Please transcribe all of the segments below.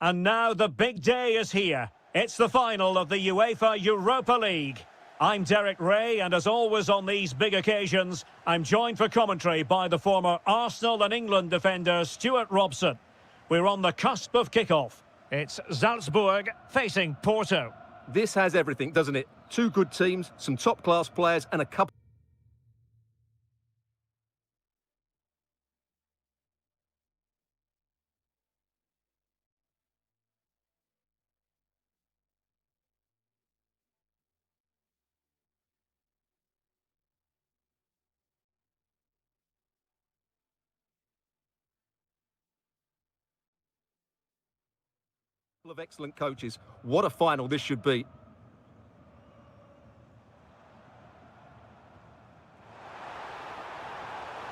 And now the big day is here. It's the final of the UEFA Europa League. I'm Derek Ray, and as always on these big occasions, I'm joined for commentary by the former Arsenal and England defender Stuart Robson. We're on the cusp of kickoff. It's Salzburg facing Porto. This has everything, doesn't it? Two good teams, some top-class players, and a couple of excellent coaches. What a final this should be.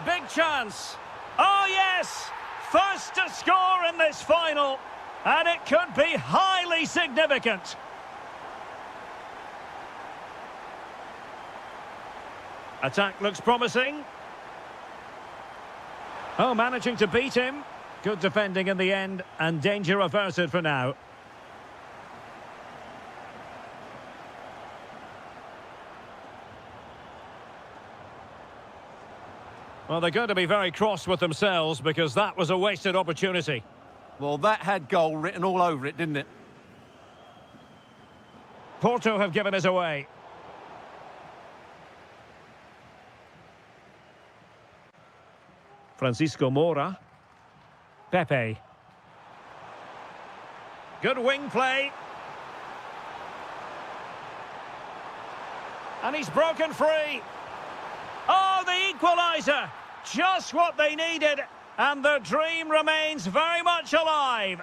Big chance. Oh, yes! First to score in this final. And it could be highly significant. Attack looks promising. Oh, managing to beat him. Good defending in the end, and danger averted for now. Well, they're going to be very cross with themselves because that was a wasted opportunity. Well, that had goal written all over it, didn't it? Porto have given us away. Francisco Moura. Pepe. Good wing play. And he's broken free. Oh, the equaliser! Just what they needed, and the dream remains very much alive.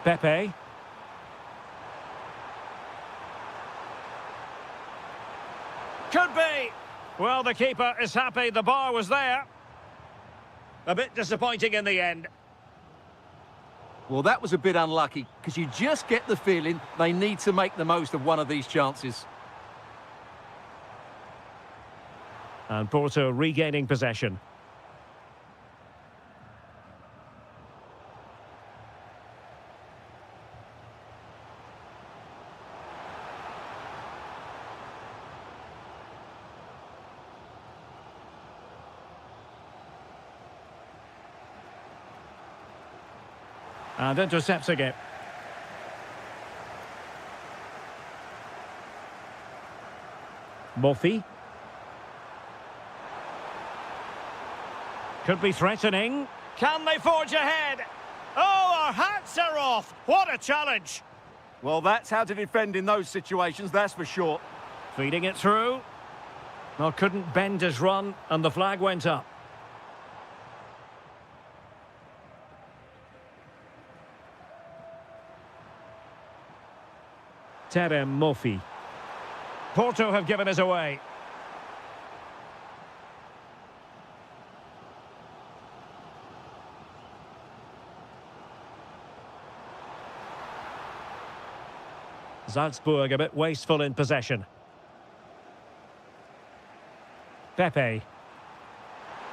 Pepe. Could be. Well, the keeper is happy the bar was there. A bit disappointing in the end. Well, that was a bit unlucky, because you just get the feeling they need to make the most of one of these chances. And Porto regaining possession. And intercepting it. Murphy. Could be threatening. Can they forge ahead? Oh, our hats are off. What a challenge. Well, that's how to defend in those situations, that's for sure. Feeding it through. Well, couldn't bend his run, and the flag went up. Murphy. Porto have given us away. Salzburg a bit wasteful in possession. Pepe.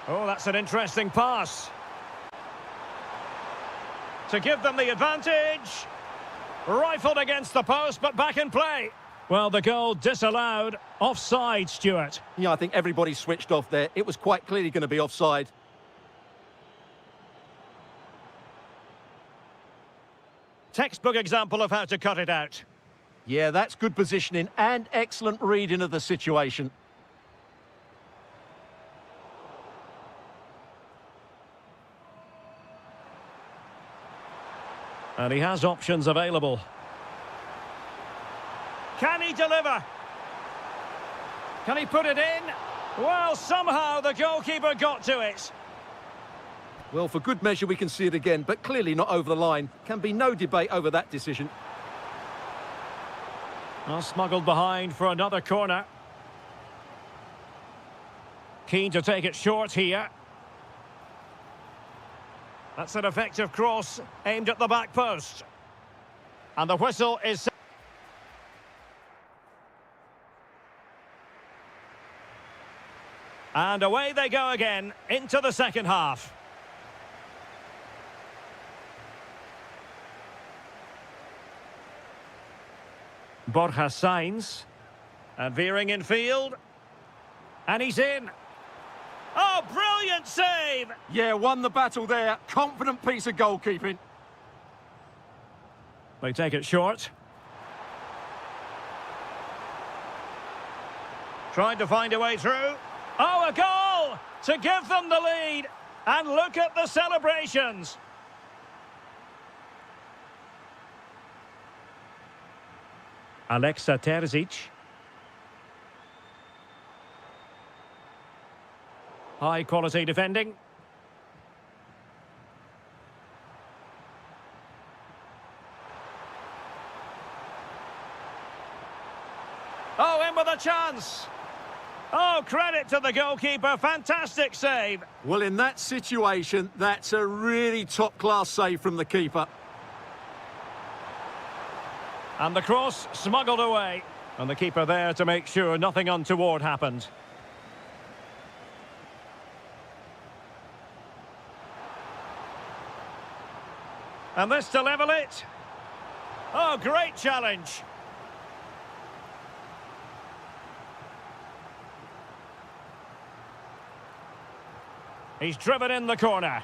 Oh, that's an interesting pass. To give them the advantage. Rifled against the post, but back in play. Well, the goal disallowed. Offside, Stuart. Yeah, I think everybody switched off there. It was quite clearly going to be offside. Textbook example of how to cut it out. Yeah, that's good positioning and excellent reading of the situation. And he has options available. Can he deliver? Can he put it in? Well, somehow the goalkeeper got to it. Well, for good measure, we can see it again, but clearly not over the line. Can be no debate over that decision. Well, smuggled behind for another corner. Keen to take it short here. That's an effective cross aimed at the back post. And the whistle is... And away they go again into the second half. Borja Sainz. And veering in field. And he's in. Oh, brilliant save! Yeah, won the battle there. Confident piece of goalkeeping. They take it short. Trying to find a way through. Oh, a goal to give them the lead. And look at the celebrations. Alexa Terzic. High quality defending. Oh, in with a chance. Oh, credit to the goalkeeper. Fantastic save. Well, in that situation, that's a really top-class save from the keeper. And the cross smuggled away. And the keeper there to make sure nothing untoward happened. And this to level it. Oh, great challenge. He's driven in the corner.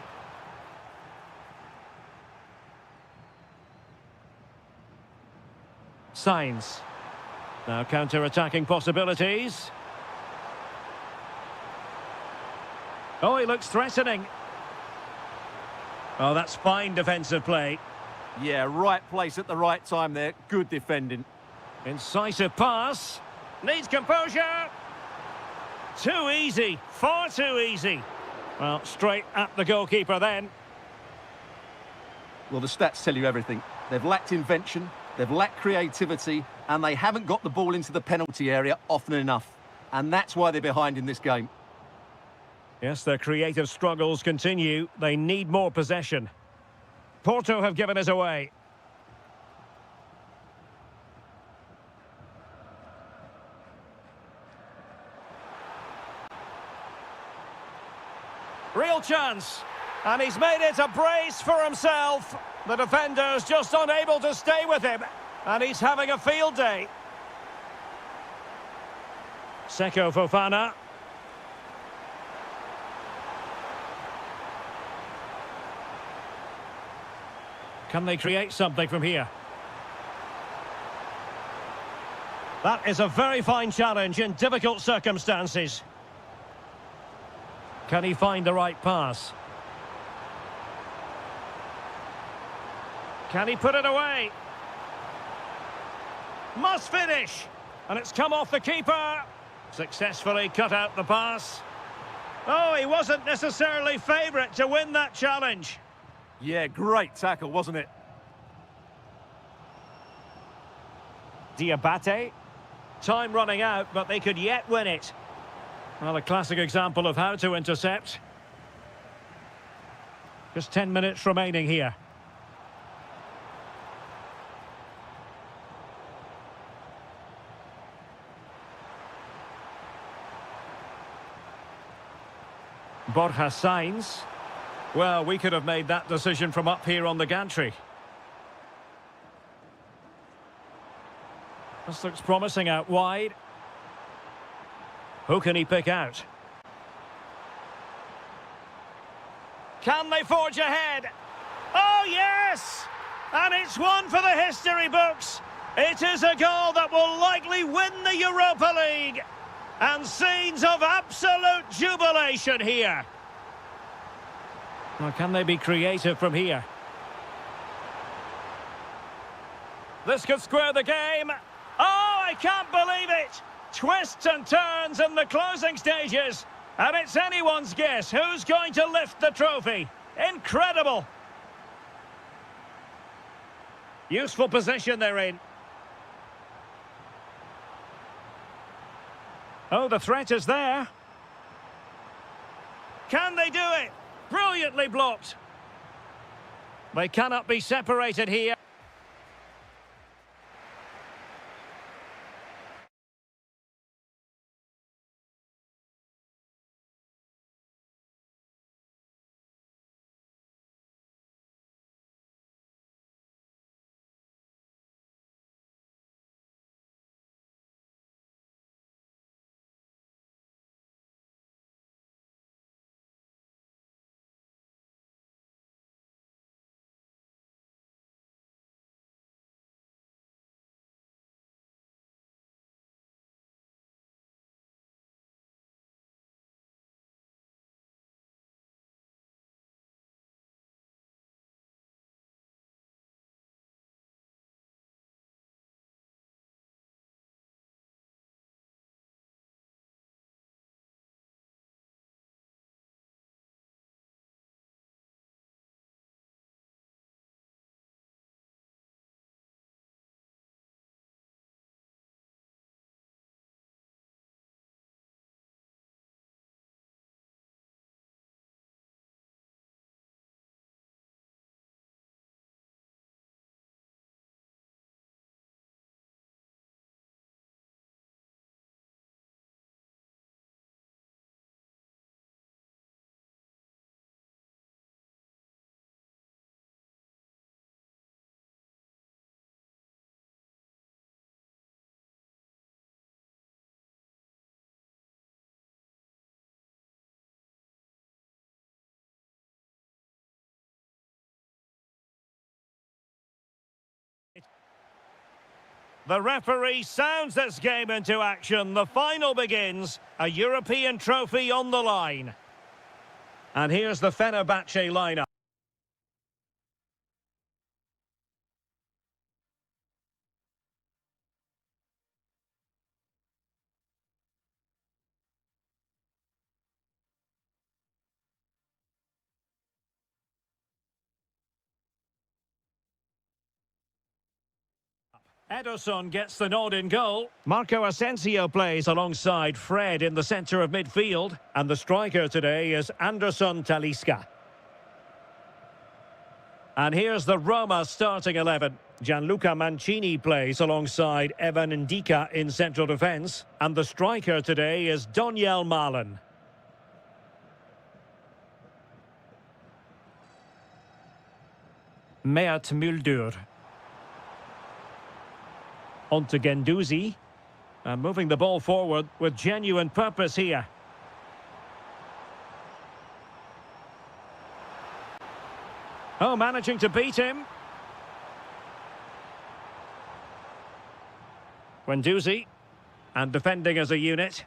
Sainz. Now counter-attacking possibilities. Oh, he looks threatening. Oh, that's fine defensive play. Yeah, right place at the right time there. Good defending. Incisive pass. Needs composure. Too easy. Far too easy. Well, straight at the goalkeeper then. Well, the stats tell you everything. They've lacked invention, they've lacked creativity, and they haven't got the ball into the penalty area often enough. And that's why they're behind in this game. Yes, their creative struggles continue. They need more possession. Porto have given us away. Real chance. And he's made it a brace for himself. The defender's just unable to stay with him. And he's having a field day. Seko Fofana. Can they create something from here? That is a very fine challenge in difficult circumstances. Can he find the right pass? Can he put it away? Must finish! And it's come off the keeper. Successfully cut out the pass. Oh, he wasn't necessarily favourite to win that challenge. Yeah, great tackle, wasn't it? Diabate. Time running out, but they could yet win it. Well, a classic example of how to intercept. Just 10 minutes remaining here. Borja Sainz. Well, we could have made that decision from up here on the gantry. This looks promising out wide. Who can he pick out? Can they forge ahead? Oh, yes! And it's one for the history books. It is a goal that will likely win the Europa League. And scenes of absolute jubilation here. Well, can they be creative from here? This could square the game. Oh, I can't believe it! Twists and turns in the closing stages. And it's anyone's guess who's going to lift the trophy. Incredible! Useful position they're in. Oh, the threat is there. Can they do it? Brilliantly blocked. They cannot be separated here. The referee sounds this game into action. The final begins. A European trophy on the line. And here's the Fenerbahce lineup. Ederson gets the nod in goal. Marco Asensio plays alongside Fred in the centre of midfield. And the striker today is Anderson Talisca. And here's the Roma starting 11. Gianluca Mancini plays alongside Evan Ndika in central defence. And the striker today is Doniel Malen. Mert Muldur. On to Guendouzi. And moving the ball forward with genuine purpose here. Oh, managing to beat him. Guendouzi. And defending as a unit.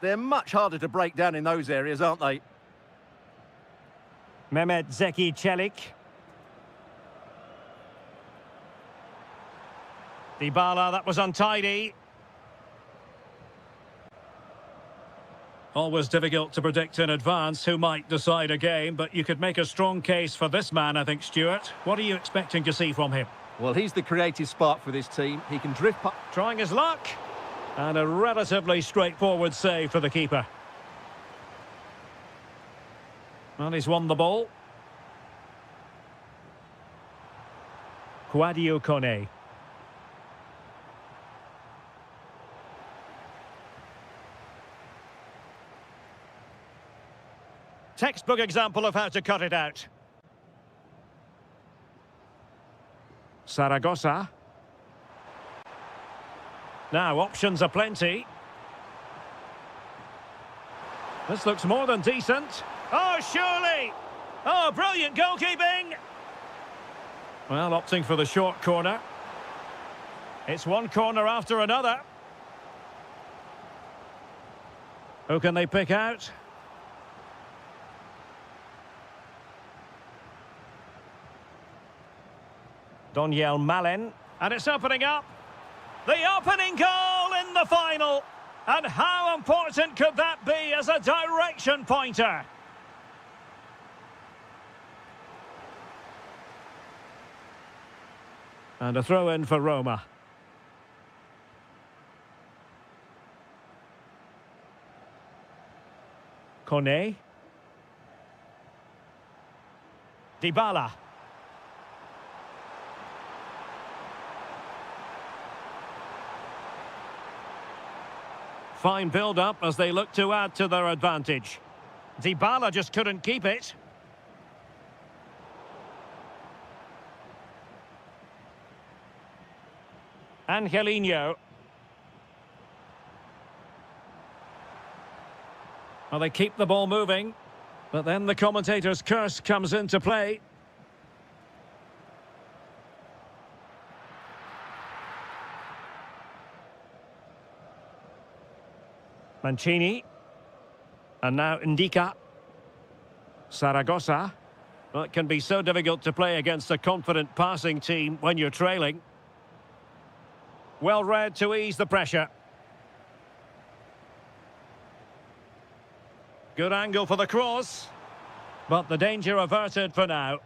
They're much harder to break down in those areas, aren't they? Mehmet Zeki Çelik. Dybala, that was untidy. Always difficult to predict in advance who might decide a game, but you could make a strong case for this man, I think, Stuart. What are you expecting to see from him? Well, he's the creative spark for this team. He can drift... Trying his luck. And a relatively straightforward save for the keeper. Well, he's won the ball. Kouadio Kone. Textbook example of how to cut it out. Saragossa. Now, options are plenty. This looks more than decent. Oh, surely! Oh, brilliant goalkeeping! Well, opting for the short corner. It's one corner after another. Who can they pick out? Doniel Malen. And it's opening up. The opening goal in the final. And how important could that be as a direction pointer? And a throw-in for Roma. Kone. Dybala. fine build-up as they look to add to their advantage. Dybala just couldn't keep it. Angelino. Well, they keep the ball moving, but then the commentator's curse comes into play. Mancini. And now Indica. Saragossa. Well, it can be so difficult to play against a confident passing team when you're trailing. Well read to ease the pressure. Good angle for the cross. But the danger averted for now.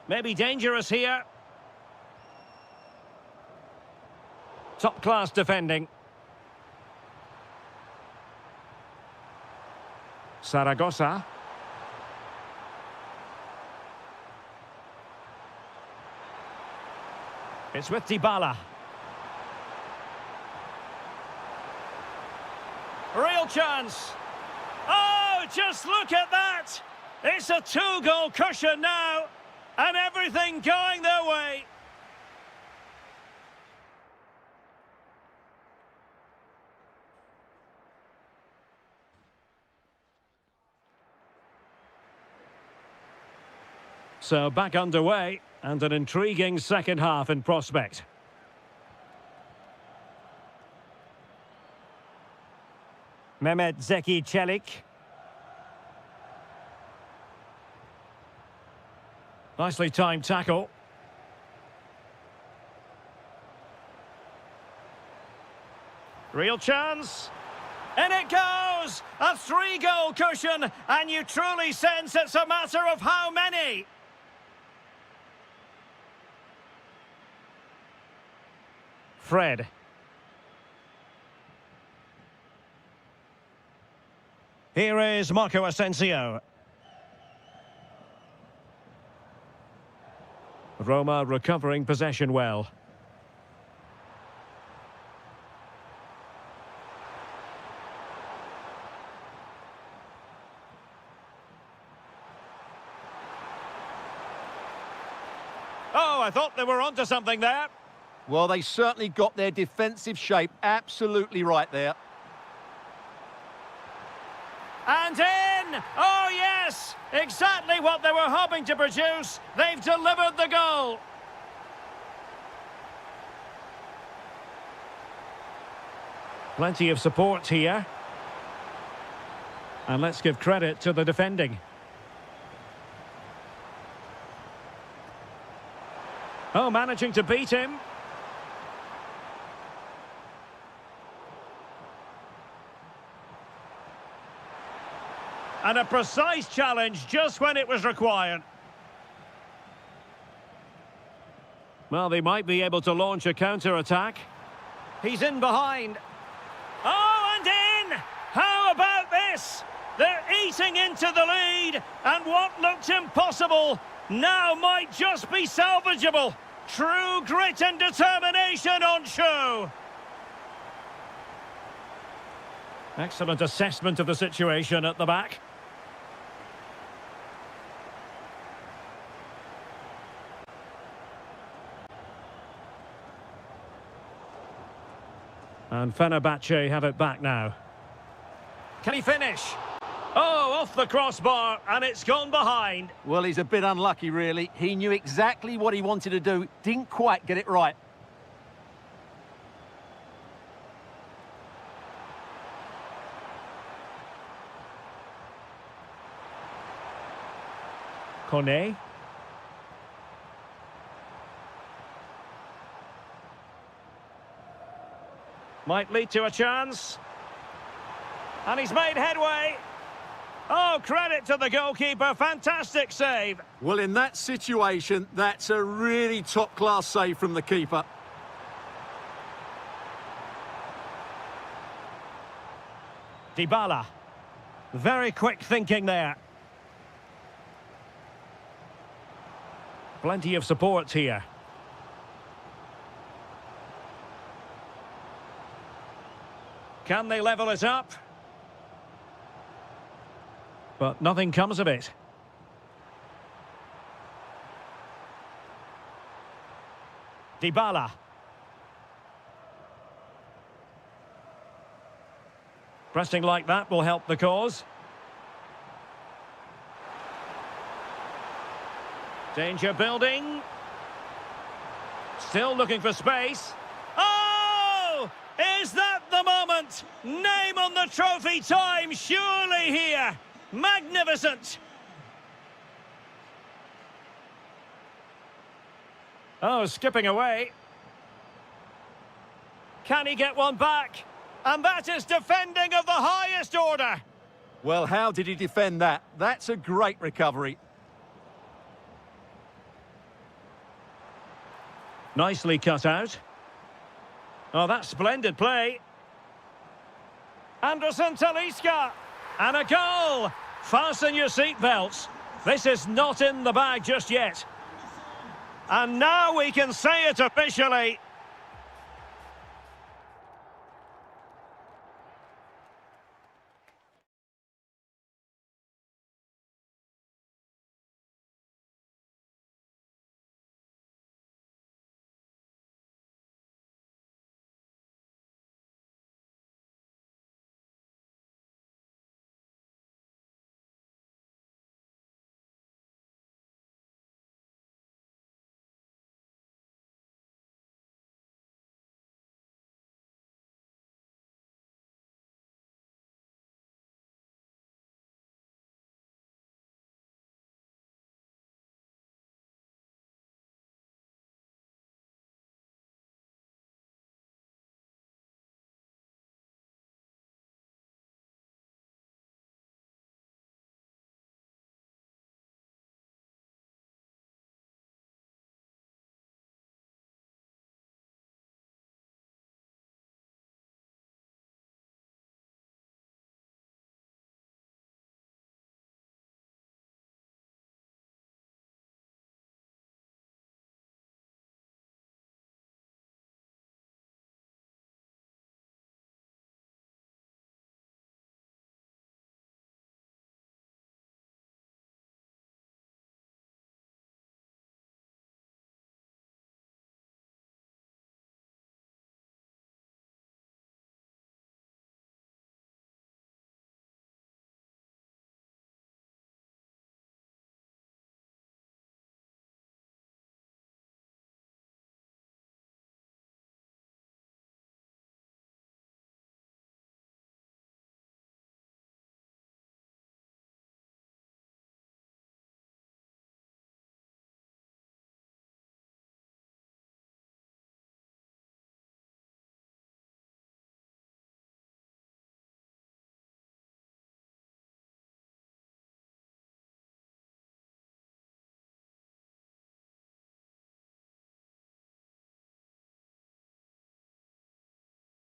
Maybe dangerous here. Top-class defending. Saragossa. It's with Dybala. Real chance. Oh, just look at that! It's a two-goal cushion now, and everything going their way. So back underway, and an intriguing second half in prospect. Mehmet Zeki Çelik. Nicely timed tackle. Real chance. And it goes! A three-goal cushion, and you truly sense it's a matter of how many. Fred. Here is Marco Asensio. Roma recovering possession well. Oh, I thought they were onto something there. Well, they certainly got their defensive shape absolutely right there. And in! Oh, yes! Exactly what they were hoping to produce. They've delivered the goal. Plenty of support here. And let's give credit to the defending. Oh, managing to beat him. And a precise challenge just when it was required. Well, they might be able to launch a counter-attack. He's in behind. Oh, and in! How about this? They're eating into the lead, and what looked impossible now might just be salvageable. True grit and determination on show. Excellent assessment of the situation at the back. And Fenerbahce have it back now. Can he finish? Oh, off the crossbar, and it's gone behind. Well, he's a bit unlucky, really. He knew exactly what he wanted to do, didn't quite get it right. Kone. Might lead to a chance. And he's made headway. Oh, credit to the goalkeeper. Fantastic save. Well, in that situation, that's a really top-class save from the keeper. Dybala. Very quick thinking there. Plenty of support here. Can they level it up? But nothing comes of it. Dybala. Pressing like that will help the cause. Danger building. Still looking for space. Oh! Is that the moment? Name on the trophy time, surely here. Magnificent. Oh, skipping away. Can he get one back? And that is defending of the highest order. Well, how did he defend that? That's a great recovery. Nicely cut out. Oh, that's splendid play. Anderson Talisca. And a goal. Fasten your seatbelts. This is not in the bag just yet. And now we can say it officially.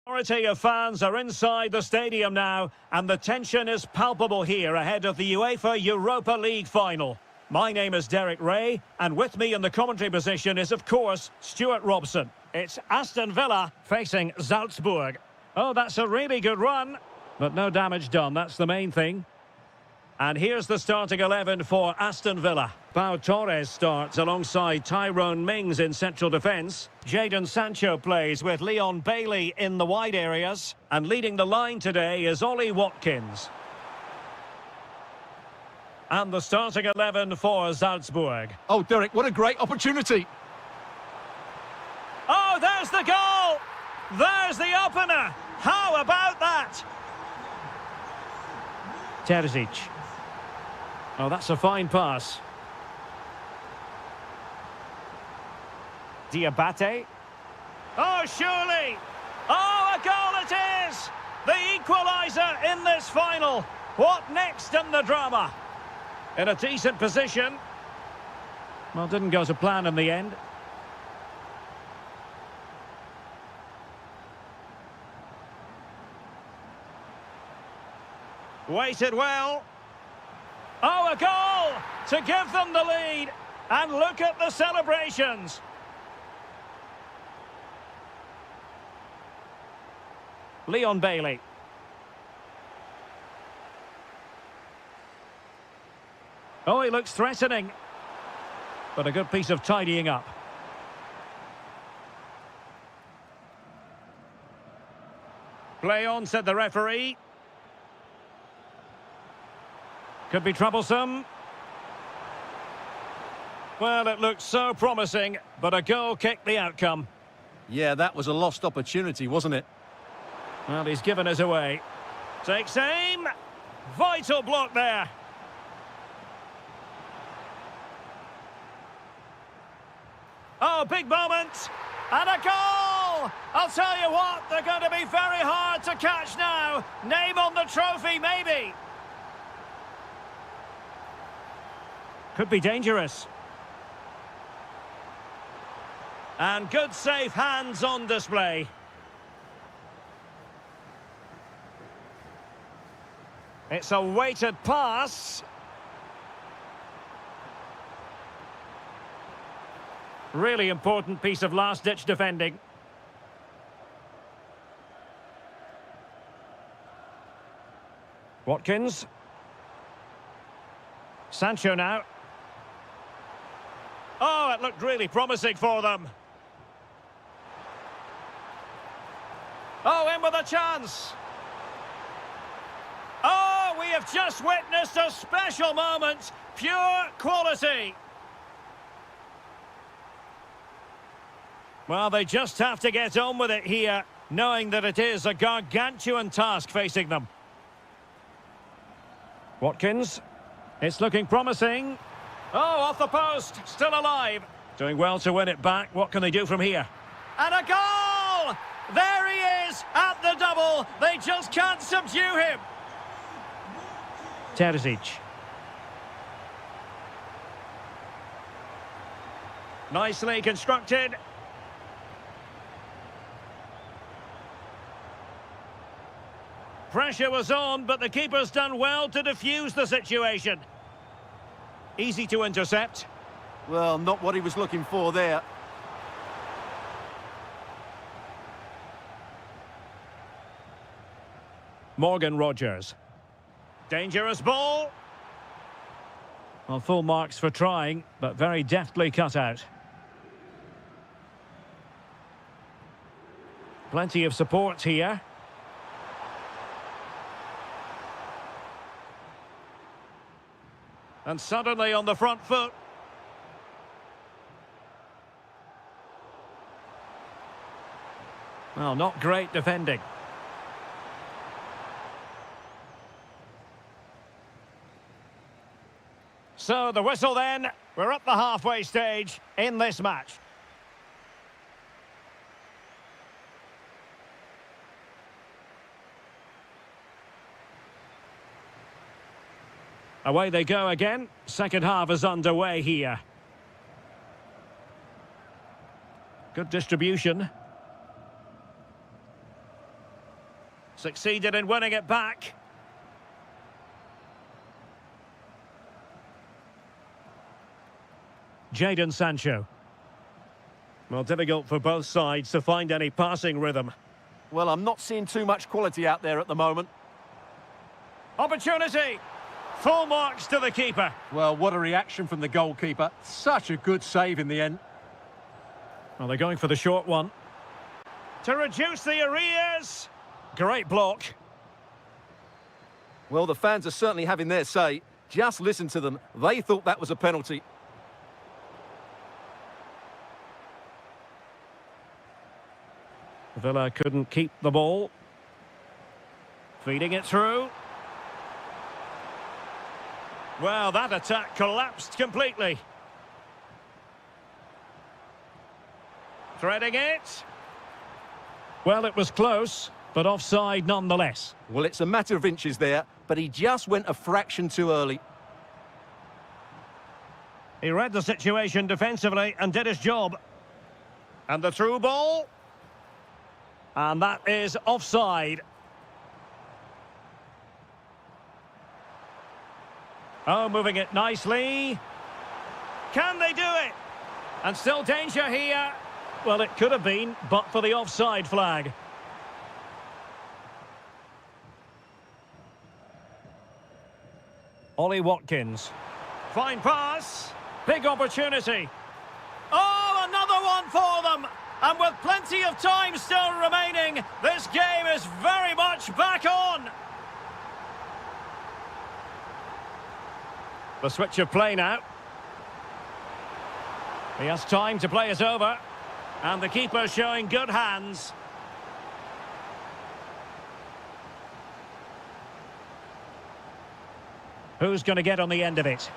Majority of fans are inside the stadium now, and the tension is palpable here ahead of the UEFA Europa League final. My name is Derek Ray, and with me in the commentary position is, of course, Stuart Robson. It's Aston Villa facing Salzburg. Oh, that's a really good run, but no damage done, that's the main thing. And here's the starting 11 for Aston Villa. Pau Torres starts alongside Tyrone Mings in central defence. Jadon Sancho plays with Leon Bailey in the wide areas. And leading the line today is Ollie Watkins. And the starting 11 for Salzburg. Oh, Derek, what a great opportunity. Oh, there's the goal! There's the opener! How about that? Terzic. Oh, that's a fine pass. Diabate. Oh, surely! Oh, a goal it is! The equaliser in this final. What next in the drama? In a decent position. Well, didn't go to plan in the end. Waited well. Oh, a goal to give them the lead. And look at the celebrations. Leon Bailey. Oh, he looks threatening. But a good piece of tidying up. Play on, said the referee. Could be troublesome. Well, it looked so promising, but a goal kicked the outcome. Yeah, that was a lost opportunity, wasn't it? Well, he's given us away. Takes aim. Vital block there. Oh, big moment. And a goal! I'll tell you what, they're going to be very hard to catch now. Name on the trophy, maybe. Could be dangerous. And good safe hands on display. It's a weighted pass. Really important piece of last-ditch defending. Watkins. Sancho now. Oh, it looked really promising for them. Oh, in with a chance. Oh, we have just witnessed a special moment. Pure quality. Well, they just have to get on with it here, knowing that it is a gargantuan task facing them. Watkins. It's looking promising. Oh, off the post. Still alive. Doing well to win it back. What can they do from here? And a goal! There he is at the double. They just can't subdue him. Terzic. Nicely constructed. Pressure was on, but the keeper's done well to defuse the situation. Easy to intercept. Well, not what he was looking for there. Morgan Rogers. Dangerous ball. Well, full marks for trying, but very deftly cut out. Plenty of support here. And suddenly on the front foot. Well, not great defending. So the whistle then. We're at the halfway stage in this match. Away they go again. Second half is underway here. Good distribution. Succeeded in winning it back. Jadon Sancho. Well, difficult for both sides to find any passing rhythm. Well, I'm not seeing too much quality out there at the moment. Opportunity! Full marks to the keeper. Well, what a reaction from the goalkeeper. Such a good save in the end. Well, they're going for the short one. To reduce the arrears. Great block. Well, the fans are certainly having their say. Just listen to them. They thought that was a penalty. Villa couldn't keep the ball. Feeding it through. Well, that attack collapsed completely. Threading it. Well, it was close, but offside nonetheless. Well, it's a matter of inches there, but he just went a fraction too early. He read the situation defensively and did his job. And the through ball. And that is offside. Oh, moving it nicely. Can they do it? And still danger here. Well, it could have been, but for the offside flag. Ollie Watkins. Fine pass. Big opportunity. Oh, another one for them. And with plenty of time still remaining, this game is very much back on. The switch of play now. He has time to play it over. And the keeper showing good hands. Who's going to get on the end of it?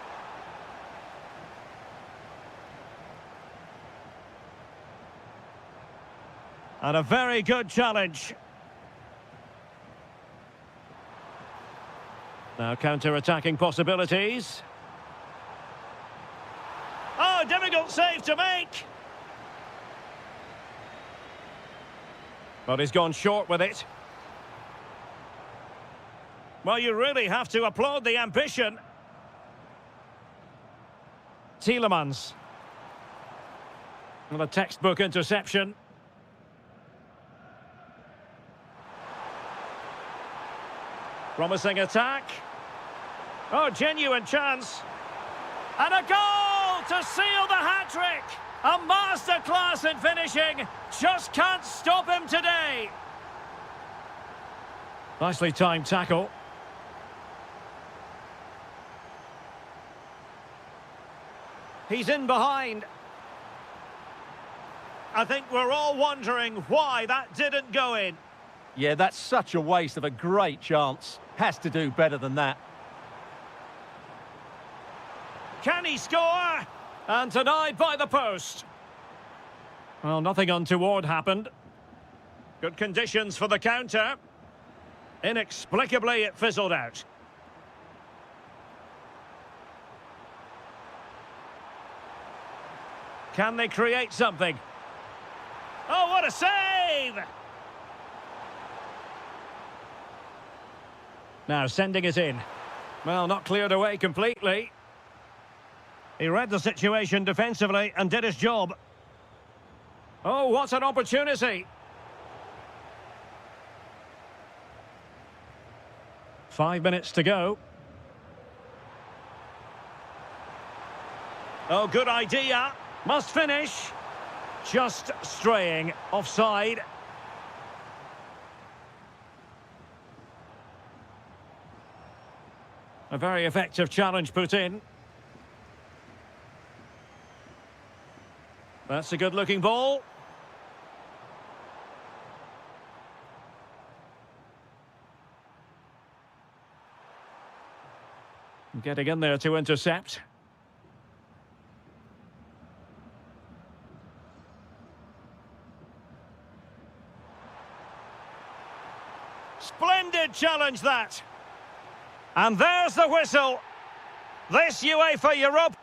And a very good challenge. Now counter-attacking possibilities. Oh, difficult save to make. But he's gone short with it. Well, you really have to applaud the ambition. Tielemans. Well, a textbook interception. Promising attack. Oh, genuine chance. And a goal to seal the hat-trick. A masterclass in finishing. Just can't stop him today. Nicely timed tackle. He's in behind. I think we're all wondering why that didn't go in. Yeah, that's such a waste of a great chance. Has to do better than that. Can he score? And denied by the post. Well, nothing untoward happened. Good conditions for the counter. Inexplicably, it fizzled out. Can they create something? Oh, what a save! Now sending it in. Well, not cleared away completely. He read the situation defensively and did his job. Oh, what an opportunity! 5 minutes to go. Oh, good idea. Must finish. Just straying offside. A very effective challenge put in. That's a good-looking ball. Getting in there to intercept. Splendid challenge, that. And there's the whistle. This UEFA Europa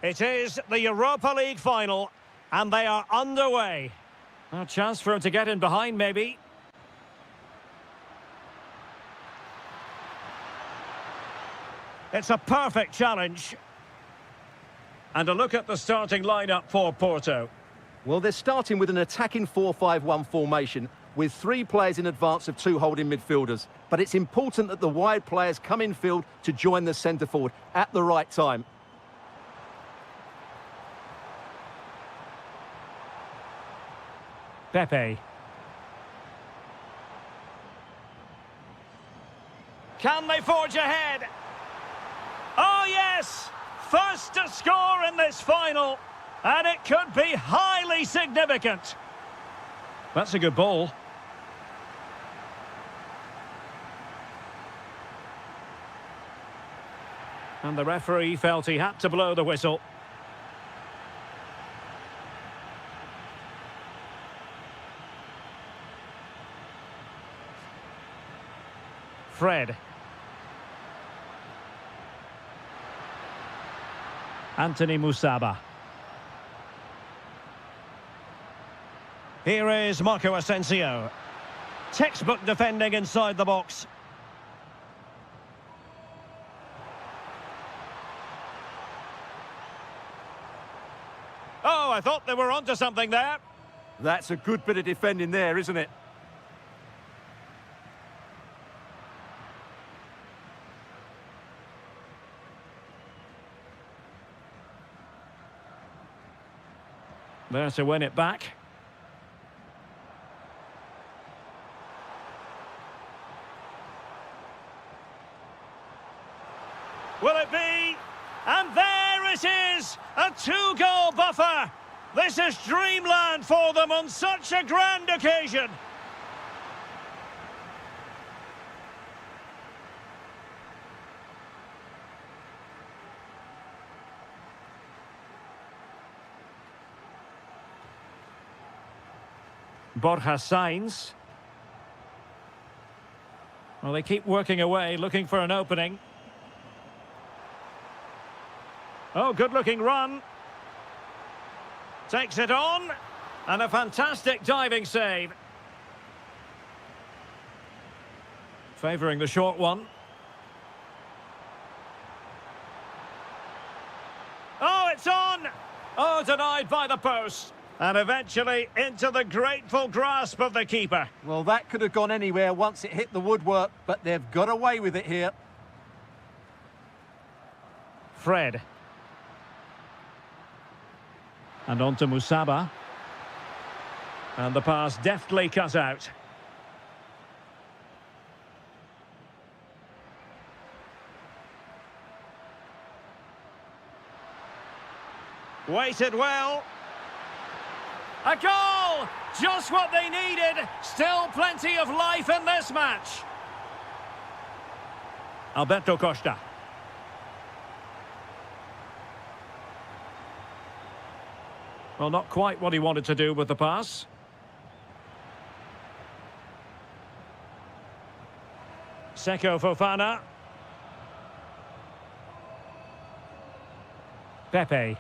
It is the Europa League final, and they are underway. A chance for him to get in behind, maybe. It's a perfect challenge. And a look at the starting lineup for Porto. Well, they're starting with an attacking 4-5-1 formation with 3 players in advance of 2 holding midfielders. But it's important that the wide players come in field to join the centre forward at the right time. Pepe. Can they forge ahead? Oh, yes! First to score in this final. And it could be highly significant. That's a good ball. And the referee felt he had to blow the whistle. Fred. Anthony Musaba. Here is Marco Asensio. Textbook defending inside the box. Oh, I thought they were onto something there. That's a good bit of defending there, isn't it? There to win it back. Will it be? And there it is! A 2-goal buffer! This is dreamland for them on such a grand occasion! Borja Sainz. Well, they keep working away, looking for an opening. Oh, good-looking run. Takes it on. And a fantastic diving save. Favouring the short one. Oh, it's on! Oh, denied by the post. And eventually into the grateful grasp of the keeper. Well, that could have gone anywhere once it hit the woodwork, but they've got away with it here. Fred. And on to Musaba. And the pass deftly cut out. Waited well. A goal! Just what they needed. Still plenty of life in this match. Alberto Costa. Well, not quite what he wanted to do with the pass. Seko Fofana. Pepe.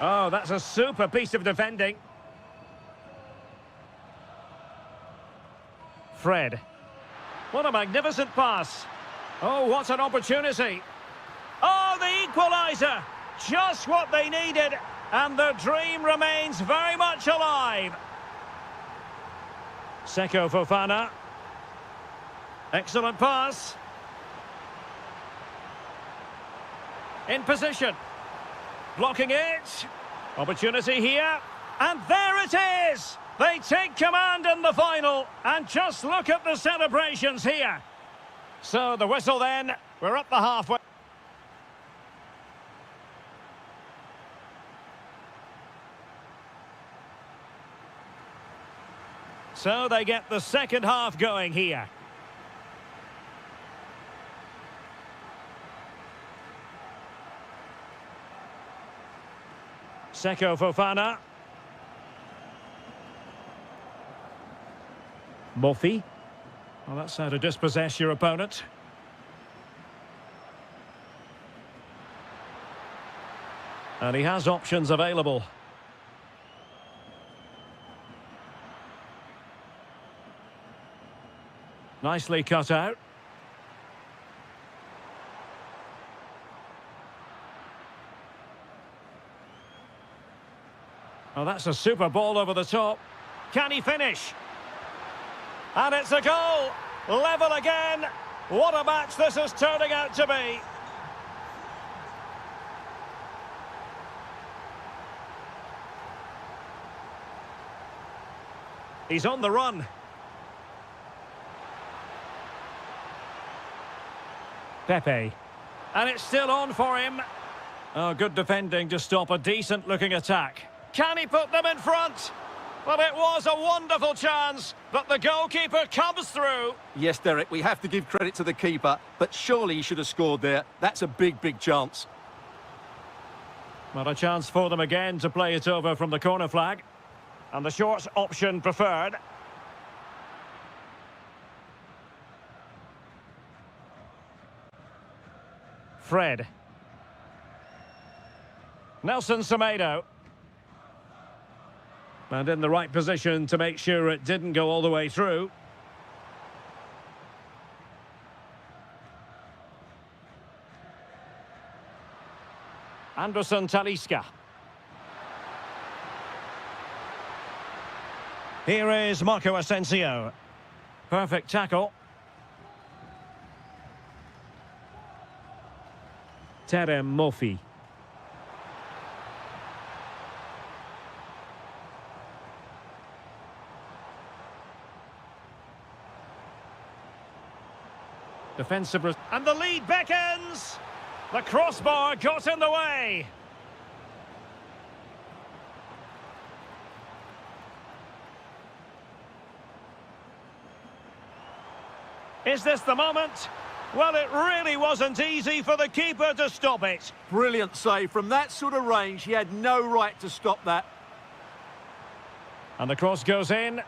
Oh, that's a super piece of defending. Fred. What a magnificent pass. Oh, what an opportunity. Oh, the equaliser. Just what they needed. And the dream remains very much alive. Seko Fofana. Excellent pass. In position. Blocking it. Opportunity here. And there it is! They take command in the final. And just look at the celebrations here. So the whistle then. We're up the halfway. So they get the second half going here. Seko Fofana. Murphy. Well, that's how to dispossess your opponent. And he has options available. Nicely cut out. Oh, that's a super ball over the top. Can he finish? And it's a goal! Level again! What a match this is turning out to be! He's on the run. Pepe. And it's still on for him. Oh, good defending to stop a decent-looking attack. Can he put them in front? Well, it was a wonderful chance, but the goalkeeper comes through. Yes, Derek, we have to give credit to the keeper, but surely he should have scored there. That's a big, big chance. Well, a chance for them again to play it over from the corner flag. And the short option preferred. Fred. Nelson Semedo. And in the right position to make sure it didn't go all the way through. Anderson Talisca. Here is Marco Asensio. Perfect tackle. Terem Mofi. Defensive, and the lead beckons! The crossbar got in the way! Is this the moment? Well, it really wasn't easy for the keeper to stop it. Brilliant save. From that sort of range, he had no right to stop that. And the cross goes in.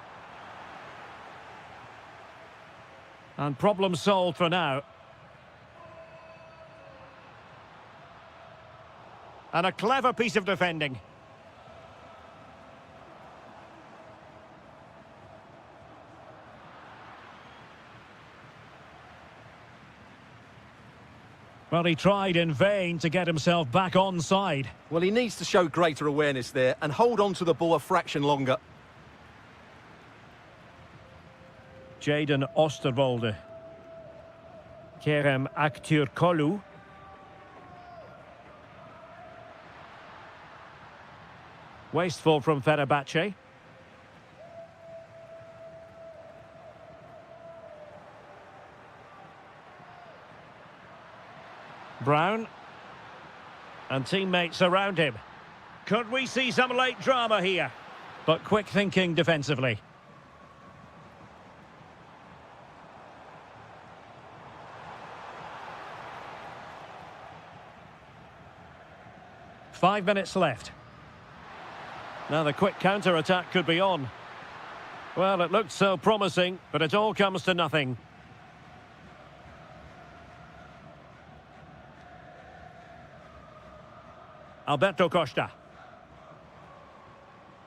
And problem solved for now. And a clever piece of defending. Well, he tried in vain to get himself back onside. Well, he needs to show greater awareness there and hold on to the ball a fraction longer. Jaden Osterwolde. Kerem Aktürkoğlu. Wasteful from Fenerbahce. Brown. And teammates around him. Could we see some late drama here? But quick thinking defensively. Five minutes left. Now the quick counter-attack could be on. Well, it looked so promising, but it all comes to nothing. Alberto Costa.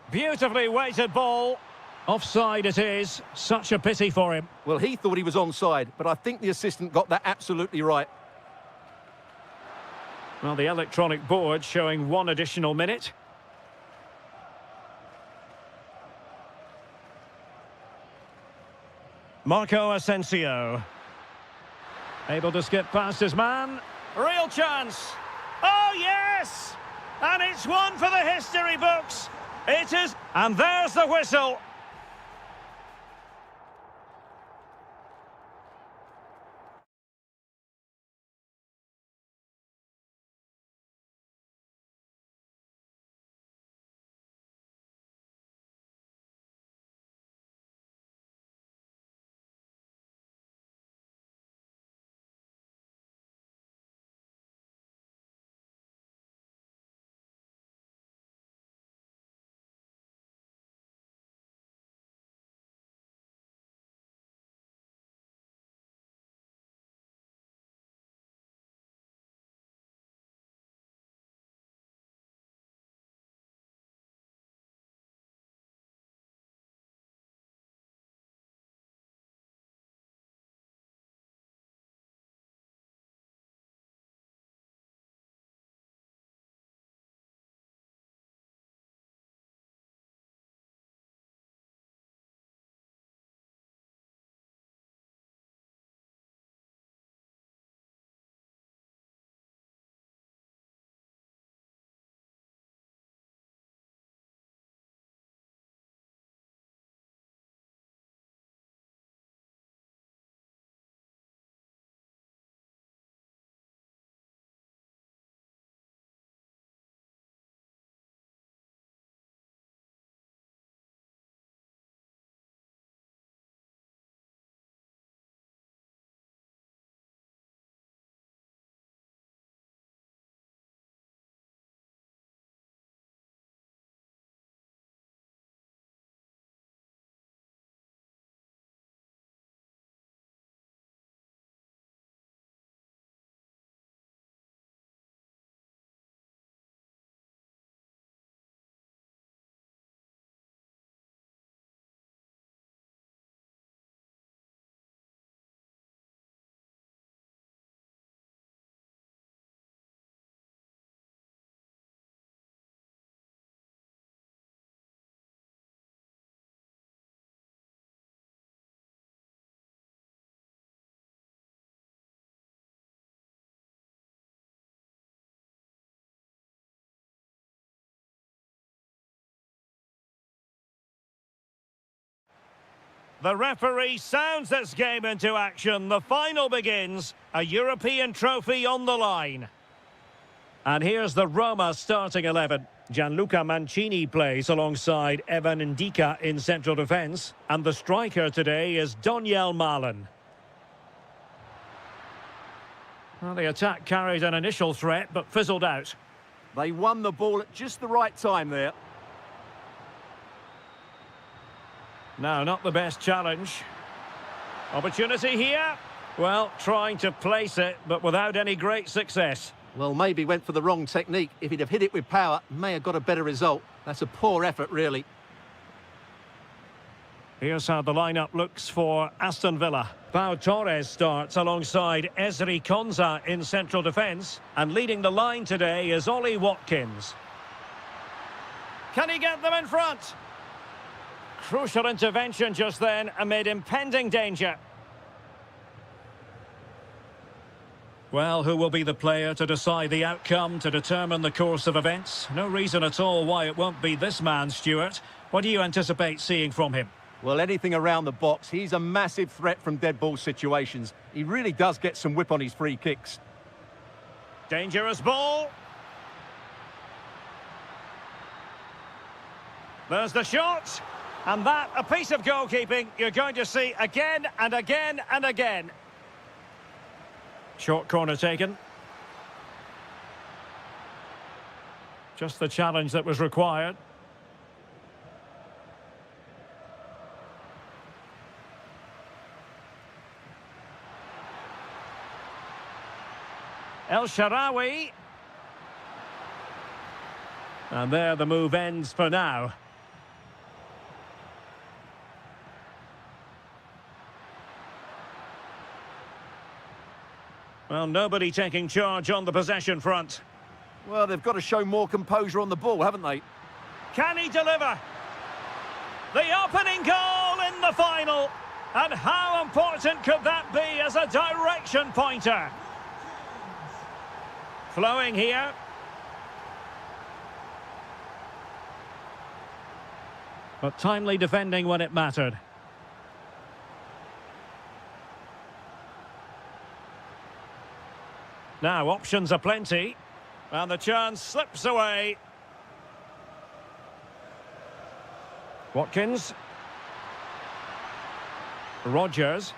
Beautifully weighted ball. Offside it is. Such a pity for him. Well, he thought he was onside, but I think the assistant got that absolutely right. Well, the electronic board showing one additional minute. Marco Asensio. Able to skip past his man. Real chance. Oh, yes! And it's one for the history books. It is. And there's the whistle. The referee sounds this game into action. The final begins. A European trophy on the line. And here's the Roma starting 11. Gianluca Mancini plays alongside Evan Ndika in central defence. And the striker today is Doniel Malen. Well, the attack carried an initial threat, but fizzled out. They won the ball at just the right time there. No, not the best challenge. Opportunity here. Well, trying to place it, but without any great success. Well, maybe went for the wrong technique. If he'd have hit it with power, may have got a better result. That's a poor effort, really. Here's how the lineup looks for Aston Villa. Pau Torres starts alongside Ezri Konsa in central defence. And leading the line today is Ollie Watkins. Can he get them in front? Crucial intervention just then amid impending danger. Well, who will be the player to decide the outcome, to determine the course of events? No reason at all why it won't be this man, Stuart. What do you anticipate seeing from him? Well, anything around the box. He's a massive threat from dead ball situations. He really does get some whip on his free kicks. Dangerous ball. There's the shot. And that, a piece of goalkeeping you're going to see again and again and again. Short corner taken. Just the challenge that was required. El Shaarawy. And there the move ends for now. Well, nobody taking charge on the possession front. Well, they've got to show more composure on the ball, haven't they? Can he deliver? The opening goal in the final. And how important could that be as a direction pointer? Flowing here. But timely defending when it mattered. Now, options are plenty. And the chance slips away. Watkins. Rogers.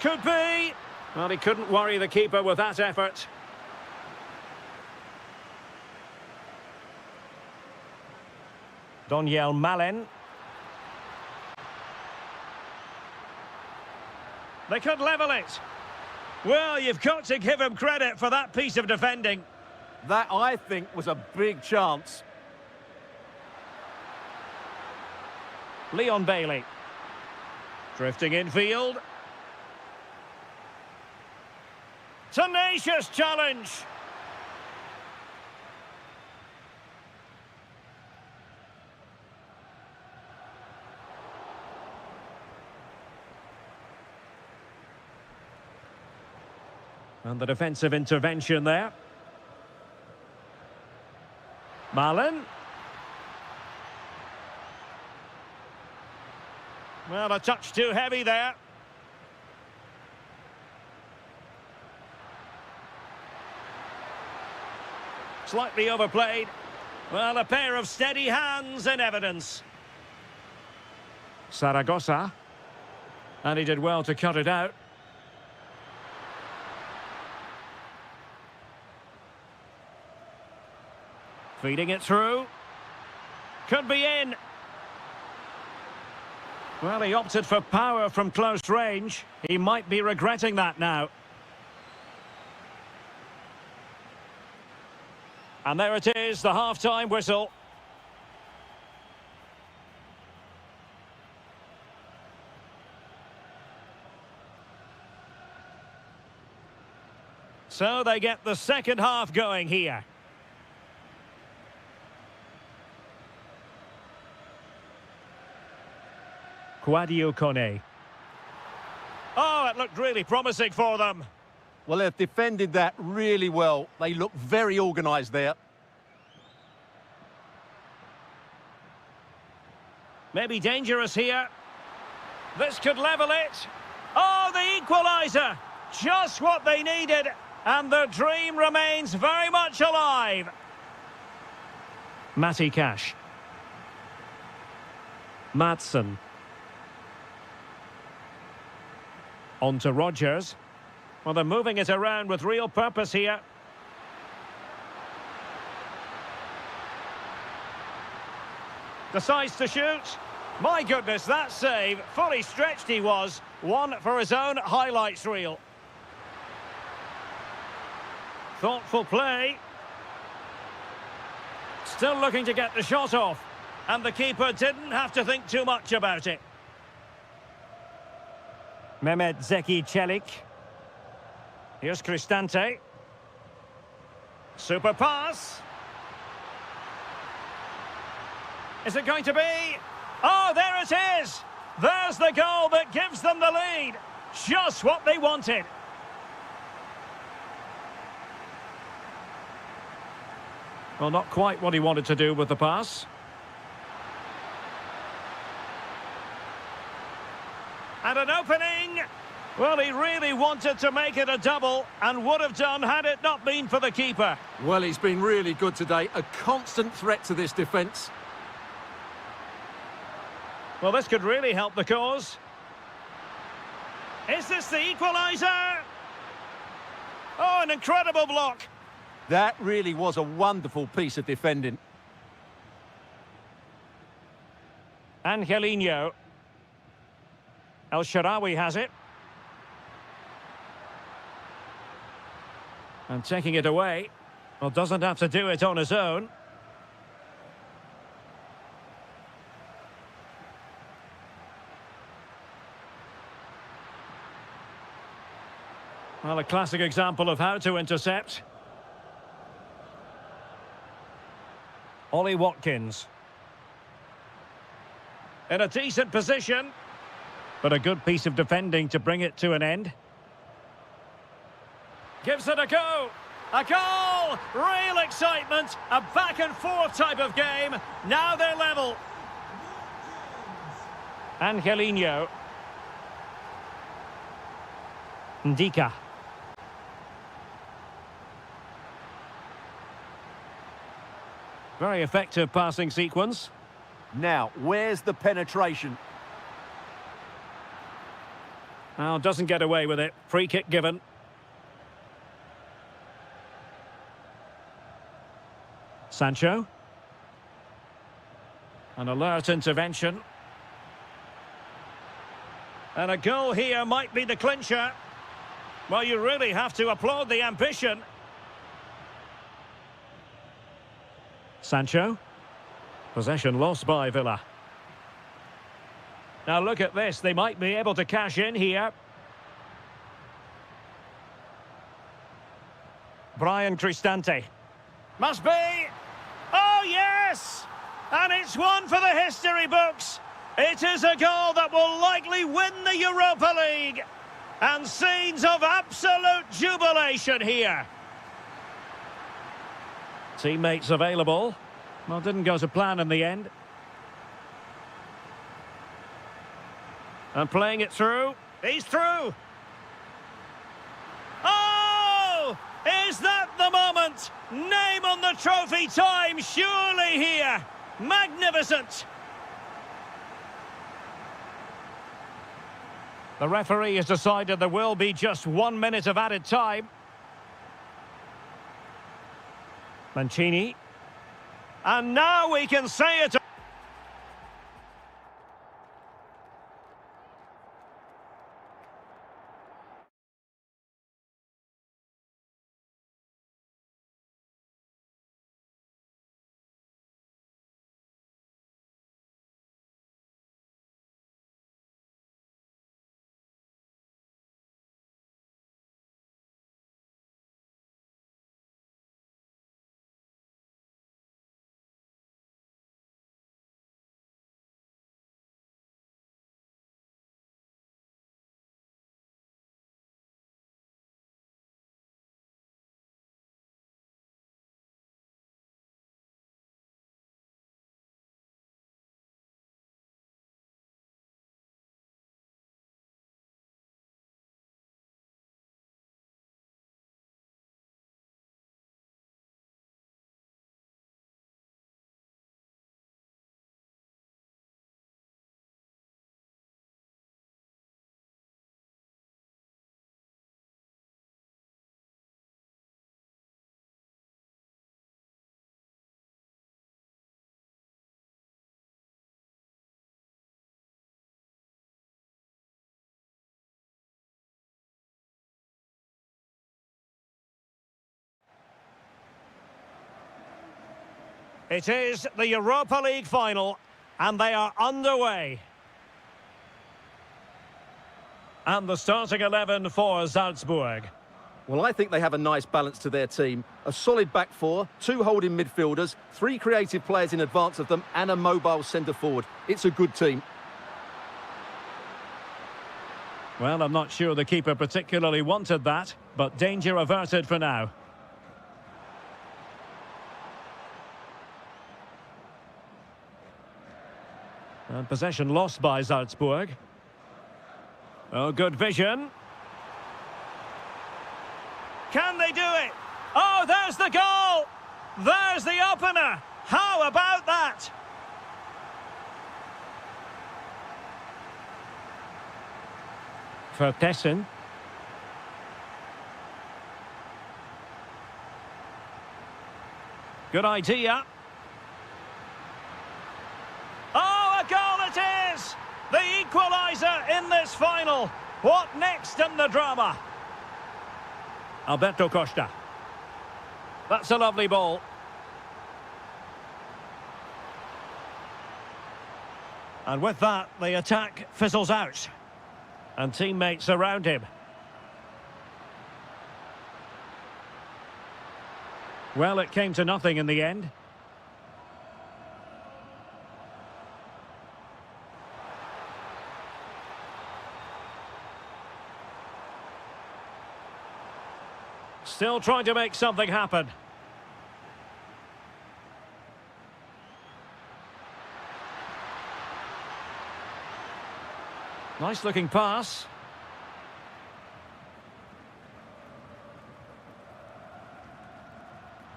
Could be. Well, he couldn't worry the keeper with that effort. Doniel Malen. They could level it. Well, you've got to give him credit for that piece of defending. That, I think, was a big chance. Leon Bailey. Drifting infield. Tenacious challenge. And the defensive intervention there. Malen. Well, a touch too heavy there. Slightly overplayed. Well, a pair of steady hands in evidence. Saragossa. And he did well to cut it out. Feeding it through. Could be in. Well, he opted for power from close range. He might be regretting that now. And there it is, the half-time whistle. So they get the second half going here. Quadio Kone. Oh, it looked really promising for them. Well, they've defended that really well. They look very organised there. Maybe dangerous here. This could level it. Oh, the equaliser! Just what they needed, and the dream remains very much alive. Matty Cash. Madsen. On to Rogers. Well, they're moving it around with real purpose here. Decides to shoot. My goodness, that save. Fully stretched he was. One for his own highlights reel. Thoughtful play. Still looking to get the shot off. And the keeper didn't have to think too much about it. Mehmet Zeki Çelik. Here's Cristante. Super pass. Is it going to be? Oh, there it is! There's the goal that gives them the lead. Just what they wanted. Well, not quite what he wanted to do with the pass. And an opening. Well, he really wanted to make it a double and would have done had it not been for the keeper. Well, he's been really good today. A constant threat to this defence. Well, this could really help the cause. Is this the equaliser? Oh, an incredible block. That really was a wonderful piece of defending. Angelino. El Shaarawy has it. And taking it away. Well, doesn't have to do it on his own. Well, a classic example of how to intercept. Ollie Watkins. In a decent position, but a good piece of defending to bring it to an end. Gives it a go. A goal! Real excitement. A back and forth type of game. Now they're level. Angelino. Ndika. Very effective passing sequence. Now, where's the penetration? Well, doesn't get away with it. Free kick given. Sancho. An alert intervention. And a goal here might be the clincher. Well, you really have to applaud the ambition. Sancho. Possession lost by Villa. Now look at this. They might be able to cash in here. Brian Cristante. Must be. Oh, yes! And it's one for the history books. It is a goal that will likely win the Europa League. And scenes of absolute jubilation here. Teammates available. Well, didn't go to plan in the end. And playing it through. He's through. Oh! Is that the moment? Name on the trophy time surely here. Magnificent. The referee has decided there will be just 1 minute of added time. Mancini. And now we can say it. It is the Europa League final, and they are underway. And the starting 11 for Salzburg. Well, I think they have a nice balance to their team. A solid back four, two holding midfielders, three creative players in advance of them, and a mobile centre-forward. It's a good team. Well, I'm not sure the keeper particularly wanted that, but danger averted for now. And possession lost by Salzburg. Oh, good vision. Can they do it? Oh, there's the goal! There's the opener! How about that? Vertessen. Good idea. Oh, a goal it is! The equaliser in this final. What next in the drama? Alberto Costa. That's a lovely ball. And with that, the attack fizzles out. And teammates around him. Well, it came to nothing in the end. Still trying to make something happen. Nice looking pass.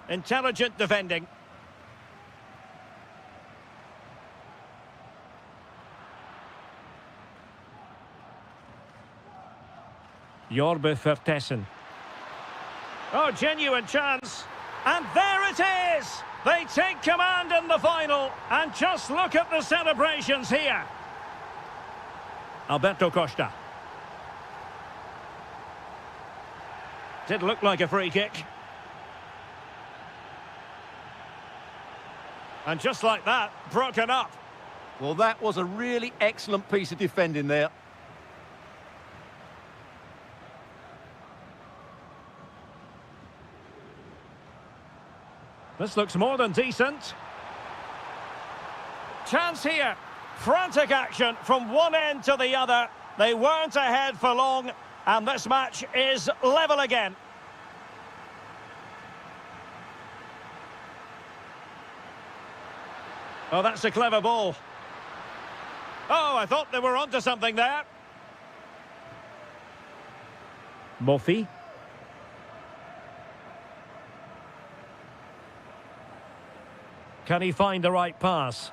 Intelligent defending. Jorbe Vertessen. Oh, genuine chance. And there it is! They take command in the final. And just look at the celebrations here. Alberto Costa. Did look like a free kick. And just like that, broken up. Well, that was a really excellent piece of defending there. This looks more than decent. Chance here. Frantic action from one end to the other. They weren't ahead for long, and this match is level again. Oh, that's a clever ball. Oh, I thought they were onto something there. Murphy. Can he find the right pass?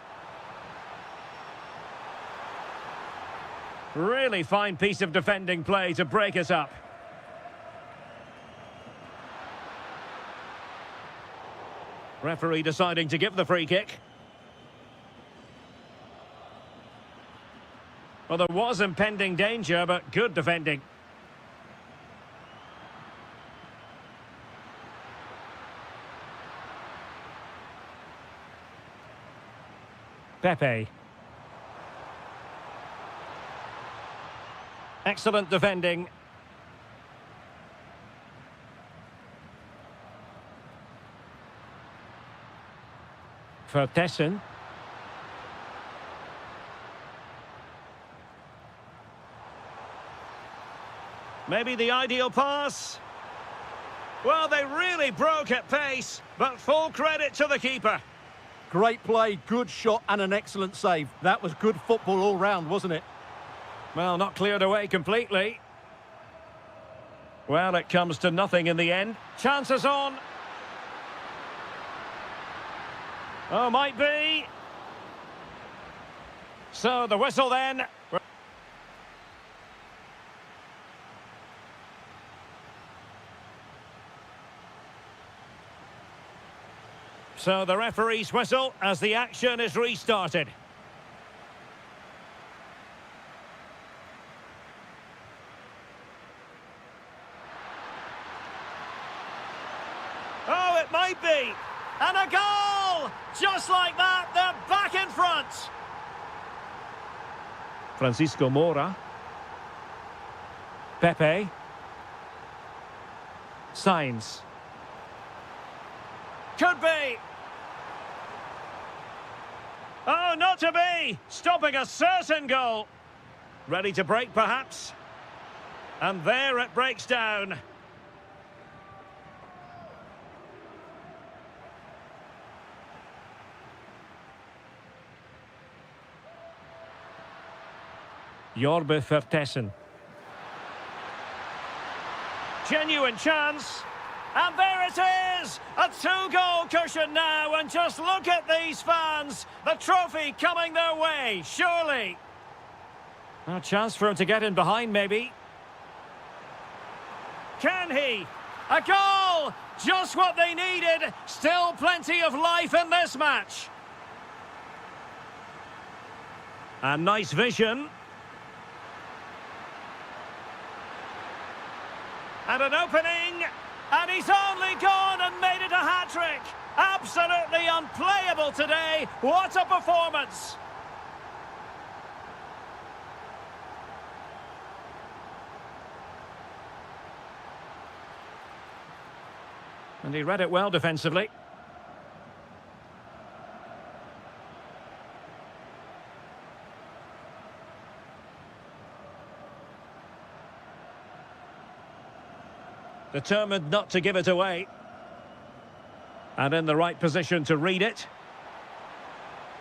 Really fine piece of defending play to break us up. Referee deciding to give the free kick. Well, there was impending danger, but good defending. Pepe. Excellent defending. Vertessen. Maybe the ideal pass. Well, they really broke at pace, but full credit to the keeper. Great play, good shot and an excellent save. That was good football all round, wasn't it? Well, not cleared away completely. Well, it comes to nothing in the end. Chances on. Oh, might be. So the whistle then. So the referee's whistle as the action is restarted. Oh, it might be. And a goal! Just like that, they're back in front. Francisco Moura. Pepe. Sainz. Could be. Oh, not to be. Stopping a certain goal. Ready to break, perhaps. And there it breaks down. Jorbe Vertessen. Genuine chance. And there it is! A two-goal cushion now, and just look at these fans. The trophy coming their way, surely. A chance for him to get in behind, maybe. Can he? A goal! Just what they needed. Still plenty of life in this match. And nice vision. And an opening. And he's only gone and made it a hat-trick. Absolutely unplayable today. What a performance. And he read it well defensively. Determined not to give it away. And in the right position to read it.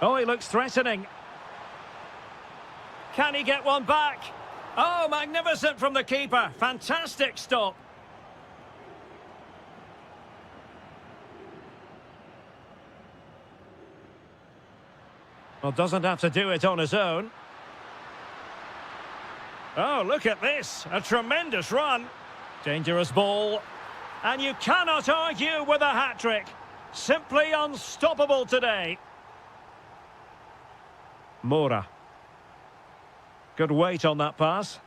Oh, he looks threatening. Can he get one back? Oh, magnificent from the keeper. Fantastic stop. Well, doesn't have to do it on his own. Oh, look at this. A tremendous run. Dangerous ball. And you cannot argue with a hat-trick. Simply unstoppable today. Moura. Good weight on that pass.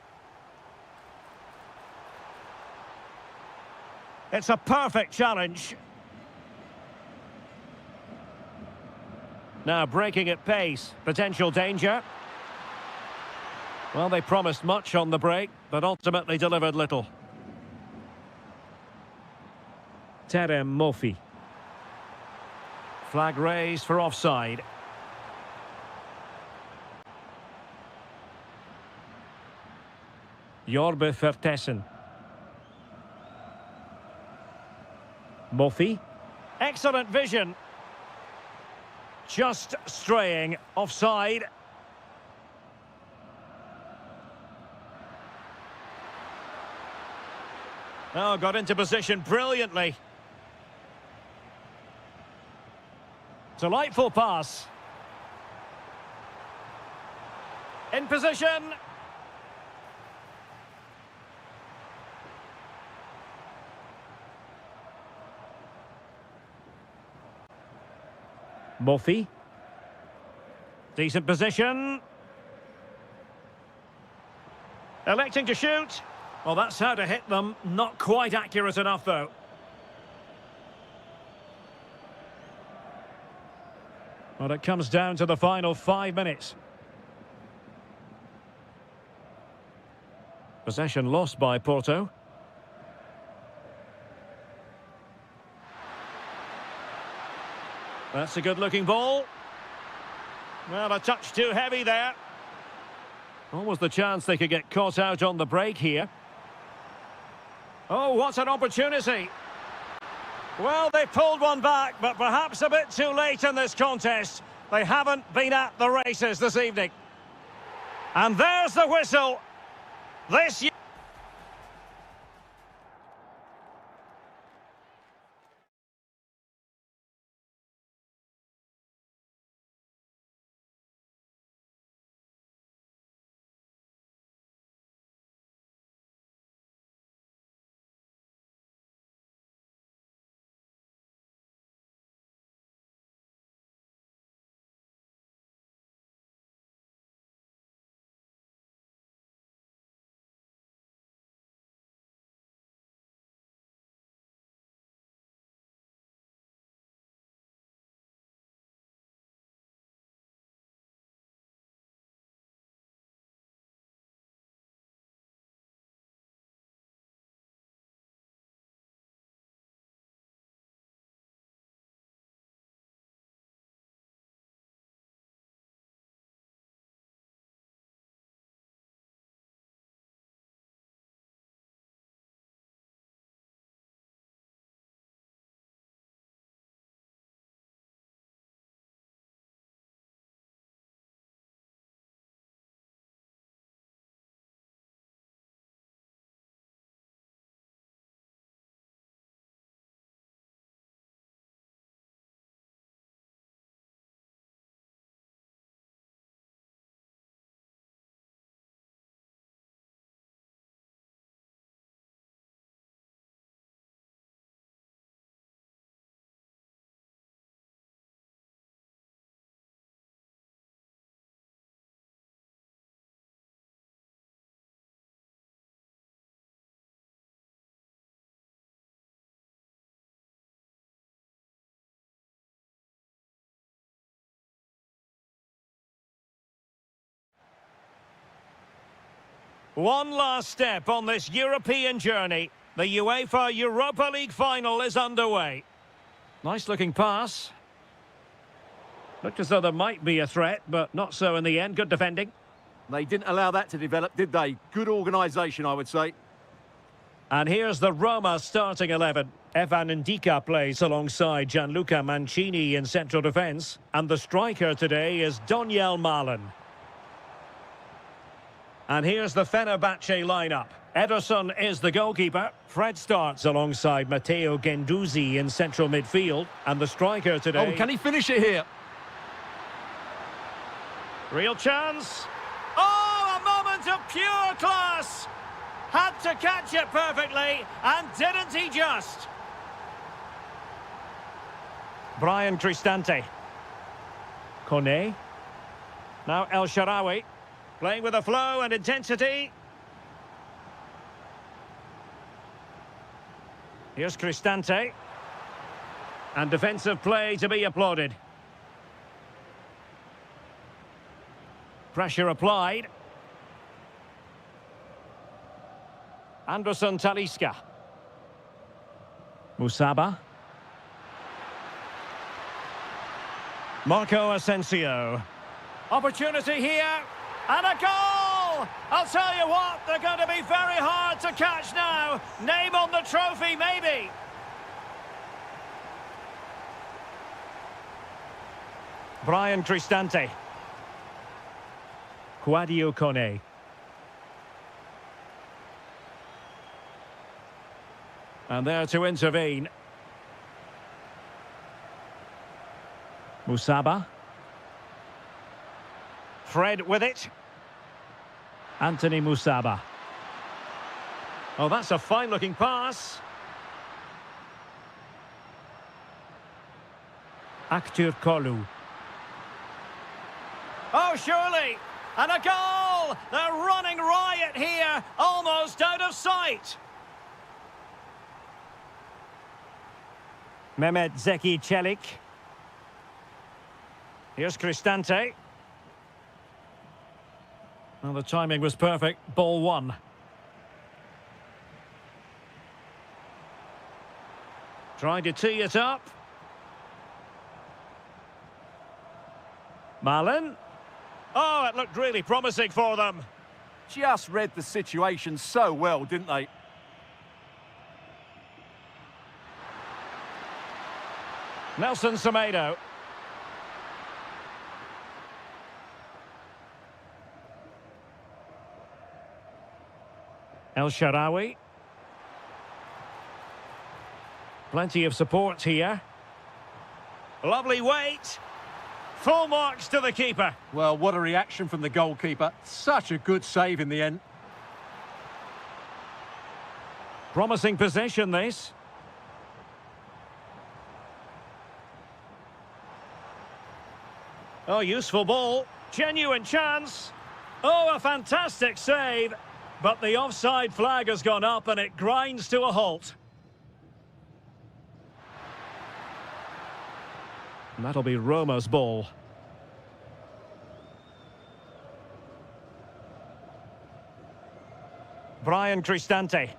It's a perfect challenge. Now breaking at pace. Potential danger. Well, they promised much on the break, but ultimately delivered little. Terem Mofi. Flag raised for offside. Jorbe Vertessen. Mofi. Excellent vision. Just straying offside. Oh, got into position brilliantly. Delightful pass. In position. Mofi. Decent position. Electing to shoot. Well, that's how to hit them. Not quite accurate enough, though. Well, it comes down to the final 5 minutes. Possession lost by Porto. That's a good-looking ball. Well, a touch too heavy there. Almost the chance they could get caught out on the break here. Oh, what an opportunity. Well, they pulled one back, but perhaps a bit too late in this contest. They haven't been at the races this evening. And there's the whistle. This One last step on this European journey. The UEFA Europa League final is underway. Nice looking pass. Looked as though there might be a threat, but not so in the end. Good defending. They didn't allow that to develop, did they? Good organisation, I would say. And here's the Roma starting 11. Evan Ndika plays alongside Gianluca Mancini in central defence. And the striker today is Doniel Malen. And here's the Fenerbahce lineup. Ederson is the goalkeeper. Fred starts alongside Matteo Guendouzi in central midfield. And the striker today... Oh, can he finish it here? Real chance. Oh, a moment of pure class. Had to catch it perfectly, and didn't he just? Brian Cristante. Kone. Now El Shaarawy. Playing with a flow and intensity. Here's Cristante. And defensive play to be applauded. Pressure applied. Anderson Talisca. Musaba. Marco Asensio. Opportunity here. And a goal! I'll tell you what, they're going to be very hard to catch now. Name on the trophy, maybe. Brian Cristante. Quadio Kone. And there to intervene. Musaba. Fred with it. Anthony Musaba. Oh, that's a fine-looking pass. Aktur Kolu. Oh, surely! And a goal! They're running riot here, almost out of sight. Mehmet Zeki Çelik. Here's Cristante. Well, the timing was perfect. Ball one. Trying to tee it up. Malen. Oh, it looked really promising for them. Just read the situation so well, didn't they? Nelson Semedo. El Shaarawy. Plenty of support here. Lovely weight. Full marks to the keeper. Well, what a reaction from the goalkeeper. Such a good save in the end. Promising possession, this. Oh, useful ball. Genuine chance. Oh, a fantastic save. But the offside flag has gone up and it grinds to a halt. And that'll be Roma's ball. Brian Cristante.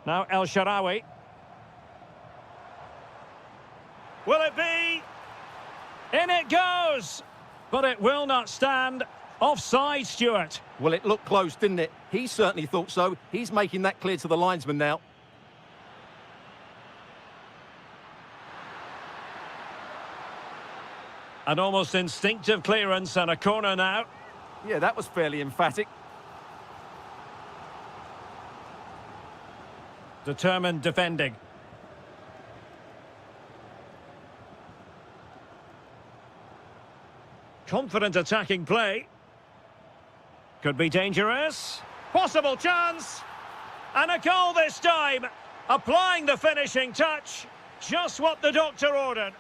Now El Shaarawy. Will it be? In it goes! But it will not stand. Offside, Stuart. Well, it looked close, didn't it? He certainly thought so. He's making that clear to the linesman now. An almost instinctive clearance and a corner now. Yeah, that was fairly emphatic. Determined defending. Confident attacking play. Could be dangerous. Possible chance. And a goal this time. Applying the finishing touch. Just what the doctor ordered.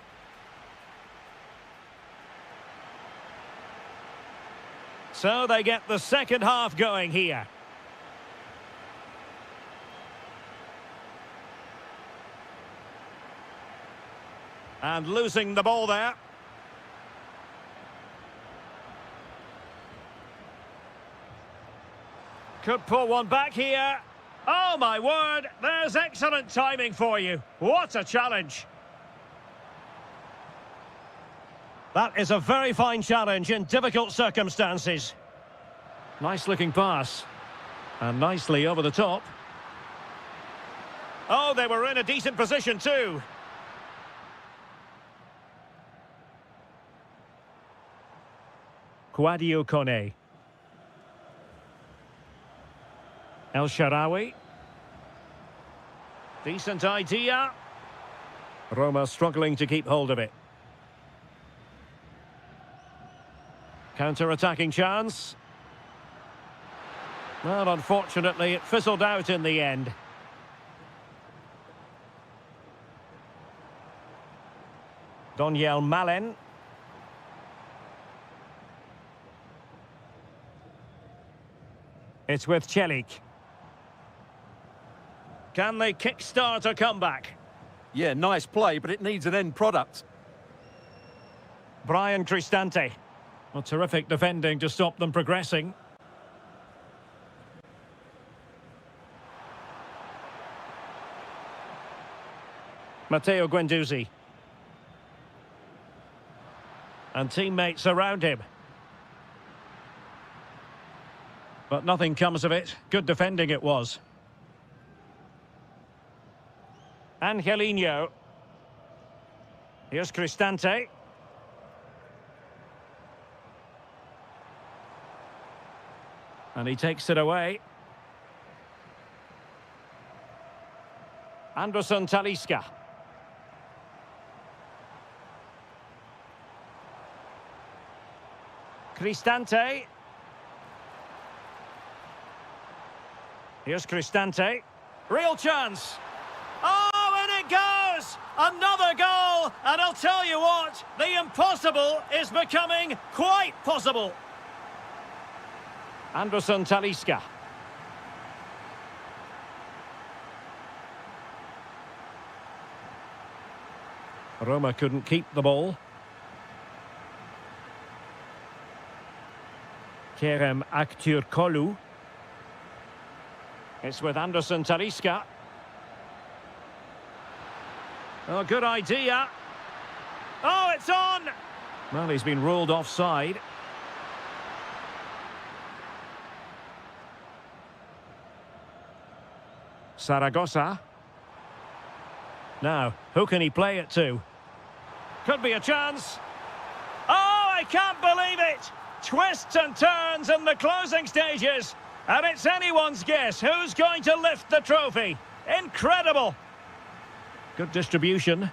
So they get the second half going here. And losing the ball there. Could pull one back here. Oh, my word. There's excellent timing for you. What a challenge. That is a very fine challenge in difficult circumstances. Nice-looking pass. And nicely over the top. Oh, they were in a decent position too. Kouadio Kone. El Shaarawy. Decent idea. Roma struggling to keep hold of it. Counter-attacking chance. Well, unfortunately, it fizzled out in the end. Doniel Malen. It's with Celik. Can they kickstart a comeback? Yeah, nice play, but it needs an end product. Brian Cristante. Well, terrific defending to stop them progressing. Matteo Guendouzi. And teammates around him. But nothing comes of it. Good defending it was. Angelino. Here's Cristante. And he takes it away. Anderson Talisca. Cristante. Here's Cristante. Real chance. Oh, and it goes! Another goal! And I'll tell you what, the impossible is becoming quite possible. Anderson Talisca. Roma couldn't keep the ball. Kerem Aktürkoğlu. It's with Anderson Talisca. Oh, good idea. Oh, it's on! Well, he's been ruled offside. Zaragoza. Now, who can he play it to? Could be a chance. Oh, I can't believe it! Twists and turns in the closing stages. And it's anyone's guess who's going to lift the trophy. Incredible! Good distribution.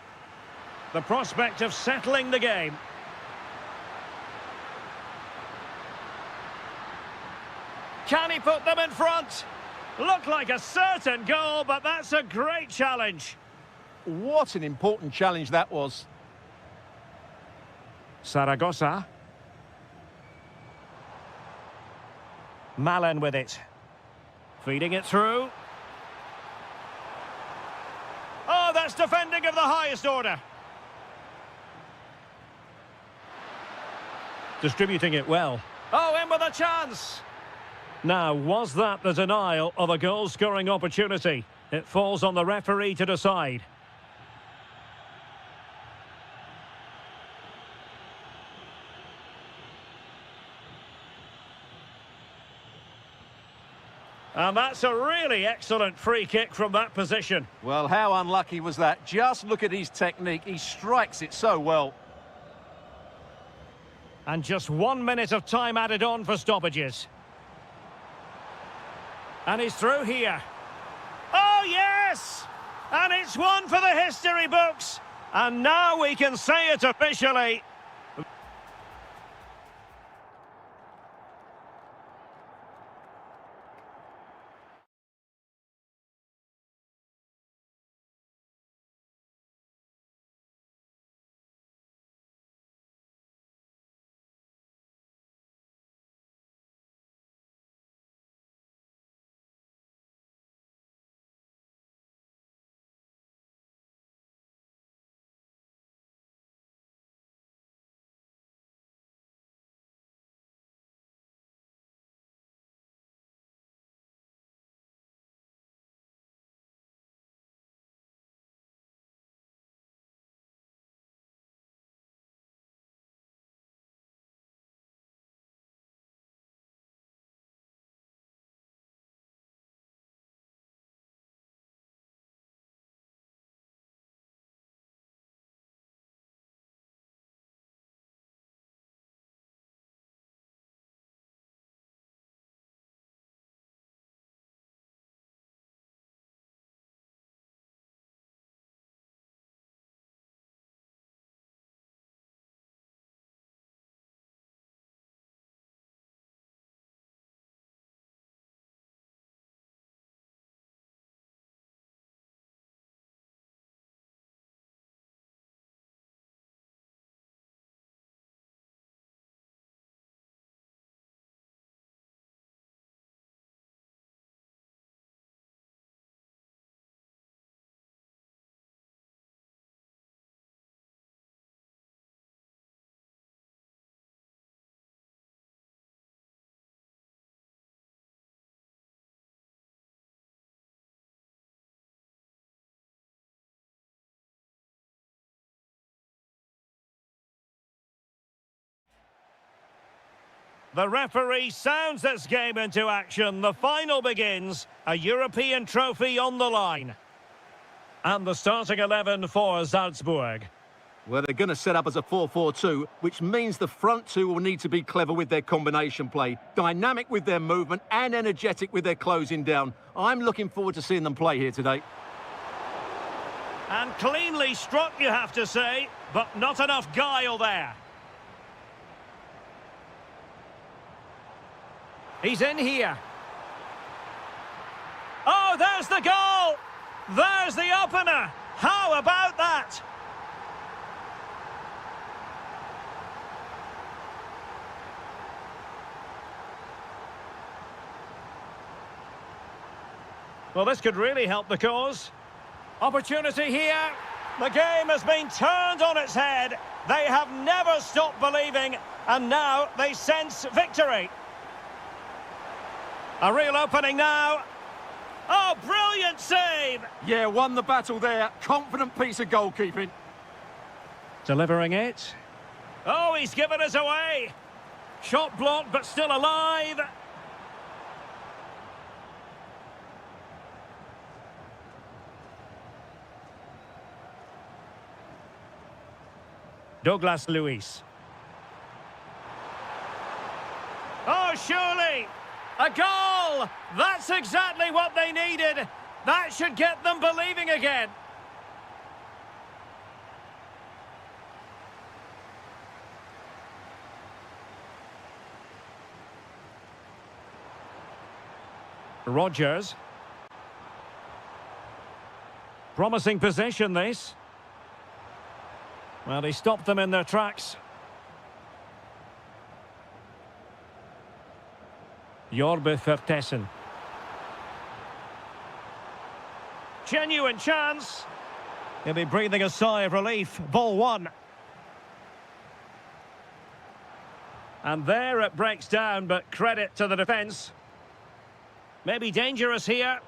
The prospect of settling the game. Can he put them in front? Looked like a certain goal, but that's a great challenge. What an important challenge that was. Zaragoza. Malen with it. Feeding it through. Oh, that's defending of the highest order. Distributing it well. Oh, in with a chance. Now, was that the denial of a goal-scoring opportunity? It falls on the referee to decide. And that's a really excellent free kick from that position. Well, how unlucky was that? Just look at his technique. He strikes it so well. And just 1 minute of time added on for stoppages. And he's through here. Oh, yes! And it's one for the history books. And now we can say it officially. The referee sounds this game into action. The final begins. A European trophy on the line. And the starting 11 for Salzburg. Well, they're going to set up as a 4-4-2, which means the front two will need to be clever with their combination play, dynamic with their movement and energetic with their closing down. I'm looking forward to seeing them play here today. And cleanly struck, you have to say, but not enough guile there. He's in here. Oh, there's the goal! There's the opener! How about that? Well, this could really help the cause. Opportunity here. The game has been turned on its head. They have never stopped believing, and now they sense victory. A real opening now. Oh, brilliant save! Yeah, won the battle there. Confident piece of goalkeeping. Delivering it. Oh, he's given us away. Shot blocked, but still alive. Douglas Luiz. Oh, surely! A goal! That's exactly what they needed. That should get them believing again. Rodgers. Promising possession, this. Well, he stopped them in their tracks. Jorbe Vertessen. Genuine chance. He'll be breathing a sigh of relief. Ball one. And there it breaks down, but credit to the defence. Maybe dangerous here.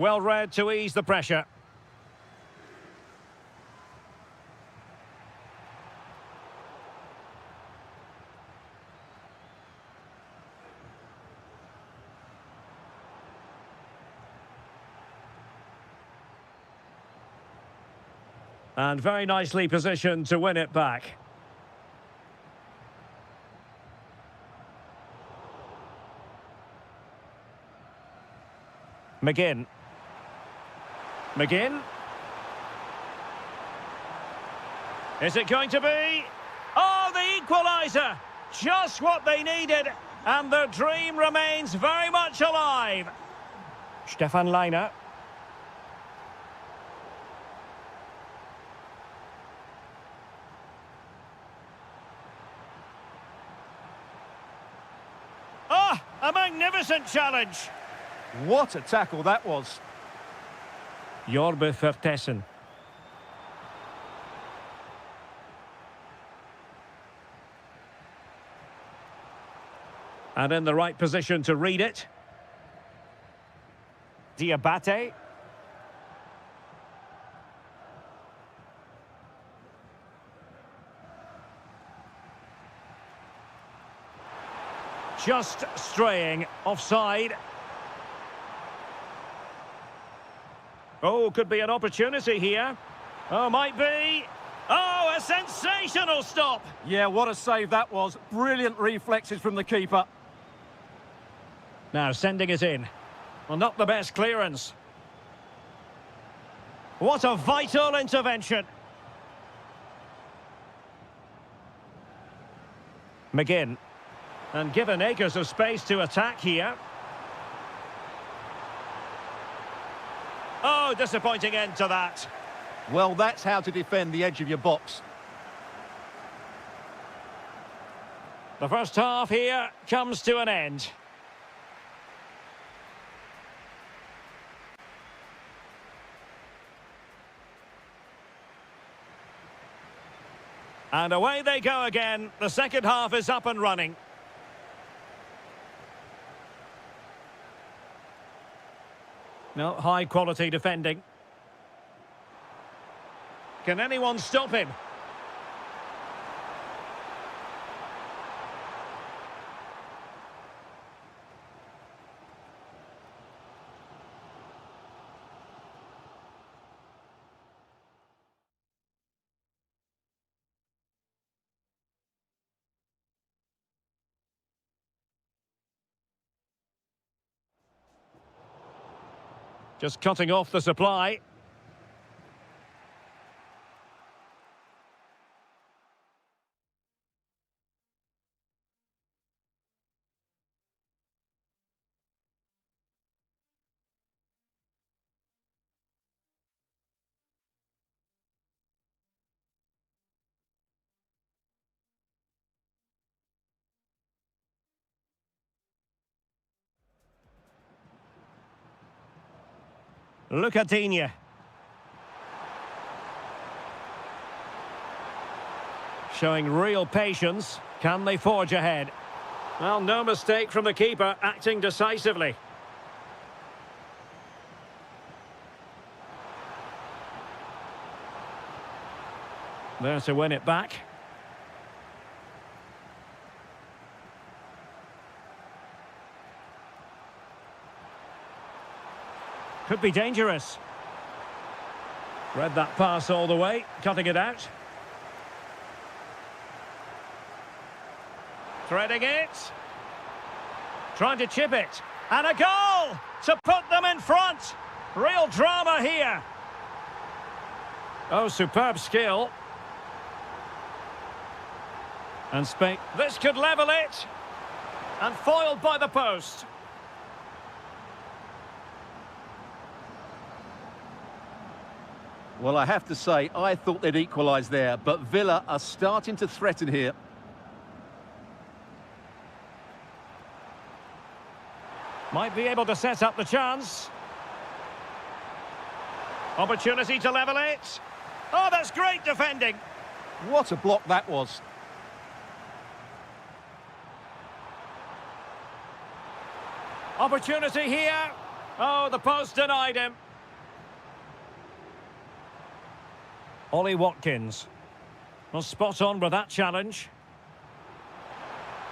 Well read to ease the pressure. And very nicely positioned to win it back. McGinn. McGinn. Is it going to be? Oh, the equaliser! Just what they needed, and their dream remains very much alive. Stefan Leiner. Ah, a magnificent challenge. What a tackle that was. Jorbe Vertessen. And in the right position to read it. Diabate. Just straying offside. Oh, could be an opportunity here. Oh, might be. Oh, a sensational stop. Yeah, what a save that was. Brilliant reflexes from the keeper. Now sending it in. Well, not the best clearance. What a vital intervention. McGinn. And given acres of space to attack here. Oh, disappointing end to that. Well, that's how to defend the edge of your box. The first half here comes to an end. And away they go again. The second half is up and running. No, high quality defending. Can anyone stop him? Just cutting off the supply. Look at Digne. Showing real patience. Can they forge ahead? Well, no mistake from the keeper, acting decisively. There to win it back. Could be dangerous. Read that pass all the way, cutting it out. Threading it. Trying to chip it. And a goal to put them in front. Real drama here. Oh, superb skill. And Spain. This could level it. And foiled by the post. Well, I have to say, I thought they'd equalise there, but Villa are starting to threaten here. Might be able to set up the chance. Opportunity to level it. Oh, that's great defending. What a block that was. Opportunity here. Oh, the post denied him. Ollie Watkins. Well, spot on with that challenge.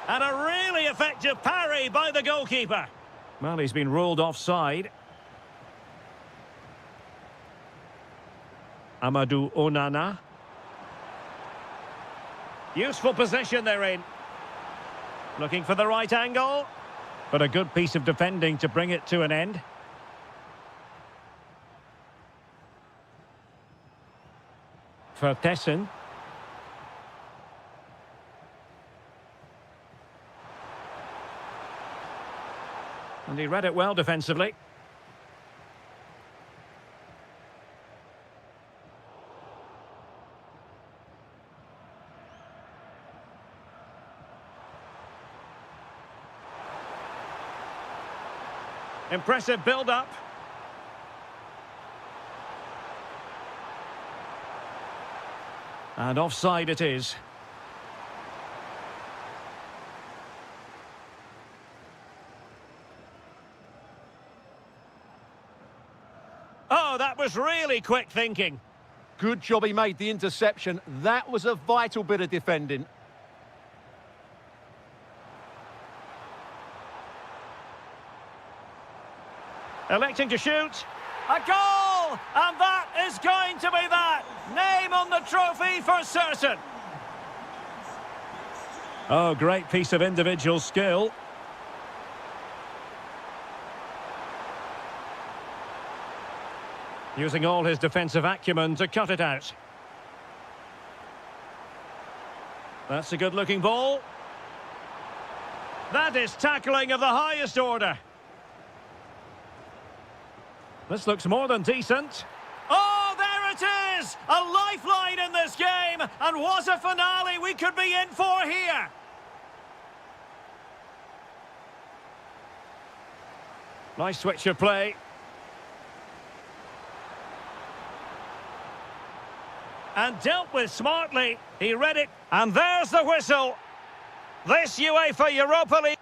And a really effective parry by the goalkeeper. Well, he's been ruled offside. Amadou Onana. Useful position they're in. Looking for the right angle. But a good piece of defending to bring it to an end. For Tessin. And he read it well defensively. Impressive build-up. And offside it is. Oh, that was really quick thinking. Good job he made the interception. That was a vital bit of defending. Electing to shoot. A goal! And that is going to be that. Name on the trophy for certain. Oh, great piece of individual skill. Using all his defensive acumen to cut it out. That's a good-looking ball. That is tackling of the highest order. This looks more than decent. Oh, there it is! A lifeline in this game! And what a finale we could be in for here! Nice switch of play. and dealt with smartly. He read it, and there's the whistle. This UEFA Europa League.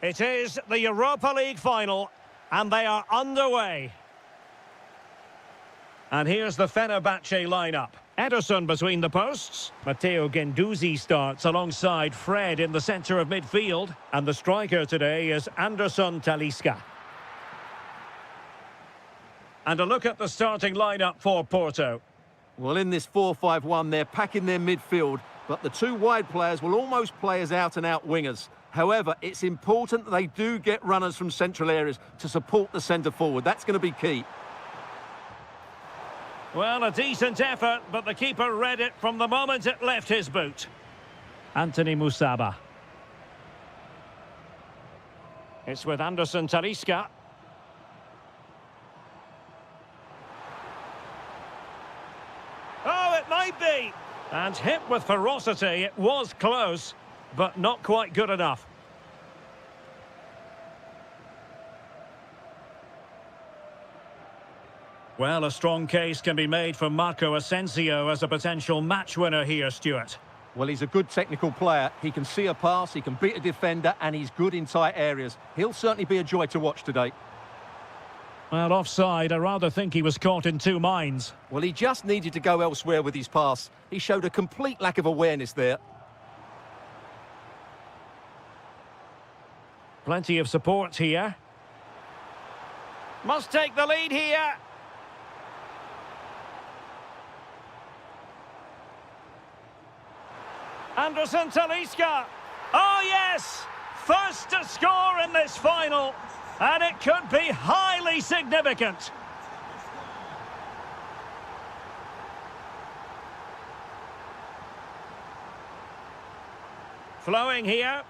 It is the Europa League final, and they are underway. And here's the Fenerbahce lineup. Ederson between the posts. Matteo Guendouzi starts alongside Fred in the centre of midfield. And the striker today is Anderson Talisca. And a look at the starting lineup for Porto. Well, in this 4-5-1, they're packing their midfield, but the two wide players will almost play as out-and-out wingers. However, it's important that they do get runners from central areas to support the centre forward. That's going to be key. Well, a decent effort, but the keeper read it from the moment it left his boot. Anthony Musaba. It's with Anderson Talisca. Oh, it might be! And hit with ferocity, it was close, but not quite good enough. Well, a strong case can be made for Marco Asensio as a potential match winner here, Stuart. Well, he's a good technical player. He can see a pass, he can beat a defender, and he's good in tight areas. He'll certainly be a joy to watch today. Well, offside, I rather think he was caught in two minds. Well, he just needed to go elsewhere with his pass. He showed a complete lack of awareness there. Plenty of support here. Must take the lead here. Anderson Talisca. Oh, yes! First to score in this final. And it could be highly significant. Flowing here.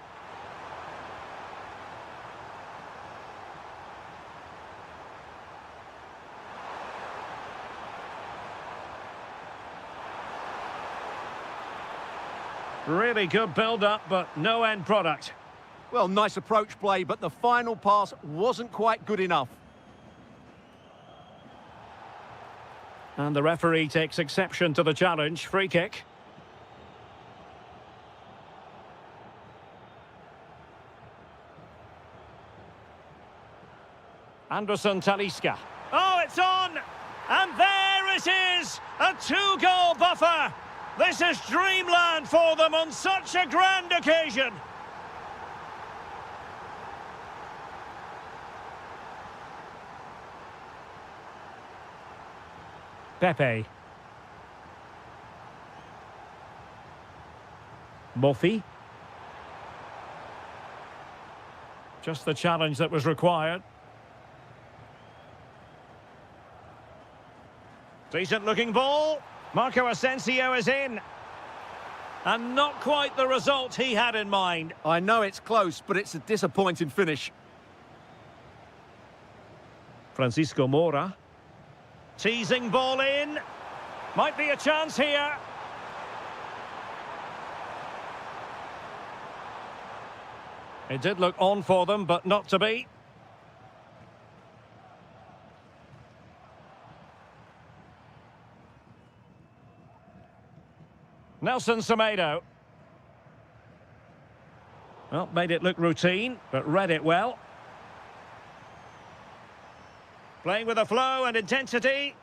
Really good build-up, but no end product. Well, nice approach play, but the final pass wasn't quite good enough. And the referee takes exception to the challenge. Free kick. Anderson Talisca. Oh, it's on! And there it is! A two-goal buffer! This is dreamland for them on such a grand occasion. Pepe. Murphy. Just the challenge that was required. Decent looking ball. Marco Asensio is in. And not quite the result he had in mind. I know it's close, but it's a disappointing finish. Francisco Moura. Teasing ball in. Might be a chance here. It did look on for them, but not to be. Nelson Semedo. Well, made it look routine, but read it well. Playing with a flow and intensity.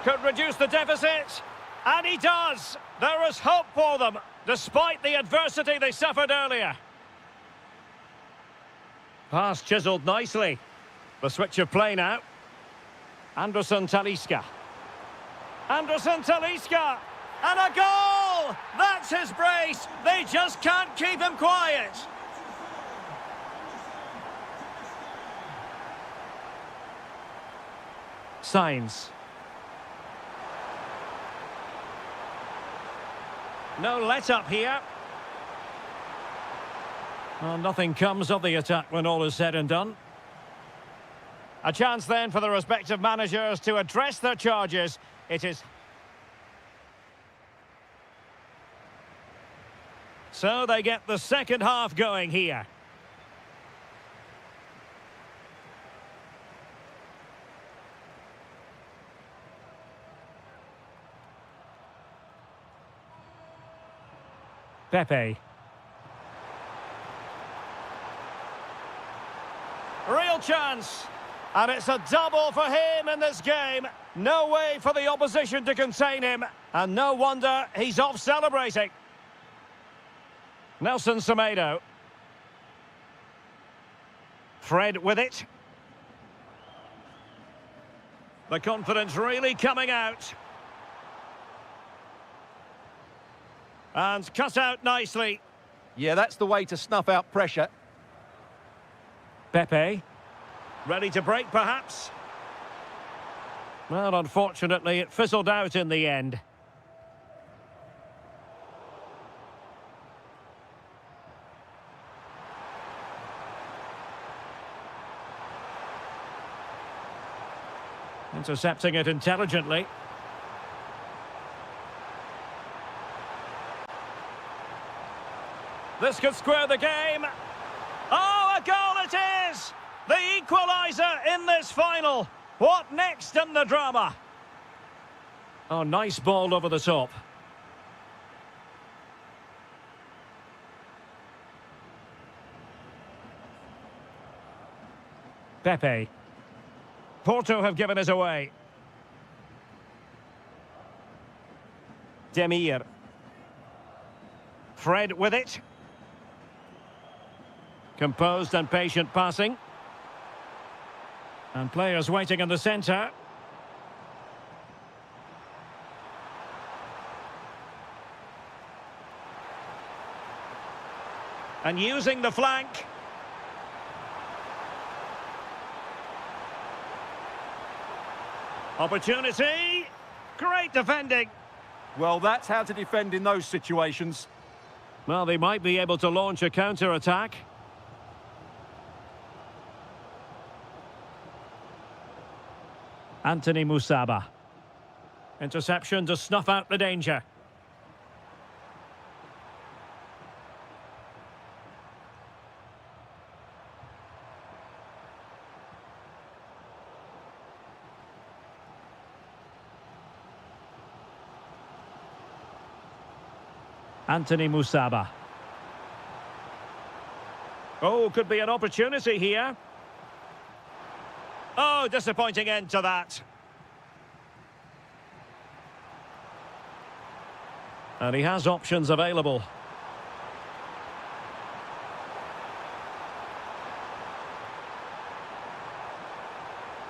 Could reduce the deficit. And he does. There is hope for them, despite the adversity they suffered earlier. Pass chiselled nicely. The switch of play now. Anderson Talisca. Anderson Talisca. And a goal! That's his brace. They just can't keep him quiet. Signs. No let-up here. Well, nothing comes of the attack when all is said and done. A chance then for the respective managers to address their charges. It is... So they get the second half going here. Pepe. Real chance. And it's a double for him in this game. No way for the opposition to contain him. And no wonder he's off celebrating. Nelson Semedo. Fred with it. The confidence really coming out. And cut out nicely. Yeah, that's the way to snuff out pressure. Pepe. Ready to break, perhaps? Well, unfortunately, it fizzled out in the end. Intercepting it intelligently. This could square the game. Oh, a goal it is! The equaliser in this final. What next in the drama? Oh, nice ball over the top. Pepe. Porto have given us away. Demir. Fred with it. Composed and patient passing. And players waiting in the centre. And using the flank. Opportunity. Great defending. Well, that's how to defend in those situations. Well, they might be able to launch a counter-attack. Anthony Musaba. Interception to snuff out the danger. Anthony Musaba. Oh, could be an opportunity here. Oh, disappointing end to that. And he has options available.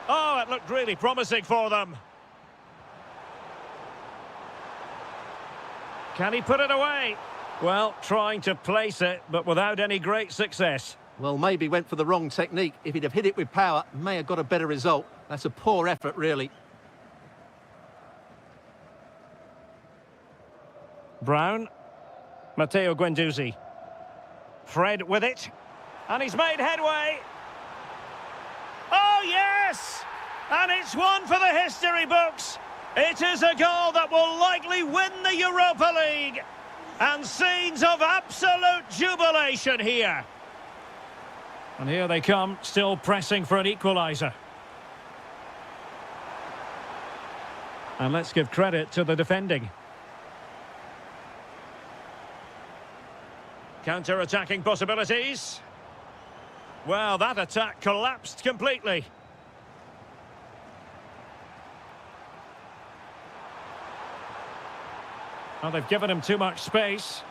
Oh, it looked really promising for them. Can he put it away? Well, trying to place it, but without any great success. Well, maybe went for the wrong technique. If he'd have hit it with power, may have got a better result. That's a poor effort, really. Brown. Matteo Guendouzi. Fred with it. And he's made headway. Oh, yes! And it's one for the history books. It is a goal that will likely win the Europa League. And scenes of absolute jubilation here. And here they come, still pressing for an equaliser. And let's give credit to the defending. Counter-attacking possibilities. Well, that attack collapsed completely. Well, they've given him too much space.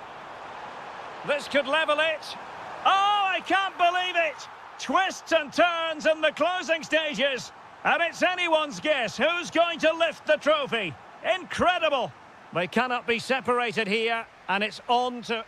This could level it. Oh, I can't believe it! Twists and turns in the closing stages. And it's anyone's guess who's going to lift the trophy. Incredible! They cannot be separated here, and it's on to...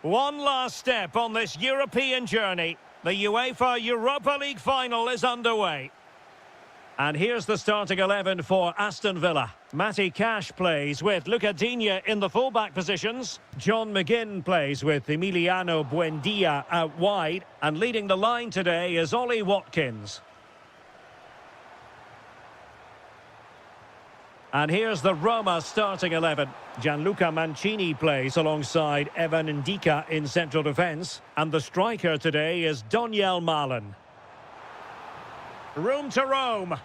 One last step on this European journey. The UEFA Europa League final is underway. And here's the starting 11 for Aston Villa. Matty Cash plays with Luca Digne in the fullback positions. John McGinn plays with Emiliano Buendia out wide. And leading the line today is Ollie Watkins. And here's the Roma starting 11. Gianluca Mancini plays alongside Evan Ndika in central defence. And the striker today is Donyell Malen. Room to roam.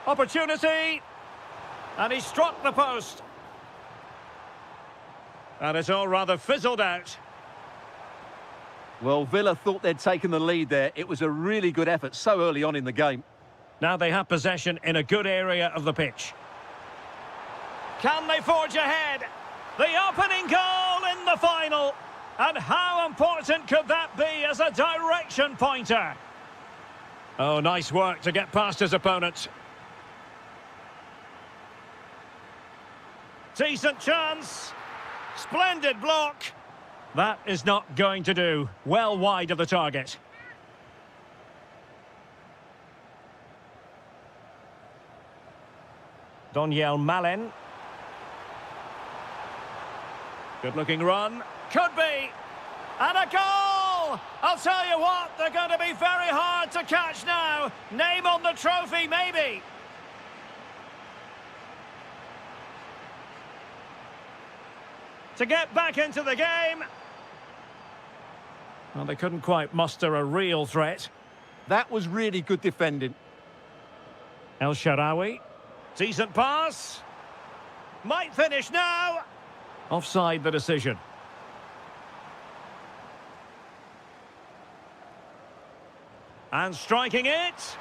Opportunity. And he struck the post. And it's all rather fizzled out. Well, Villa thought they'd taken the lead there. It was a really good effort so early on in the game. Now they have possession in a good area of the pitch. Can they forge ahead? The opening goal in the final. And how important could that be as a direction pointer? Oh, nice work to get past his opponent. Decent chance. Splendid block. That is not going to do. Well wide of the target. Donyell Malen. Good-looking run. Could be. And a goal! I'll tell you what, they're going to be very hard to catch now. Name on the trophy, maybe. To get back into the game. Well, they couldn't quite muster a real threat. That was really good defending. El Shaarawy. Decent pass. Might finish now. Offside the decision. And striking it.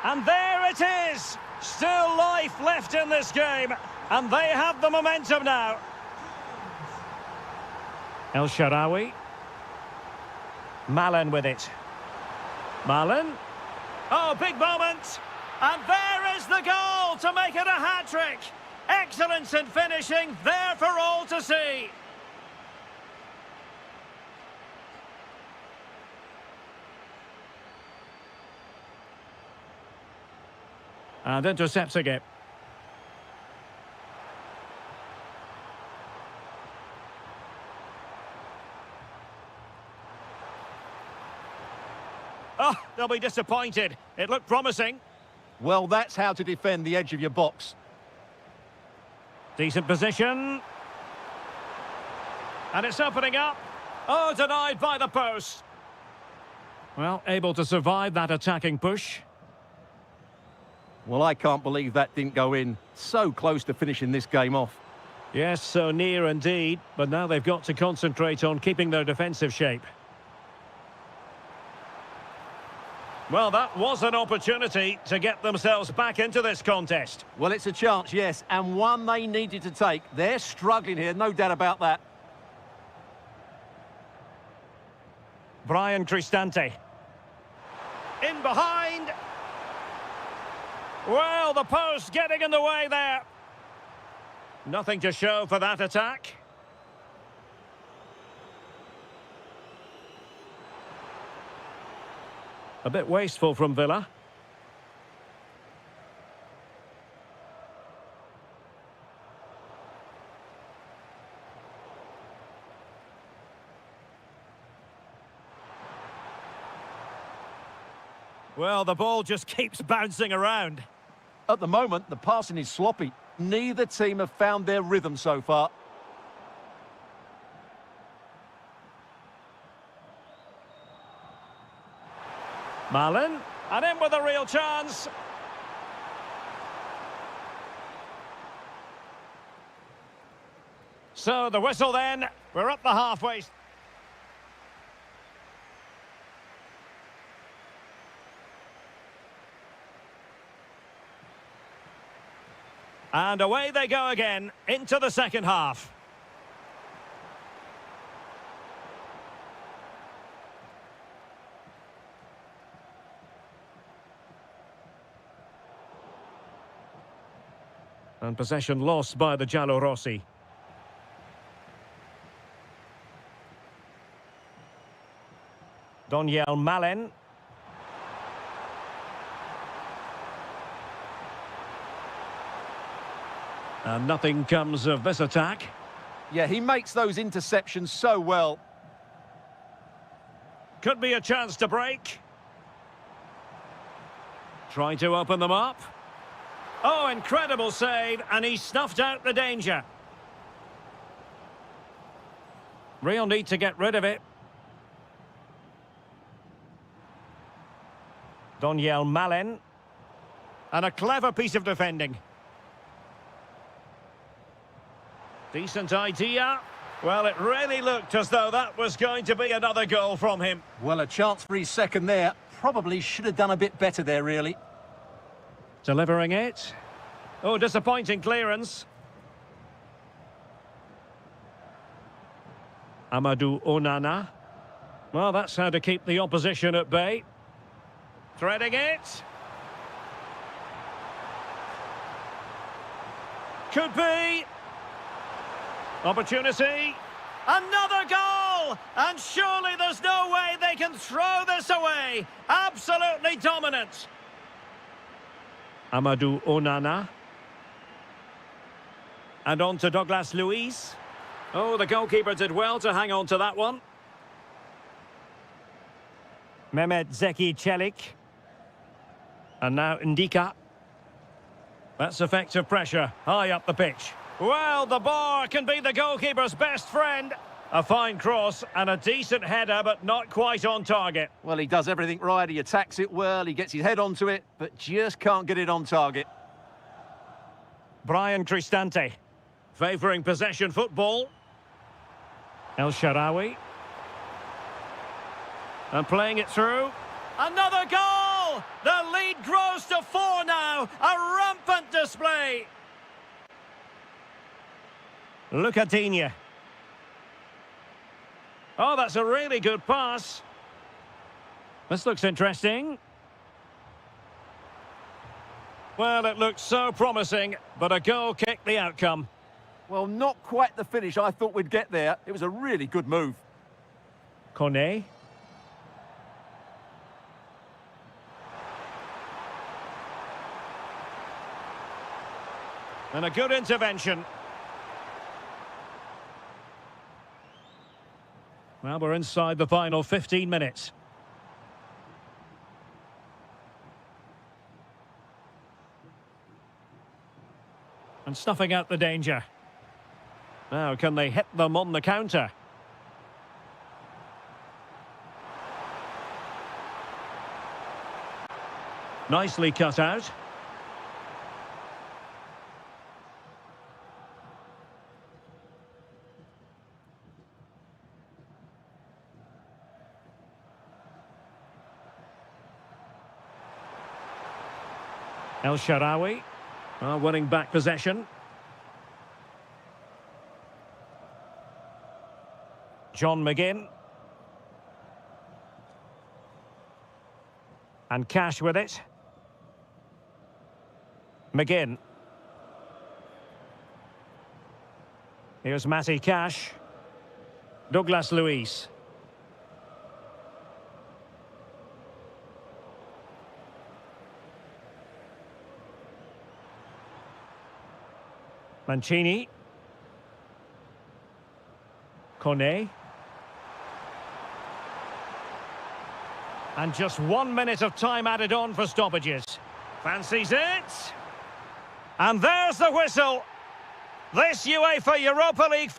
And there it is. Still life left in this game. And they have the momentum now. El Shaarawy. Malen with it. Malen. Oh, big moment. And there is the goal to make it a hat-trick. Excellence in finishing, there for all to see. And intercepts again. Oh, they'll be disappointed. It looked promising. Well, that's how to defend the edge of your box. Decent position. And it's opening up. Oh, denied by the post. Well, able to survive that attacking push. Well, I can't believe that didn't go in. So close to finishing this game off. Yes, so near indeed. But now they've got to concentrate on keeping their defensive shape. Well, that was an opportunity to get themselves back into this contest. Well, it's a chance, yes, and one they needed to take. They're struggling here, no doubt about that. Brian Cristante. In behind. Well, the post getting in the way there. Nothing to show for that attack. A bit wasteful from Villa. Well, the ball just keeps bouncing around. At the moment, the passing is sloppy. Neither team have found their rhythm so far. Malen, and in with a real chance. So the whistle then, we're up the halfway. And away they go again, into the second half. And possession lost by the Giallorossi. Daniel Malen. And nothing comes of this attack. Yeah, he makes those interceptions so well. Could be a chance to break. Trying to open them up. Oh, incredible save, and he snuffed out the danger. Real need to get rid of it. Daniel Malen. And a clever piece of defending. Decent idea. Well, it really looked as though that was going to be another goal from him. Well, a chance for his second there. Probably should have done a bit better there, really. Delivering it. Oh, disappointing clearance. Amadou Onana. Well, that's how to keep the opposition at bay. Threading it. Could be. Opportunity. Another goal! And surely there's no way they can throw this away. Absolutely dominant. Amadou Onana. And on to Douglas Luiz. Oh, the goalkeeper did well to hang on to that one. Mehmet Zeki Çelik. And now Ndika. That's effective pressure, high up the pitch. Well, the bar can be the goalkeeper's best friend. A fine cross and a decent header, but not quite on target. Well, he does everything right. He attacks it well. He gets his head onto it, but just can't get it on target. Brian Cristante, favouring possession football. El Shaarawy. And playing it through. Another goal! The lead grows to 4 now. A rampant display. Lucadinha. Oh, that's a really good pass. This looks interesting. Well, it looks so promising, but a goal kicked the outcome. Well, not quite the finish I thought we'd get there. It was a really good move. Cornet. And a good intervention. Well, we're inside the final 15 minutes. And snuffing out the danger. Now, can they hit them on the counter? Nicely cut out. El Shaarawy, winning back possession. John McGinn. And Cash with it. McGinn. Here's Matty Cash. Douglas Luiz. Mancini. Cornet. And just 1 minute of time added on for stoppages. Fancies it. And there's the whistle. This UEFA Europa League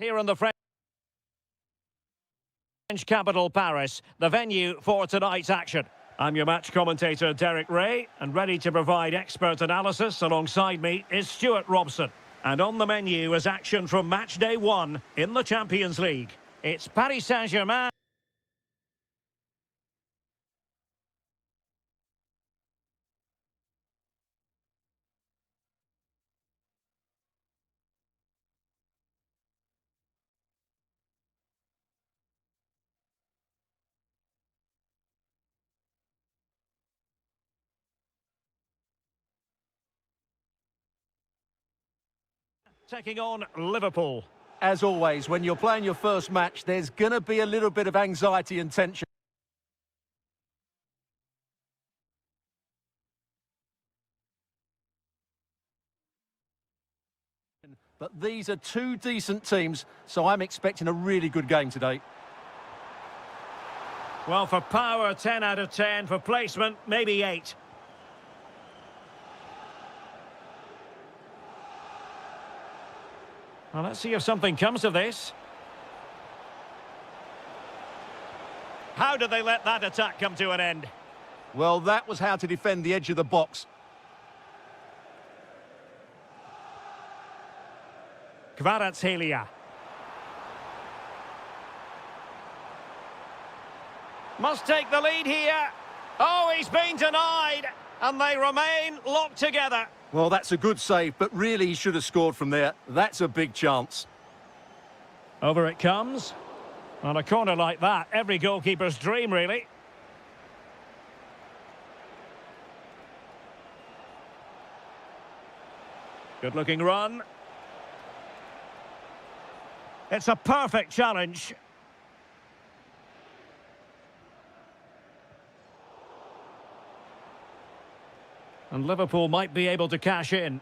Here in the French capital, Paris, the venue for tonight's action. I'm your match commentator, Derek Ray, and ready to provide expert analysis alongside me is Stuart Robson. And on the menu is action from match day 1 in the Champions League. It's Paris Saint-Germain. Taking on Liverpool. As always, when you're playing your first match, there's going to be a little bit of anxiety and tension. But these are two decent teams, so I'm expecting a really good game today. Well, for power, 10 out of 10. For placement, maybe 8. Well, let's see if something comes of this. How did they let that attack come to an end? Well, that was how to defend the edge of the box. Kvaratskhelia. Must take the lead here. Oh, he's been denied. And they remain locked together. Well, that's a good save, but really he should have scored from there. That's a big chance. Over it comes. On a corner like that, every goalkeeper's dream, really. Good-looking run. It's a perfect challenge. And Liverpool might be able to cash in.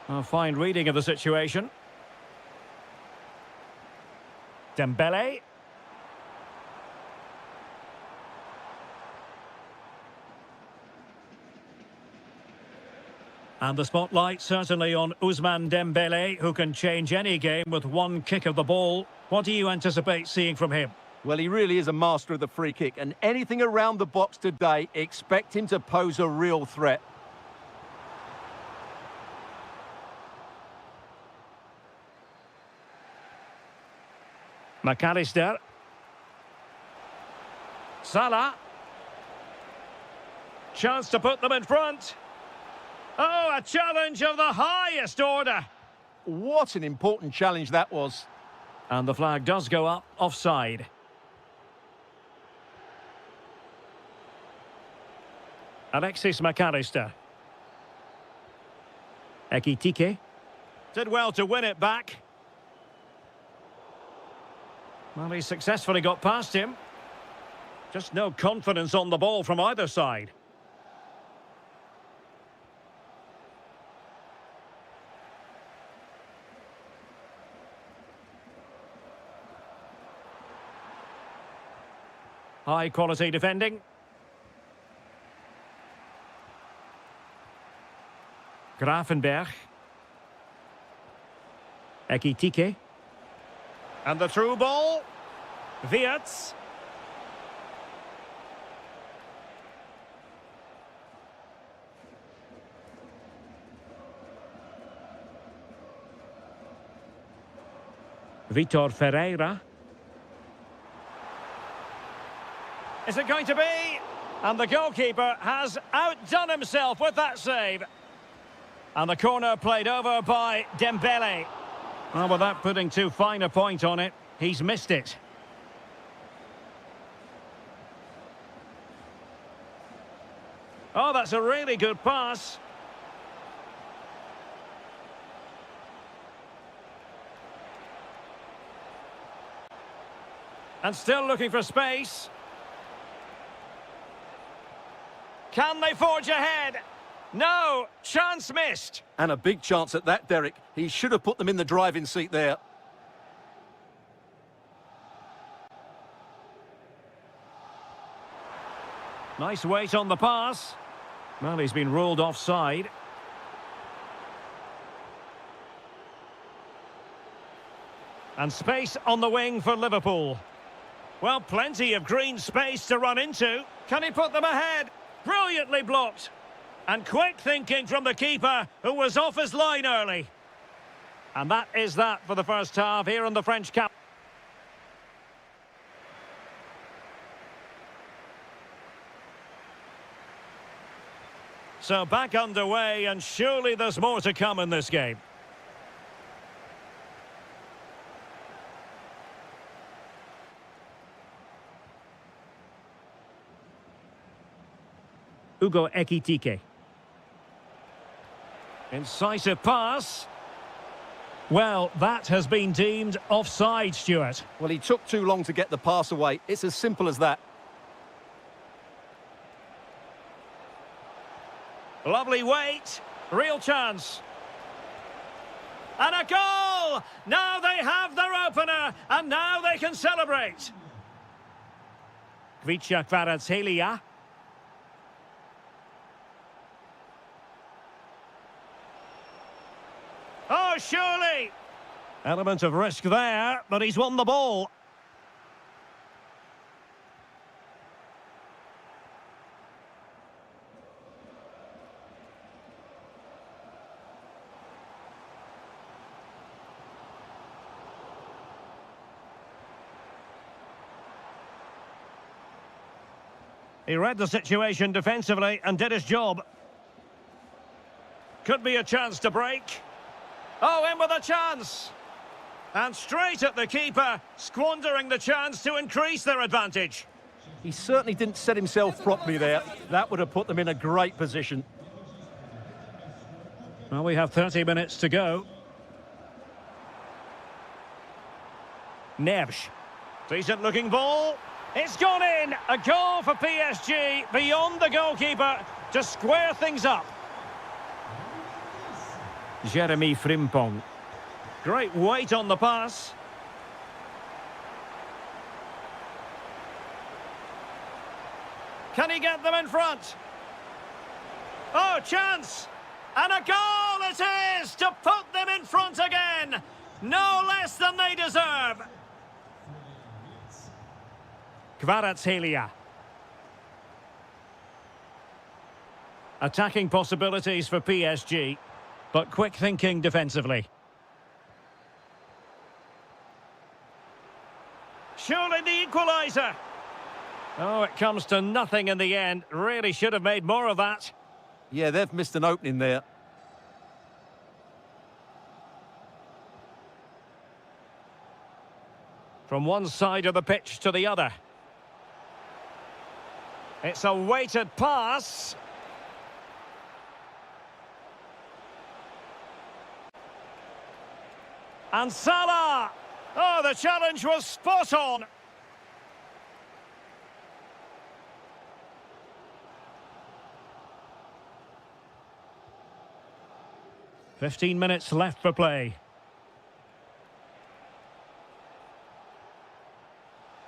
A fine reading of the situation. Dembele. And the spotlight certainly on Ousmane Dembele, who can change any game with one kick of the ball. What do you anticipate seeing from him? Well, he really is a master of the free kick, and anything around the box today, expect him to pose a real threat. McAllister. Salah. Chance to put them in front. Oh, a challenge of the highest order. What an important challenge that was. And the flag does go up offside. Alexis McAllister. Ekitike. Did well to win it back. Well, he successfully got past him. Just no confidence on the ball from either side. High quality defending. Grafenberg. Ekitike. And the through ball. Wirtz. Vitor Ferreira. Is it going to be? And the goalkeeper has outdone himself with that save. And the corner played over by Dembele. Well, without putting too fine a point on it, he's missed it. Oh, that's a really good pass. And still looking for space. Can they forge ahead? No, chance missed. And a big chance at that, Derek. He should have put them in the driving seat there. Nice weight on the pass. Well, he's been ruled offside. And space on the wing for Liverpool. Well, plenty of green space to run into. Can he put them ahead? Brilliantly blocked. And quick thinking from the keeper, who was off his line early. And that is that for the first half here on the French cap. So back underway, and surely there's more to come in this game. Ugo Ekitike. Incisive pass. Well, that has been deemed offside, Stuart. Well, he took too long to get the pass away. It's as simple as that. Lovely weight. Real chance. And a goal! Now they have their opener, and now they can celebrate. Kvaratskhelia. Oh, surely! Element of risk there, but he's won the ball. He read the situation defensively and did his job. Could be a chance to break. Oh, in with a chance. And straight at the keeper, squandering the chance to increase their advantage. He certainly didn't set himself properly there. That would have put them in a great position. Well, we have 30 minutes to go. Neves. Decent looking ball. It's gone in. A goal for PSG beyond the goalkeeper to square things up. Jeremy Frimpong. Great weight on the pass. Can he get them in front? Oh, chance! And a goal it is to put them in front again! No less than they deserve! Kvaratskhelia. Attacking possibilities for PSG, but quick thinking defensively. Surely the equaliser. Oh, it comes to nothing in the end. Really should have made more of that. Yeah, they've missed an opening there. From one side of the pitch to the other. It's a weighted pass. And Salah! Oh, the challenge was spot on. "15 minutes left for play.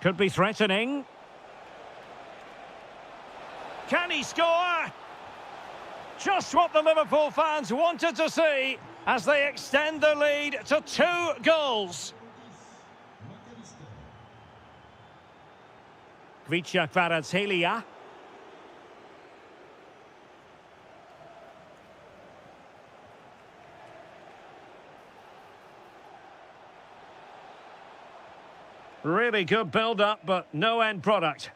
Could be threatening. Can he score? Just what the Liverpool fans wanted to see as they extend the lead to 2 goals. Kvaratskhelia. Really good build-up, but no end product.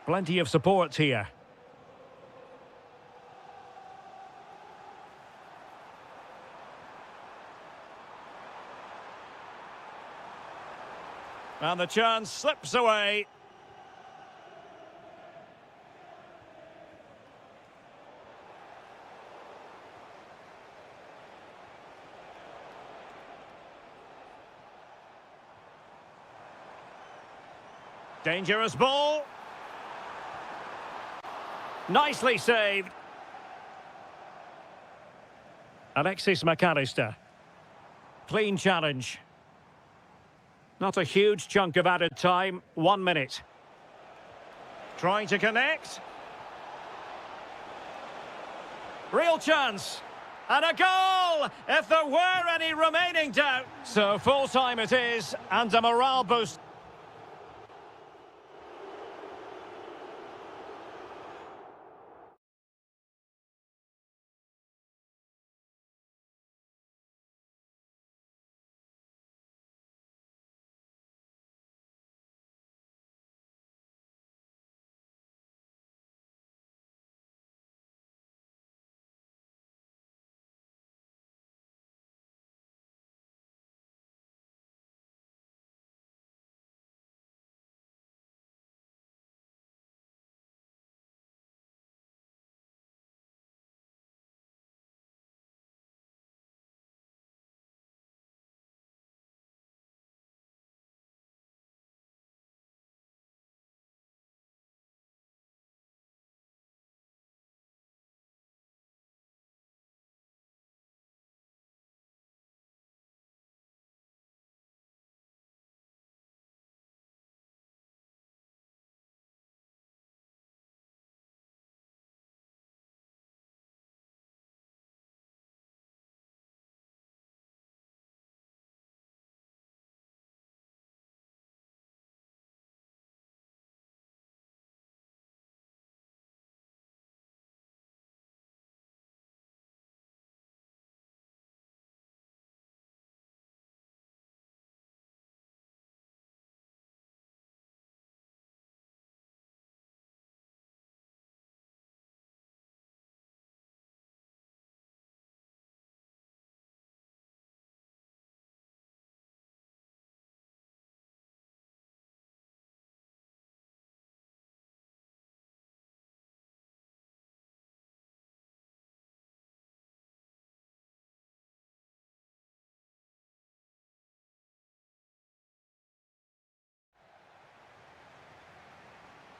Plenty of support here. And the chance slips away. Dangerous ball. Nicely saved. Alexis McAllister. Clean challenge. Not a huge chunk of added time. 1 minute. Trying to connect. Real chance. And a goal, if there were any remaining doubt. So full time it is, and a morale boost.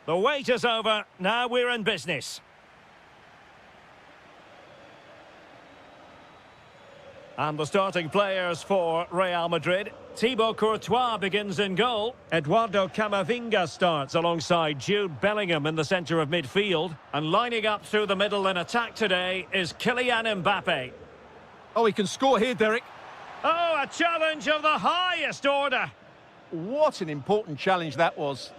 The wait is over, now we're in business. And the starting players for Real Madrid. Thibaut Courtois begins in goal. Eduardo Camavinga starts alongside Jude Bellingham in the centre of midfield. And lining up through the middle in attack today is Kylian Mbappe. Oh, he can score here, Derek. Oh, a challenge of the highest order. What an important challenge that was.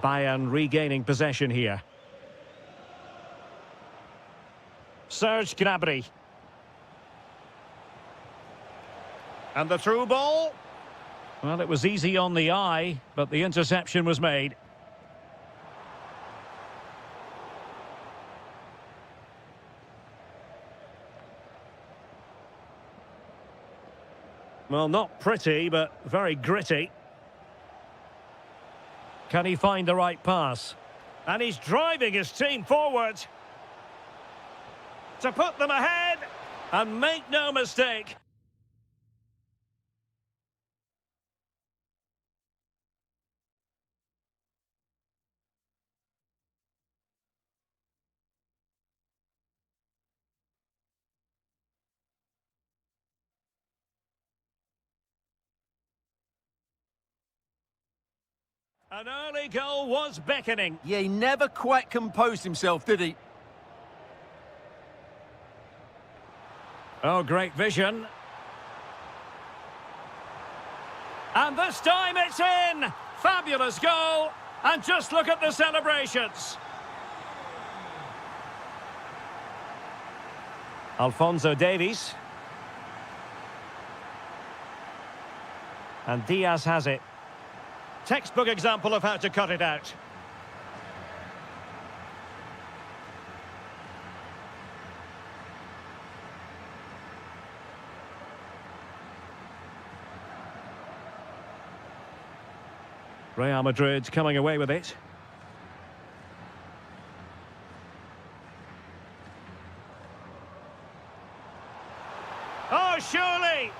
Bayern regaining possession here. Serge Gnabry. And the through ball. Well, it was easy on the eye, but the interception was made. Well, not pretty, but very gritty. Can he find the right pass? And he's driving his team forward to put them ahead. And make no mistake, an early goal was beckoning. Yeah, he never quite composed himself, did he? Oh, great vision. And this time it's in! Fabulous goal! And just look at the celebrations. Alphonso Davies. And Diaz has it. Textbook example of how to cut it out. Real Madrid coming away with it. Oh, surely!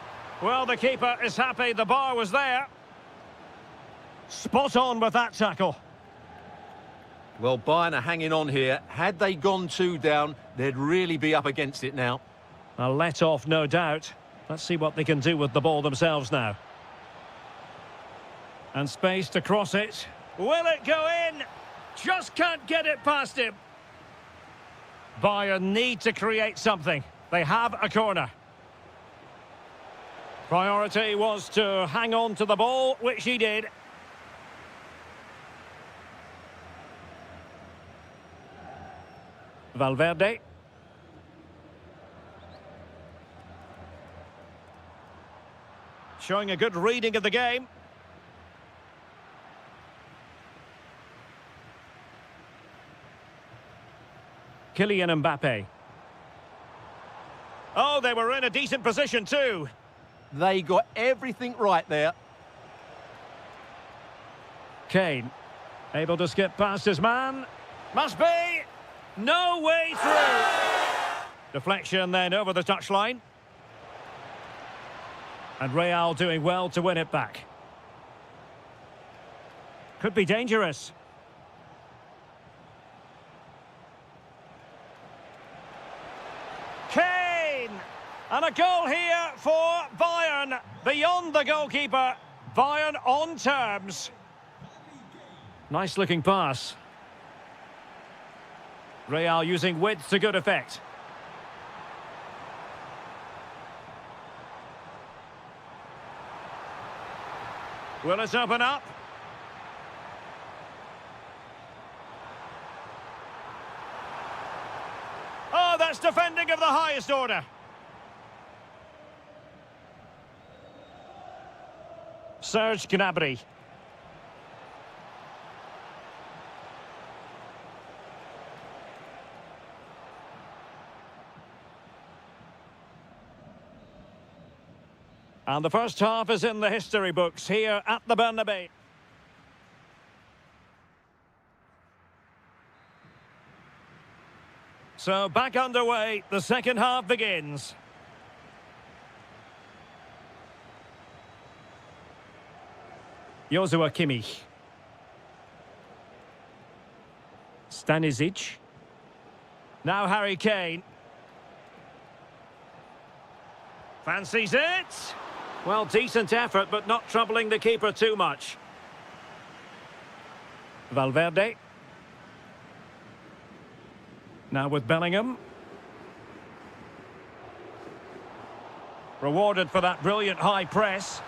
Well, the keeper is happy the bar was there. Spot on with that tackle. Well, Bayern are hanging on here. Had they gone 2 down, they'd really be up against it now. A let-off, no doubt. Let's see what they can do with the ball themselves now. And space to cross it. Will it go in? Just can't get it past him. Bayern need to create something. They have a corner. Priority was to hang on to the ball, which he did. Valverde. Showing a good reading of the game. Kylian Mbappe. Oh, they were in a decent position too. They got everything right there. Kane, able to skip past his man. Must be. No way through. Deflection then over the touchline. And Real doing well to win it back. Could be dangerous. Kane! And a goal here for Bayern. Beyond the goalkeeper. Bayern on terms. Nice looking pass. Real using width to good effect. Will it open up? Oh, that's defending of the highest order. Serge Gnabry. And the first half is in the history books here at the Bernabeu. So back underway, the second half begins. Joshua Kimmich. Stanisic. Now Harry Kane. Fancies it. Well, decent effort, but not troubling the keeper too much. Valverde. Now with Bellingham. Rewarded for that brilliant high press.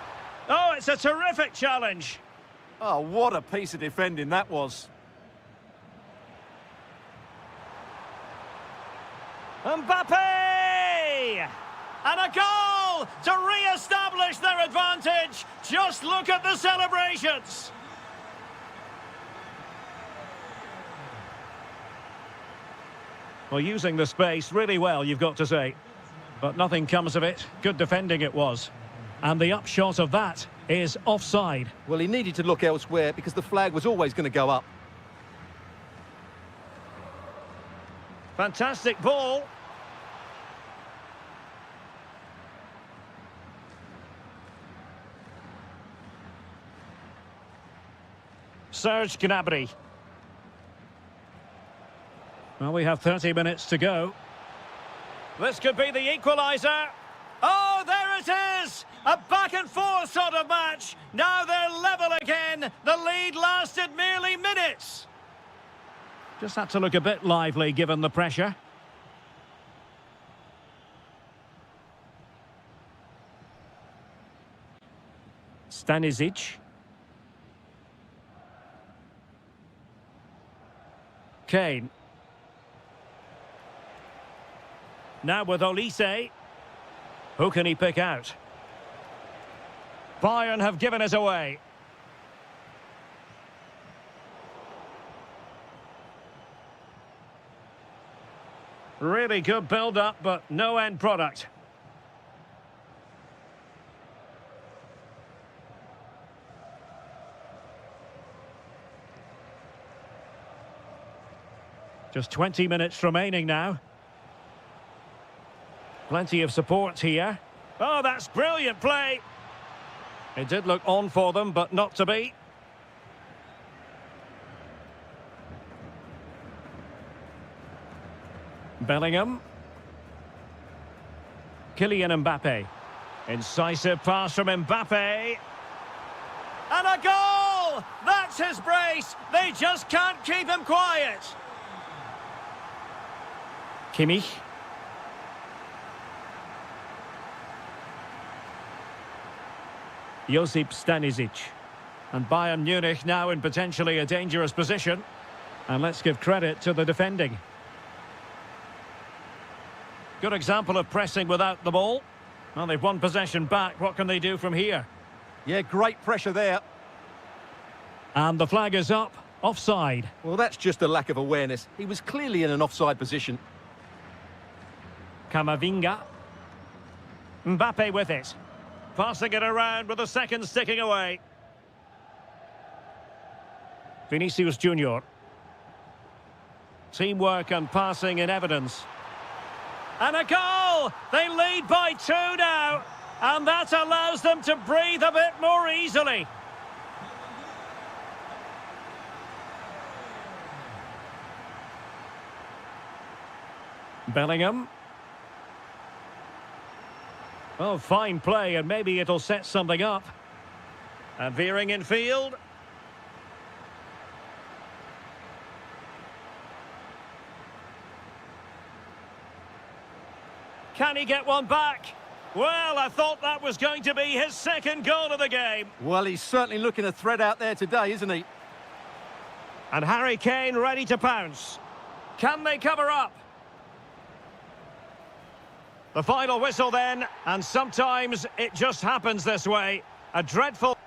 Oh, it's a terrific challenge. Oh, what a piece of defending that was. Mbappe! And a goal to re-establish their advantage. Just look at the celebrations. Well, using the space really well, you've got to say. But nothing comes of it. Good defending it was. And the upshot of that is offside. Well, he needed to look elsewhere because the flag was always going to go up. Fantastic ball. Serge Gnabry. Well, we have 30 minutes to go. This could be the equaliser. Oh, there it is! A back-and-forth sort of match. Now they're level again. The lead lasted merely minutes. Just had to look a bit lively given the pressure. Stanisic. Kane. Now with Olise. Who can he pick out? Bayern have given it away. Really good build-up, but no end product. Just 20 minutes remaining now. Plenty of support here. Oh, that's brilliant play. It did look on for them, but not to be. Bellingham. Kylian Mbappe. Incisive pass from Mbappe. And a goal! goal! That's his brace! They just can't keep him quiet! Kimmich. Josip Stanisic. And Bayern Munich now in potentially a dangerous position. And let's give credit to the defending. Good example of pressing without the ball. Well, they've won possession back. What can they do from here? Yeah, great pressure there. And the flag is up. Offside. Well, that's just a lack of awareness. He was clearly in an offside position. Camavinga. Mbappe with it. Passing it around with the seconds ticking away. Vinicius Junior. Teamwork and passing in evidence. And a goal! They lead by 2 now. And that allows them to breathe a bit more easily. Bellingham. Oh, fine play, and maybe it'll set something up. And veering in field. Can he get one back? Well, I thought that was going to be his second goal of the game. Well, he's certainly looking a threat out there today, isn't he? And Harry Kane ready to pounce. Can they cover up? The final whistle then, and sometimes it just happens this way. A dreadful...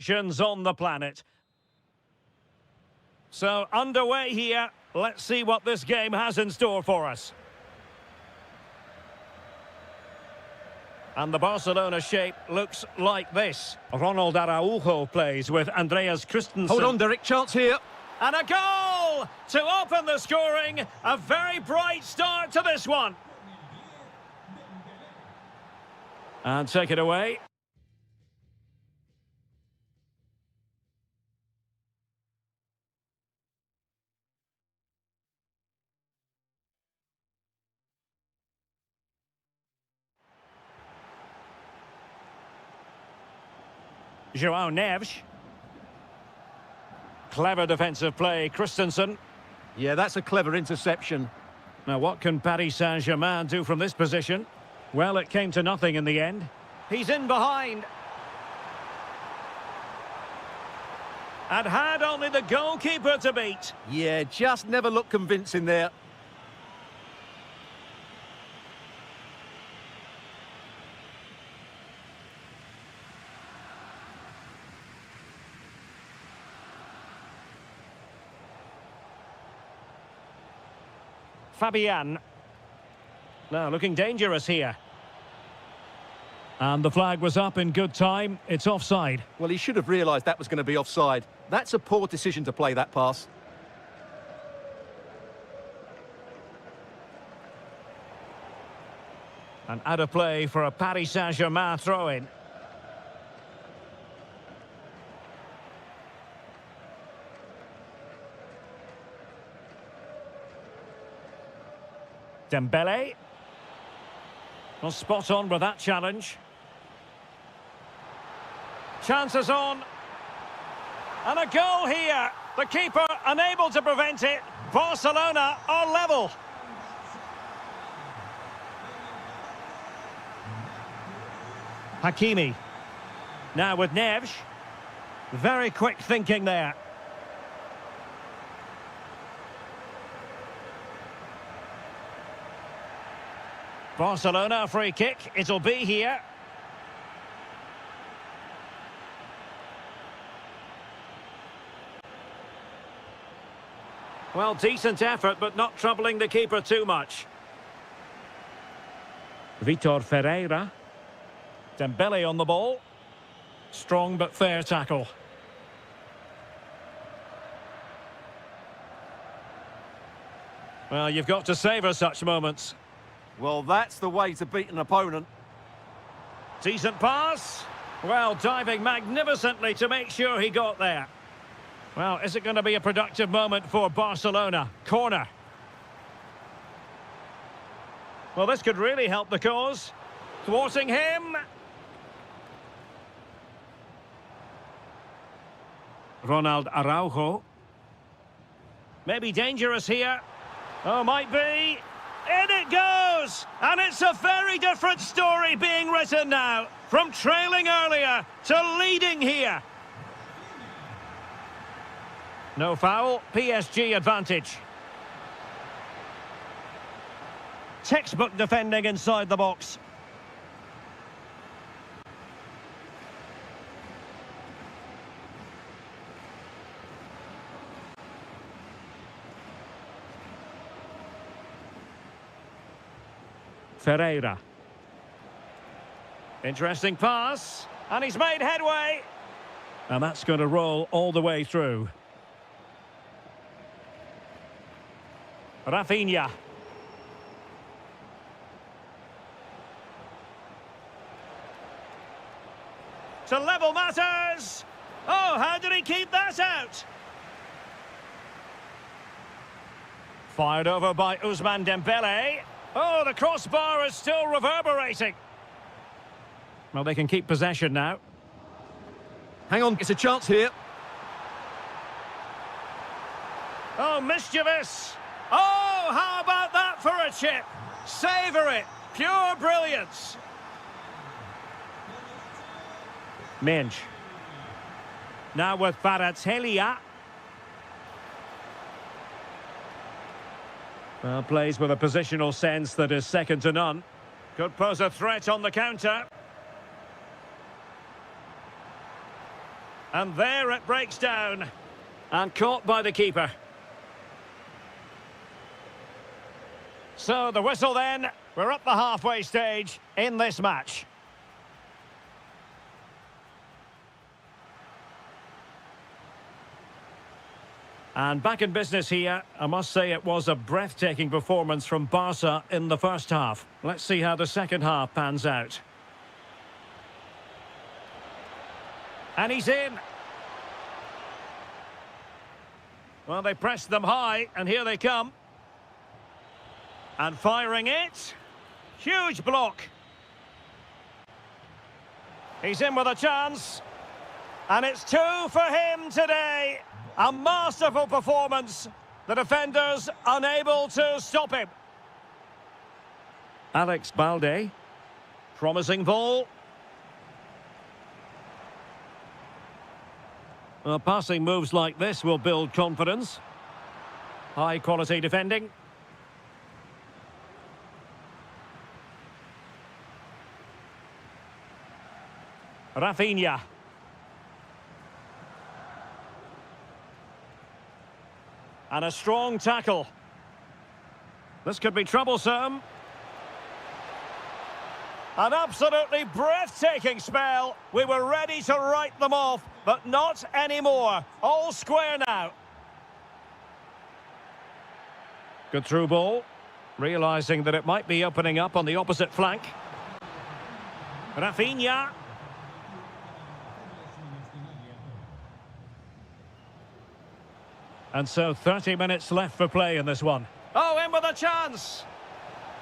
on the planet. So underway here. Let's see what this game has in store for us. And the Barcelona shape looks like this. Ronald Araujo plays with Andreas Christensen. Hold on, Derek, chance here. And a goal to open the scoring. A very bright start to this one. And take it away. João Neves. Clever defensive play, Christensen. Yeah, that's a clever interception. Now, what can Paris Saint-Germain do from this position? Well, it came to nothing in the end. He's in behind. And had only the goalkeeper to beat. Yeah, just never looked convincing there. Fabian. Now looking dangerous here. And the flag was up in good time. It's offside. Well, he should have realised that was going to be offside. That's a poor decision to play that pass. And out of play for a Paris Saint-Germain throw-in. Dembele. Well, spot on with that challenge. Chances on. And a goal here. The keeper unable to prevent it. Barcelona are level. Hakimi. Now with Neves. Very quick thinking there. Barcelona free kick. It'll be here. Well, decent effort, but not troubling the keeper too much. Vitor Ferreira. Dembele on the ball. Strong but fair tackle. Well, you've got to savour such moments. Well, that's the way to beat an opponent. Decent pass. Well, diving magnificently to make sure he got there. Well, is it going to be a productive moment for Barcelona? Corner. Well, this could really help the cause. Thwarting him. Ronald Araujo. Maybe dangerous here. Oh, might be. In it goes! And it's a very different story being written now. From trailing earlier to leading here. No foul, PSG advantage. Textbook defending inside the box. Ferreira. Interesting pass. And he's made headway. And that's going to roll all the way through. Rafinha. To level matters. Oh, how did he keep that out? Fired over by Ousmane Dembele. Oh, the crossbar is still reverberating. Well, they can keep possession now. Hang on, it's a chance here. Oh, mischievous. Oh, how about that for a chip? Savour it. Pure brilliance. Minge. Now with Kvaratskhelia. Well, plays with a positional sense that is second to none. Could pose a threat on the counter. And there it breaks down. And caught by the keeper. So the whistle then. We're at the halfway stage in this match. And back in business here. I must say it was a breathtaking performance from Barca in the first half. Let's see how the second half pans out. And he's in. Well, they pressed them high, and here they come. And firing it. Huge block. He's in with a chance. And it's 2 for him today. A masterful performance. The defenders unable to stop him. Alex Balde. Promising ball. Well, passing moves like this will build confidence. High quality defending. Rafinha. And a strong tackle. This could be troublesome. An absolutely breathtaking spell. We were ready to write them off, but not anymore. All square now. Good through ball. Realising that it might be opening up on the opposite flank. Rafinha. And so 30 minutes left for play in this one. Oh, in with a chance.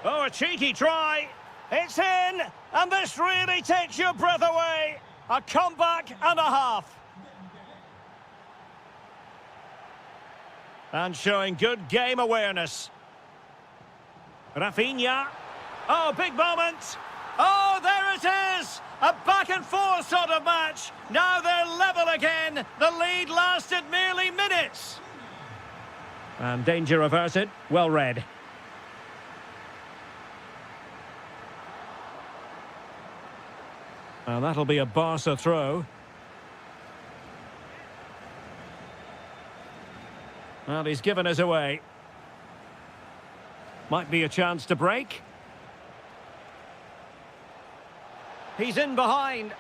Oh, a cheeky try. It's in, and this really takes your breath away. A comeback and a half. And showing good game awareness. Rafinha. Oh, big moment. Oh, there it is. A back and forth sort of match. Now they're level again. The lead lasted merely minutes. And danger averted. Well read. And that'll be a Barca throw. Well, he's given us away. Might be a chance to break. He's in behind.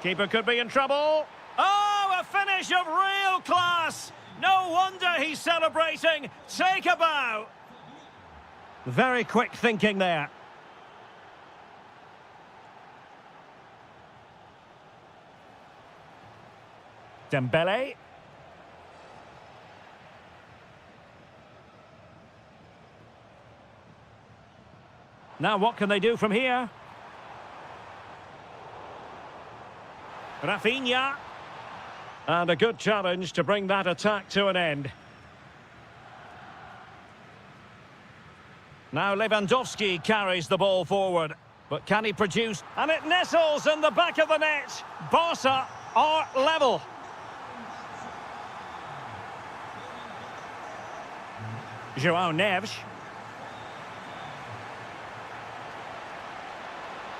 Keeper could be in trouble. Oh, a finish of real class. No wonder he's celebrating. Take a bow. Very quick thinking there. Dembele. Now what can they do from here? Rafinha. And a good challenge to bring that attack to an end. Now Lewandowski carries the ball forward. But can he produce? And it nestles in the back of the net. Barca are level. João Neves.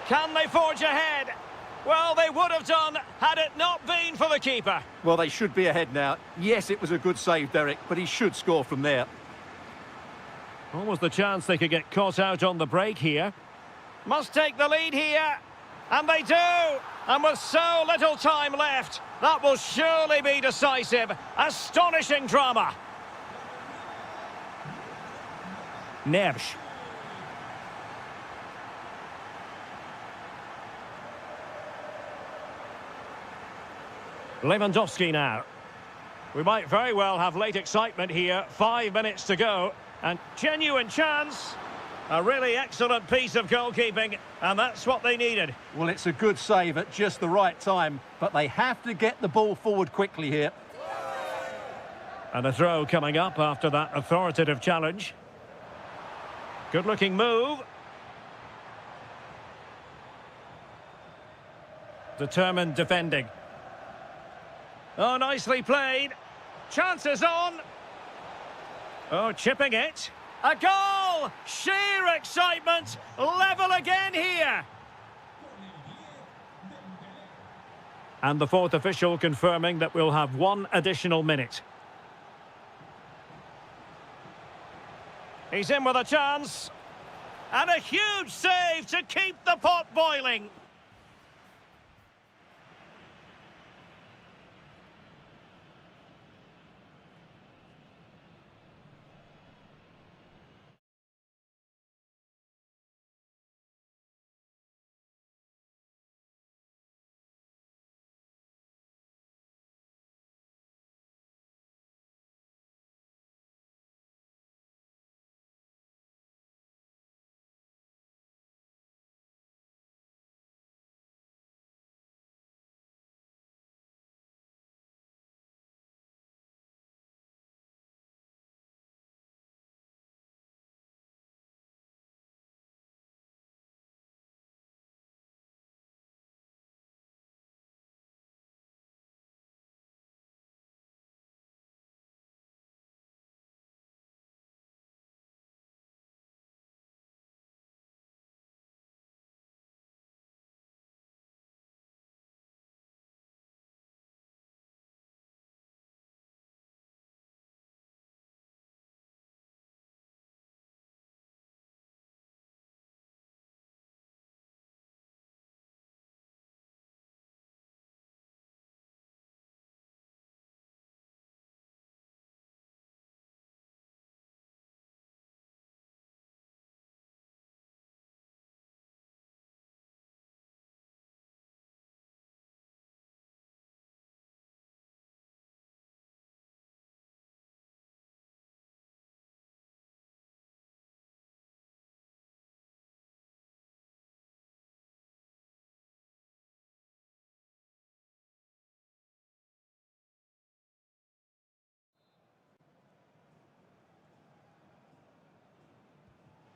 Can they forge ahead? Well, they would have done had it not been for the keeper. Well, they should be ahead now. Yes, it was a good save, Derek, but he should score from there. Almost the chance they could get caught out on the break here. Must take the lead here. And they do. And with so little time left, that will surely be decisive. Astonishing drama. Neves. Lewandowski now. We might very well have late excitement here. 5 minutes to go. And genuine chance. A really excellent piece of goalkeeping. And that's what they needed. Well, it's a good save at just the right time. But they have to get the ball forward quickly here. And a throw coming up after that authoritative challenge. Good-looking move. Determined defending. Oh, nicely played. Chances on. Oh, chipping it. A goal! Sheer excitement. Level again here. And the fourth official confirming that we'll have 1 additional minute. He's in with a chance. And a huge save to keep the pot boiling.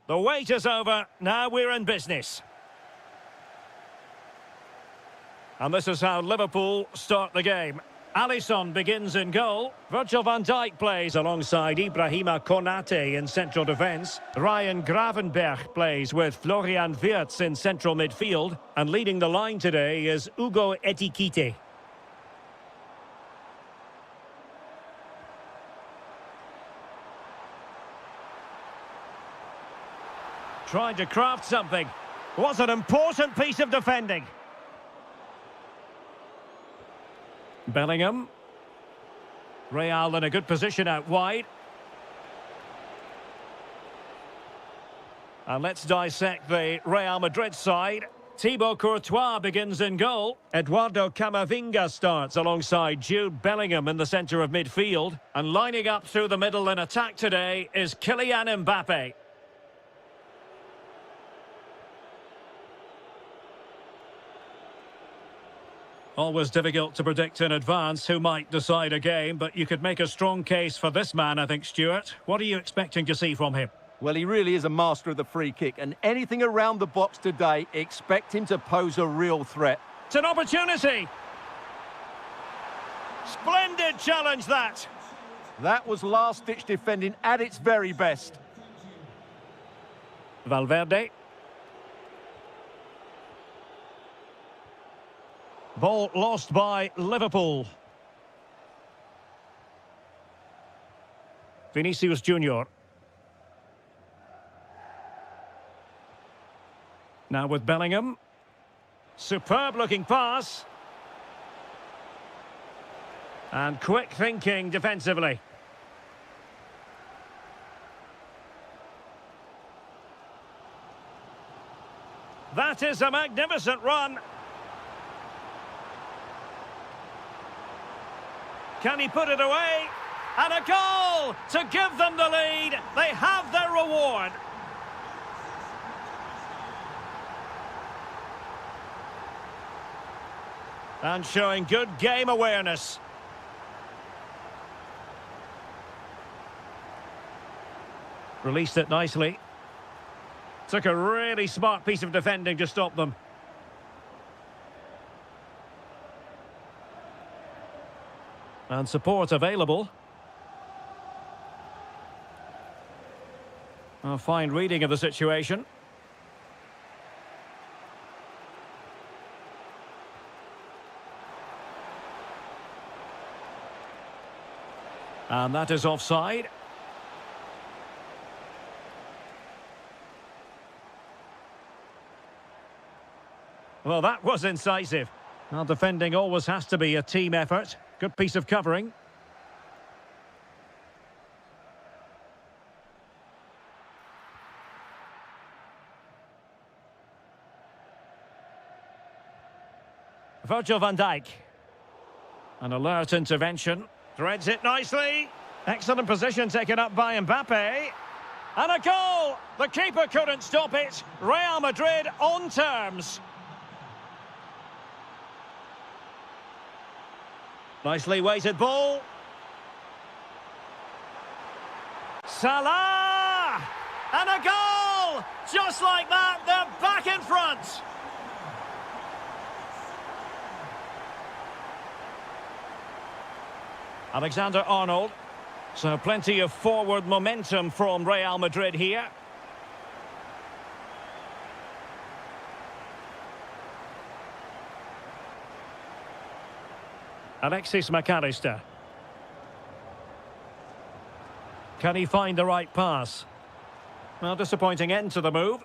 The wait is over. Now we're in business. And this is how Liverpool start the game. Alisson begins in goal. Virgil van Dijk plays alongside Ibrahima Konate in central defence. Ryan Gravenberch plays with Florian Wirtz in central midfield. And leading the line today is Ugo Etikite. Trying to craft something. What an important piece of defending. Bellingham. Real in a good position out wide. And let's dissect the Real Madrid side. Thibaut Courtois begins in goal. Eduardo Camavinga starts alongside Jude Bellingham in the centre of midfield. And lining up through the middle in attack today is Kylian Mbappe. Always difficult to predict in advance who might decide a game, but you could make a strong case for this man, I think, Stuart. What are you expecting to see from him? Well, he really is a master of the free kick, and anything around the box today, expect him to pose a real threat. It's an opportunity. Splendid challenge, that. That was last-ditch defending at its very best. Valverde. Ball lost by Liverpool. Vinicius Junior. Now with Bellingham. Superb looking pass. And quick thinking defensively. That is a magnificent run. Can he put it away? And a goal to give them the lead. They have their reward. And showing good game awareness. Released it nicely. Took a really smart piece of defending to stop them. And support available. A fine reading of the situation. And that is offside. Well, that was incisive. Well, defending always has to be a team effort. Good piece of covering. Virgil van Dijk. An alert intervention. Threads it nicely. Excellent position taken up by Mbappe. And a goal! The keeper couldn't stop it. Real Madrid on terms. Nicely weighted ball. Salah! And a goal! Just like that, they're back in front. Alexander-Arnold. So plenty of forward momentum from Real Madrid here. Alexis McAllister. Can he find the right pass? Well, disappointing end to the move.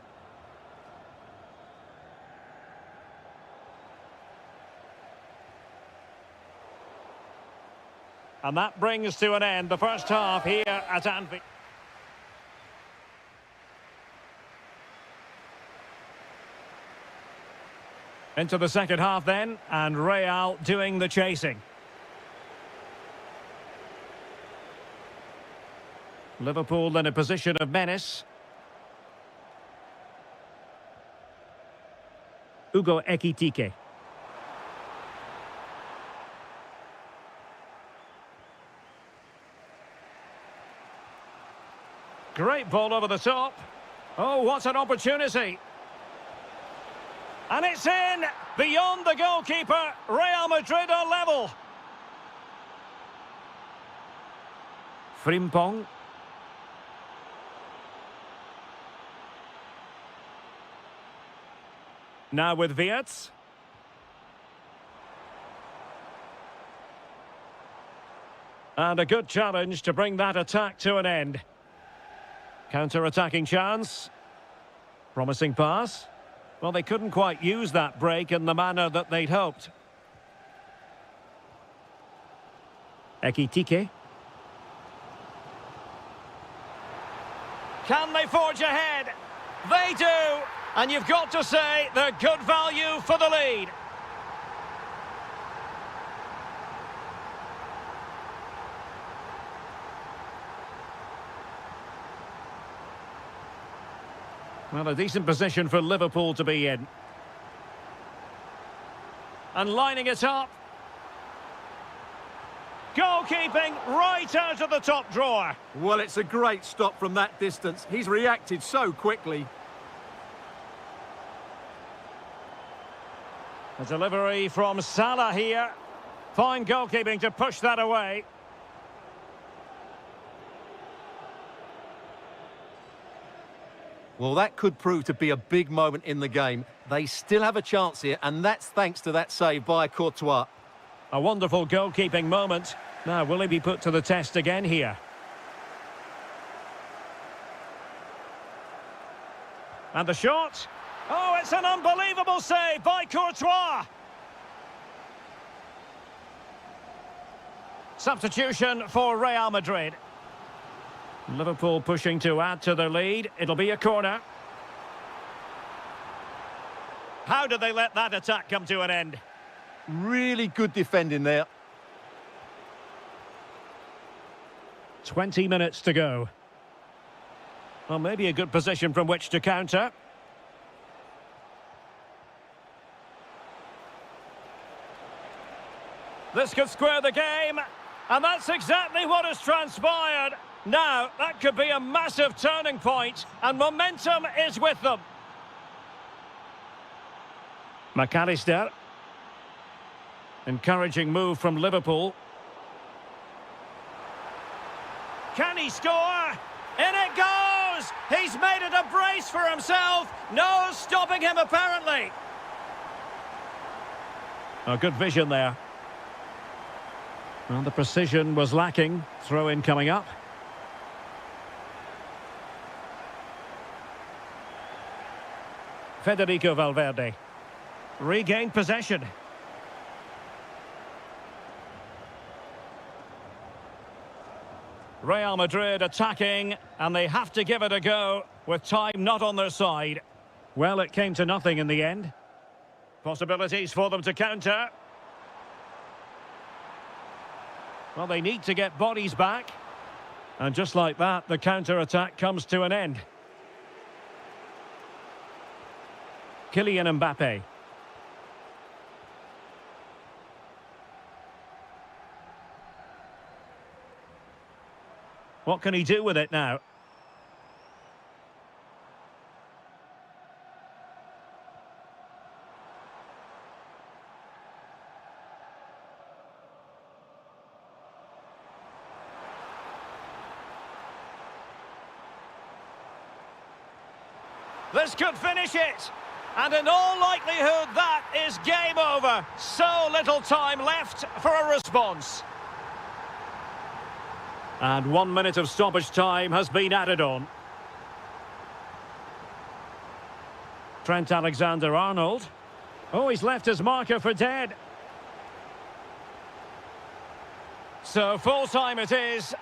And that brings to an end the first half here at Anfield. Into the second half then, and Real doing the chasing. Liverpool in a position of menace. Ugo Ekitike. Great ball over the top. Oh, what an opportunity. And it's in! Beyond the goalkeeper, Real Madrid are level. Frimpong. Now with Wirtz. And a good challenge to bring that attack to an end. Counter-attacking chance. Promising pass. Well, they couldn't quite use that break in the manner that they'd hoped. Ekitike. Can they forge ahead? They do! And you've got to say they're good value for the lead. Well, a decent position for Liverpool to be in. And lining it up. Goalkeeping right out of the top drawer. Well, it's a great stop from that distance. He's reacted so quickly. A delivery from Salah here. Fine goalkeeping to push that away. Well, that could prove to be a big moment in the game. They still have a chance here, and that's thanks to that save by Courtois. A wonderful goalkeeping moment. Now, will he be put to the test again here? And the shot. Oh, it's an unbelievable save by Courtois. Substitution for Real Madrid. Liverpool pushing to add to their lead. It'll be a corner. How did they let that attack come to an end? Really good defending there. 20 minutes to go. Well, maybe a good position from which to counter. This could square the game, and that's exactly what has transpired. Now, that could be a massive turning point, and momentum is with them. McAllister. Encouraging move from Liverpool. Can he score? In it goes! He's made it a brace for himself. No stopping him, apparently. Oh, good vision there. Well, the precision was lacking. Throw-in coming up. Federico Valverde. Regained possession. Real Madrid attacking, and they have to give it a go with time not on their side. Well, it came to nothing in the end. Possibilities for them to counter. Well, they need to get bodies back. And just like that, the counter-attack comes to an end. Kylian Mbappe. What can he do with it now? This could finish it. And in all likelihood, that is game over. So little time left for a response. And 1 minute of stoppage time has been added on. Trent Alexander-Arnold. Oh, he's left his marker for dead. So full time it is.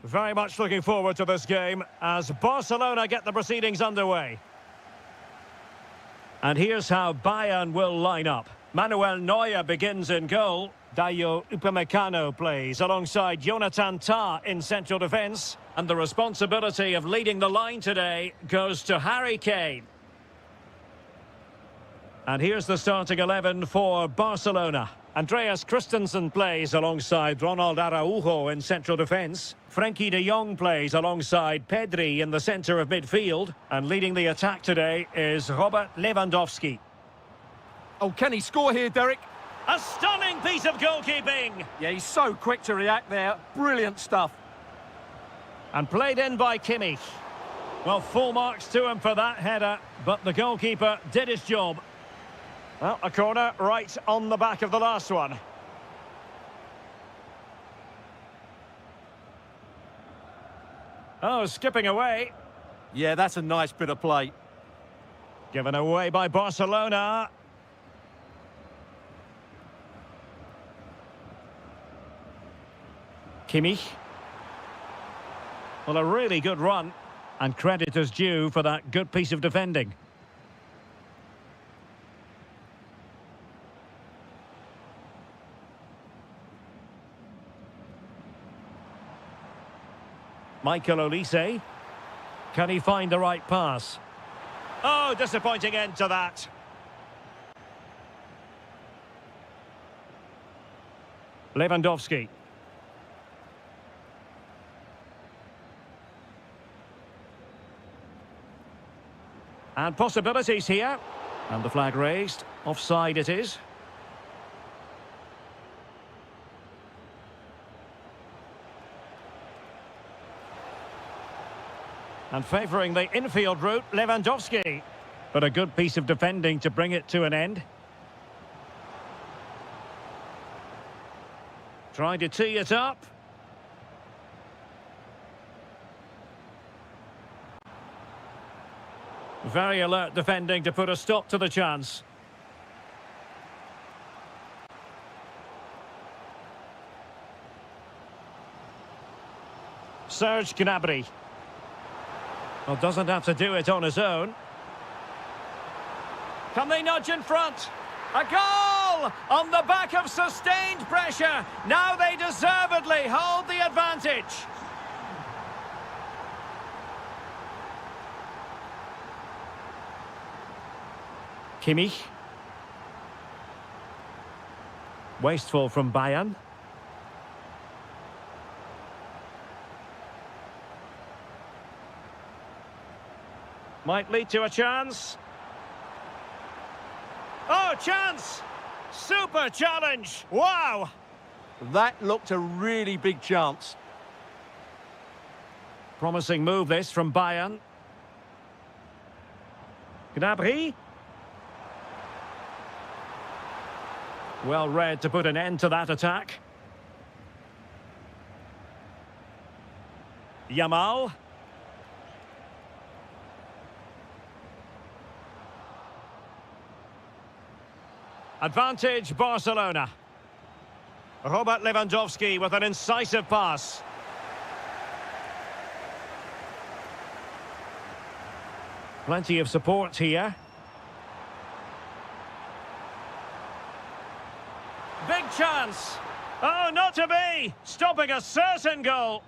Very much looking forward to this game as Barcelona get the proceedings underway. And here's how Bayern will line up. Manuel Neuer begins in goal. Dayo Upamecano plays alongside Jonathan Tah in central defence. And the responsibility of leading the line today goes to Harry Kane. And here's the starting 11 for Barcelona. Andreas Christensen plays alongside Ronald Araujo in central defence. Frenkie de Jong plays alongside Pedri in the centre of midfield. And leading the attack today is Robert Lewandowski. Oh, can he score here, Derek? A stunning piece of goalkeeping! Yeah, he's so quick to react there. Brilliant stuff. And played in by Kimmich. Well, full marks to him for that header, but the goalkeeper did his job. Well, a corner right on the back of the last one. Oh, skipping away. Yeah, that's a nice bit of play. Given away by Barcelona. Kimmich. Well, a really good run. And credit is due for that good piece of defending. Michael Olise. Can he find the right pass? Oh, disappointing end to that. Lewandowski. And possibilities here. And the flag raised. Offside it is. And favouring the infield route, Lewandowski. But a good piece of defending to bring it to an end. Trying to tee it up. Very alert defending to put a stop to the chance. Serge Gnabry. Well, doesn't have to do it on his own. Can they nudge in front? A goal! On the back of sustained pressure. Now they deservedly hold the advantage. Kimmich. Wasteful from Bayern. Might lead to a chance. Oh, chance! Super challenge! Wow! That looked a really big chance. Promising move this from Bayern. Gnabry. Well read to put an end to that attack. Yamal. Advantage Barcelona. Robert Lewandowski with an incisive pass. Plenty of support here. Big chance. Oh, not to be. Stopping a certain goal.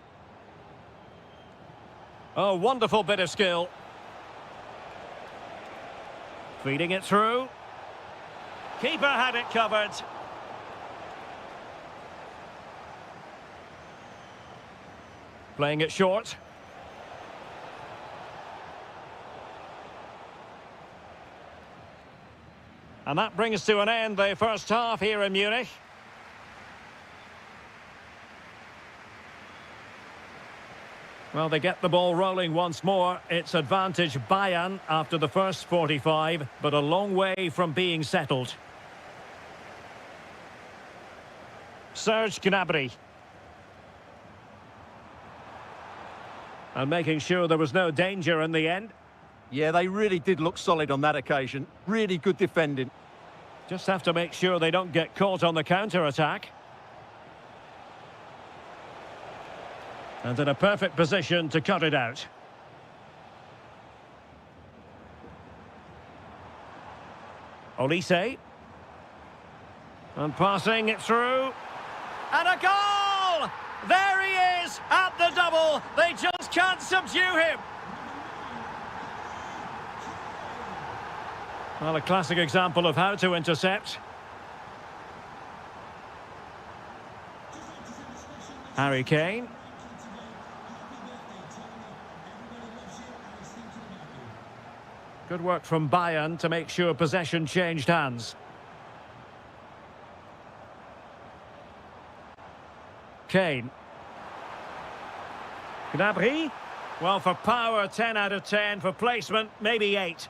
Oh, wonderful bit of skill. Feeding it through. Keeper had it covered. Playing it short. And that brings to an end the first half here in Munich. Well, they get the ball rolling once more. It's advantage Bayern after the first 45, but a long way from being settled. Serge Gnabry. And making sure there was no danger in the end. Yeah, they really did look solid on that occasion. Really good defending. Just have to make sure they don't get caught on the counter-attack. And in a perfect position to cut it out. Olise. And passing it through. And a goal! There he is at the double. They just can't subdue him. Well, a classic example of how to intercept. Harry Kane. Good work from Bayern to make sure possession changed hands. Kane. Gnabry. Well, for power, 10 out of 10. For placement, maybe 8.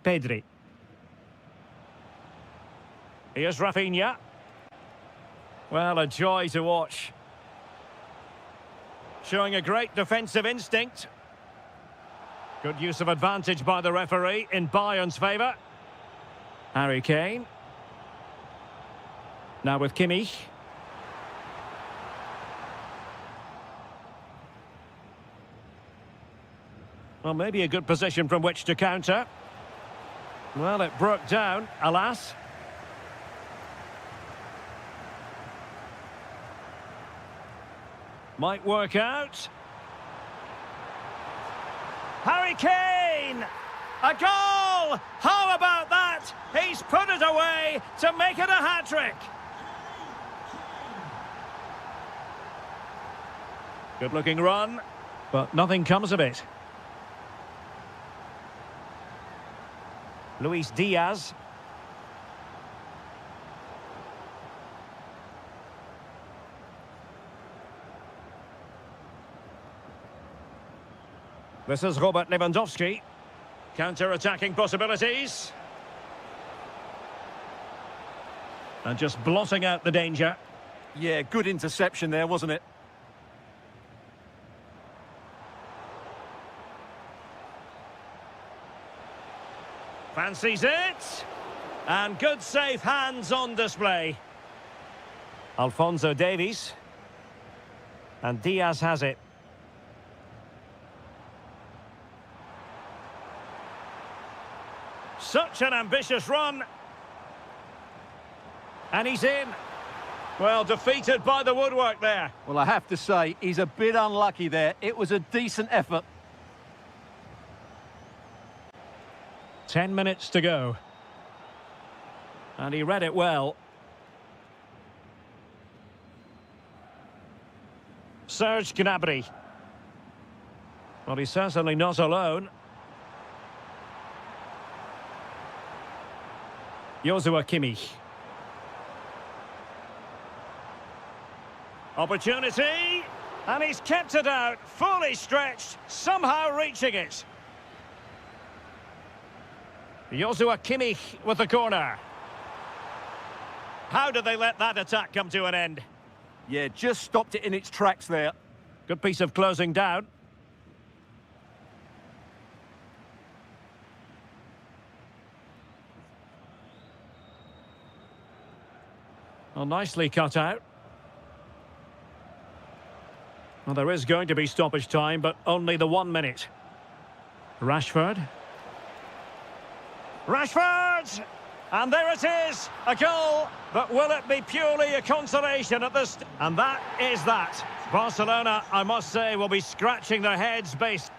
Pedri. Here's Rafinha. Well, a joy to watch. Showing a great defensive instinct. Good use of advantage by the referee in Bayern's favour. Harry Kane. Now with Kimmich. Well, maybe a good position from which to counter. Well, it broke down, alas. Might work out. Harry Kane! A goal! How about that? He's put it away to make it a hat-trick. Good-looking run, but nothing comes of it. Luis Diaz. This is Robert Lewandowski. Counter-attacking possibilities. And just blotting out the danger. Yeah, good interception there, wasn't it? Fancies it. And good safe hands on display. Alphonso Davies. And Diaz has it. Such an ambitious run. And he's in. Well, defeated by the woodwork there. Well, I have to say, he's a bit unlucky there. It was a decent effort. 10 minutes to go. And he read it well. Serge Gnabry. Well, he's certainly not alone. Joshua Kimmich. Opportunity. And he's kept it out, fully stretched, somehow reaching it. Joshua Kimmich with the corner. How did they let that attack come to an end? Yeah, just stopped it in its tracks there. Good piece of closing down. Well, nicely cut out. Well, there is going to be stoppage time, but only the 1 minute. Rashford. Rashford! And there it is, a goal. But will it be purely a consolation at this? And that is that. Barcelona, I must say, will be scratching their heads based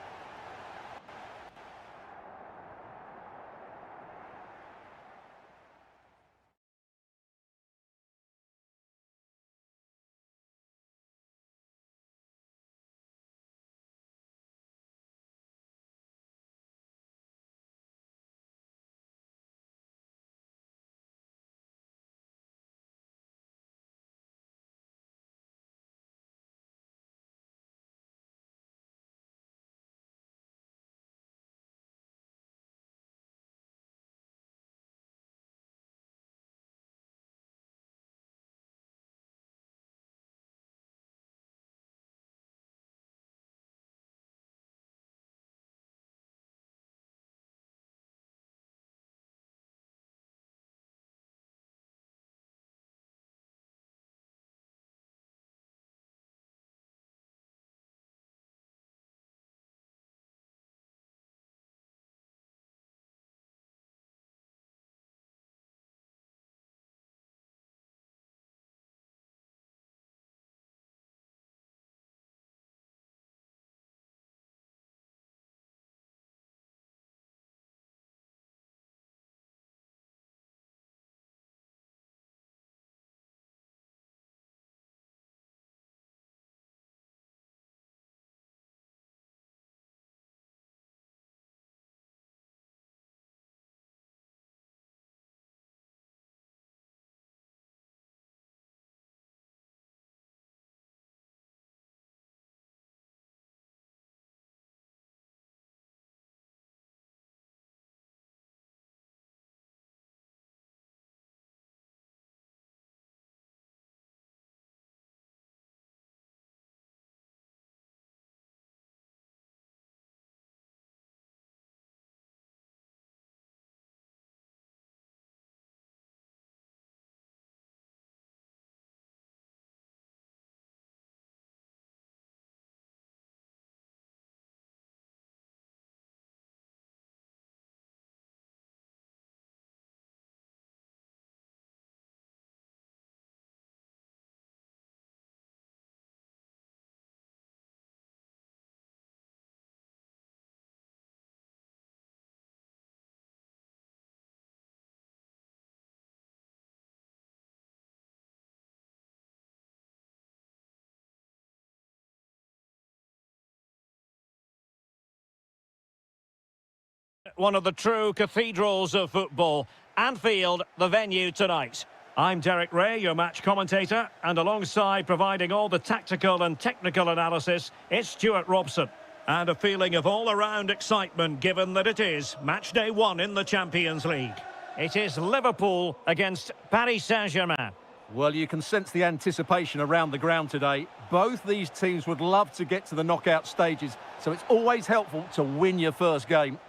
one of the true cathedrals of football. Anfield, the venue tonight. I'm Derek Ray, your match commentator, and alongside providing all the tactical and technical analysis, it's Stuart Robson. And a feeling of all-around excitement given that it is match day 1 in the Champions League. It is Liverpool against Paris Saint-Germain. Well, you can sense the anticipation around the ground today. Both these teams would love to get to the knockout stages, so it's always helpful to win your first game.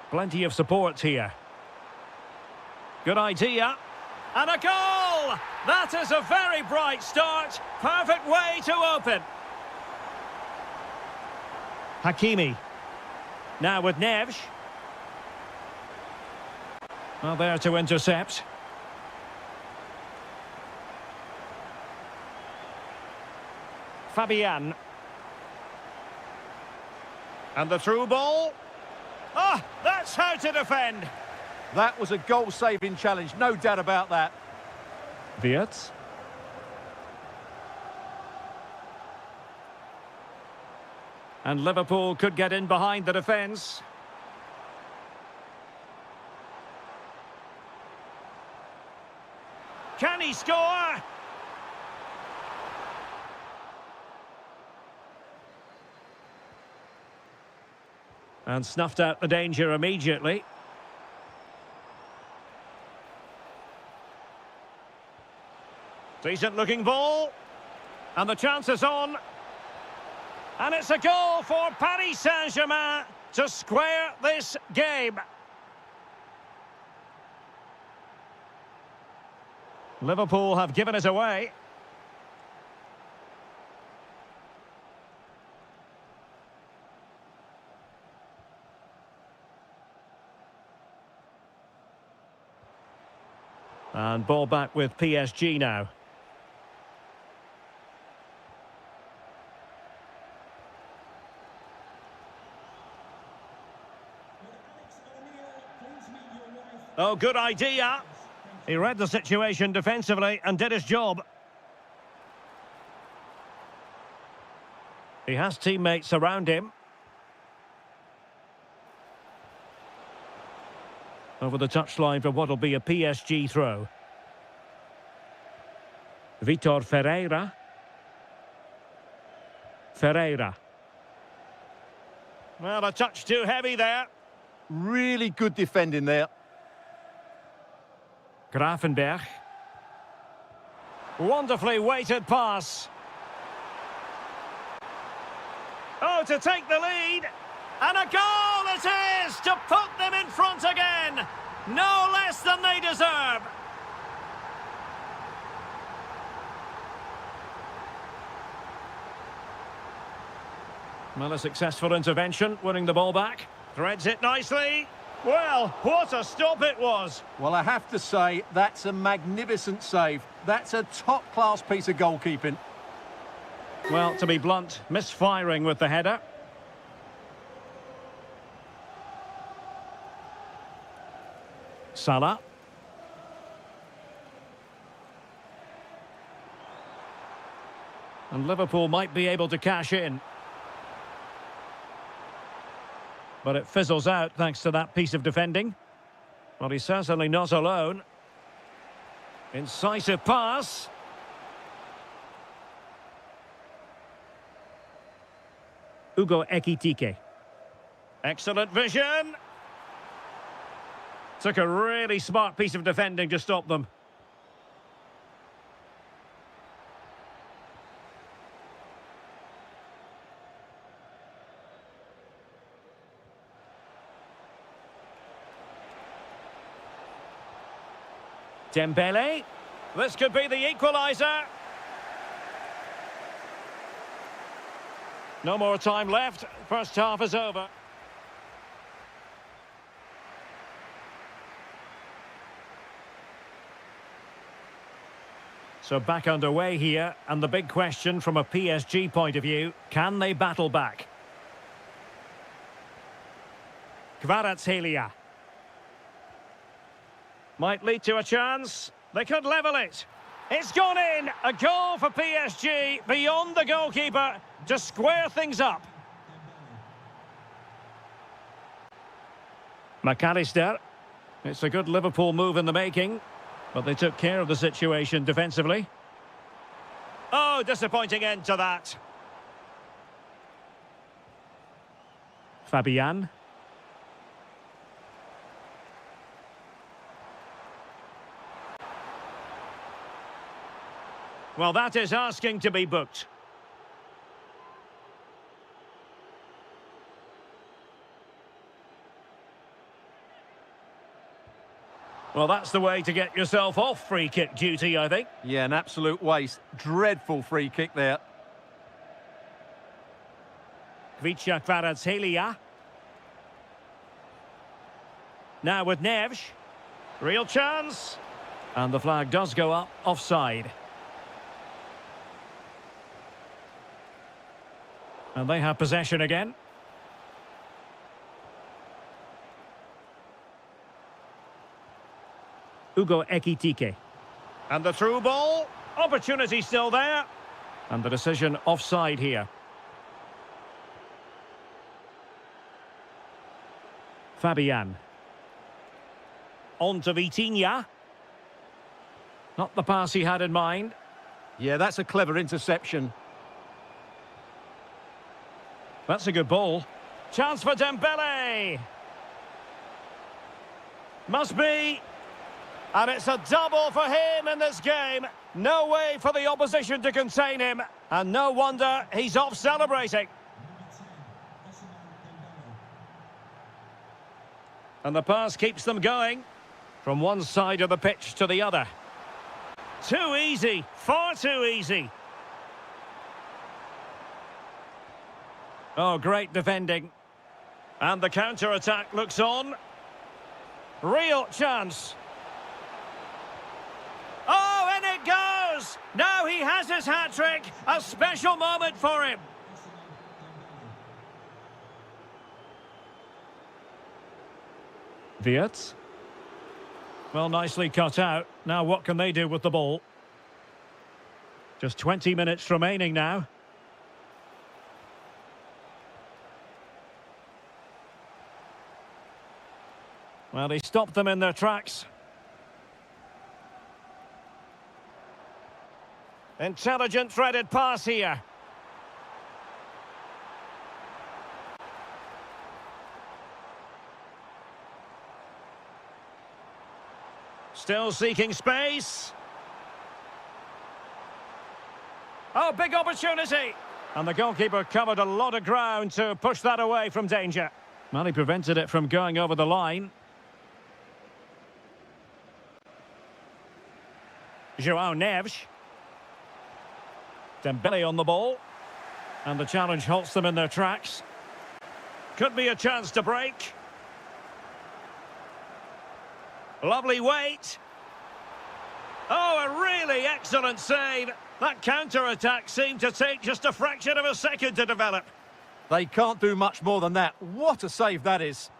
Plenty of support here. Good idea. And a goal! That is a very bright start. Perfect way to open. Hakimi. Now with Neves. Well, there to intercept. Fabian. And the through ball. Ah, that's how to defend. That was a goal-saving challenge, no doubt about that. Wirtz. And Liverpool could get in behind the defence. Can he score? And snuffed out the danger immediately. Decent looking ball. And the chance is on. And it's a goal for Paris Saint-Germain to square this game. Liverpool have given it away. And ball back with PSG now. Oh, good idea. He read the situation defensively and did his job. He has teammates around him. Over the touchline for what will be a PSG throw. Vitor Ferreira. Ferreira. Well, a touch too heavy there. Really good defending there. Gravenberch. Wonderfully weighted pass. Oh, to take the lead. And a goal it is to put them in front again. No less than they deserve. Well, a successful intervention, winning the ball back. Threads it nicely. Well, what a stop it was. Well, I have to say, that's a magnificent save. That's a top-class piece of goalkeeping. Well, to be blunt, misfiring with the header. Salah. And Liverpool might be able to cash in. But it fizzles out thanks to that piece of defending. Well, he's certainly not alone. Incisive pass. Ugo Ekitike. Excellent vision. Took a really smart piece of defending to stop them. Dembele. This could be the equaliser. No more time left. First half is over. So back underway here, and the big question from a PSG point of view, can they battle back? Kvaratskhelia. Might lead to a chance. They could level it. It's gone in. A goal for PSG beyond the goalkeeper to square things up. McAllister. It's a good Liverpool move in the making, but they took care of the situation defensively. Oh, disappointing end to that. Fabian. Well, that is asking to be booked. Well, that's the way to get yourself off free kick duty, I think. Yeah, an absolute waste. Dreadful free kick there. Vicha Kvaratskhelia. Now with Neves. Real chance. And the flag does go up, offside. And they have possession again. Ugo Ekitike. And the through ball. Opportunity still there. And the decision offside here. Fabian. On to Vitinha. Not the pass he had in mind. Yeah, that's a clever interception. That's a good ball. Chance for Dembele. Must be. And it's a double for him in this game. No way for the opposition to contain him. And no wonder he's off celebrating. And the pass keeps them going from one side of the pitch to the other. Too easy, far too easy. Oh, great defending. And the counter-attack looks on. Real chance. Oh, and it goes! Now he has his hat-trick. A special moment for him. Wirtz. Well, nicely cut out. Now what can they do with the ball? Just 20 minutes remaining now. Well, he stopped them in their tracks. Intelligent threaded pass here. Still seeking space. Oh, big opportunity. And the goalkeeper covered a lot of ground to push that away from danger. Well, he prevented it from going over the line. João Neves. Dembele on the ball. And the challenge halts them in their tracks. Could be a chance to break. Lovely weight. Oh, a really excellent save. That counter-attack seemed to take just a fraction of a second to develop. They can't do much more than that. What a save that is.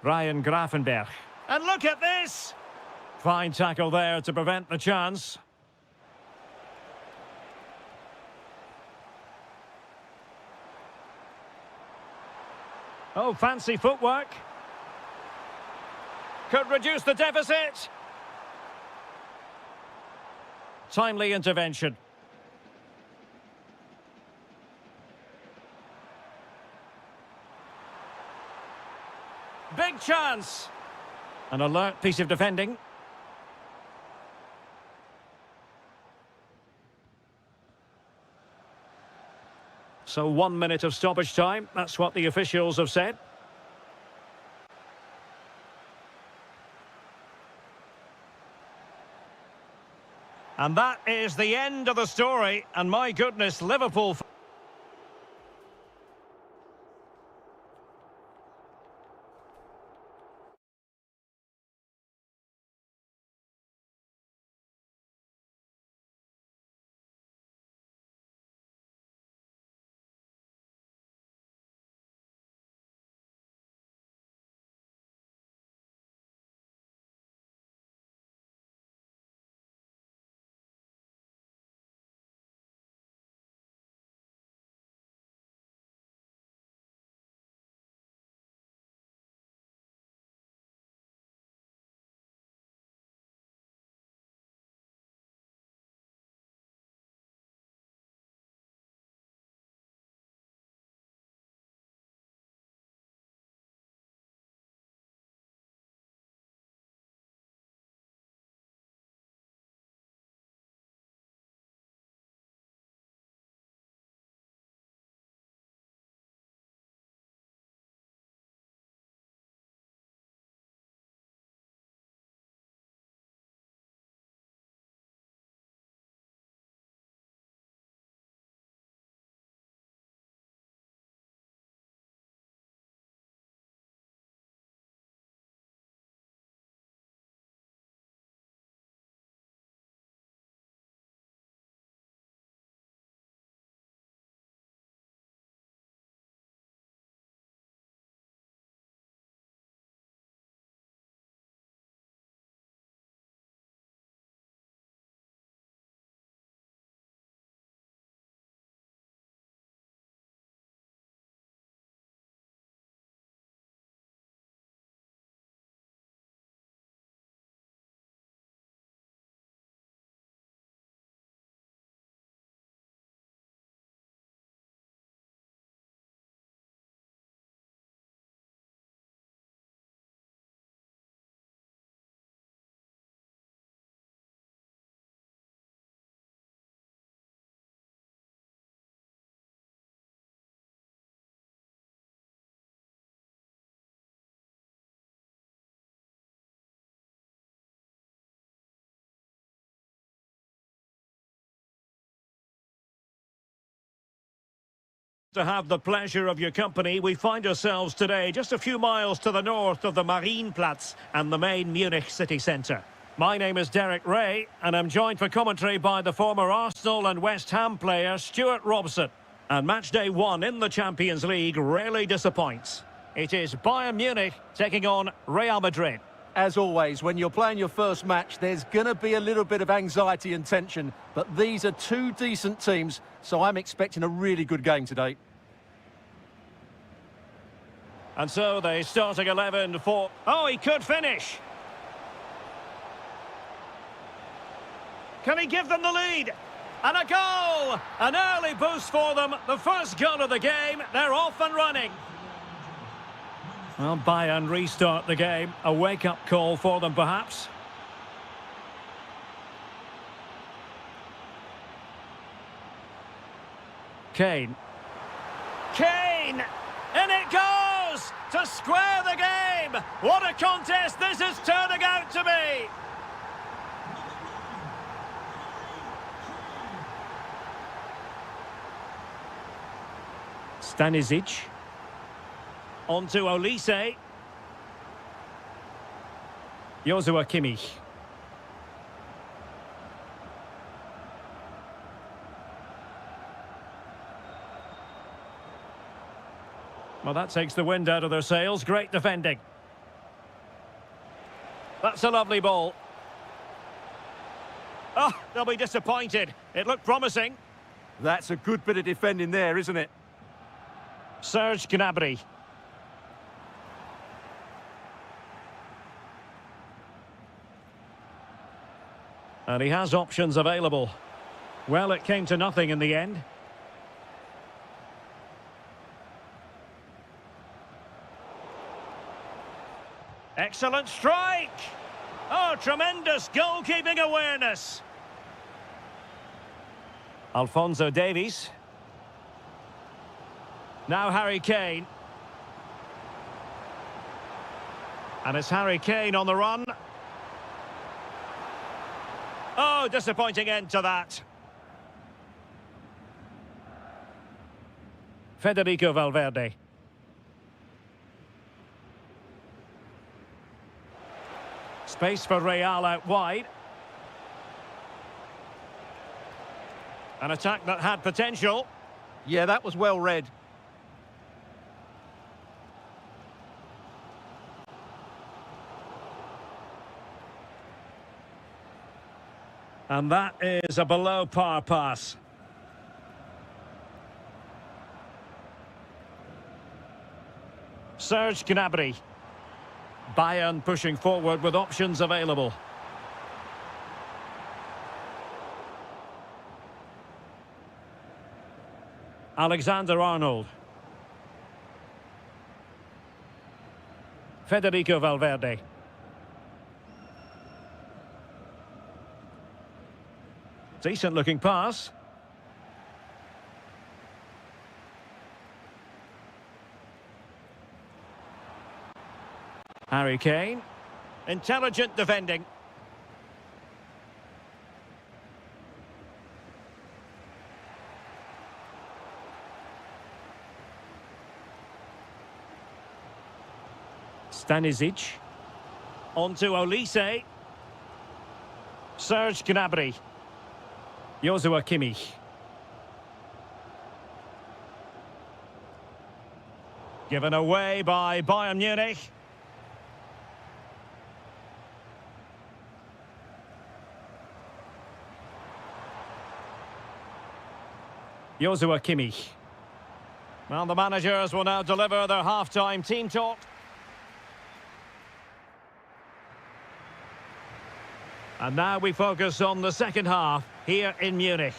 Ryan Grafenberg. And look at this. Fine tackle there to prevent the chance. Oh, fancy footwork. Could reduce the deficit. Timely intervention. Big chance. An alert piece of defending. So 1 minute of stoppage time. That's what the officials have said. And that is the end of the story. And my goodness, Liverpool... To have the pleasure of your company, we find ourselves today just a few miles to the north of the Marienplatz and the main Munich city centre. My name is Derek Ray, and I'm joined for commentary by the former Arsenal and West Ham player Stuart Robson. And match day one in the Champions League rarely disappoints. It is Bayern Munich taking on Real Madrid. As always, when you're playing your first match, there's going to be a little bit of anxiety and tension, but these are two decent teams, so I'm expecting a really good game today. And so the starting 11 for... Oh, he could finish! Can he give them the lead? And a goal! An early boost for them. The first goal of the game. They're off and running. Well, Bayern restart the game. A wake-up call for them, perhaps. Kane. Kane! In it goes! To square the game! What a contest this is turning out to be! Stanisic. On to Olise. Joshua Kimmich. Well, that takes the wind out of their sails. Great defending. That's a lovely ball. Oh, they'll be disappointed. It looked promising. That's a good bit of defending there, isn't it? Serge Gnabry. And he has options available. Well, it came to nothing in the end. Excellent strike! Oh, tremendous goalkeeping awareness! Alphonso Davies. Now Harry Kane. And it's Harry Kane on the run. Oh, disappointing end to that. Federico Valverde. Space for Real out wide. An attack that had potential. Yeah, that was well read. And that is a below-par pass. Serge Gnabry. Bayern pushing forward with options available. Alexander-Arnold. Federico Valverde. Decent looking pass. Harry Kane. Intelligent defending. Stanisic. On to Olise. Serge Gnabry. Joshua Kimmich. Given away by Bayern Munich. Joshua Kimmich. Well, the managers will now deliver their half-time team talk. And now we focus on the second half here in Munich.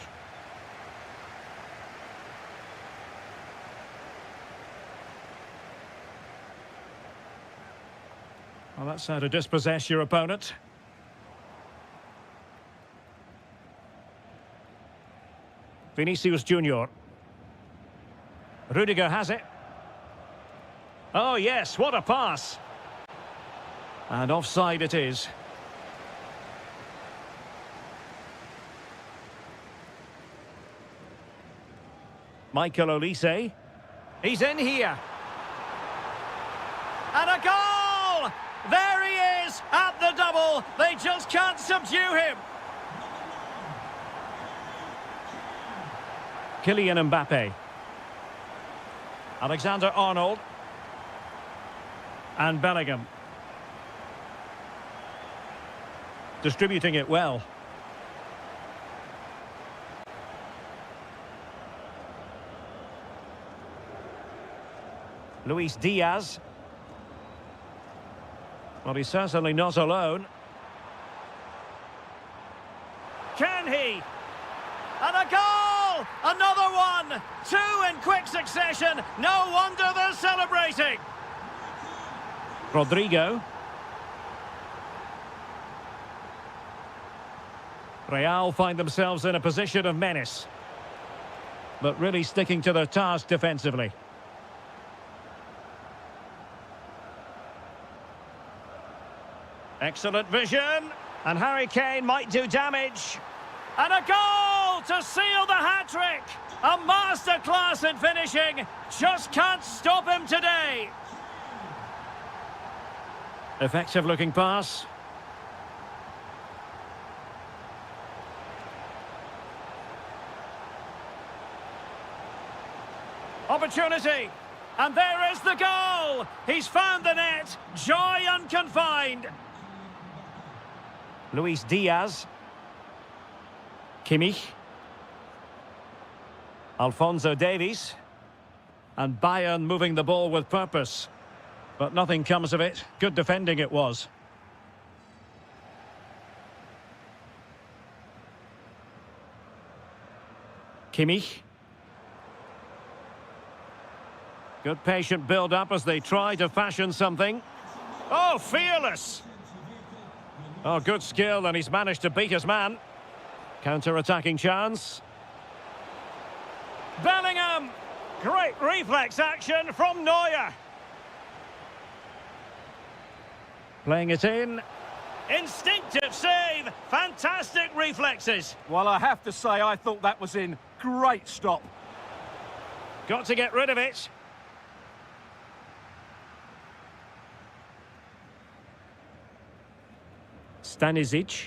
Well, that's how to dispossess your opponent. Vinicius Junior. Rudiger has it. Oh, yes, what a pass. And offside it is. Michael Olise. He's in here. And a goal! There he is at the double. They just can't subdue him. Kylian Mbappe. Alexander-Arnold. And Bellingham. Distributing it well. Luis Diaz. Well, he's certainly not alone. Can he? And a goal! Another one! Two in quick succession. No wonder they're celebrating. Rodrigo. Real find themselves in a position of menace, but really sticking to their task defensively. Excellent vision, and Harry Kane might do damage. And a goal to seal the hat-trick! A masterclass in finishing. Just can't stop him today. Effective looking pass. Opportunity. And there is the goal. He's found the net. Joy unconfined. Luis Diaz. Kimmich. Alphonso Davies. And Bayern moving the ball with purpose. But nothing comes of it. Good defending it was. Kimmich. Good patient build-up as they try to fashion something. Oh, fearless! Oh, good skill, and he's managed to beat his man. Counter-attacking chance. Bellingham! Great reflex action from Neuer. Playing it in. Instinctive save. Fantastic reflexes. Well, I have to say, I thought that was in. Great stop. Got to get rid of it. Stanisic.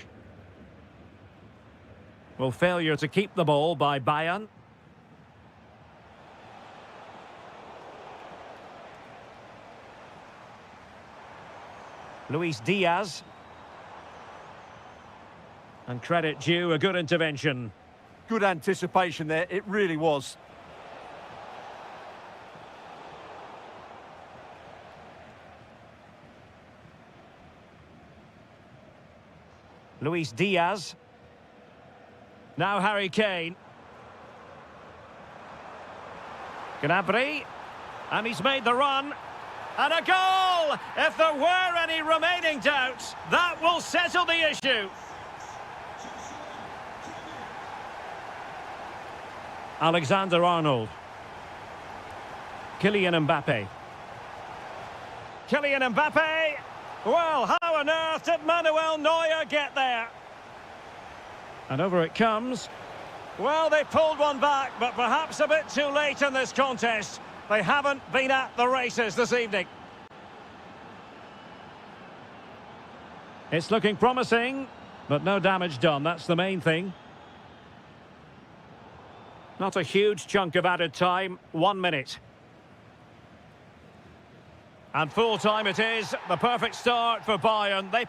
Well, failure to keep the ball by Bayern. Luis Diaz. And credit due, a good intervention. Good anticipation there, it really was. Luis Diaz. Now Harry Kane. Gnabry. And he's made the run. And a goal! If there were any remaining doubts, that will settle the issue. Alexander-Arnold. Kylian Mbappe. Kylian Mbappe! Well, how on earth did Manuel Neuer get there? And over it comes. Well, they pulled one back, but perhaps a bit too late in this contest. They haven't been at the races this evening. It's looking promising, but no damage done. That's the main thing. Not a huge chunk of added time. 1 minute. And full time it is. The perfect start for Bayern. They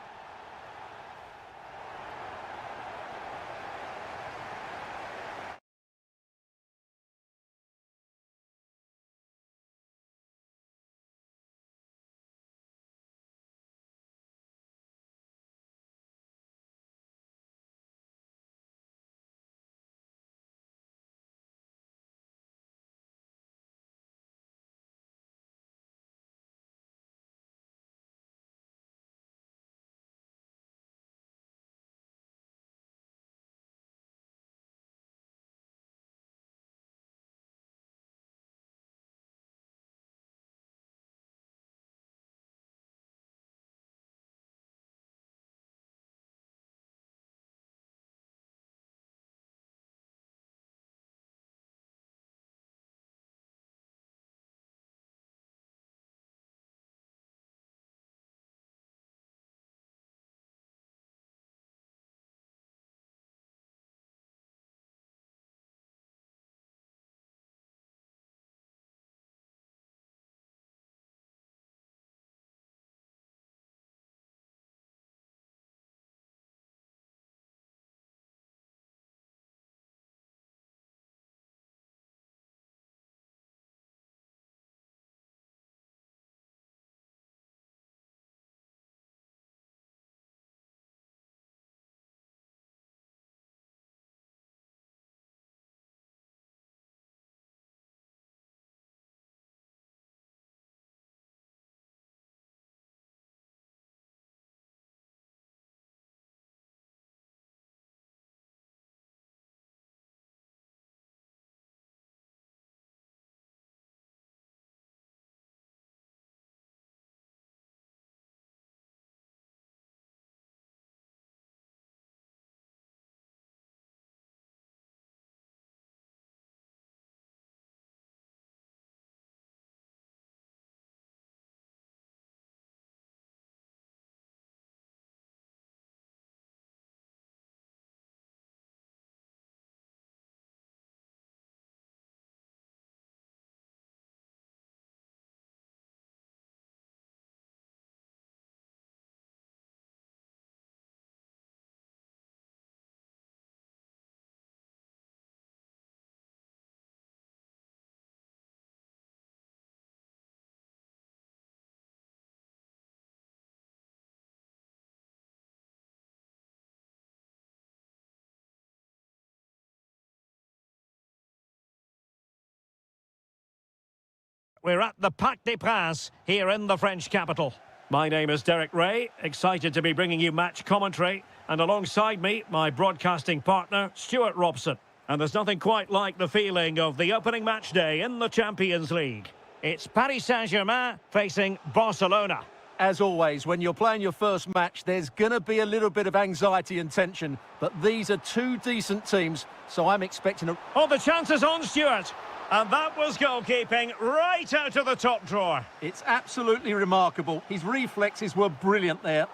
we're at the Parc des Princes here in the French capital. My name is Derek Ray, excited to be bringing you match commentary, and alongside me, my broadcasting partner, Stuart Robson. And there's nothing quite like the feeling of the opening match day in the Champions League. It's Paris Saint-Germain facing Barcelona. As always, when you're playing your first match, there's going to be a little bit of anxiety and tension, but these are two decent teams, so I'm expecting a... Oh, the chance is on, Stuart. And that was goalkeeping right out of the top drawer. It's absolutely remarkable. His reflexes were brilliant there.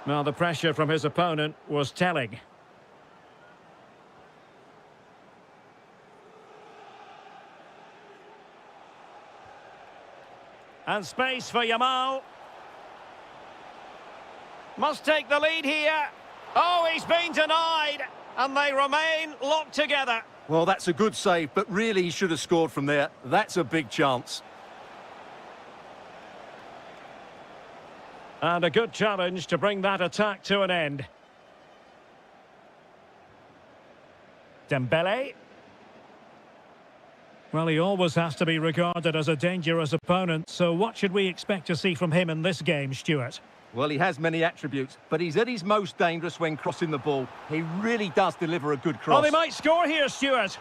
Well, the pressure from his opponent was telling. And space for Yamal. Must take the lead here. Oh, he's been denied. And they remain locked together. Well, that's a good save, but really he should have scored from there. That's a big chance. And a good challenge to bring that attack to an end. Dembele. Well, he always has to be regarded as a dangerous opponent, so what should we expect to see from him in this game, Stuart? Well, he has many attributes, but he's at his most dangerous when crossing the ball. He really does deliver a good cross. Oh, they might score here, Stuart.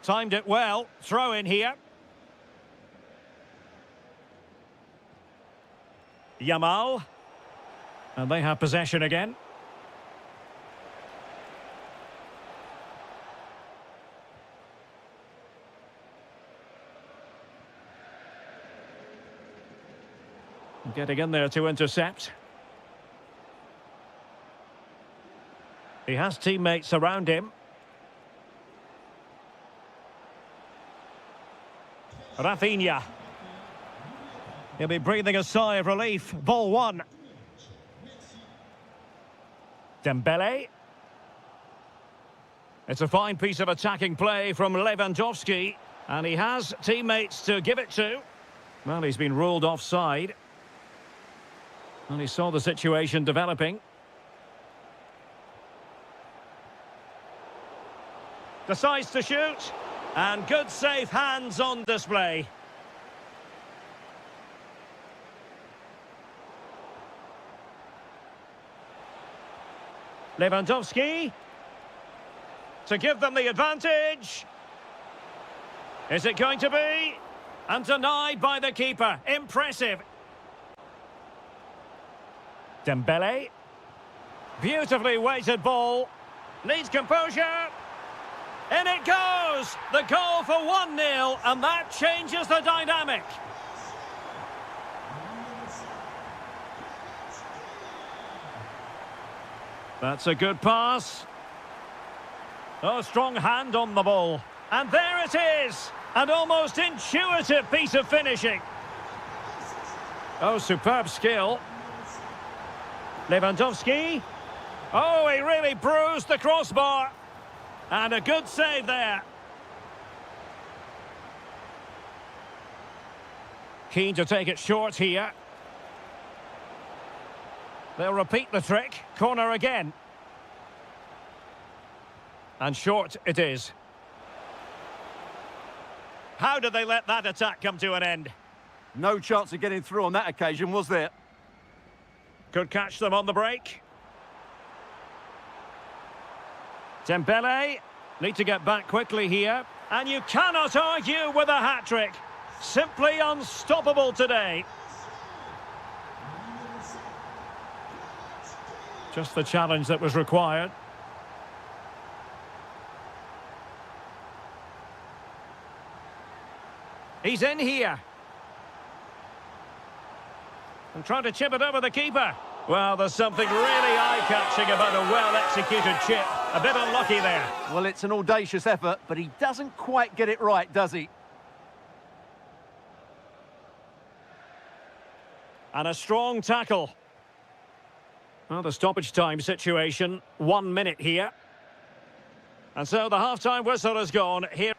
Timed it well. Throw in here. Yamal. And they have possession again. Getting in there to intercept. He has teammates around him. Rafinha. He'll be breathing a sigh of relief. Ball one. Dembele. It's a fine piece of attacking play from Lewandowski. And he has teammates to give it to. Well, he's been ruled offside. And he saw the situation developing. Decides to shoot. And good safe hands on display. Lewandowski. To give them the advantage. Is it going to be? And denied by the keeper. Impressive. Dembele. Beautifully weighted ball. Needs composure. In it goes! The goal for 1-0, and that changes the dynamic. That's a good pass. Oh, strong hand on the ball. And there it is! An almost intuitive piece of finishing. Oh, superb skill. Lewandowski. Oh, he really bruised the crossbar. And a good save there. Keen to take it short here. They'll repeat the trick. Corner again. And short it is. How did they let that attack come to an end? No chance of getting through on that occasion, was there? Could catch them on the break. Dembele, need to get back quickly here. And you cannot argue with a hat-trick. Simply unstoppable today. Just the challenge that was required. He's in here. And trying to chip it over the keeper. Well, there's something really eye-catching about a well-executed chip. A bit unlucky there. Well, it's an audacious effort, but he doesn't quite get it right, does he? And a strong tackle. Well, the stoppage time situation, 1 minute here. And so the half-time whistle has gone here.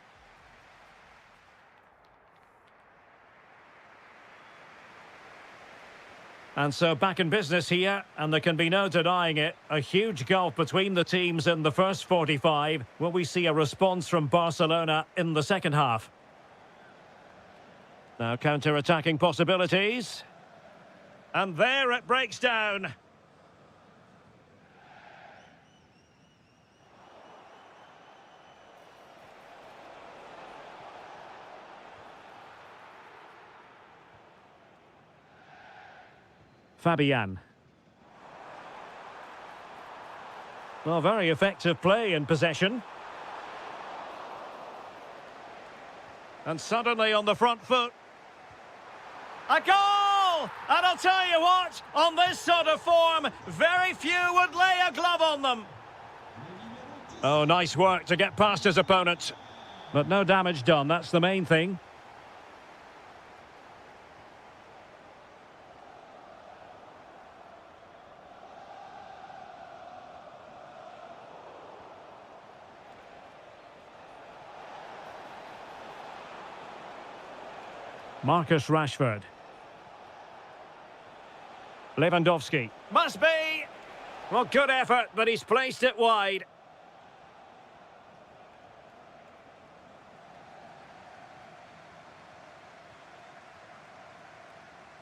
And so back in business here, and there can be no denying it. A huge gulf between the teams in the first 45. Will we see a response from Barcelona in the second half? Now counter-attacking possibilities. And there it breaks down. Fabian. Well, very effective play in possession. And suddenly on the front foot. A goal! And I'll tell you what, on this sort of form, very few would lay a glove on them. Oh, nice work to get past his opponent. But no damage done, that's the main thing. Marcus Rashford. Lewandowski. Must be! Well, good effort, but he's placed it wide.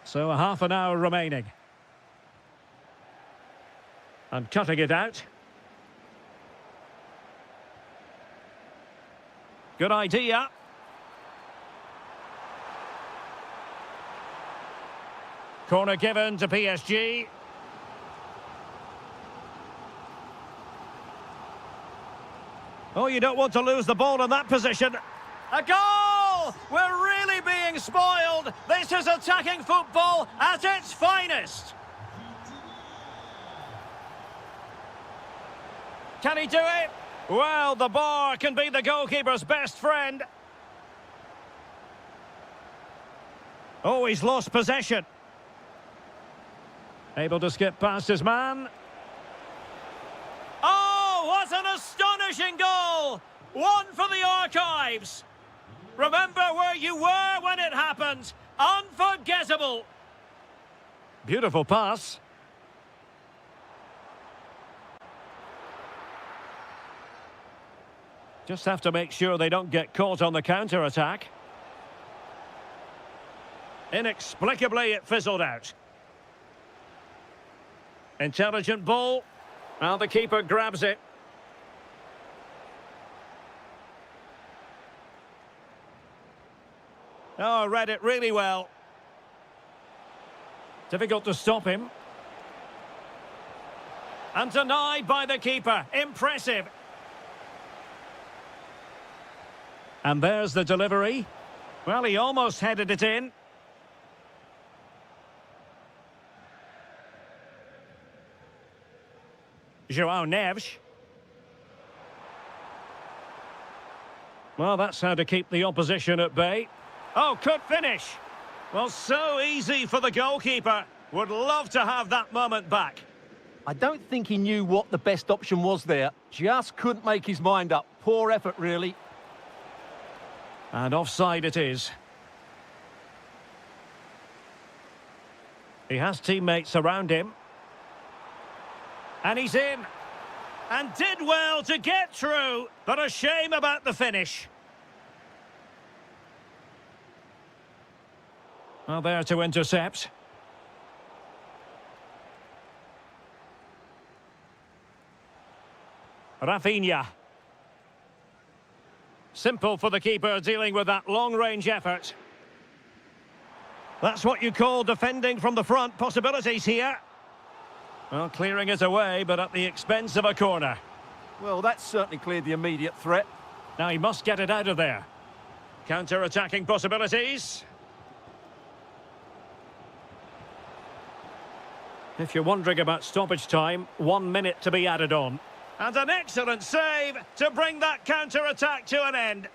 So a half an hour remaining. And cutting it out. Good idea. Corner given to PSG. Oh, you don't want to lose the ball in that position. A goal! We're really being spoiled. This is attacking football at its finest. Can he do it? Well, the bar can be the goalkeeper's best friend. Oh, he's lost possession. Able to skip past his man. Oh, what an astonishing goal! One for the archives. Remember where you were when it happened. Unforgettable. Beautiful pass. Just have to make sure they don't get caught on the counter-attack. Inexplicably, it fizzled out. Intelligent ball. Well, the keeper grabs it. Oh, read it really well. Difficult to stop him. And denied by the keeper. Impressive. And there's the delivery. Well, he almost headed it in. João Neves. Well, that's how to keep the opposition at bay. Oh, could finish. Well, so easy for the goalkeeper. Would love to have that moment back. I don't think he knew what the best option was there. Just couldn't make his mind up. Poor effort, really. And offside it is. He has teammates around him. And he's in. And did well to get through. But a shame about the finish. Well, there to intercept. Rafinha. Simple for the keeper dealing with that long-range effort. That's what you call defending from the front. Possibilities here. Well, clearing it away, but at the expense of a corner. Well, that's certainly cleared the immediate threat. Now he must get it out of there. Counter-attacking possibilities. If you're wondering about stoppage time, 1 minute to be added on. And an excellent save to bring that counter-attack to an end.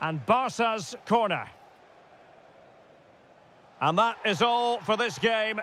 And Barca's corner. And that is all for this game.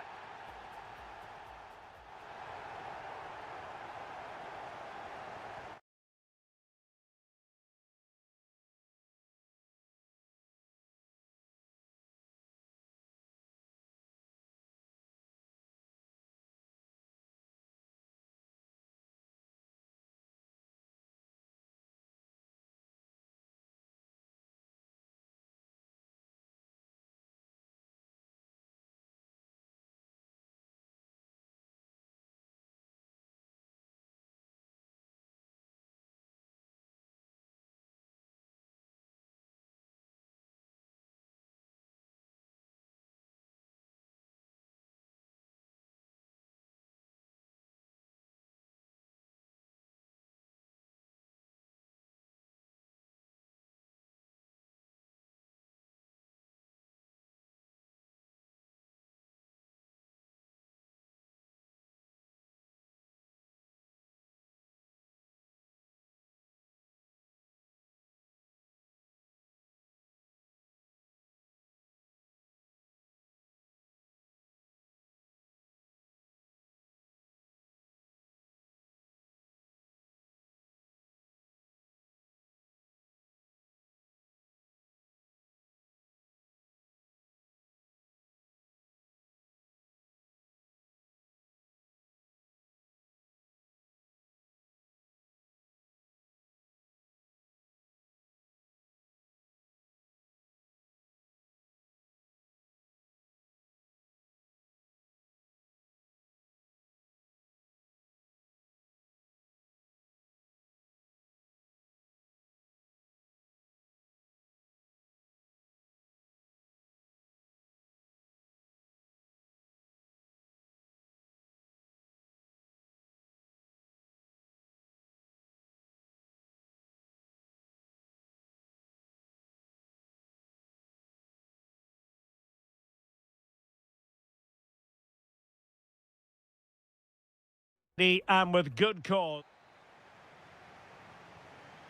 And with good cause.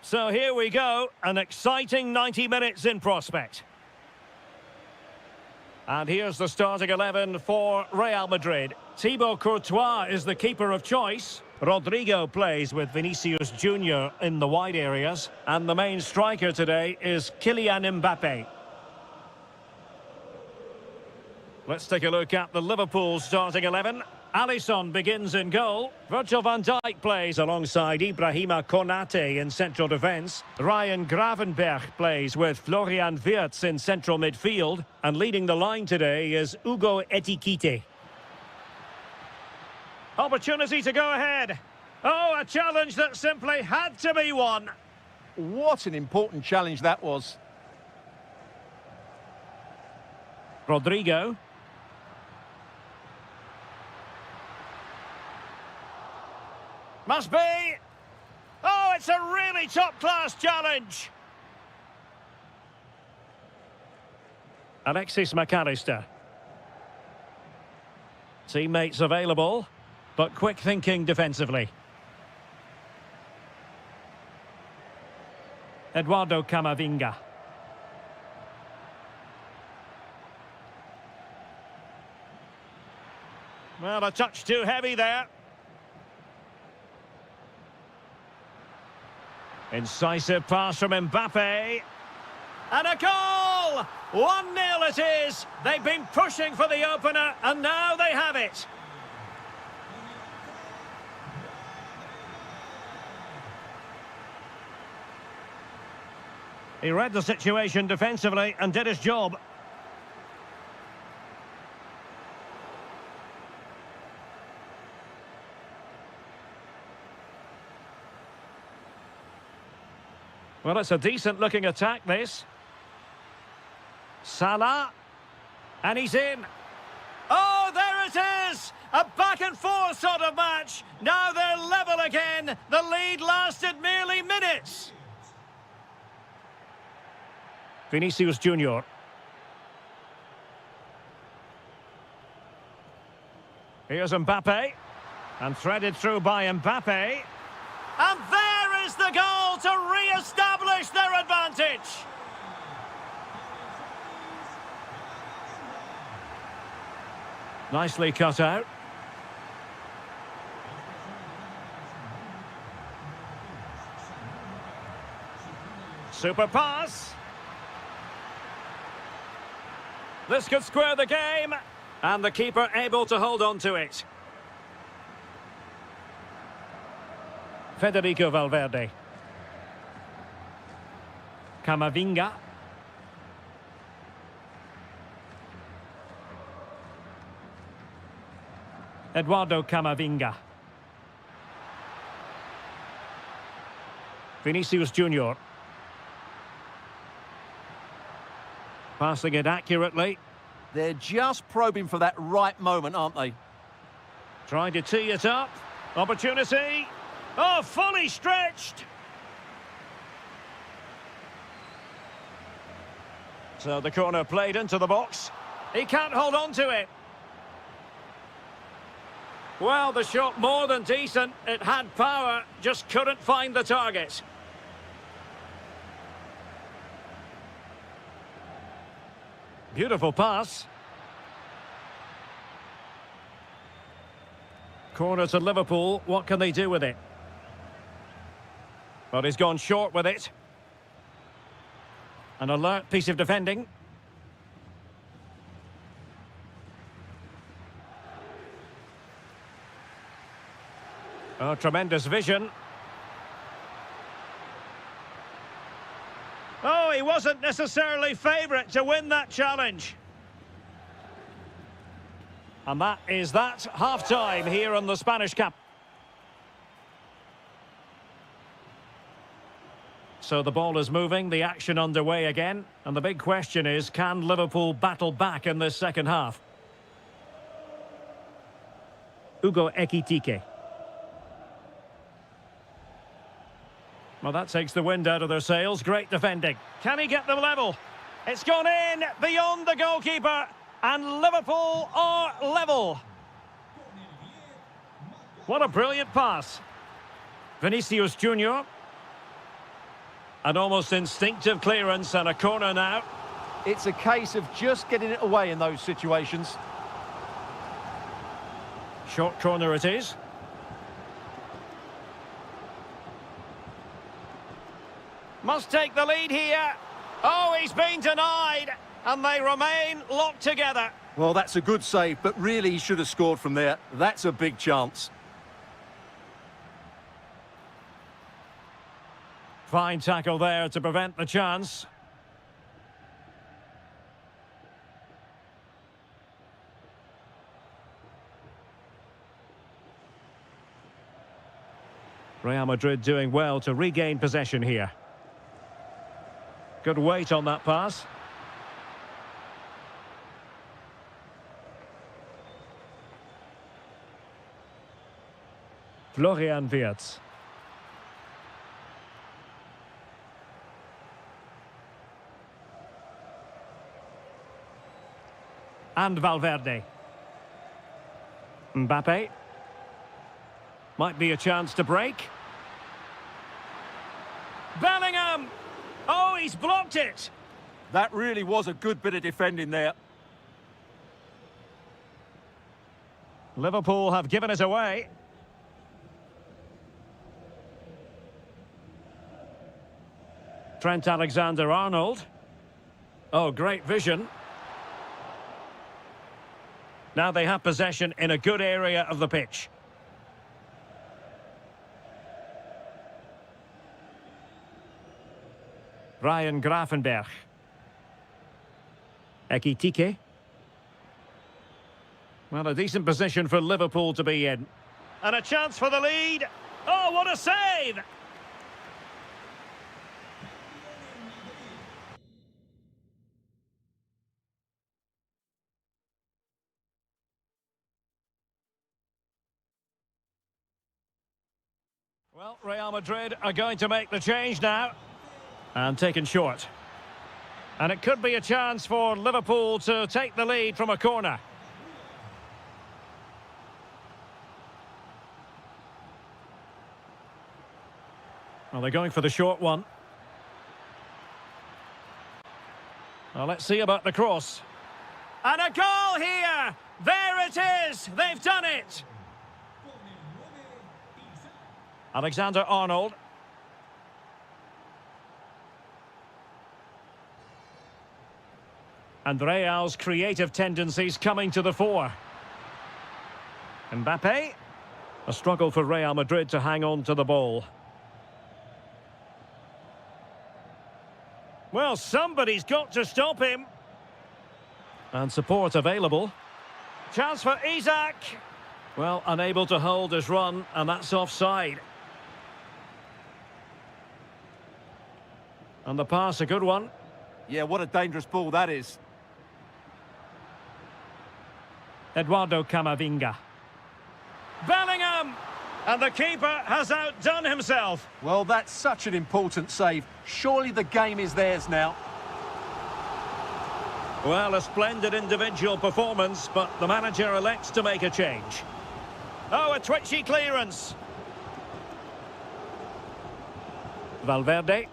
So here we go, an exciting 90 minutes in prospect. And here's the starting 11 for Real Madrid. Thibaut Courtois is the keeper of choice. Rodrigo plays with Vinicius Junior in the wide areas. And the main striker today is Kylian Mbappe. Let's take a look at the Liverpool starting 11. Alisson begins in goal. Virgil van Dijk plays alongside Ibrahima Konate in central defence. Ryan Gravenberch plays with Florian Wirtz in central midfield. And leading the line today is Hugo Ekitike. Opportunity to go ahead. Oh, a challenge that simply had to be won. What an important challenge that was. Rodrigo. Must be. Oh, it's a really top-class challenge. Alexis McAllister. Teammates available, but quick thinking defensively. Eduardo Camavinga. Well, a touch too heavy there. Incisive pass from Mbappe. And a goal! 1-0 it is. They've been pushing for the opener, and now they have it. He read the situation defensively and did his job. Well, it's a decent-looking attack, this. Salah. And he's in. Oh, there it is! A back-and-forth sort of match. Now they're level again. The lead lasted merely minutes. Vinicius Junior. Here's Mbappe. And threaded through by Mbappe. And there is the goal to re-establish their advantage. Nicely cut out. Super pass. This could square the game. And the keeper able to hold on to it. Federico Valverde. Camavinga. Eduardo Camavinga. Vinicius Junior. Passing it accurately. They're just probing for that right moment, aren't they? Trying to tee it up. Opportunity. Oh, fully stretched. So the corner played into the box. He can't hold on to it. Well, the shot more than decent. It had power, just couldn't find the target. Beautiful pass. Corner to Liverpool. What can they do with it? Well, he's gone short with it. An alert piece of defending. Oh, tremendous vision. Oh, he wasn't necessarily favourite to win that challenge. And that is that. Half-time here on the Spanish Cup. So the ball is moving, the action underway again. And the big question is, can Liverpool battle back in this second half? Hugo Ekitike. Well, that takes the wind out of their sails. Great defending. Can he get them level? It's gone in beyond the goalkeeper. And Liverpool are level. What a brilliant pass. Vinicius Junior. An almost instinctive clearance and a corner now. It's a case of just getting it away in those situations. Short corner it is. Must take the lead here. Oh, he's been denied. And they remain locked together. Well, that's a good save, but really he should have scored from there. That's a big chance. Fine tackle there to prevent the chance. Real Madrid doing well to regain possession here. Good weight on that pass. Florian Wirtz. And Valverde. Mbappe. Might be a chance to break. Bellingham! Oh, he's blocked it! That really was a good bit of defending there. Liverpool have given it away. Trent Alexander-Arnold. Oh, great vision. Now they have possession in a good area of the pitch. Ryan Gravenberch. Ekitike. Well, a decent position for Liverpool to be in. And a chance for the lead. Oh, what a save! Well, Real Madrid are going to make the change now. And taken short. And it could be a chance for Liverpool to take the lead from a corner. Well, they're going for the short one. Well, let's see about the cross. And a goal here! There it is! They've done it! Alexander-Arnold. And Real's creative tendencies coming to the fore. Mbappe. A struggle for Real Madrid to hang on to the ball. Well, somebody's got to stop him. And support available. Chance for Isak. Well, unable to hold his run, and that's offside. And the pass, a good one. Yeah, what a dangerous ball that is. Eduardo Camavinga. Bellingham! And the keeper has outdone himself. Well, that's such an important save. Surely the game is theirs now. Well, a splendid individual performance, but the manager elects to make a change. Oh, a twitchy clearance. Valverde.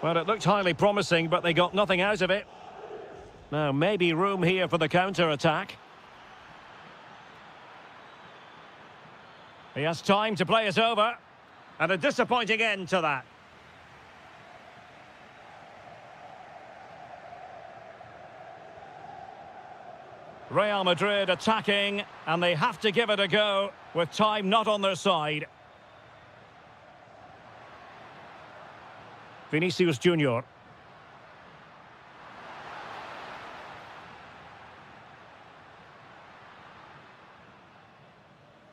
Well, it looked highly promising, but they got nothing out of it. Now, maybe room here for the counter-attack. He has time to play it over. And a disappointing end to that. Real Madrid attacking, and they have to give it a go, with time not on their side. Vinicius Junior.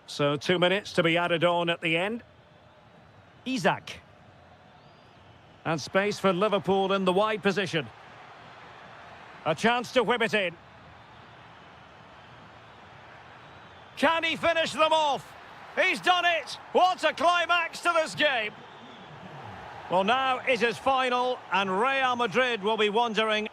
So 2 minutes to be added on at the end. Isak. And space for Liverpool in the wide position. A chance to whip it in. Can he finish them off? He's done it! What a climax to this game! Well, now it is final, and Real Madrid will be wondering.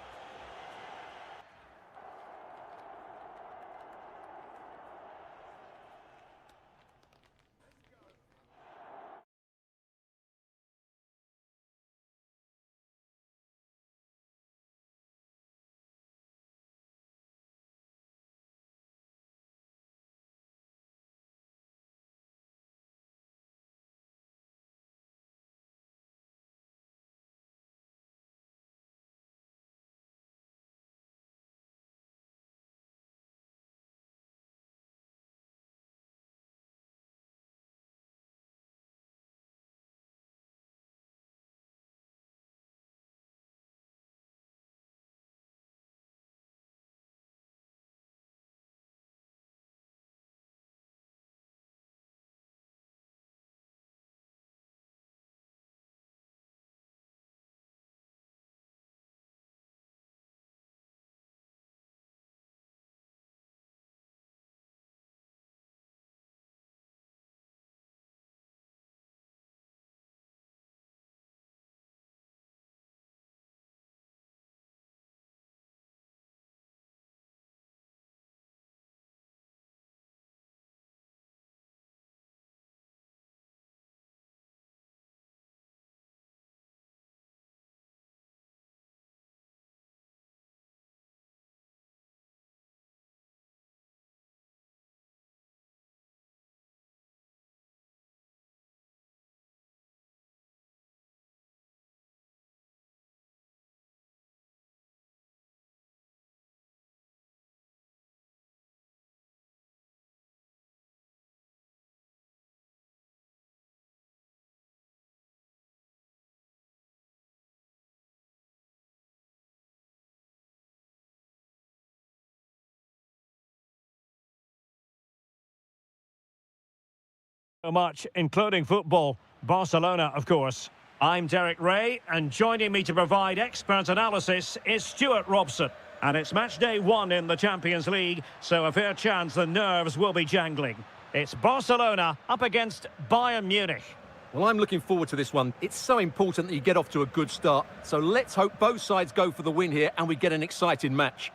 So much, including football. Barcelona, of course. I'm Derek Ray, and joining me to provide expert analysis is Stuart Robson. And it's match day 1 in the Champions League, so a fair chance the nerves will be jangling. It's Barcelona up against Bayern Munich. Well, I'm looking forward to this one. It's so important that you get off to a good start. So let's hope both sides go for the win here and we get an exciting match.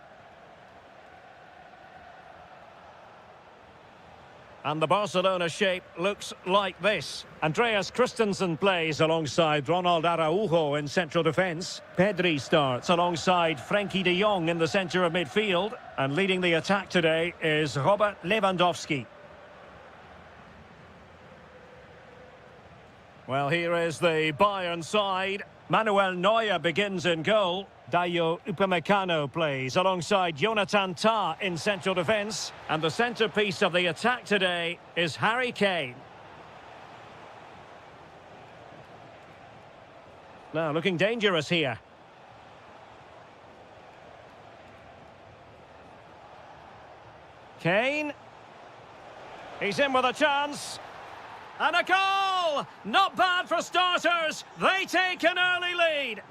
And the Barcelona shape looks like this. Andreas Christensen plays alongside Ronald Araujo in central defence. Pedri starts alongside Frenkie de Jong in the centre of midfield. And leading the attack today is Robert Lewandowski. Well, here is the Bayern side. Manuel Neuer begins in goal. Dayo Upamecano plays alongside Jonathan Tah in central defence. And the centrepiece of the attack today is Harry Kane. Now, looking dangerous here. Kane. He's in with a chance. And a goal! Not bad for starters. They take an early lead.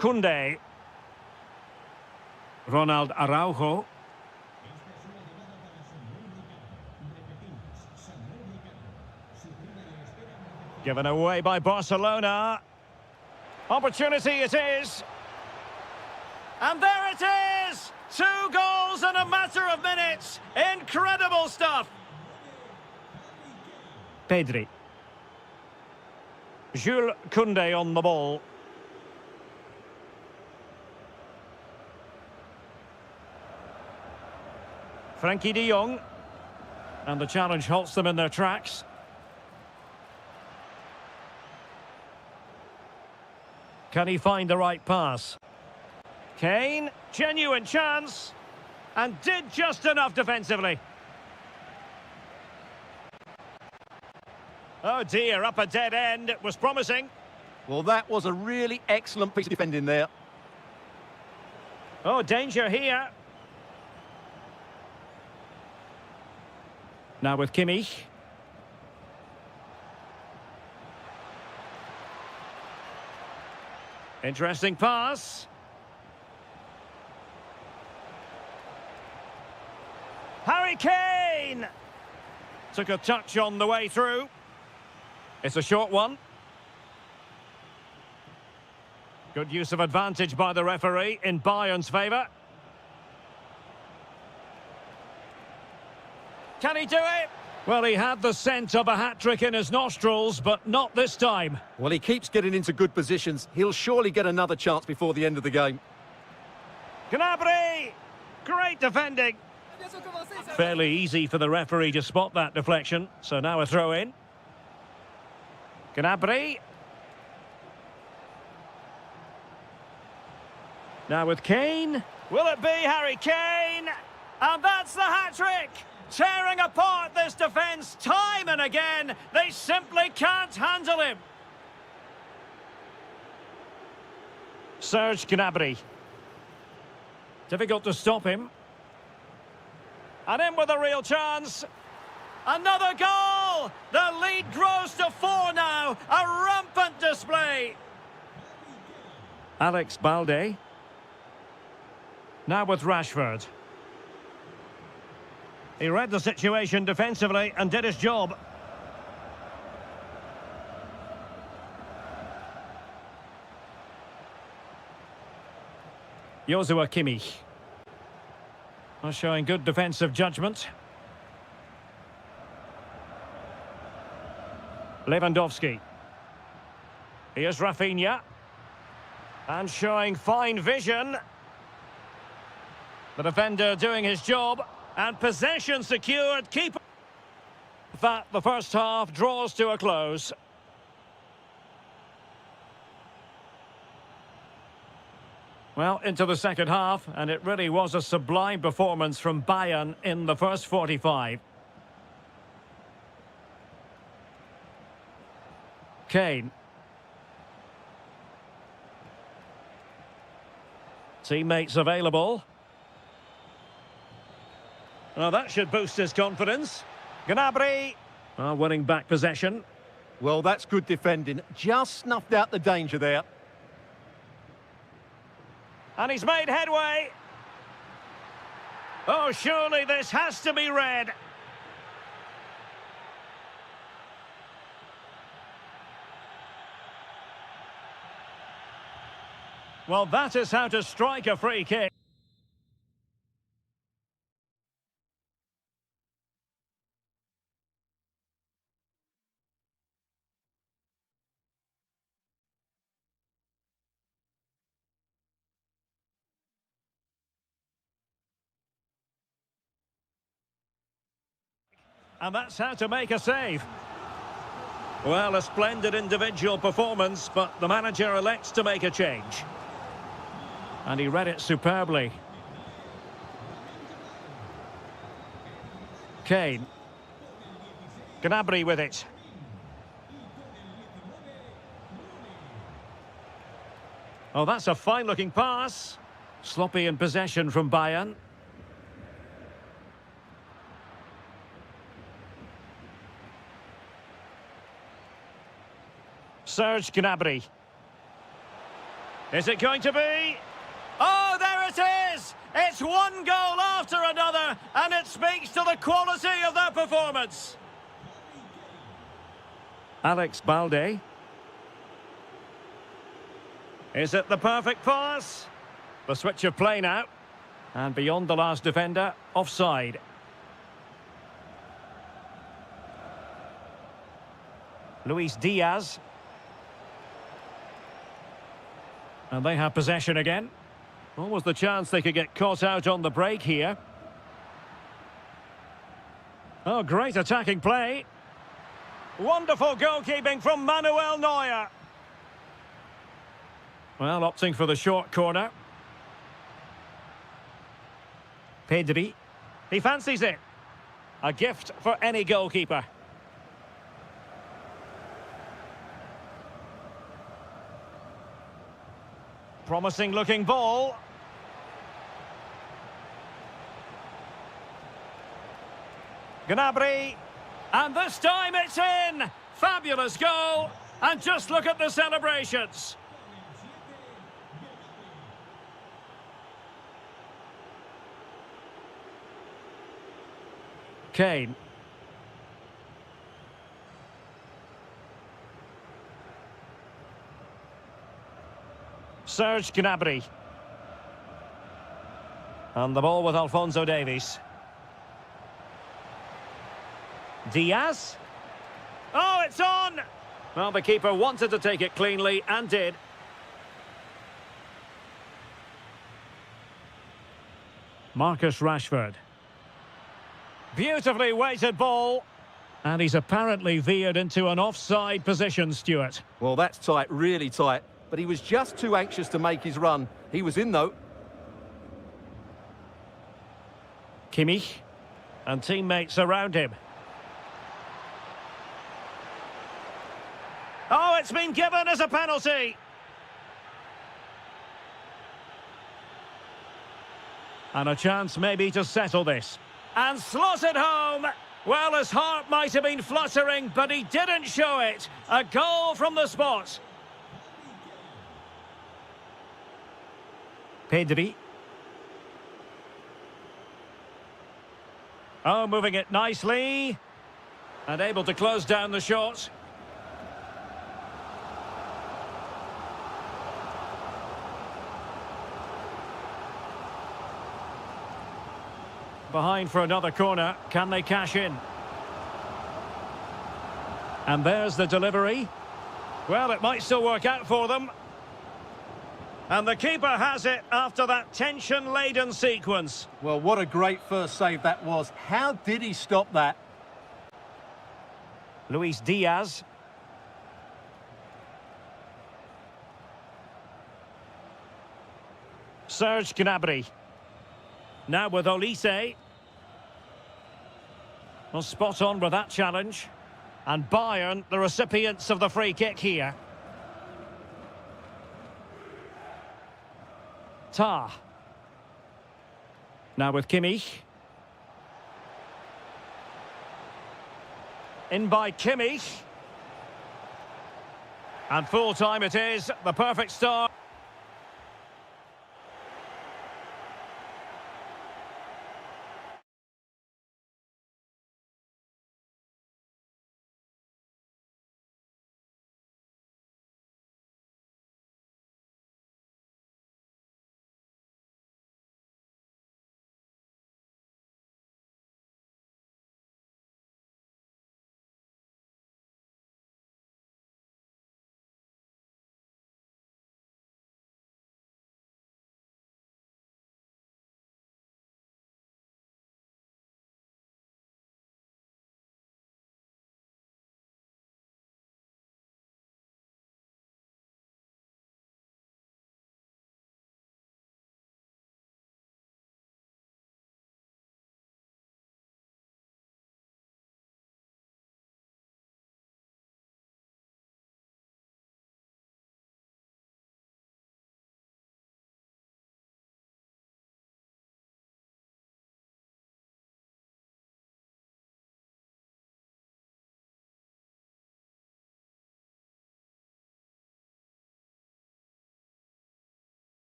Koundé. Ronald Araujo. Given away by Barcelona. Opportunity it is. And there it is! 2 goals in a matter of minutes. Incredible stuff. Pedri. Jules Koundé on the ball. Frenkie de Jong. And the challenge halts them in their tracks. Can he find the right pass? Kane, genuine chance. And did just enough defensively. Oh dear, up a dead end. It was promising. Well, that was a really excellent piece of defending there. Oh, danger here. Now with Kimmich. Interesting pass. Harry Kane! Took a touch on the way through. It's a short one. Good use of advantage by the referee in Bayern's favour. Can he do it? Well, he had the scent of a hat-trick in his nostrils, but not this time. Well, he keeps getting into good positions. He'll surely get another chance before the end of the game. Gnabry! Great defending. Fairly easy for the referee to spot that deflection. So now a throw-in. Gnabry. Now with Kane. Will it be Harry Kane? And that's the hat-trick! Tearing apart this defence time and again. They simply can't handle him. Serge Gnabry. Difficult to stop him. And in with a real chance. Another goal! The lead grows to 4 now. A rampant display. Alex Balde. Now with Rashford. He read the situation defensively and did his job. Joshua Kimmich. Showing good defensive judgment. Lewandowski. Here's Rafinha. And showing fine vision. The defender doing his job. And possession secured. Keeper. That the first half draws to a close. Well, into the second half, and it really was a sublime performance from Bayern in the first 45. Kane. Teammates available. Well, that should boost his confidence. Gnabry are winning back possession. Well, that's good defending. Just snuffed out the danger there. And he's made headway. Oh, surely this has to be red. Well, that is how to strike a free kick. And that's how to make a save. Well, a splendid individual performance, but the manager elects to make a change. And he read it superbly. Kane. Gnabry with it. Oh, that's a fine-looking pass. Sloppy in possession from Bayern. Serge Gnabry. Is it going to be? Oh, there it is! It's one goal after another, and it speaks to the quality of their performance. Alex Balde. Is it the perfect pass? The switch of play now. And beyond the last defender, offside. Luis Diaz. And they have possession again. What was the chance they could get caught out on the break here? Oh, great attacking play. Wonderful goalkeeping from Manuel Neuer. Well, opting for the short corner. Pedri. He fancies it. A gift for any goalkeeper. Promising looking ball. Gnabry. And this time it's in. Fabulous goal. And just look at the celebrations. Kane. Serge Gnabry. And the ball with Alphonso Davies. Diaz. Oh, it's on! Well, the keeper wanted to take it cleanly and did. Marcus Rashford. Beautifully weighted ball. And he's apparently veered into an offside position, Stuart. Well, that's tight, really tight. But he was just too anxious to make his run. He was in, though. Kimmich. And teammates around him. Oh, it's been given as a penalty. And a chance maybe to settle this. And slotted home. Well, his heart might have been fluttering, but he didn't show it. A goal from the spot. Pedri. Oh, moving it nicely. And able to close down the shot. Behind for another corner. Can they cash in? And there's the delivery. Well, it might still work out for them. And the keeper has it after that tension-laden sequence. Well, what a great first save that was. How did he stop that? Luis Diaz. Serge Gnabry. Now with Olise. Well, spot on with that challenge. And Bayern, the recipients of the free kick here. Tah. Now with Kimmich. In by Kimmich. And full time it is, the perfect start.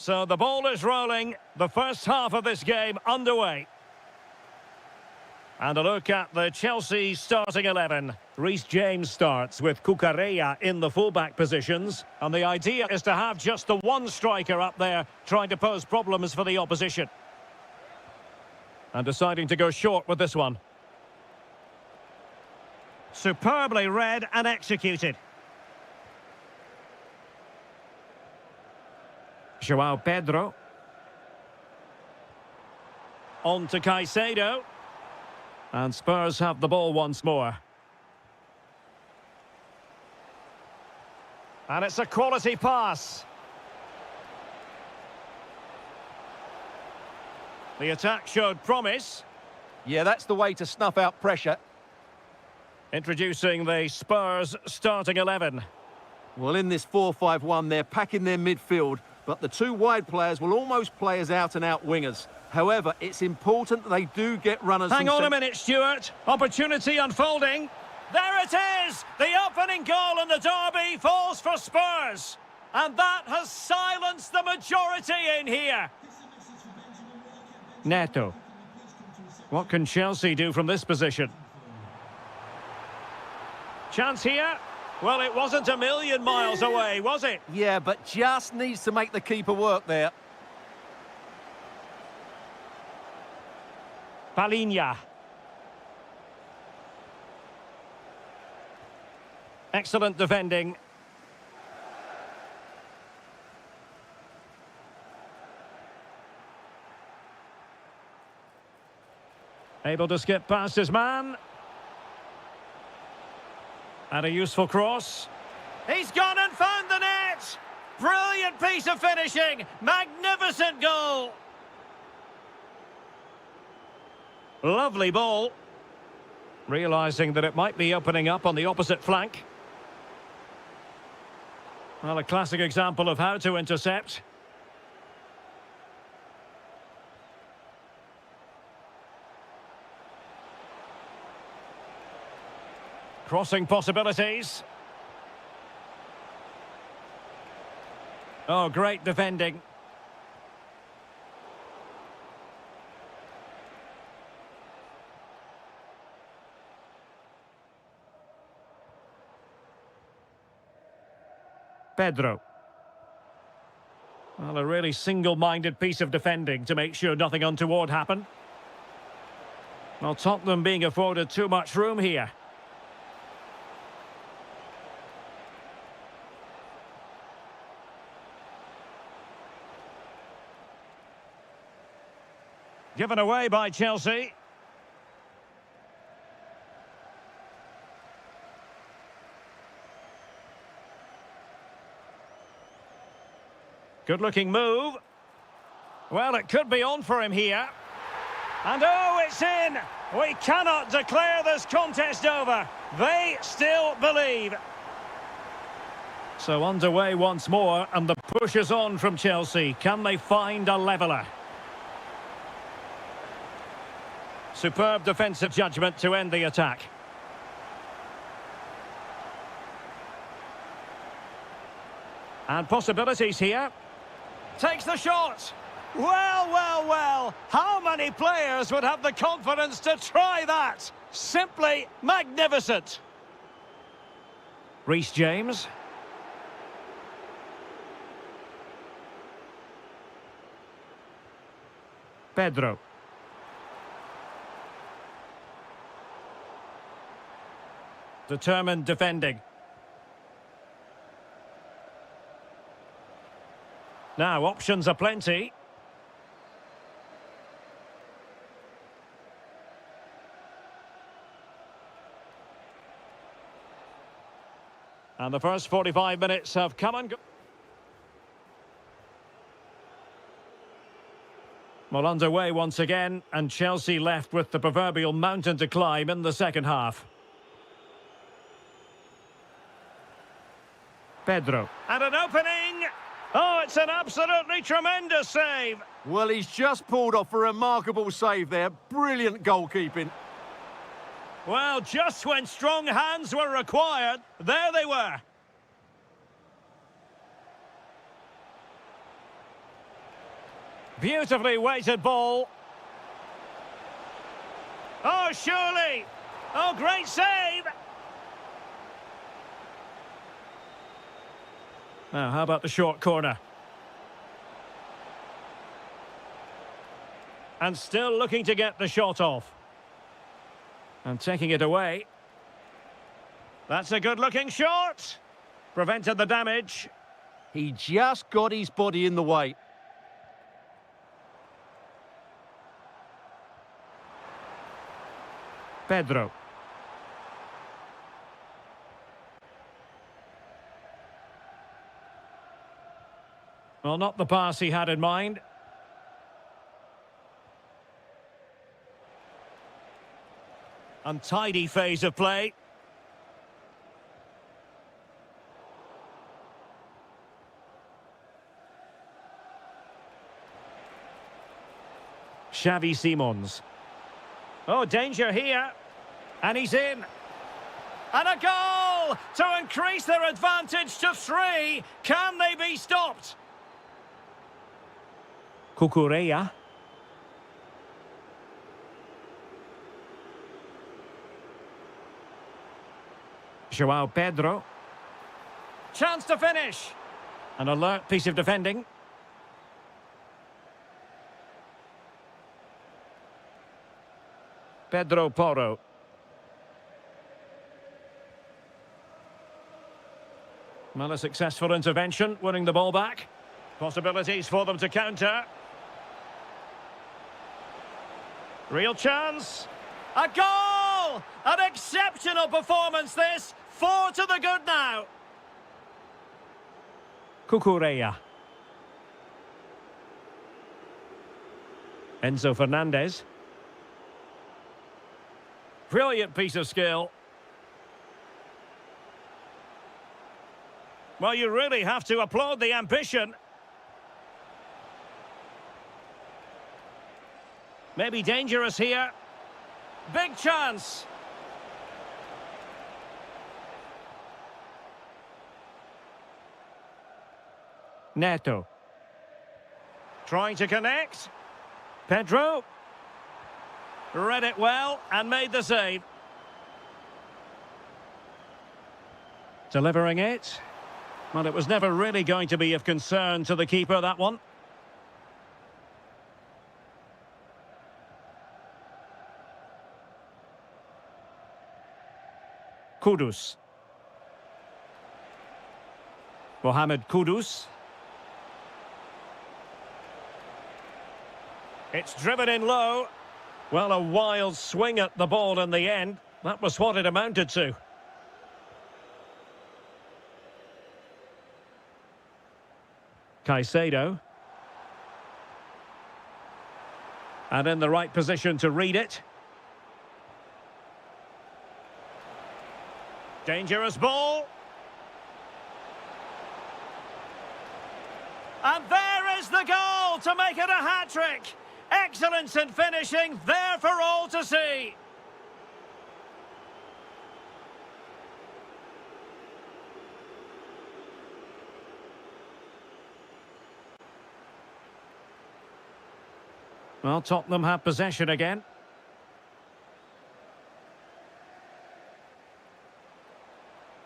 So the ball is rolling. The first half of this game underway. And a look at the Chelsea starting 11. Reece James starts with Cucurella in the fullback positions. And the idea is to have just the one striker up there trying to pose problems for the opposition. And deciding to go short with this one. Superbly read and executed. João Pedro. On to Caicedo. And Spurs have the ball once more. And it's a quality pass. The attack showed promise. Yeah, that's the way to snuff out pressure. Introducing the Spurs starting 11. Well, in this 4-5-1, they're packing their midfield, but the two wide players will almost play as out-and-out wingers. However, it's important that they do get runners. Hang on a minute, Stuart. Opportunity unfolding. There it is! The opening goal in the derby falls for Spurs. And that has silenced the majority in here. Neto. What can Chelsea do from this position? Chance here. Well, it wasn't a million miles away, was it? Yeah, but just needs to make the keeper work there. Palinha. Excellent defending. Able to skip past his man. And a useful cross. He's gone and found the net! Brilliant piece of finishing! Magnificent goal! Lovely ball. Realising that it might be opening up on the opposite flank. Well, a classic example of how to intercept. Crossing possibilities. Oh, great defending. Pedro. Well, a really single-minded piece of defending to make sure nothing untoward happened. Well, Tottenham being afforded too much room here. Given away by Chelsea. Good-looking move. Well, it could be on for him here. And oh, it's in! We cannot declare this contest over. They still believe. So underway once more, and the push is on from Chelsea. Can they find a leveller? Superb defensive judgment to end the attack. And possibilities here. Takes the shot. Well, well, well. How many players would have the confidence to try that? Simply magnificent. Reece James. Pedro. Determined defending. Now, options are plenty. And the first 45 minutes have come and gone. Well, underway once again, and Chelsea left with the proverbial mountain to climb in the second half. Pedro. And an opening! Oh, it's an absolutely tremendous save. Well, he's just pulled off a remarkable save there. Brilliant goalkeeping. Well, just when strong hands were required, there they were. Beautifully weighted ball. Oh, surely. Oh, great save. Now, how about the short corner? And still looking to get the shot off. And taking it away. That's a good-looking shot. Prevented the damage. He just got his body in the way. Pedro. Well, not the pass he had in mind. Untidy phase of play. Xavi Simons. Oh, danger here. And he's in. And a goal to increase their advantage to 3. Can they be stopped? Cucurella. João Pedro. Chance to finish. An alert piece of defending. Pedro Porro. Well, a successful intervention, winning the ball back. Possibilities for them to counter. Real chance. A goal! An exceptional performance, this. 4 to the good now. Cucurella. Enzo Fernandez. Brilliant piece of skill. Well, you really have to applaud the ambition. Maybe dangerous here. Big chance. Neto. Trying to connect. Pedro. Read it well and made the save. Delivering it. Well, it was never really going to be of concern to the keeper, that one. Kudus. Mohamed Kudus. It's driven in low. Well, a wild swing at the ball in the end. That was what it amounted to. Caicedo. And in the right position to read it. Dangerous ball. And there is the goal to make it a hat-trick. Excellence in finishing, there for all to see. Well, Tottenham have possession again.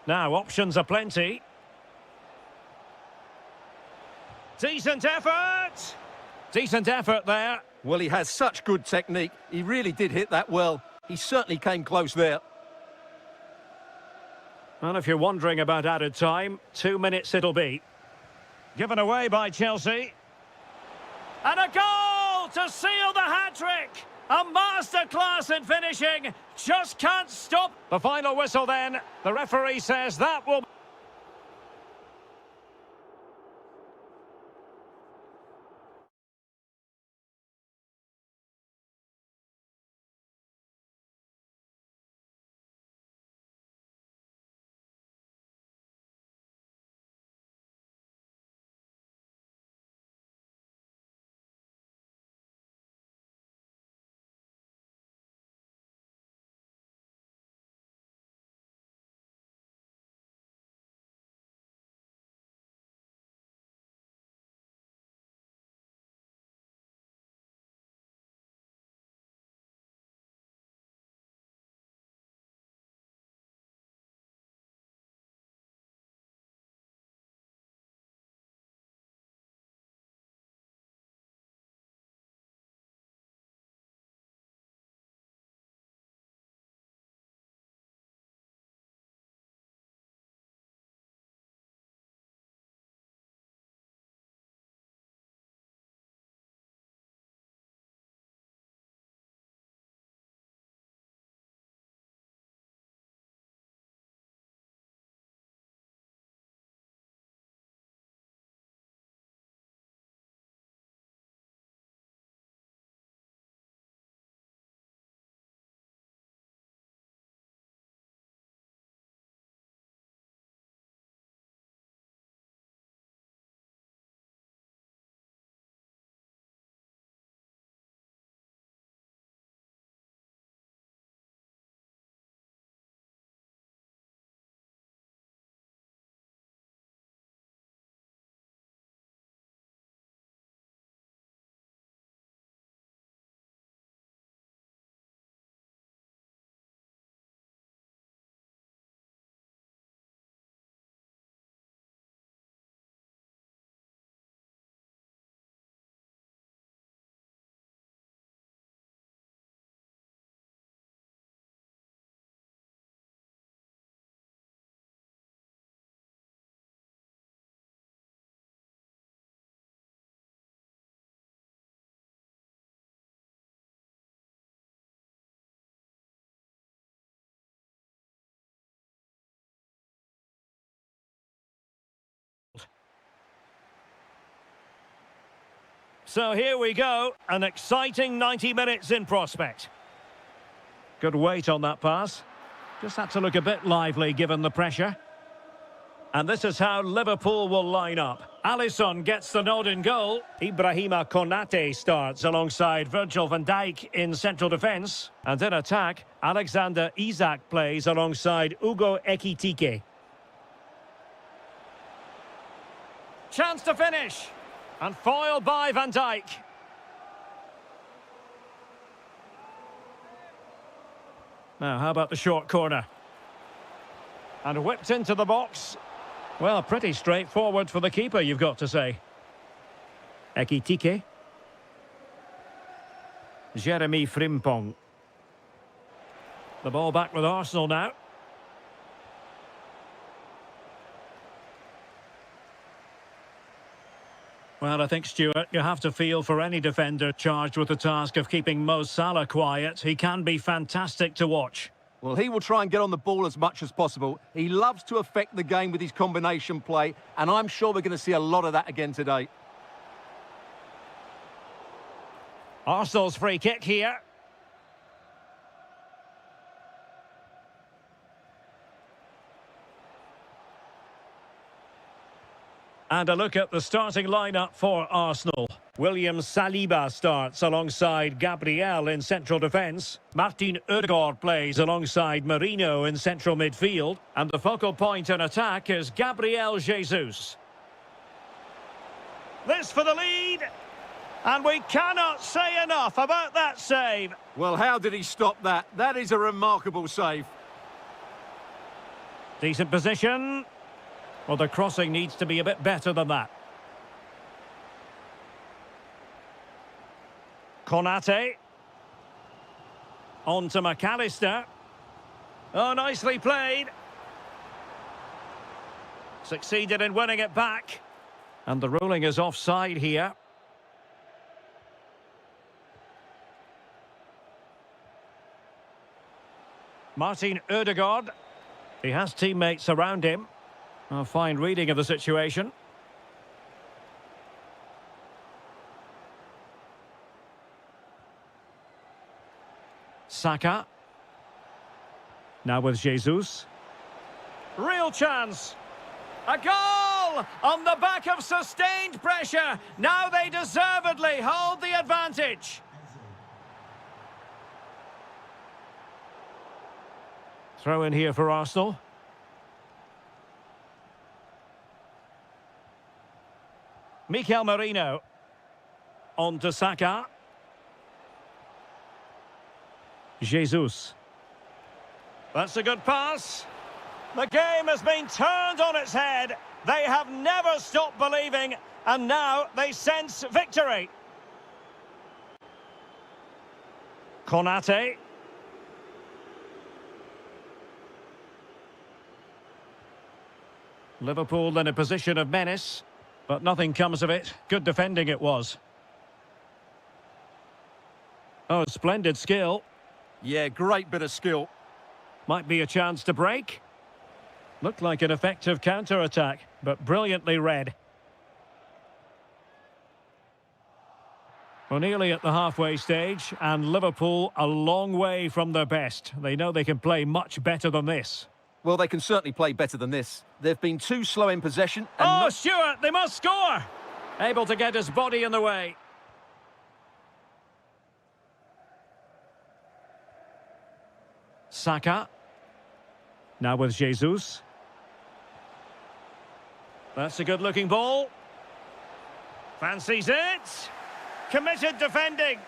Now, options are plenty. Decent effort! Decent effort there. Well, he has such good technique. He really did hit that well. He certainly came close there. Well, if you're wondering about added time, 2 minutes it'll be. Given away by Chelsea. And a goal to seal the hat-trick! A masterclass in finishing. Just can't stop. The final whistle then. The referee says that will... So here we go, an exciting 90 minutes in prospect. Good weight on that pass. Just had to look a bit lively given the pressure. And this is how Liverpool will line up. Alisson gets the nod in goal. Ibrahima Konate starts alongside Virgil van Dijk in central defence. And in attack, Alexander Isak plays alongside Ugo Ekitike. Chance to finish. And foiled by Van Dijk. Now, how about the short corner? And whipped into the box. Well, pretty straightforward for the keeper, you've got to say. Ekitike. Jeremy Frimpong. The ball back with Arsenal now. Well, I think, Stuart, you have to feel for any defender charged with the task of keeping Mo Salah quiet. He can be fantastic to watch. Well, he will try and get on the ball as much as possible. He loves to affect the game with his combination play, and I'm sure we're going to see a lot of that again today. Arsenal's free kick here. And a look at the starting lineup for Arsenal. William Saliba starts alongside Gabriel in central defence. Martin Ødegaard plays alongside Merino in central midfield. And the focal point in attack is Gabriel Jesus. This for the lead. And we cannot say enough about that save. Well, how did he stop that? That is a remarkable save. Decent position. Well, the crossing needs to be a bit better than that. Konate. On to McAllister. Oh, nicely played. Succeeded in winning it back. And the ruling is offside here. Martin Ødegaard. He has teammates around him. A fine reading of the situation. Saka. Now with Jesus. Real chance. A goal! On the back of sustained pressure. Now they deservedly hold the advantage. Throw in here for Arsenal. Mikel Merino. On to Saka. Jesus. That's a good pass. The game has been turned on its head. They have never stopped believing, and now they sense victory. Konate. Liverpool in a position of menace, but nothing comes of it. Good defending it was. Oh, splendid skill. Yeah, great bit of skill. Might be a chance to break. Looked like an effective counter-attack, but brilliantly read. Well, nearly at the halfway stage, and Liverpool a long way from their best. They know they can play much better than this. Well, they can certainly play better than this. They've been too slow in possession. And oh, Stuart, they must score! Able to get his body in the way. Saka. Now with Jesus. That's a good-looking ball. Fancies it. Committed defending.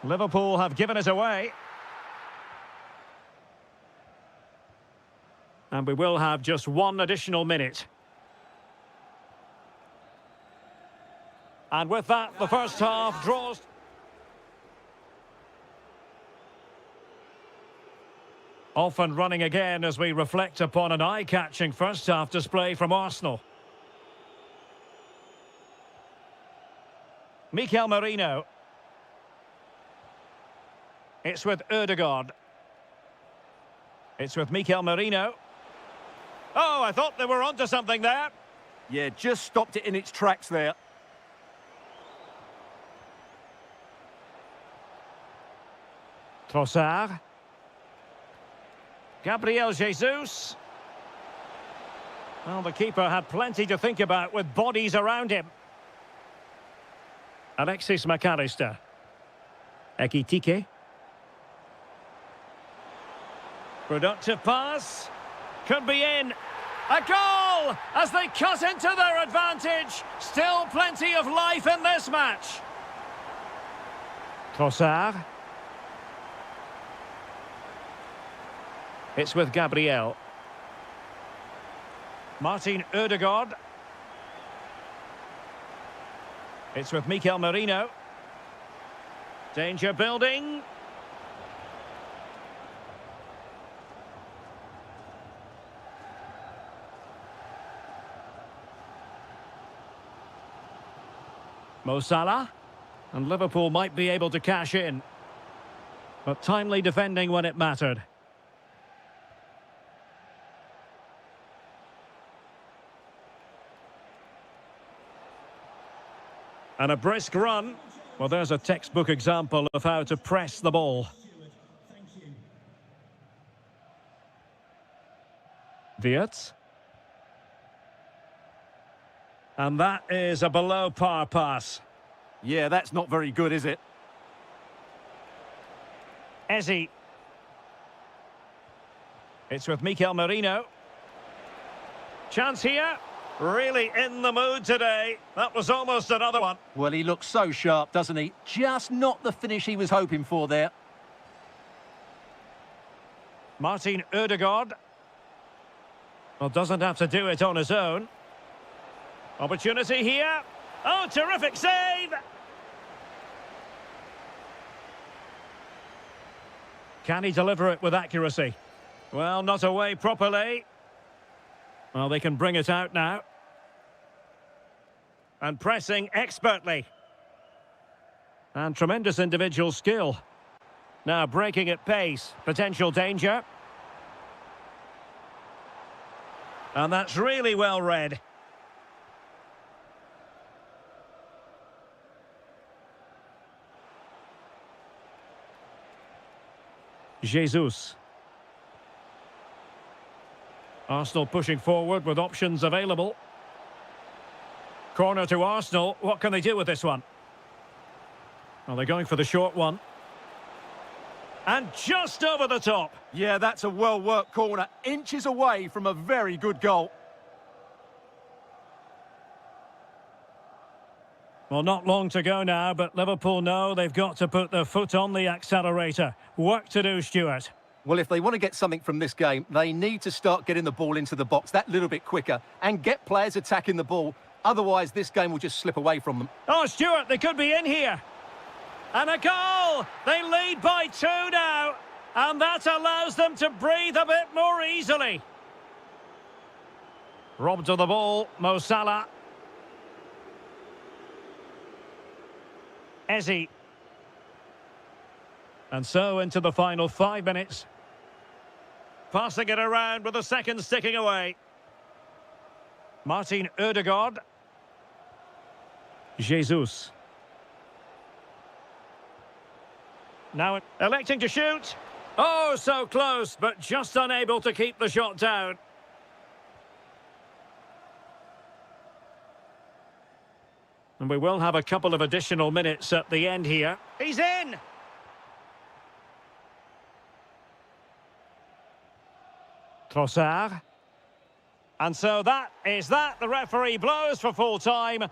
Liverpool have given it away. And we will have just one additional minute. And with that, the first half draws. Off and running again as we reflect upon an eye-catching first half display from Arsenal. Mikel Merino. It's with Ødegaard. It's with Mikel Merino. Oh, I thought they were onto something there. Yeah, just stopped it in its tracks there. Trossard. Gabriel Jesus. Well, the keeper had plenty to think about with bodies around him. Alexis McAllister. Ekitike. Productive pass. Could be in. A goal as they cut into their advantage. Still plenty of life in this match. Trossard. It's with Gabriel. Martin Ødegaard. It's with Mikel Merino. Danger building. Mo Salah. And Liverpool might be able to cash in. But timely defending when it mattered. And a brisk run. Well, there's a textbook example of how to press the ball. Wirtz. And that is a below-par pass. Yeah, that's not very good, is it? Eze. It's with Mikel Merino. Chance here. Really in the mood today. That was almost another one. Well, he looks so sharp, doesn't he? Just not the finish he was hoping for there. Martin Ødegaard. Well, doesn't have to do it on his own. Opportunity here. Oh, terrific save! Can he deliver it with accuracy? Well, not away properly. Well, they can bring it out now. And pressing expertly. And tremendous individual skill. Now breaking at pace. Potential danger. And that's really well read. Jesus. Arsenal pushing forward with options available. Corner to Arsenal. What can they do with this one? Well, they're going for the short one. And just over the top. Yeah, that's a well-worked corner. Inches away from a very good goal. Well, not long to go now, but Liverpool know they've got to put their foot on the accelerator. Work to do, Stuart. Well, if they want to get something from this game, they need to start getting the ball into the box that little bit quicker and get players attacking the ball. Otherwise, this game will just slip away from them. Oh, Stuart, they could be in here. And a goal! They lead by 2 now. And that allows them to breathe a bit more easily. Robbed of the ball, Mo Salah. Eze. And so into the final 5 minutes. Passing it around with a second sticking away. Martin Ødegaard. Jesus. Now electing to shoot. Oh, so close, but just unable to keep the shot down. And we will have a couple of additional minutes at the end here. He's in! Trossard. And so that is that. The referee blows for full time.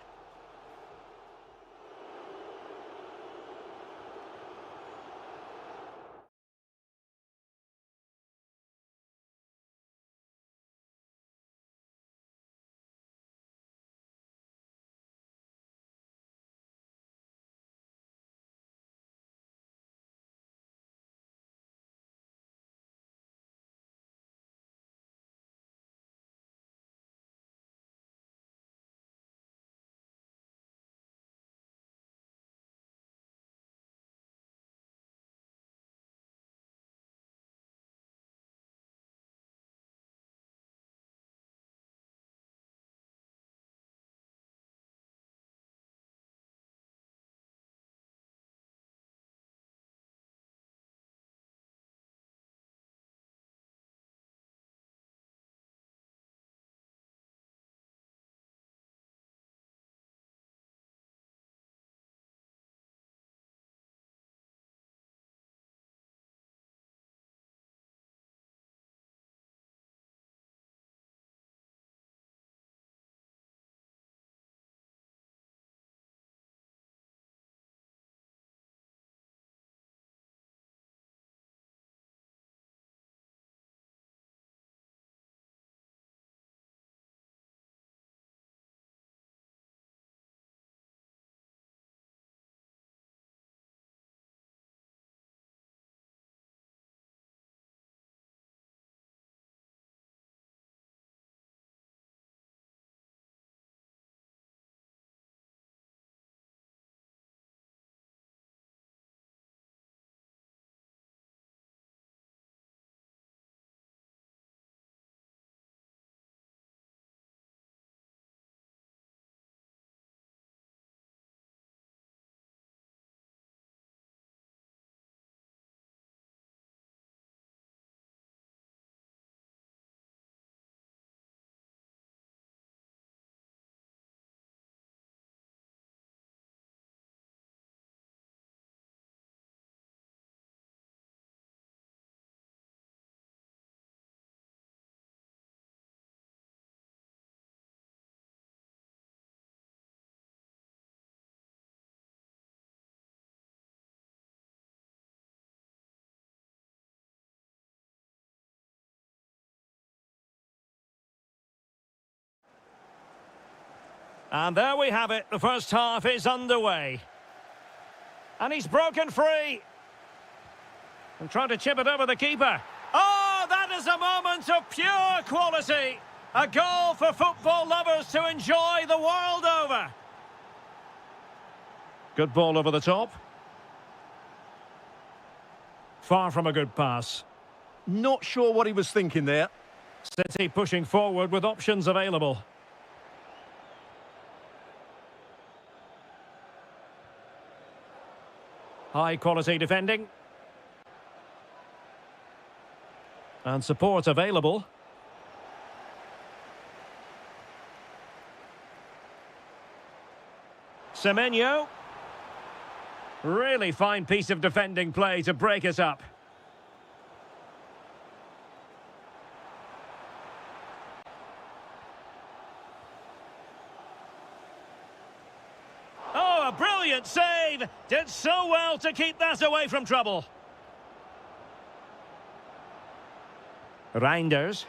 And there we have it. The first half is underway. And he's broken free. And trying to chip it over the keeper. Oh, that is a moment of pure quality. A goal for football lovers to enjoy the world over. Good ball over the top. Far from a good pass. Not sure what he was thinking there. City pushing forward with options available. High quality defending. And support available. Semenyo. Really fine piece of defending play to break us up. Oh, a brilliant save! Did so well to keep that away from trouble. Reinders.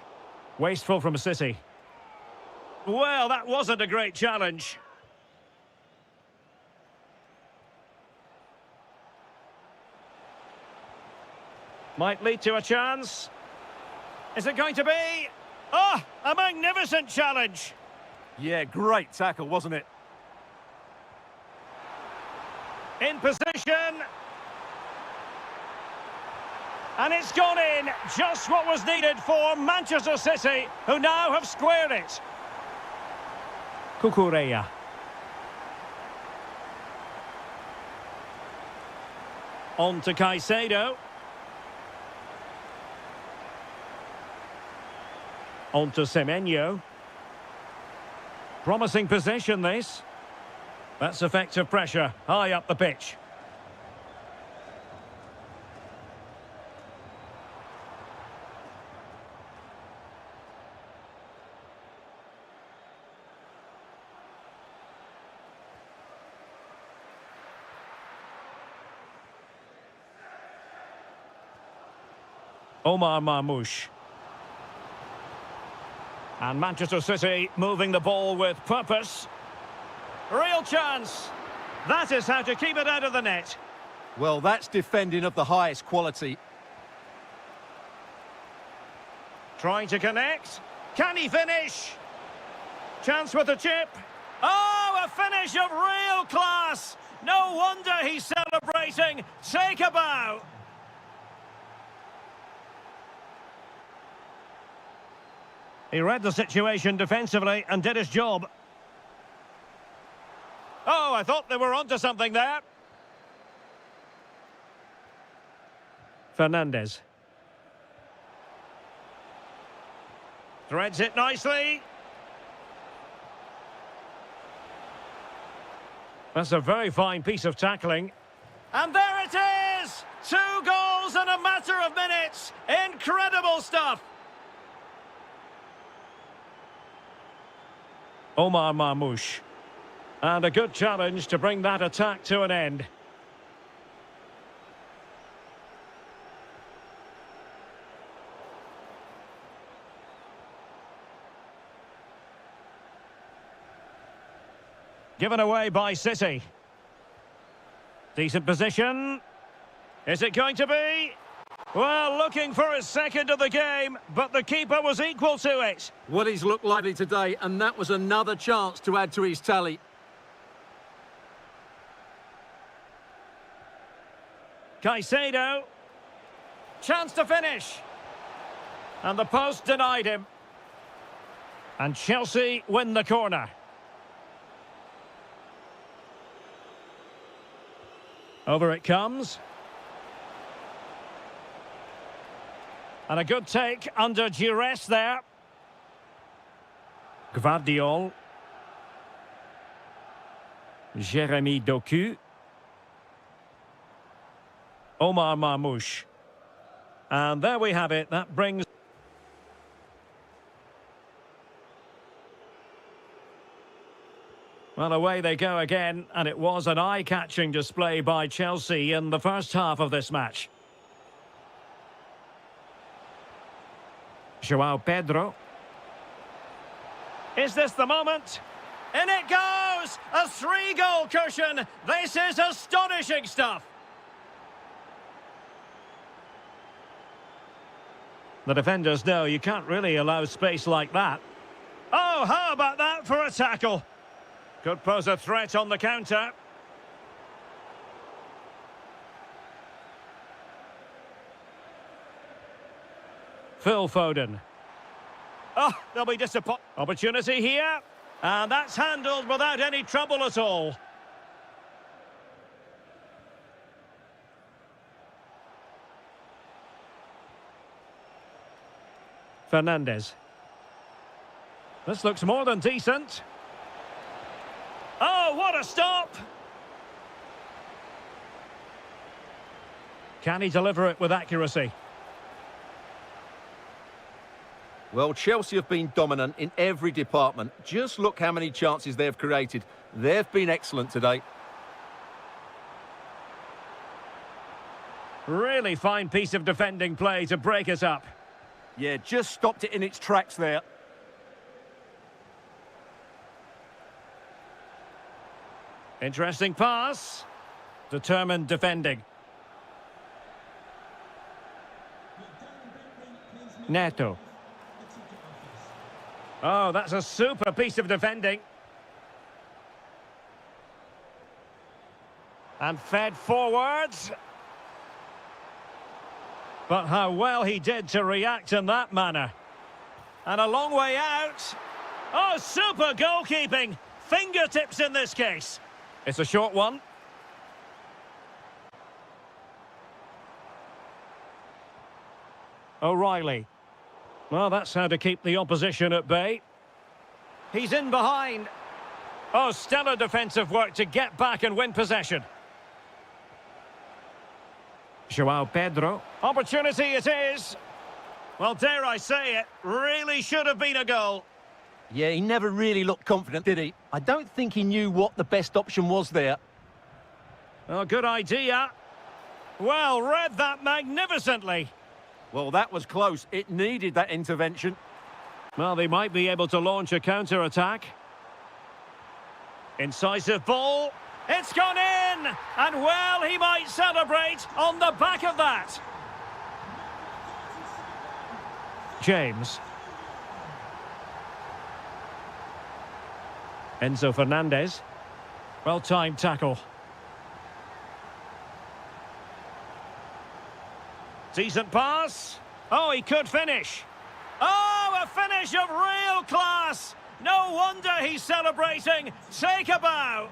Wasteful from City. Well, that wasn't a great challenge. Might lead to a chance. Is it going to be? Oh, a magnificent challenge. Yeah, great tackle, wasn't it? In position. And it's gone in. Just what was needed for Manchester City, who now have squared it. Kukureya. On to Caicedo. On to Semenyo. Promising possession, this. That's effective pressure, high up the pitch. Omar Marmoush. And Manchester City moving the ball with purpose. Real chance. That is how to keep it out of the net. Well, that's defending of the highest quality. Trying to connect. Can he finish? Chance with the chip. Oh, a finish of real class. No wonder he's celebrating. Take a bow. He read the situation defensively and did his job. Oh, I thought they were onto something there. Fernandez. Threads it nicely. That's a very fine piece of tackling. And there it is! 2 goals in a matter of minutes. Incredible stuff. Omar Marmoush. And a good challenge to bring that attack to an end. Given away by City. Decent position. Is it going to be? Well, looking for his second of the game, but the keeper was equal to it. Well, he's looked lively today, and that was another chance to add to his tally. Caicedo. Chance to finish. And the post denied him. And Chelsea win the corner. Over it comes. And a good take under duress there. Gvardiol. Jérémy Doku. Omar Marmoush. And there we have it. That brings... Well, away they go again, and it was an eye-catching display by Chelsea in the first half of this match. João Pedro. Is this the moment? In it goes! A 3-goal cushion! This is astonishing stuff! The defenders know you can't really allow space like that. Oh, how about that for a tackle? Could pose a threat on the counter. Phil Foden. Oh, they'll be disappointed. Opportunity here. And that's handled without any trouble at all. Fernandez. This looks more than decent. Oh, what a stop! Can he deliver it with accuracy? Well, Chelsea have been dominant in every department. Just look how many chances they've created. They've been excellent today. Really fine piece of defending play to break us up. Yeah, just stopped it in its tracks there. Interesting pass. Determined defending. Neto. Oh, that's a super piece of defending. And fed forwards. But how well he did to react in that manner. And a long way out. Oh, super goalkeeping. Fingertips in this case. It's a short one. O'Reilly. Well, that's how to keep the opposition at bay. He's in behind. Oh, stellar defensive work to get back and win possession. João Pedro. Opportunity it is. Well, dare I say it, really should have been a goal. Yeah, he never really looked confident, did he? I don't think he knew what the best option was there. Oh, good idea. Well, read that magnificently. Well, that was close. It needed that intervention. Well, they might be able to launch a counter-attack. Incisive ball. It's gone in! And, well, he might celebrate on the back of that. James. Enzo Fernandez. Well-timed tackle. Decent pass. Oh, he could finish. Oh, a finish of real class. No wonder he's celebrating. Take a bow.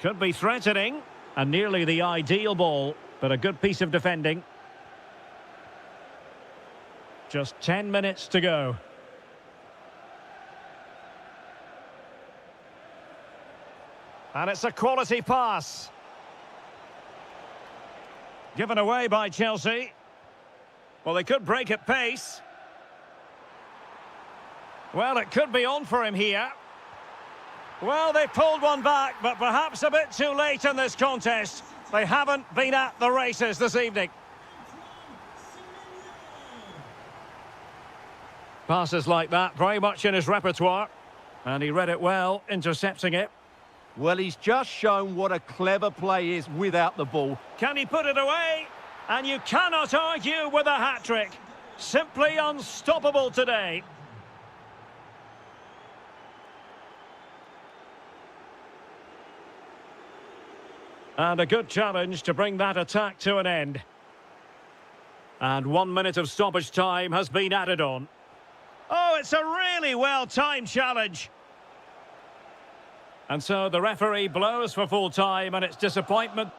Could be threatening. And nearly the ideal ball, but a good piece of defending. Just 10 minutes to go. And it's a quality pass. Given away by Chelsea. Well, they could break at pace. Well, it could be on for him here. Well, they pulled one back, but perhaps a bit too late in this contest. They haven't been at the races this evening. Passes like that, very much in his repertoire. And he read it well, intercepting it. Well, he's just shown what a clever play is without the ball. Can he put it away? And you cannot argue with a hat-trick. Simply unstoppable today. And a good challenge to bring that attack to an end. And 1 minute of stoppage time has been added on. Oh, it's a really well-timed challenge. And so the referee blows for full time, and it's disappointment.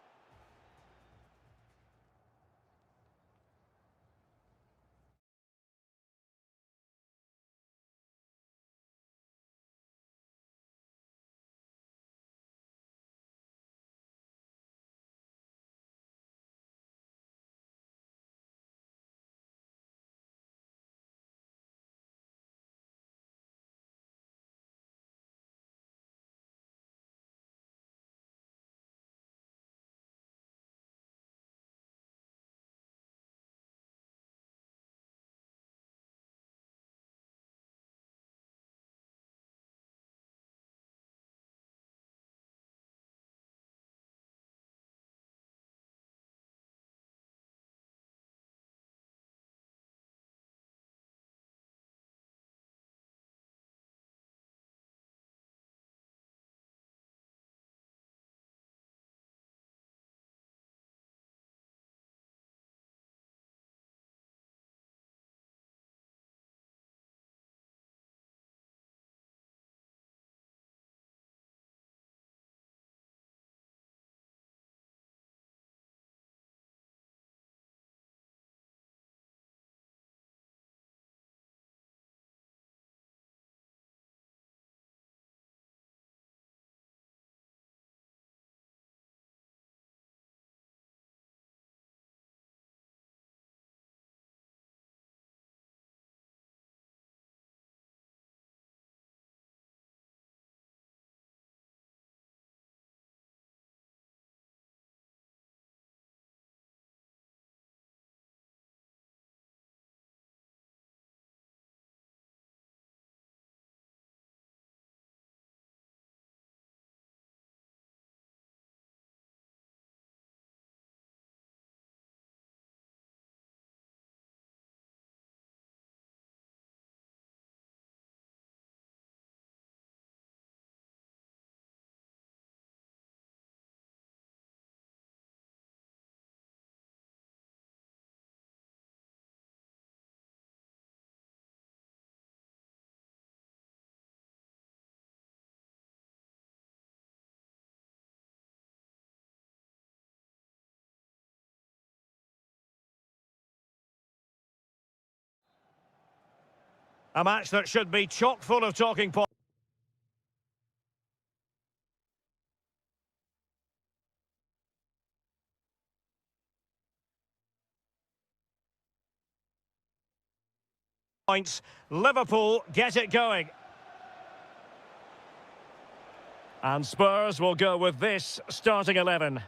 A match that should be chock full of talking points. Liverpool get it going. And Spurs will go with this starting 11.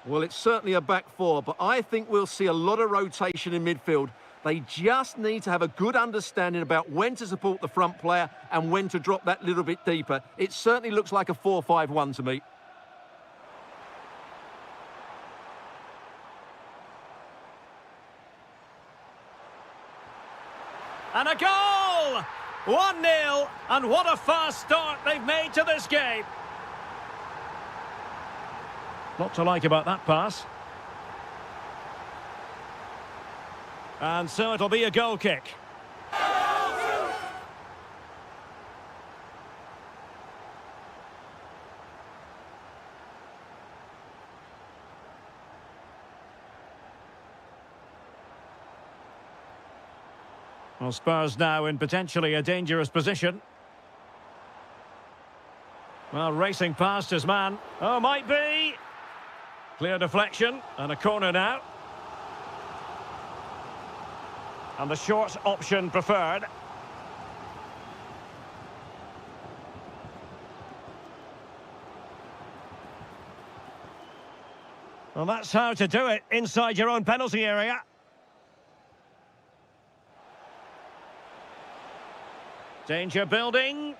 Well, it's certainly a back four, but I think we'll see a lot of rotation in midfield. They just need to have a good understanding about when to support the front player and when to drop that little bit deeper. It certainly looks like a 4-5-1 to me. And a goal! 1-0, and what a fast start they've made to this game. Not to like about that pass. And so it'll be a goal kick. Well, Spurs now in potentially a dangerous position. Well, racing past his man. Oh, might be. Clear deflection and a corner now. And the short option preferred. Well, that's how to do it inside your own penalty area. Danger building.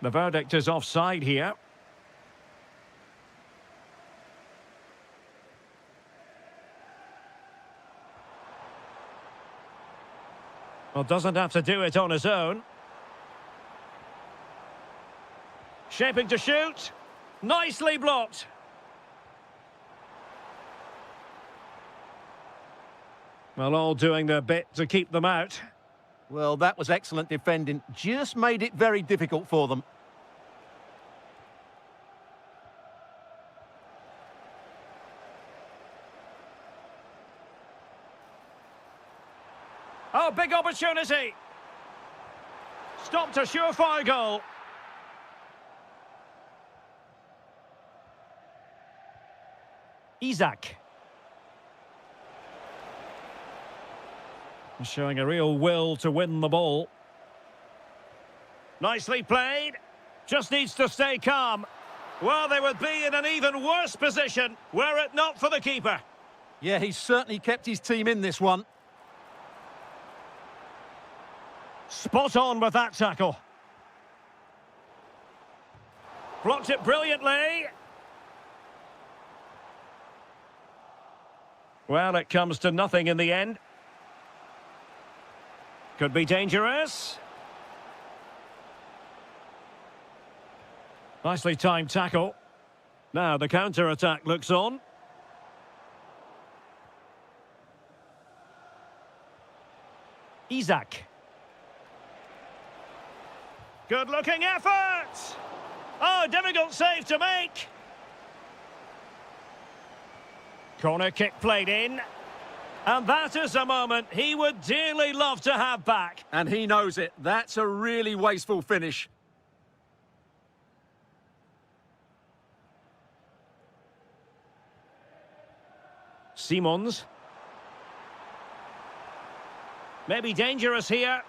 The verdict is offside here. Well, doesn't have to do it on his own. Shaping to shoot. Nicely blocked. Well, all doing their bit to keep them out. Well, that was excellent defending. Just made it very difficult for them. Oh, big opportunity. Stopped a surefire goal. Isaac. Showing a real will to win the ball. Nicely played. Just needs to stay calm. Well, they would be in an even worse position were it not for the keeper. Yeah, he's certainly kept his team in this one. Spot on with that tackle. Blocked it brilliantly. Well, it comes to nothing in the end. Could be dangerous. Nicely timed tackle. Now the counter-attack looks on. Isaac. Good-looking effort! Oh, difficult save to make. Corner kick played in. And that is a moment he would dearly love to have back. And he knows it. That's a really wasteful finish. Simons. Maybe dangerous here.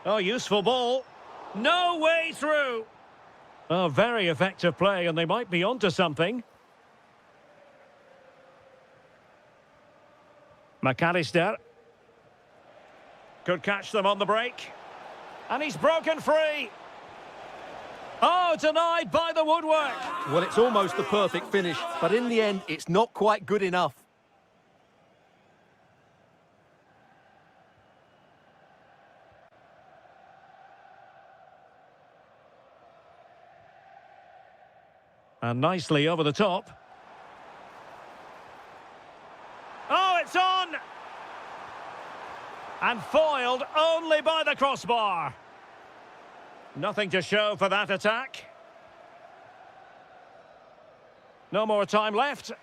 Oh, useful ball. No way through. Oh, very effective play, and they might be onto something. McAllister. Could catch them on the break. And he's broken free. Oh, denied by the woodwork. Well, it's almost the perfect finish, but in the end, it's not quite good enough. And nicely over the top. Oh, it's on! And foiled only by the crossbar. Nothing to show for that attack. No more time left.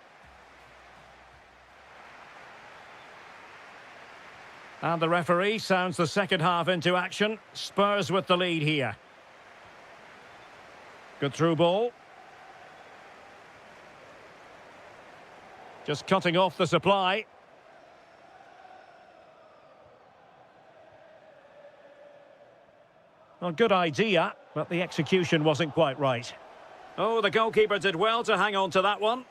And the referee sounds the second half into action. Spurs with the lead here. Good through ball. Just cutting off the supply. Well, good idea, but the execution wasn't quite right. Oh, the goalkeeper did well to hang on to that one.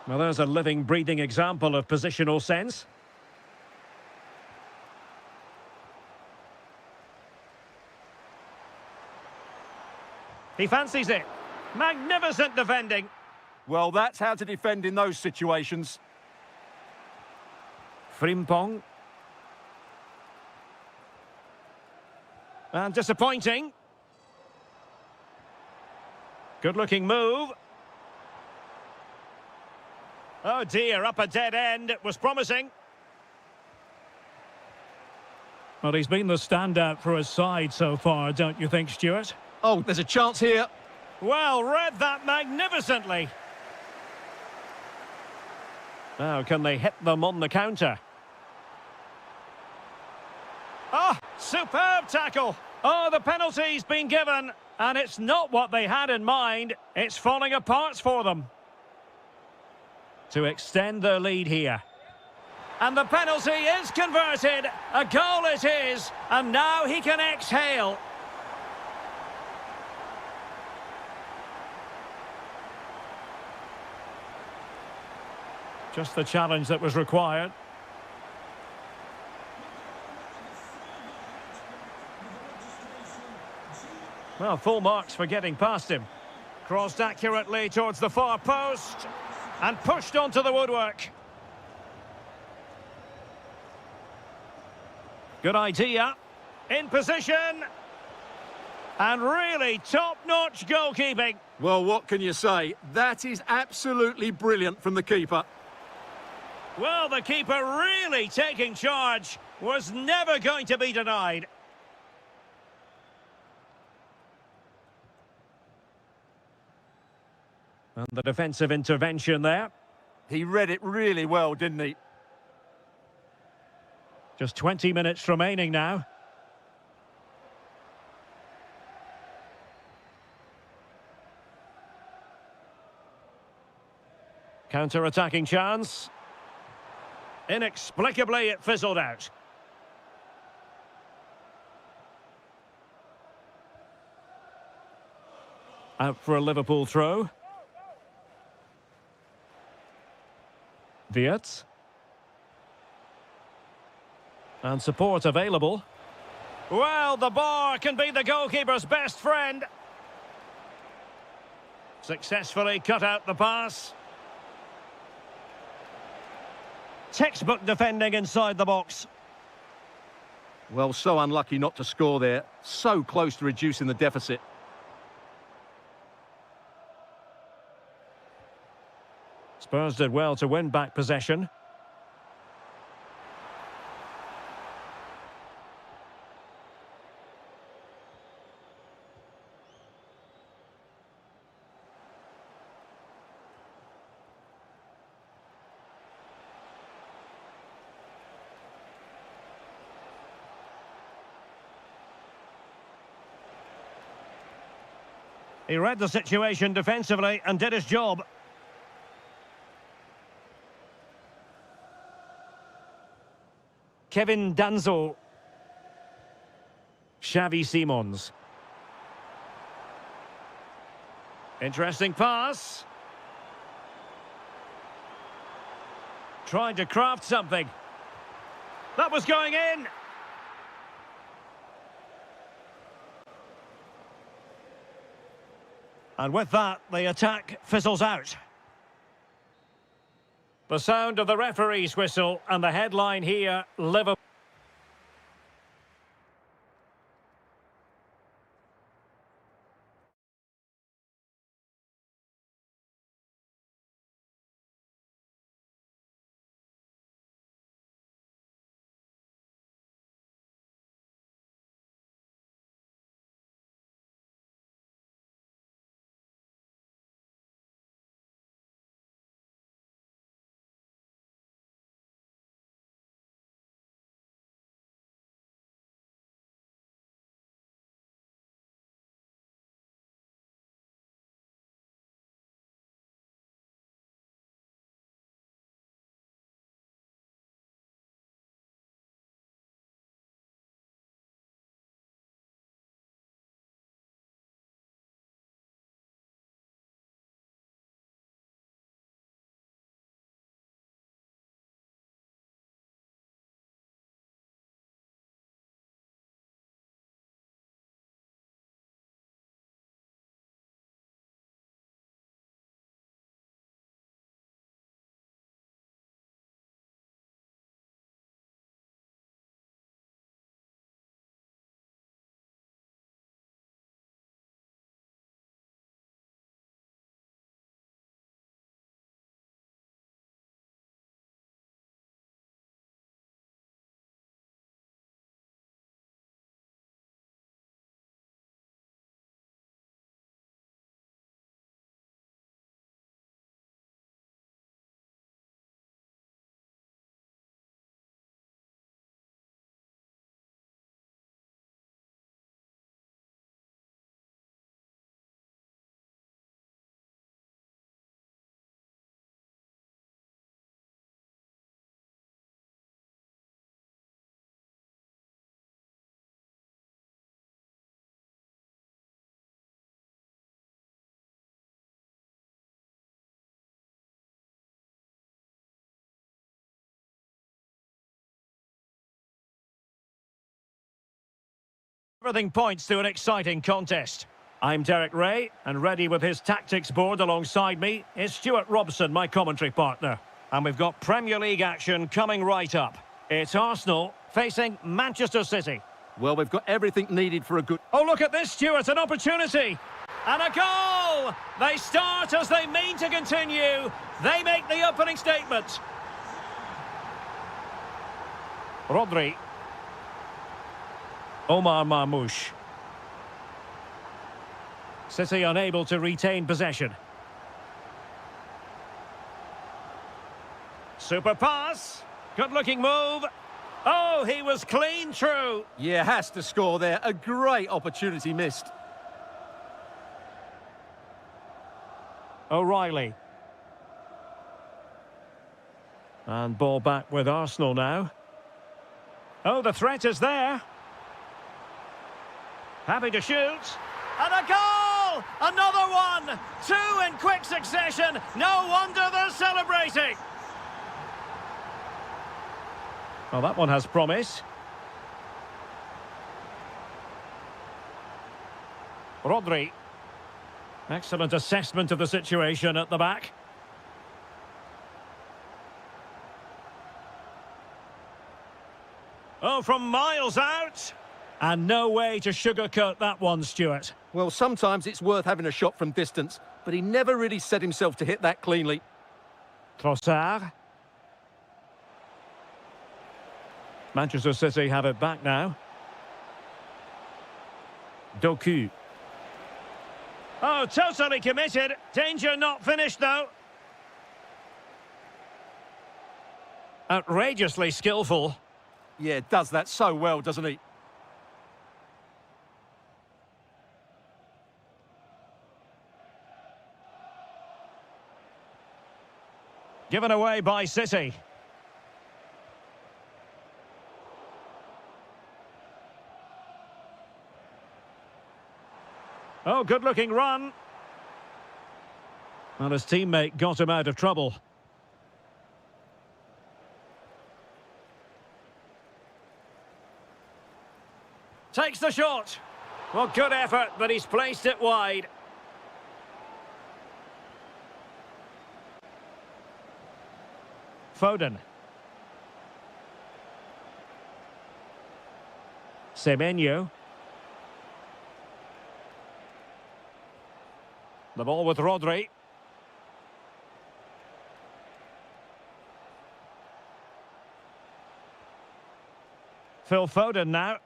Well, there's a living, breathing example of positional sense. He fancies it. Magnificent defending. Well, that's how to defend in those situations. Frimpong. And disappointing. Good-looking move. Oh dear, up a dead end. It was promising. Well, he's been the standout for his side so far, don't you think, Stuart? Oh, there's a chance here. Well, read that magnificently. Now, can they hit them on the counter? Oh, superb tackle. Oh, the penalty's been given, and it's not what they had in mind. It's falling apart for them. To extend their lead here. And the penalty is converted. A goal it is, and now he can exhale. Just the challenge that was required. Well, full marks for getting past him. Crossed accurately towards the far post and pushed onto the woodwork. Good idea. In position. And really top-notch goalkeeping. Well, what can you say? That is absolutely brilliant from the keeper. Well, the keeper really taking charge. Was never going to be denied. And the defensive intervention there. He read it really well, didn't he? Just 20 minutes remaining now. Counter-attacking chance. Inexplicably, it fizzled out. Out for a Liverpool throw. Wirtz. And support available. Well, the bar can be the goalkeeper's best friend. Successfully cut out the pass. Textbook defending inside the box. Well, so unlucky not to score there. So close to reducing the deficit. Spurs did well to win back possession. He read the situation defensively and did his job. Kevin Danzo. Xavi Simons. Interesting pass. Trying to craft something. That was going in. And with that, the attack fizzles out. The sound of the referee's whistle and the headline here, Liverpool. Everything points to an exciting contest. I'm Derek Ray, and ready with his tactics board alongside me is Stuart Robson, my commentary partner. And we've got Premier League action coming right up. It's Arsenal facing Manchester City. Well, we've got everything needed for a good... Oh, look at this, Stuart, an opportunity. And a goal! They start as they mean to continue. They make the opening statement. Rodri. Omar Marmoush. City unable to retain possession. Super pass. Good-looking move. Oh, he was clean through. Yeah, has to score there. A great opportunity missed. O'Reilly. And ball back with Arsenal now. Oh, the threat is there. Happy to shoot. And a goal! Another one! Two in quick succession. No wonder they're celebrating. Well, that one has promise. Rodri. Excellent assessment of the situation at the back. Oh, from miles out. And no way to sugarcoat that one, Stuart. Well, sometimes it's worth having a shot from distance, but he never really set himself to hit that cleanly. Trossard. Manchester City have it back now. Doku. Oh, totally committed. Danger not finished, though. Outrageously skillful. Yeah, does that so well, doesn't he? Given away by City. Oh, good-looking run. Well, his teammate got him out of trouble. Takes the shot. Well, good effort, but he's placed it wide. Foden. Semenyo. The ball with Rodri. Phil Foden now.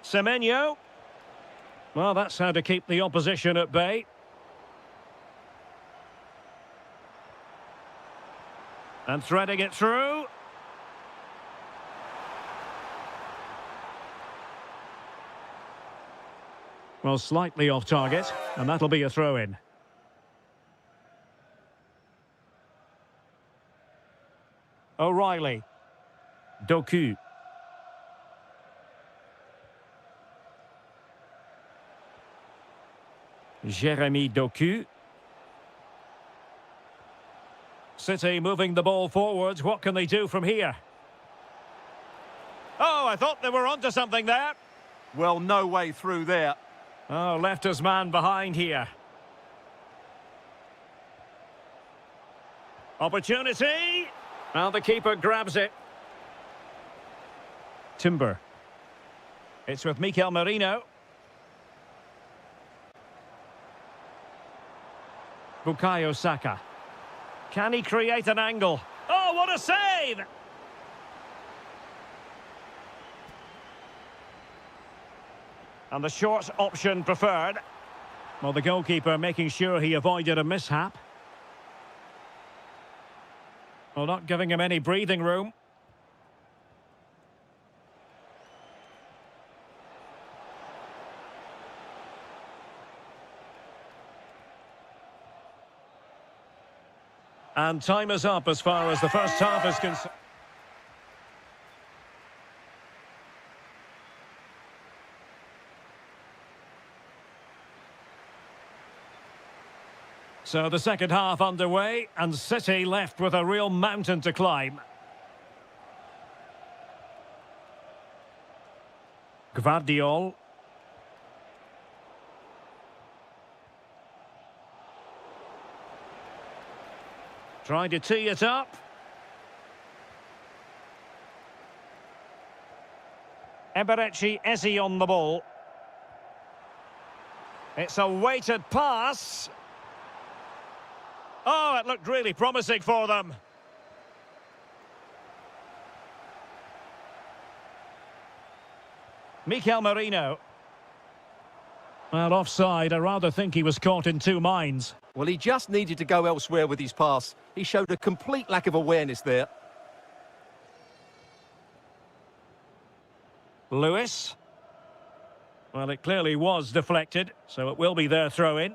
Semenyo. Well, that's how to keep the opposition at bay. And threading it through. Well, slightly off target, and that'll be a throw-in. O'Reilly. Doku. Jeremy Doku. City moving the ball forwards. What can they do from here? Oh, I thought they were onto something there. Well, no way through there. Oh, left his man behind here. Opportunity. Well, the keeper grabs it. Timber. It's with Mikel Merino. Bukayo Saka. Can he create an angle? Oh, what a save! And the short option preferred. Well, the goalkeeper making sure he avoided a mishap. Well, not giving him any breathing room. And time is up as far as the first half is concerned. So the second half underway, and City left with a real mountain to climb. Gvardiol. Trying to tee it up. Eberechi Eze on the ball. It's a weighted pass. Oh, it looked really promising for them. Mikel Merino. Well, offside. I rather think he was caught in two minds. Well, he just needed to go elsewhere with his pass. He showed a complete lack of awareness there. Lewis. Well, it clearly was deflected, so it will be their throw-in.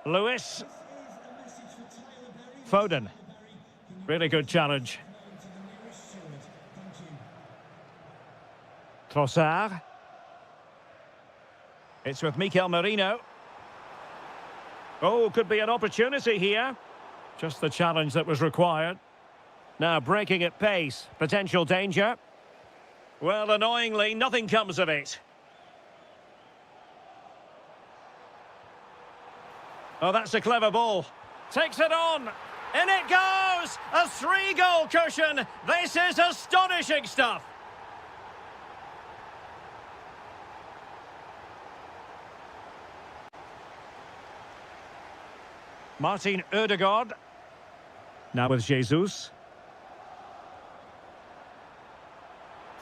Lewis. Foden. Really good challenge. Trossard. It's with Mikel Merino. Oh, could be an opportunity here. Just the challenge that was required. Now breaking at pace. Potential danger. Well, annoyingly, nothing comes of it. Oh, that's a clever ball. Takes it on. In it goes! A 3-goal cushion. This is astonishing stuff. Martin Ødegaard. Now with Jesus.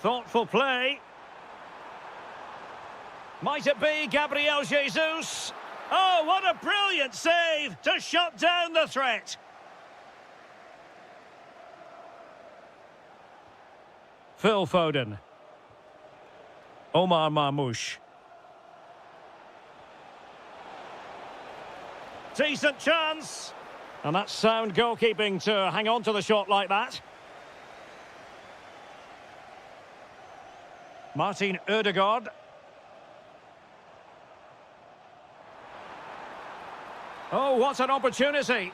Thoughtful play. Might it be Gabriel Jesus? Oh, what a brilliant save to shut down the threat. Phil Foden. Omar Marmoush. Decent chance. And that's sound goalkeeping to hang on to the shot like that. Martin Ødegaard. Oh, what an opportunity.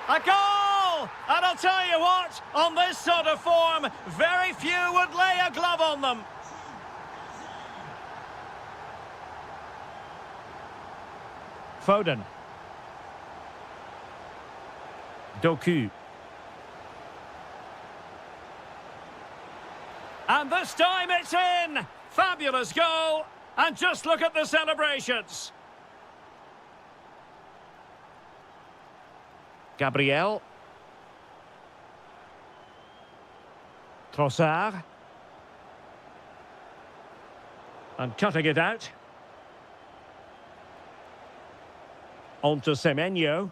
A goal! And I'll tell you what, on this sort of form, very few would lay a glove on them. Foden. Doku. And this time it's in! Fabulous goal! And just look at the celebrations. Gabriel. Trossard. And cutting it out. On to Semenyo.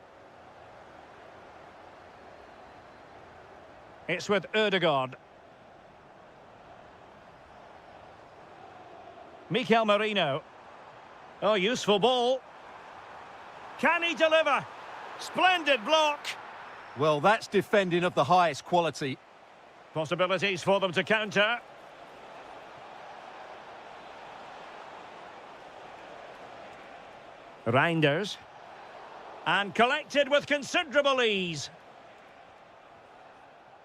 It's with Ødegaard. Mikel Merino. Oh, useful ball. Can he deliver? Splendid block. Well, that's defending of the highest quality. Possibilities for them to counter. Reinders. And collected with considerable ease.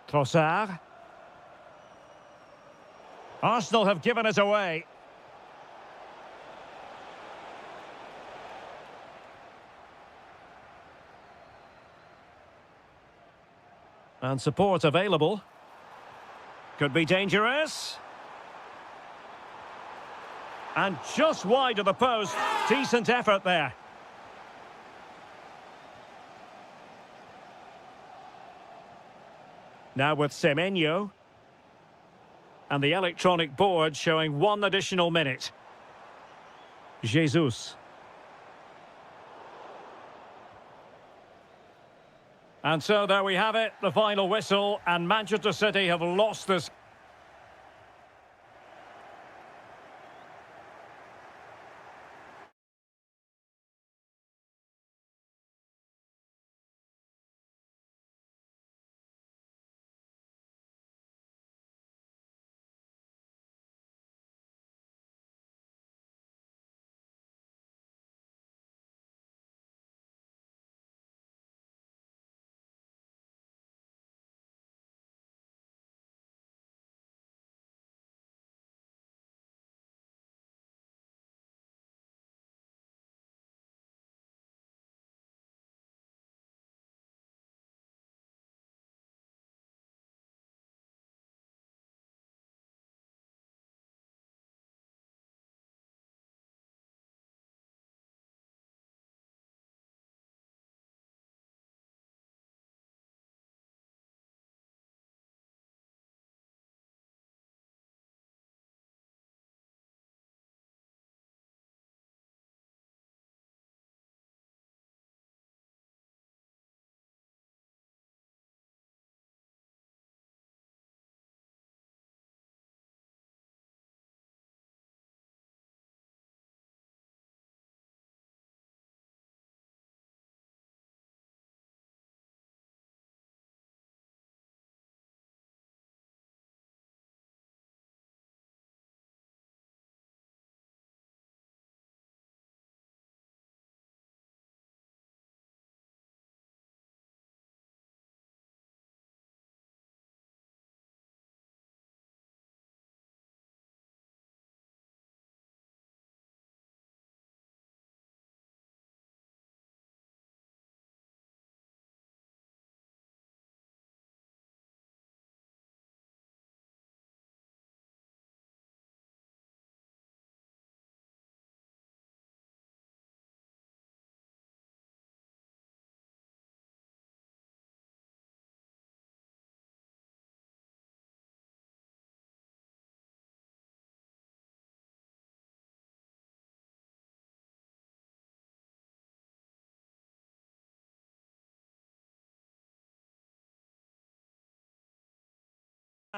Trossard. Arsenal have given it away. And support available. Could be dangerous. And just wide of the post. Decent effort there. Now with Semenyo. And the electronic board showing 1 additional minute. Jesus. And so there we have it, the final whistle, and Manchester City have lost this.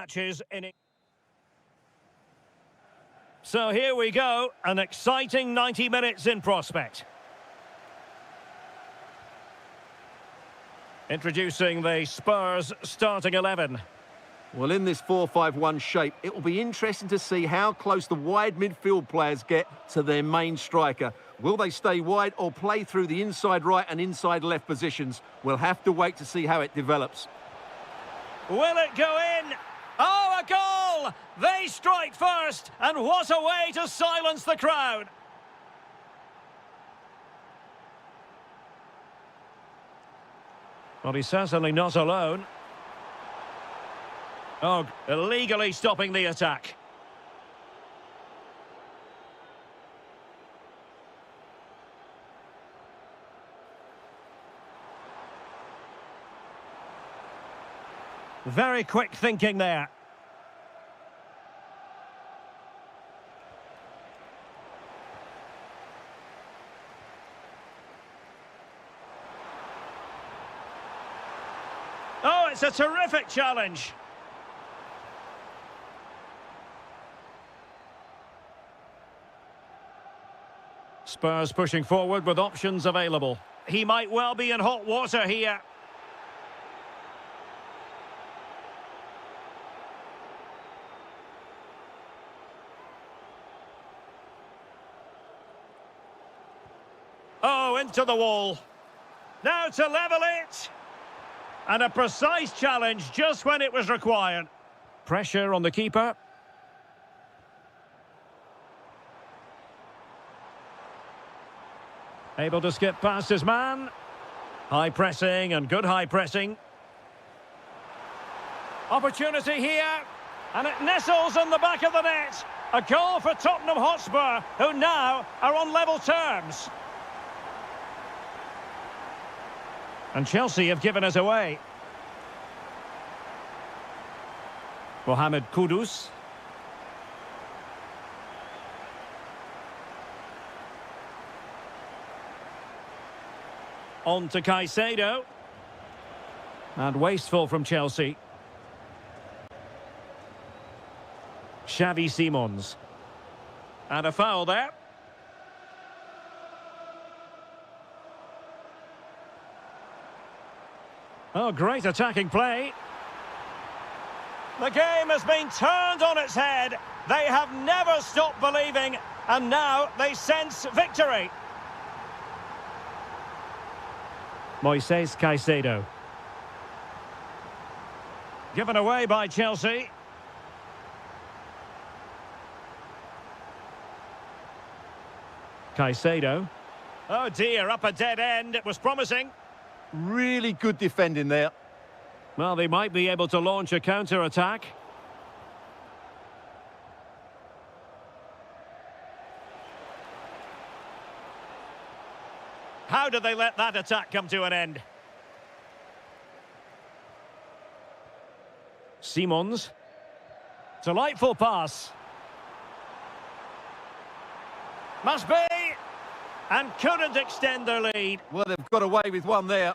matches in it. So here we go, an exciting 90 minutes in prospect. Introducing the Spurs starting 11. Well, in this 4-5-1 shape, it will be interesting to see how close the wide midfield players get to their main striker. Will they stay wide or play through the inside right and inside left positions? We'll have to wait to see how it develops. Will it go in? Oh, a goal! They strike first, and what a way to silence the crowd! Well, he's certainly not alone. Oh, illegally stopping the attack. Very quick thinking there. Oh, it's a terrific challenge. Spurs pushing forward with options available. He might well be in hot water here. Oh, into the wall. Now to level it. And a precise challenge just when it was required. Pressure on the keeper. Able to skip past his man. High pressing and good high pressing. Opportunity here. And it nestles in the back of the net. A goal for Tottenham Hotspur, who now are on level terms. And Chelsea have given us away. Mohamed Kudus. On to Caicedo. And wasteful from Chelsea. Xavi Simons. And a foul there. Oh, great attacking play. The game has been turned on its head. They have never stopped believing, and now they sense victory. Moises Caicedo. Given away by Chelsea. Caicedo. Oh dear, up a dead end. It was promising. Really good defending there. Well, they might be able to launch a counter-attack. How did they let that attack come to an end? Simons. Delightful pass. Must be. And couldn't extend their lead. Well, they've got away with one there.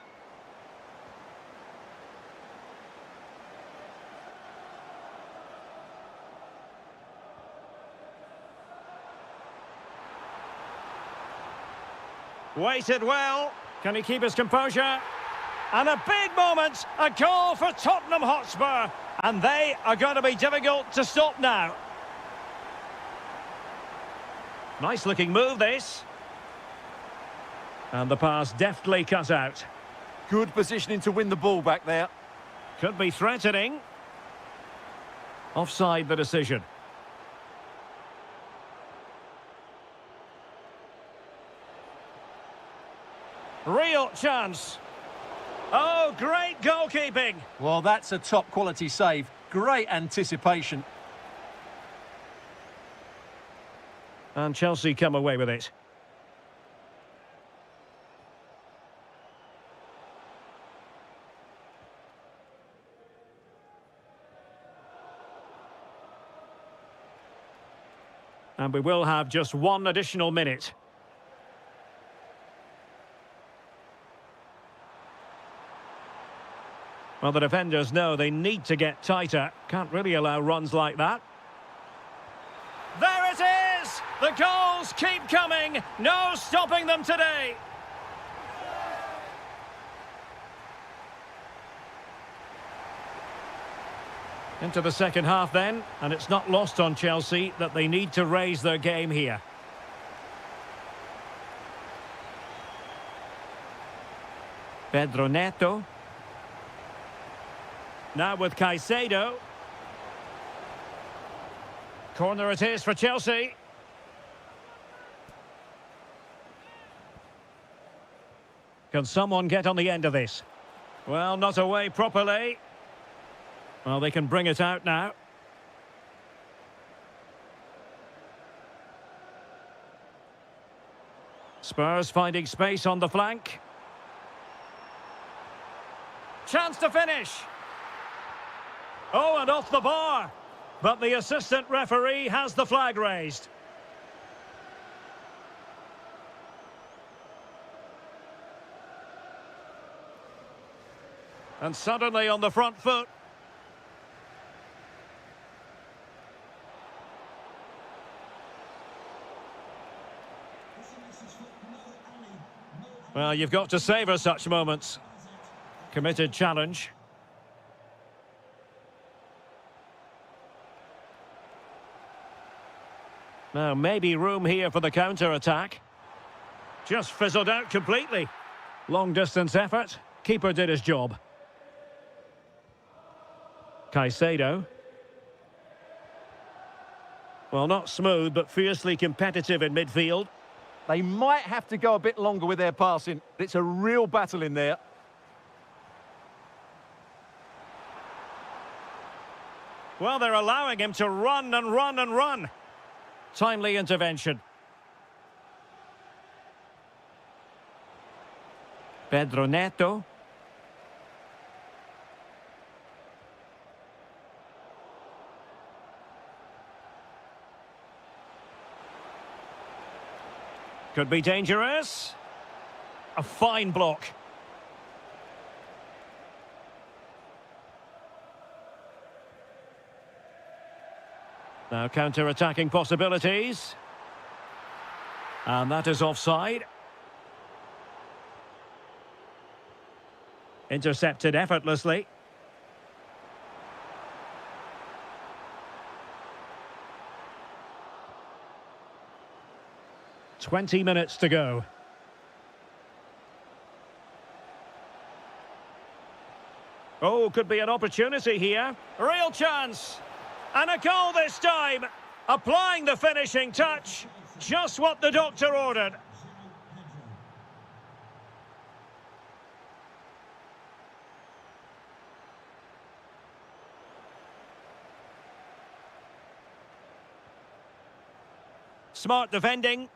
Waited well. Can he keep his composure? And a big moment. A goal for Tottenham Hotspur. And they are going to be difficult to stop now. Nice looking move, this. And the pass deftly cut out. Good positioning to win the ball back there. Could be threatening. Offside the decision. Real chance. Oh, great goalkeeping. Well, that's a top quality save. Great anticipation. And Chelsea come away with it. And we will have just one additional minute. Well, the defenders know they need to get tighter. Can't really allow runs like that. There it is! The goals keep coming. No stopping them today. Into the second half then, and it's not lost on Chelsea that they need to raise their game here. Pedro Neto. Now with Caicedo. Corner it is for Chelsea. Can someone get on the end of this? Well, not away properly. Well, they can bring it out now. Spurs finding space on the flank. Chance to finish. Oh, and off the bar. But the assistant referee has the flag raised. And suddenly on the front foot. Well, you've got to savour such moments. Committed challenge. Now, maybe room here for the counter-attack. Just fizzled out completely. Long-distance effort. Keeper did his job. Caicedo. Well, not smooth, but fiercely competitive in midfield. They might have to go a bit longer with their passing. It's a real battle in there. Well, they're allowing him to run and run and run. Timely intervention. Pedro Neto. Could be dangerous. A fine block. Now counter-attacking possibilities. And that is offside. Intercepted effortlessly. "20 minutes to go. Oh, could be an opportunity here. Real chance. And a goal this time. Applying the finishing touch. Just what the doctor ordered. Smart defending.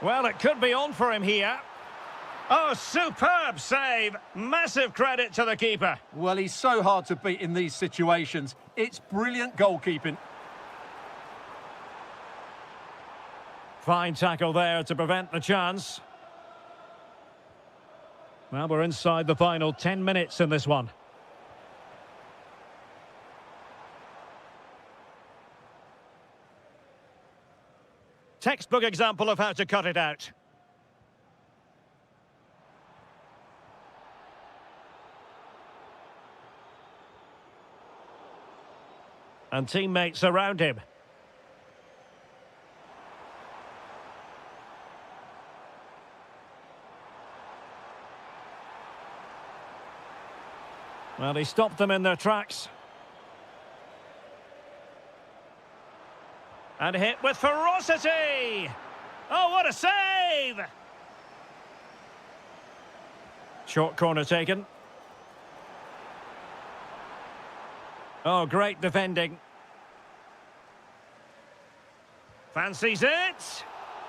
Well, it could be on for him here. Oh, superb save. Massive credit to the keeper. Well, he's so hard to beat in these situations. It's brilliant goalkeeping. Fine tackle there to prevent the chance. Well, we're inside the final 10 minutes in this one. Textbook example of how to cut it out. And teammates around him. Well, he stopped them in their tracks. And hit with ferocity! Oh, what a save! Short corner taken. Oh, great defending. Fancies it?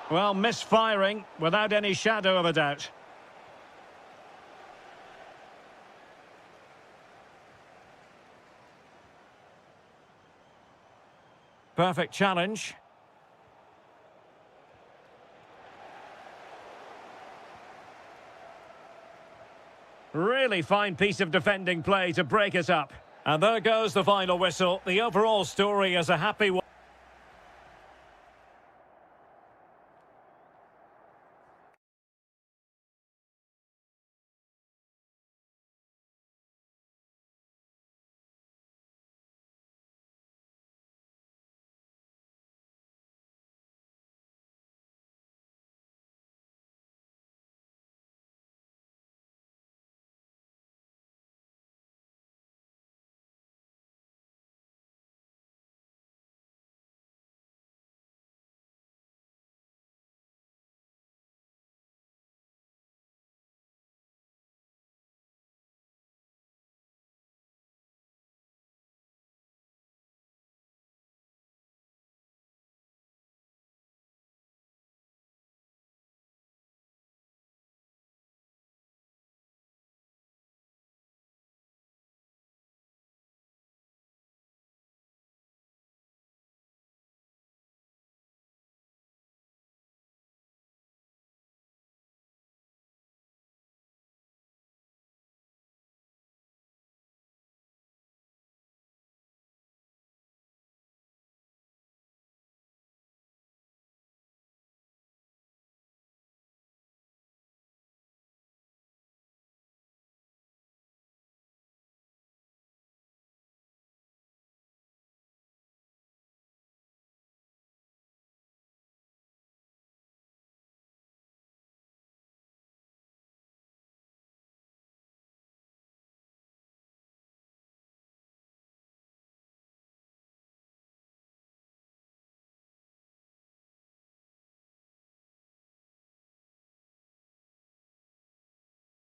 Well, misfiring without any shadow of a doubt. Perfect challenge. Really fine piece of defending play to break it up. And there goes the final whistle. The overall story is a happy one.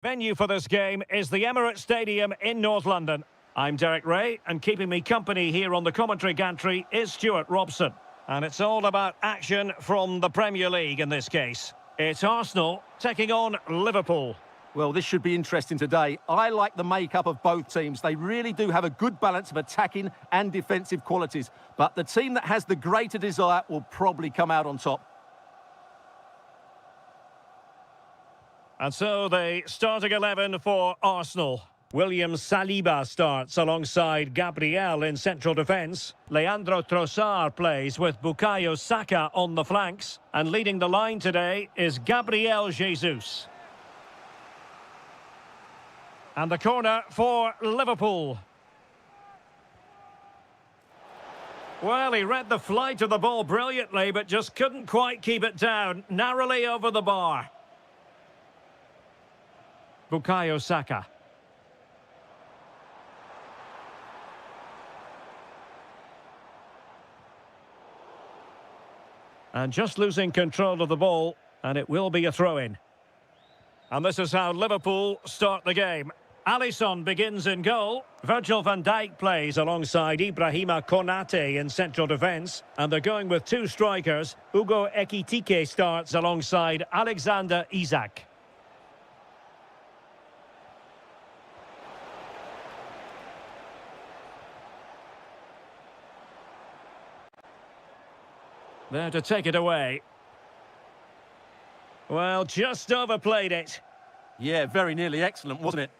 Venue for this game is the Emirates Stadium in North London. I'm Derek Ray, and keeping me company here on the commentary gantry is Stuart Robson. And it's all about action from the Premier League in this case. It's Arsenal taking on Liverpool. Well, this should be interesting today. I like the makeup of both teams. They really do have a good balance of attacking and defensive qualities. But the team that has the greater desire will probably come out on top. And so the starting 11 for Arsenal. William Saliba starts alongside Gabriel in central defence. Leandro Trossard plays with Bukayo Saka on the flanks. And leading the line today is Gabriel Jesus. And the corner for Liverpool. Well, he read the flight of the ball brilliantly, but just couldn't quite keep it down. Narrowly over the bar. Bukayo Saka. And just losing control of the ball, and it will be a throw-in. And this is how Liverpool start the game. Alisson begins in goal. Virgil van Dijk plays alongside Ibrahima Konate in central defence. And they're going with two strikers. Ugo Ekitike starts alongside Alexander Isak. There to take it away. Well, just overplayed it. Yeah, very nearly excellent, wasn't it?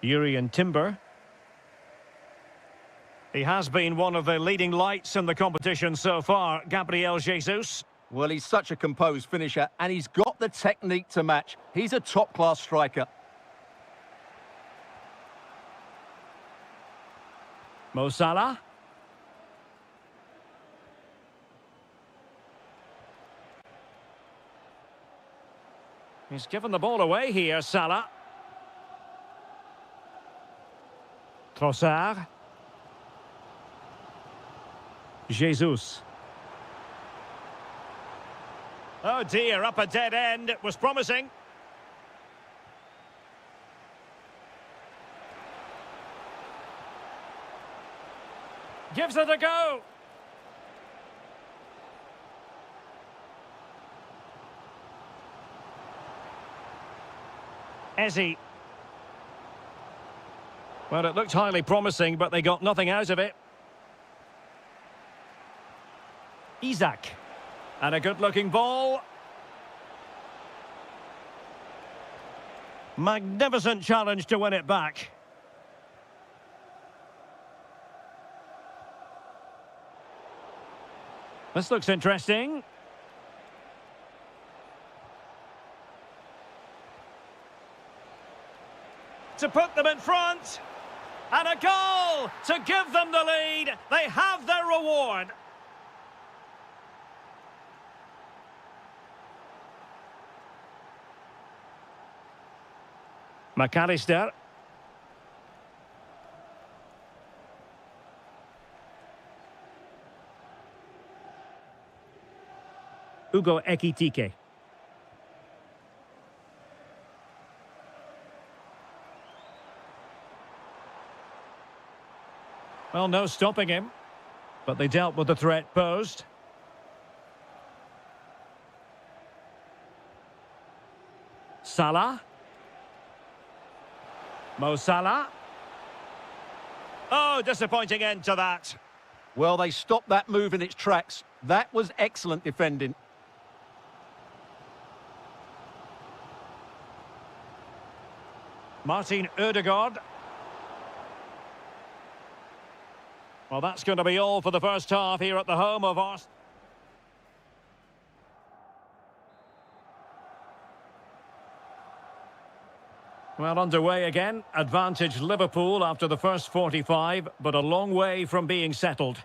Urian Timber. He has been one of the leading lights in the competition so far, Gabriel Jesus. Well, he's such a composed finisher, and he's got the technique to match. He's a top-class striker. Mo Salah. He's given the ball away here, Salah. Trossard. Jesus. Oh dear, up a dead end. It was promising. Gives it a go. Eze. Well, it looked highly promising, but they got nothing out of it. Isak. And a good-looking ball. Magnificent challenge to win it back. This looks interesting. To put them in front. And a goal to give them the lead. They have their reward. McAllister. Ugo Ekitike. Well, no stopping him, but they dealt with the threat posed. Salah. Mo Salah. Oh, disappointing end to that. Well, they stopped that move in its tracks. That was excellent defending. Martin Ødegaard. Well, that's going to be all for the first half here at the home of Arsenal. Well, underway again. Advantage Liverpool after the first 45, but a long way from being settled.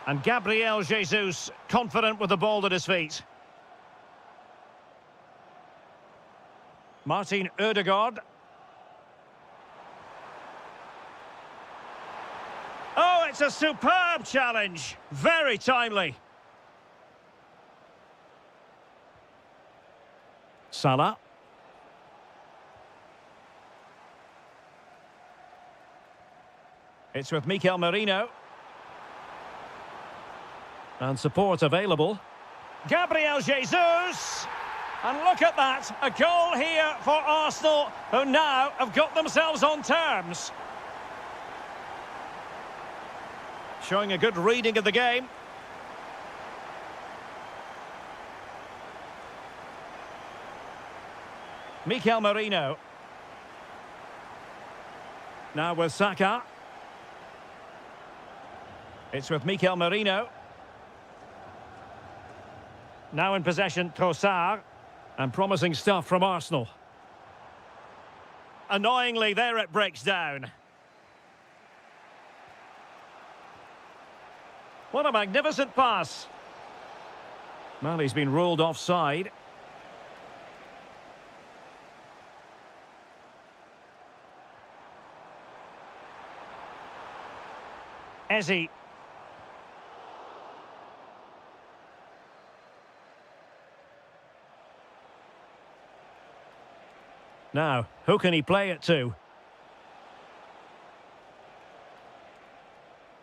And Gabriel Jesus, confident with the ball at his feet. Martin Ødegaard. Oh, it's a superb challenge. Very timely. Salah. It's with Mikel Merino. And support available. Gabriel Jesus. And look at that. A goal here for Arsenal, who now have got themselves on terms. Showing a good reading of the game. Mikel Merino. Now with Saka. It's with Mikel Merino. Now in possession, Trossard. And promising stuff from Arsenal. Annoyingly, there it breaks down. What a magnificent pass. Well, he's been ruled offside. Eze. Now, who can he play it to?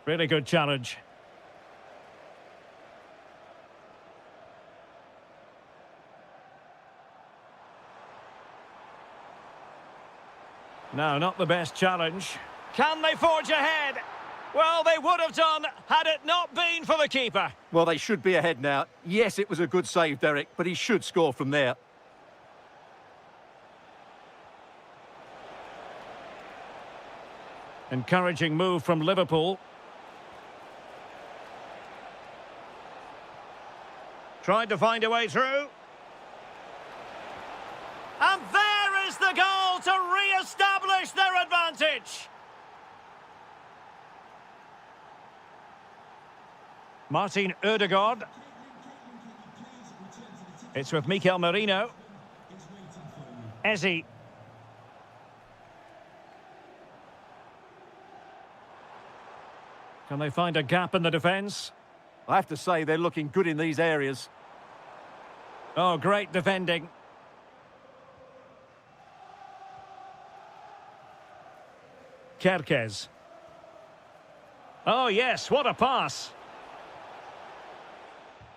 Really good challenge. No, not the best challenge. Can they forge ahead? Well, they would have done had it not been for the keeper. Well, they should be ahead now. Yes, it was a good save, Derek, but he should score from there. Encouraging move from Liverpool. Tried to find a way through. And there is the goal to re-establish their advantage. Martin Ødegaard. It's with Mikel Merino. Eze. Can they find a gap in the defence? I have to say they're looking good in these areas. Oh, great defending. Kerkez. Oh, yes, what a pass.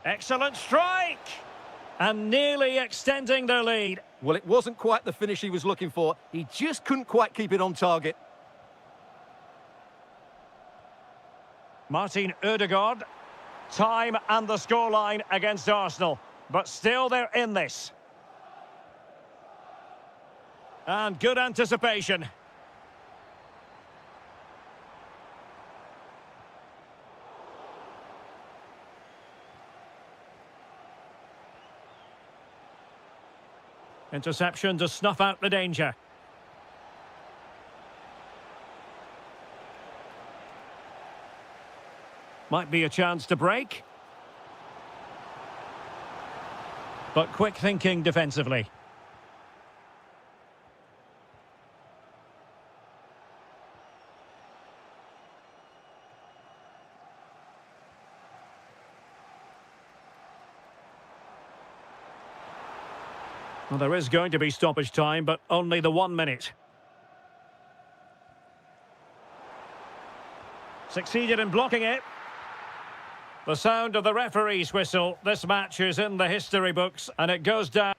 Excellent strike. And nearly extending their lead. Well, it wasn't quite the finish he was looking for. He just couldn't quite keep it on target. Martin Ødegaard. Time and the scoreline against Arsenal. But still they're in this. And good anticipation. Interception to snuff out the danger. Might be a chance to break. But quick thinking defensively. Well, there is going to be stoppage time, but only the 1 minute. Succeeded in blocking it. The sound of the referee's whistle. This match is in the history books, and it goes down.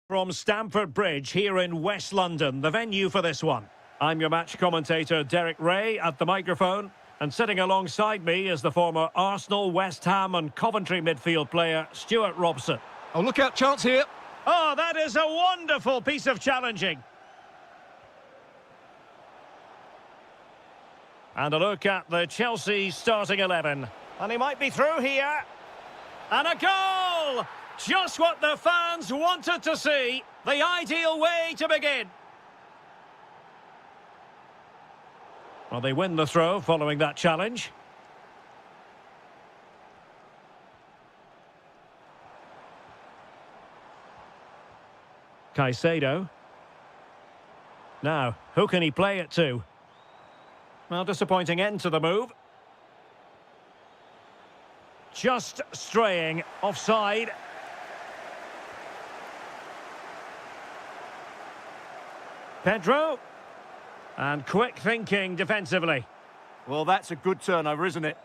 From Stamford Bridge here in West London, the venue for this one. I'm your match commentator Derek Ray at the microphone, and sitting alongside me is the former Arsenal, West Ham and Coventry midfield player Stuart Robson. Oh, look out, chance here. Oh, that is a wonderful piece of challenging. And a look at the Chelsea starting 11. And he might be through here. And a goal! Just what the fans wanted to see. The ideal way to begin. Well, they win the throw following that challenge. Caicedo. Now, who can he play it to? Well, disappointing end to the move. Just straying offside. Pedro. And quick thinking defensively. Well, that's a good turnover, isn't it?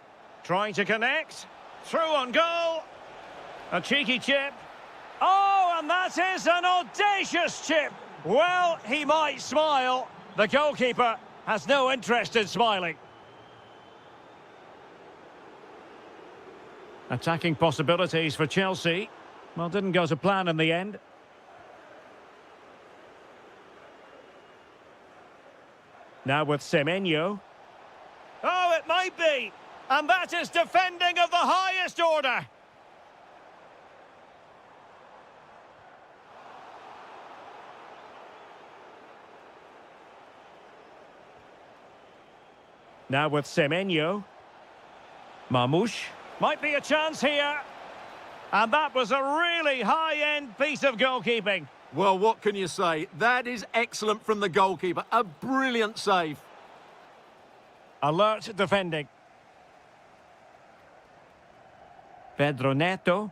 Trying to connect. Through on goal. A cheeky chip. Oh, and that is an audacious chip. Well, he might smile. The goalkeeper has no interest in smiling. Attacking possibilities for Chelsea. Well, didn't go to plan in the end. Now with Semenyo. Oh, it might be. And that is defending of the highest order. Now with Semenyo. Mamouche. Might be a chance here. And that was a really high-end piece of goalkeeping. Well, what can you say? That is excellent from the goalkeeper. A brilliant save. Alert defending. Pedro Neto.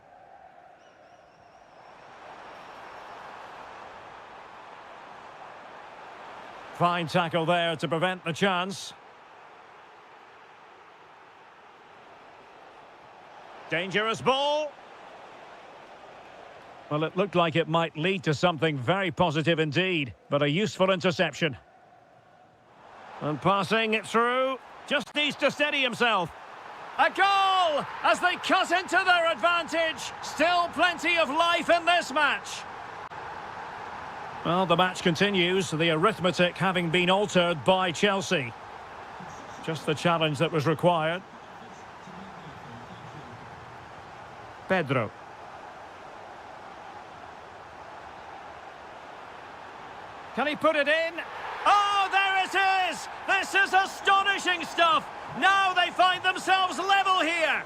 Fine tackle there to prevent the chance. Dangerous ball. Well, it looked like it might lead to something very positive indeed, but a useful interception. And passing it through, just needs to steady himself. A goal as they cut into their advantage. Still plenty of life in this match. Well, the match continues, the arithmetic having been altered by Chelsea. Just the challenge that was required. Pedro. Can he put it in? Oh, there it is! This is astonishing stuff! Now they find themselves level here!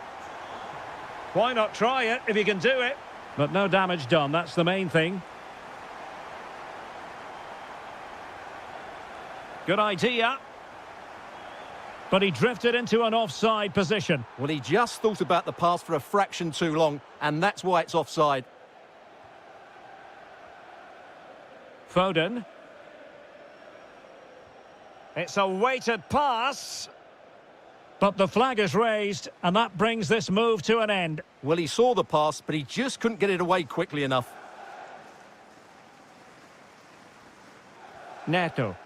Why not try it if you can do it? But no damage done, that's the main thing. Good idea. But he drifted into an offside position. Well, he just thought about the pass for a fraction too long, and that's why it's offside. Foden. It's a weighted pass. But the flag is raised, and that brings this move to an end. Well, he saw the pass, but he just couldn't get it away quickly enough. Neto.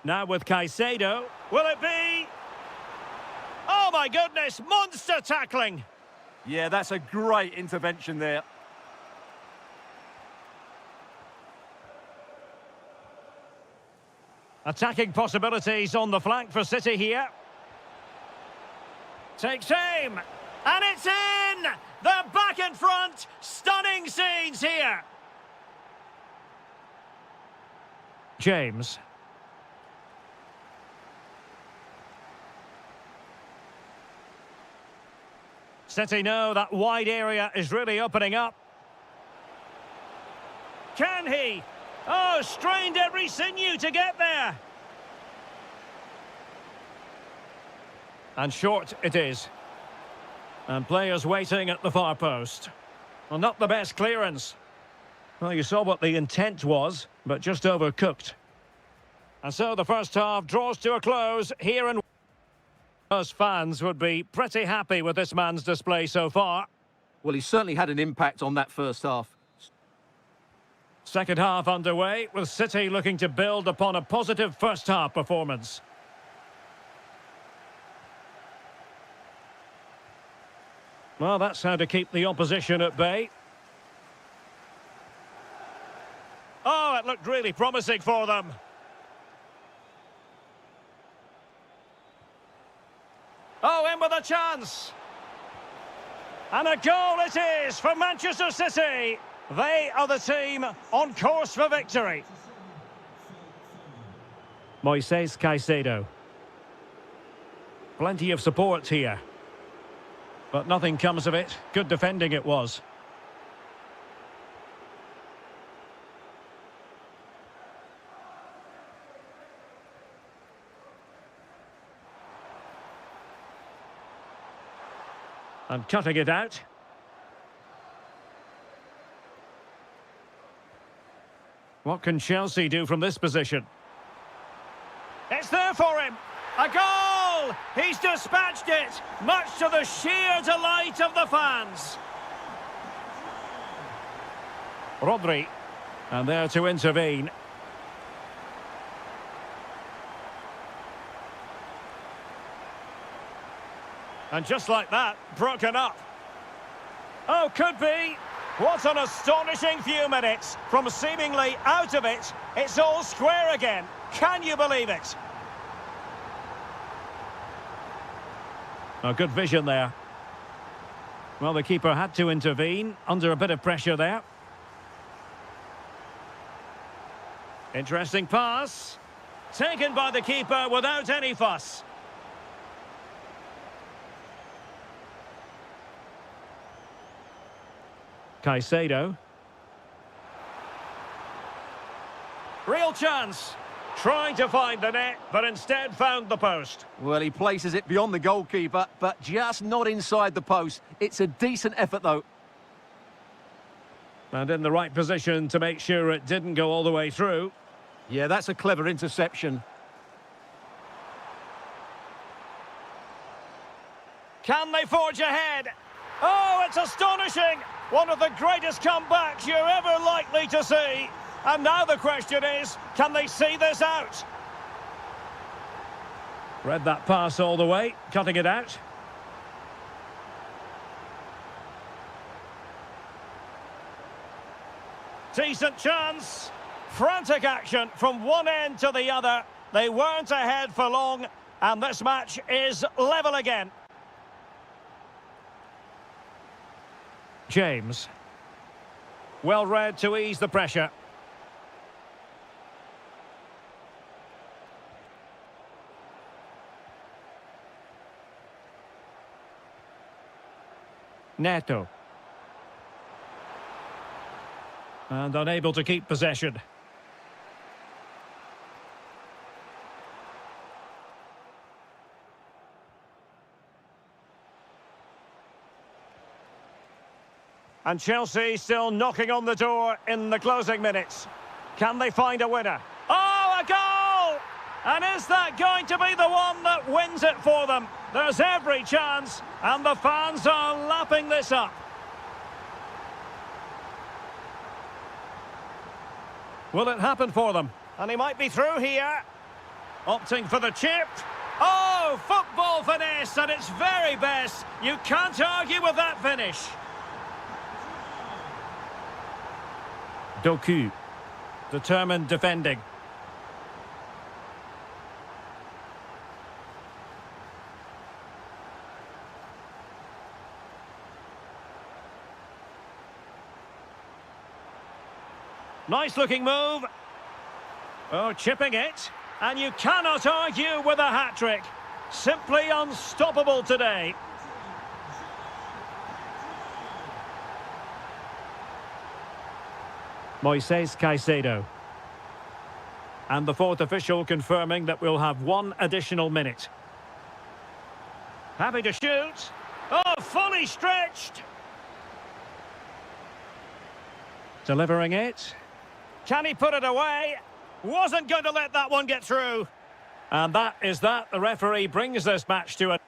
Now with Caicedo. Will it be? Oh, my goodness. Monster tackling. Yeah, that's a great intervention there. Attacking possibilities on the flank for City here. Takes aim. And it's in! They're back in front. Stunning scenes here. James. City know that wide area is really opening up. Can he? Oh, strained every sinew to get there. And short it is. And players waiting at the far post. Well, not the best clearance. Well, you saw what the intent was, but just overcooked. And so the first half draws to a close here in... Most fans would be pretty happy with this man's display so far. Well, he certainly had an impact on that first half. Second half underway, with City looking to build upon a positive first half performance. Well, that's how to keep the opposition at bay. Oh, it looked really promising for them. Oh, in with a chance. And a goal it is for Manchester City. They are the team on course for victory. Moises Caicedo. Plenty of support here. But nothing comes of it. Good defending it was. And cutting it out. What can Chelsea do from this position? It's there for him. A goal! He's dispatched it, much to the sheer delight of the fans. Rodri, and there to intervene. And just like that, broken up. Oh, could be. What an astonishing few minutes. From seemingly out of it, it's all square again. Can you believe it? A good vision there. Well, the keeper had to intervene under a bit of pressure there. Interesting pass. Taken by the keeper without any fuss. Caicedo. Real chance. Trying to find the net, but instead found the post. Well, he places it beyond the goalkeeper, but just not inside the post. It's a decent effort, though. And in the right position to make sure it didn't go all the way through. Yeah, that's a clever interception. Can they forge ahead? Oh, it's astonishing! One of the greatest comebacks you're ever likely to see. And now the question is, can they see this out? Read that pass all the way, cutting it out. Decent chance. Frantic action from one end to the other. They weren't ahead for long, and this match is level again. James. Well read to ease the pressure. Neto. And unable to keep possession. And Chelsea still knocking on the door in the closing minutes. Can they find a winner? Oh, a goal! And is that going to be the one that wins it for them? There's every chance, and the fans are lapping this up. Will it happen for them? And he might be through here. Opting for the chip. Oh, football finesse at its very best. You can't argue with that finish. Doku, determined defending. Nice looking move. Oh, chipping it. And you cannot argue with a hat-trick. Simply unstoppable today. Moises Caicedo. And the fourth official confirming that we'll have one additional minute. Happy to shoot. Oh, fully stretched. Delivering it. Can he put it away? Wasn't going to let that one get through. And that is that. The referee brings this match to a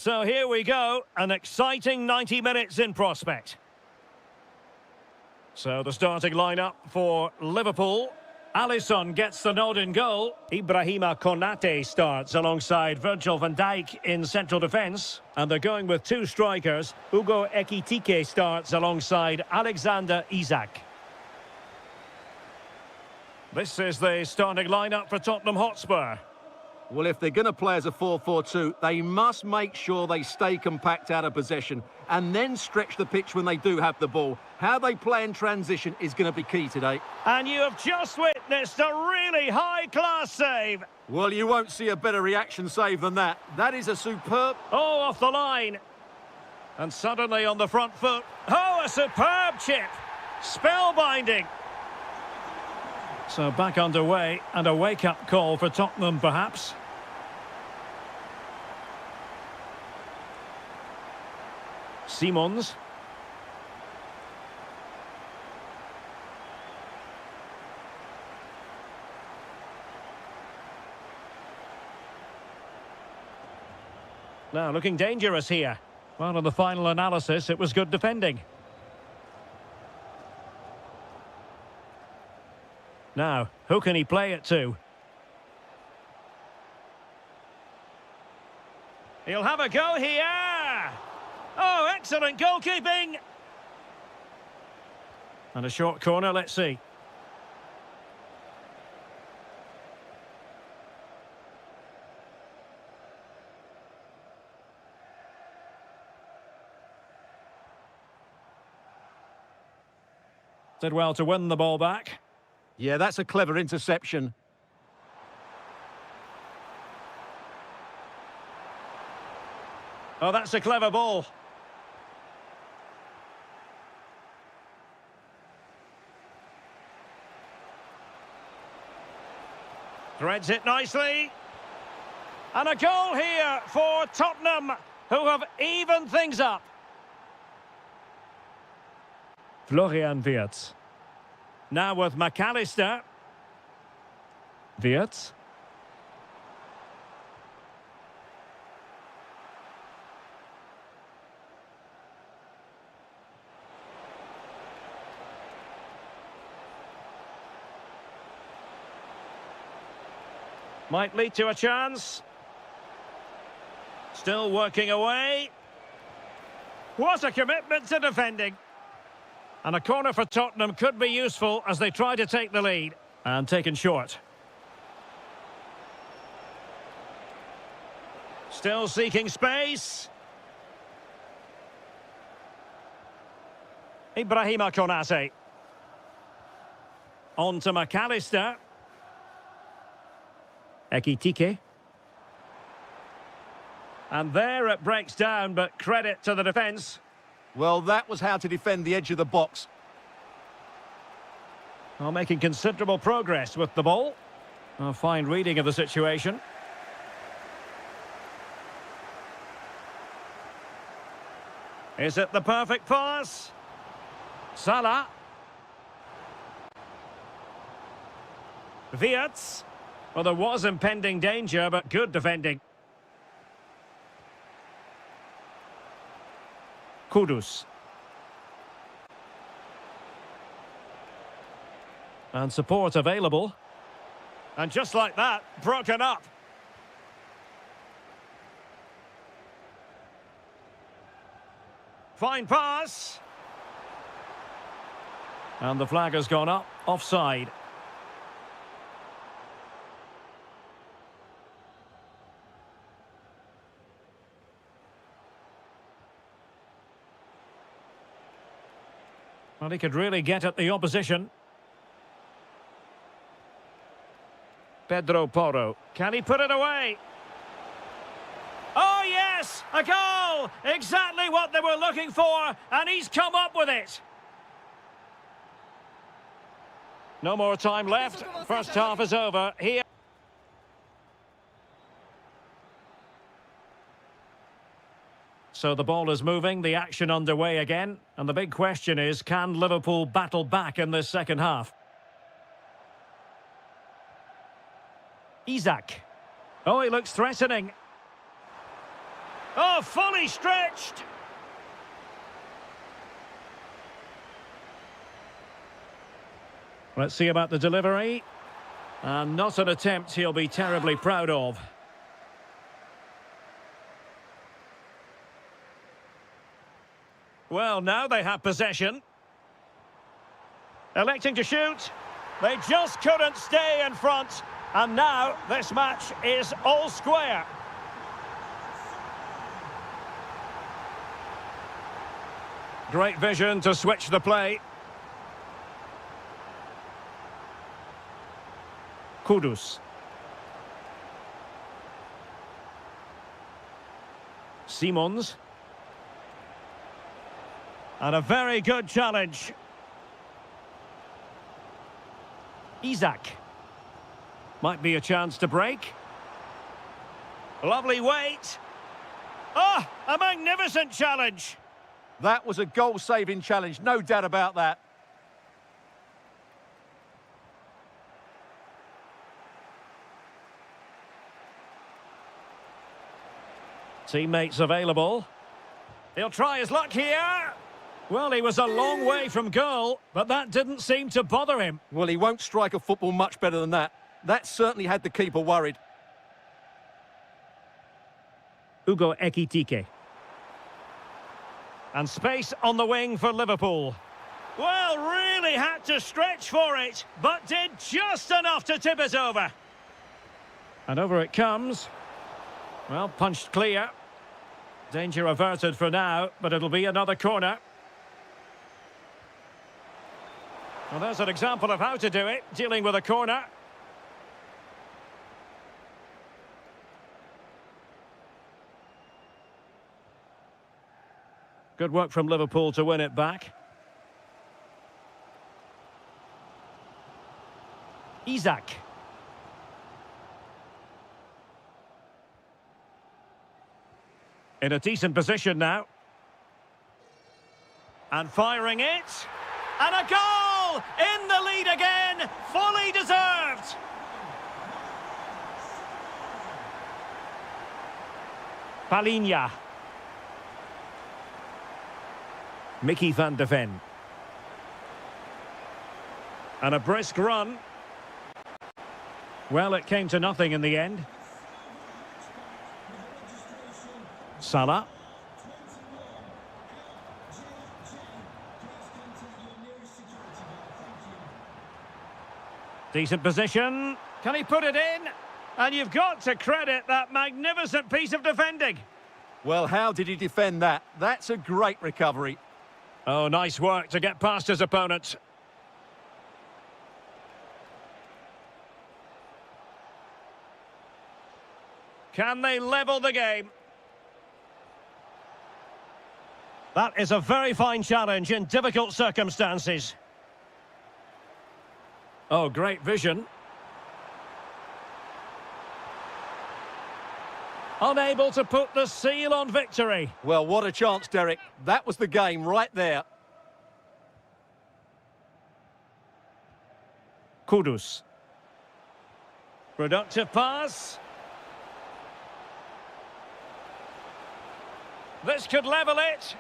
So here we go, an exciting 90 minutes in prospect. So the starting lineup for Liverpool. Alisson gets the nod in goal. Ibrahima Konate starts alongside Virgil van Dijk in central defence. And they're going with two strikers. Hugo Ekitike starts alongside Alexander Isak. This is the starting lineup for Tottenham Hotspur. Well, if they're going to play as a 4-4-2, they must make sure they stay compact out of possession and then stretch the pitch when they do have the ball. How they play in transition is going to be key today. And you have just witnessed a really high-class save. Well, you won't see a better reaction save than that. That is a superb... Oh, off the line. And suddenly on the front foot. Oh, a superb chip. Spellbinding. So back underway, and a wake-up call for Tottenham, perhaps. Simons. Now, looking dangerous here. Well, in the final analysis, it was good defending. Now, who can he play it to? He'll have a go here! Oh, excellent goalkeeping! And a short corner, let's see. Did well to win the ball back. Yeah, that's a clever interception. Oh, that's a clever ball. Threads it nicely. And a goal here for Tottenham, who have evened things up. Florian Wirtz. Now with McAllister. Wirtz. Might lead to a chance. Still working away. What a commitment to defending. And a corner for Tottenham could be useful as they try to take the lead. And taken short. Still seeking space. Ibrahima Konate. On to McAllister. Ekitike. And there it breaks down, but credit to the defence. Well, that was how to defend the edge of the box. Well, making considerable progress with the ball. A fine reading of the situation. Is it the perfect pass? Salah. Wirtz. Well, there was impending danger, but good defending. Kudus. And support available. And just like that, broken up. Fine pass. And the flag has gone up, offside. Well, he could really get at the opposition. Pedro Porro. Can he put it away? Oh, yes! A goal! Exactly what they were looking for, and he's come up with it. No more time left. First half is over. Here. So the ball is moving, the action underway again. And the big question is, can Liverpool battle back in this second half? Isak. Oh, he looks threatening. Oh, fully stretched. Let's see about the delivery. And not an attempt he'll be terribly proud of. Well, now they have possession. Electing to shoot. They just couldn't stay in front. And now this match is all square. Great vision to switch the play. Kudus. Simons. And a very good challenge. Isak. Might be a chance to break. Lovely weight. Oh, a magnificent challenge. That was a goal-saving challenge, no doubt about that. Teammates available. He'll try his luck here. Well, he was a long way from goal, but that didn't seem to bother him. Well, he won't strike a football much better than that. That certainly had the keeper worried. Ugo Ekitike. And space on the wing for Liverpool. Well, really had to stretch for it, but did just enough to tip it over. And over it comes. Well, punched clear. Danger averted for now, but it'll be another corner. Well, there's an example of how to do it, dealing with a corner. Good work from Liverpool to win it back. Isak. In a decent position now. And firing it. And a goal! In the lead again! Fully deserved! Palinha. Mickey van de Ven. And a brisk run. Well, it came to nothing in the end. Salah. Decent position. Can he put it in? And you've got to credit that magnificent piece of defending. Well, how did he defend that? That's a great recovery. Oh, nice work to get past his opponent. Can they level the game? That is a very fine challenge in difficult circumstances. Oh, great vision. Unable to put the seal on victory. Well, what a chance, Derek. That was the game right there. Kudus. Productive pass. This could level it.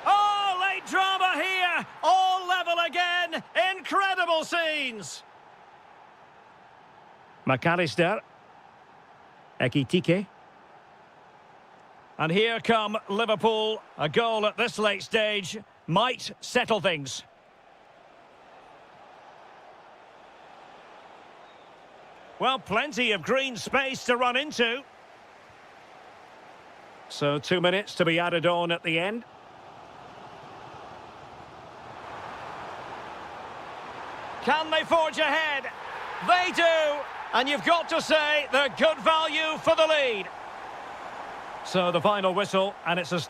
Oh, late drama here. All level again. Incredible scenes. McAllister. Ekitike. And here come Liverpool. A goal at this late stage might settle things. Well, plenty of green space to run into. So 2 minutes to be added on at the end. Can they forge ahead? They do. And you've got to say they're good value for the lead. So the final whistle, and it's a...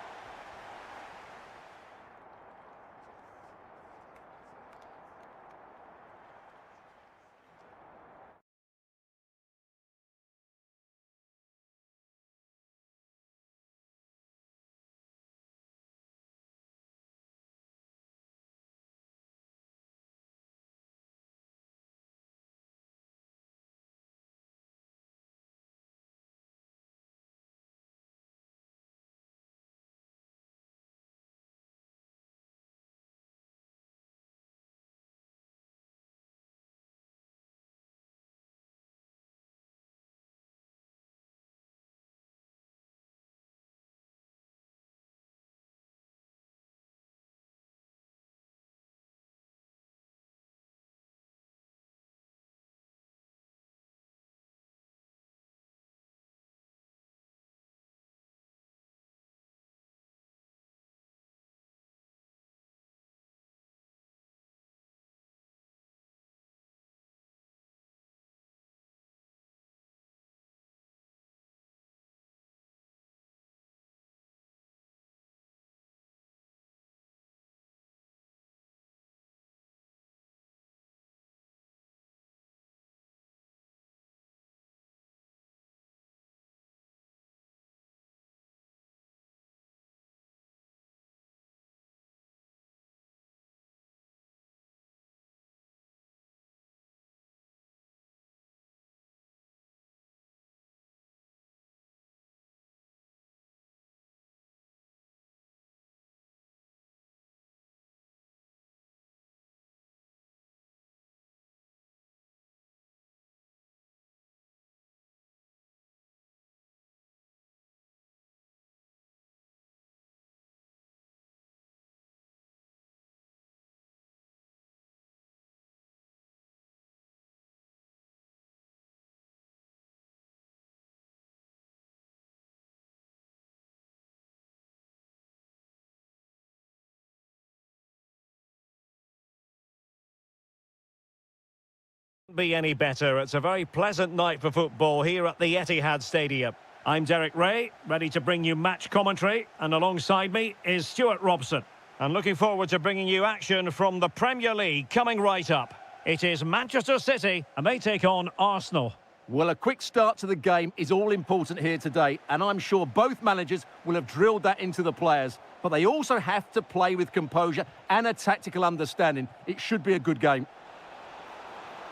Be any better. It's a very pleasant night for football here at the Etihad Stadium. I'm Derek Ray, ready to bring you match commentary, and alongside me is Stuart Robson. And looking forward to bringing you action from the Premier League coming right up. It is Manchester City, and they take on Arsenal. Well, a quick start to the game is all important here today, and I'm sure both managers will have drilled that into the players. But they also have to play with composure and a tactical understanding. It should be a good game.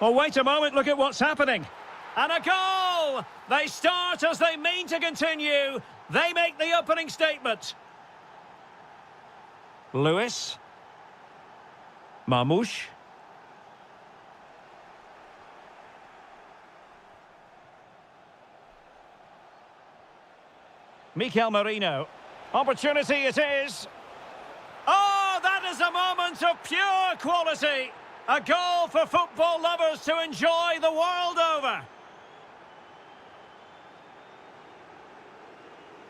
Well, wait a moment, look at what's happening. And a goal! They start as they mean to continue. They make the opening statement. Lewis. Marmoush. Mikel Merino. Opportunity it is. Oh, that is a moment of pure quality. A goal for football lovers to enjoy the world over.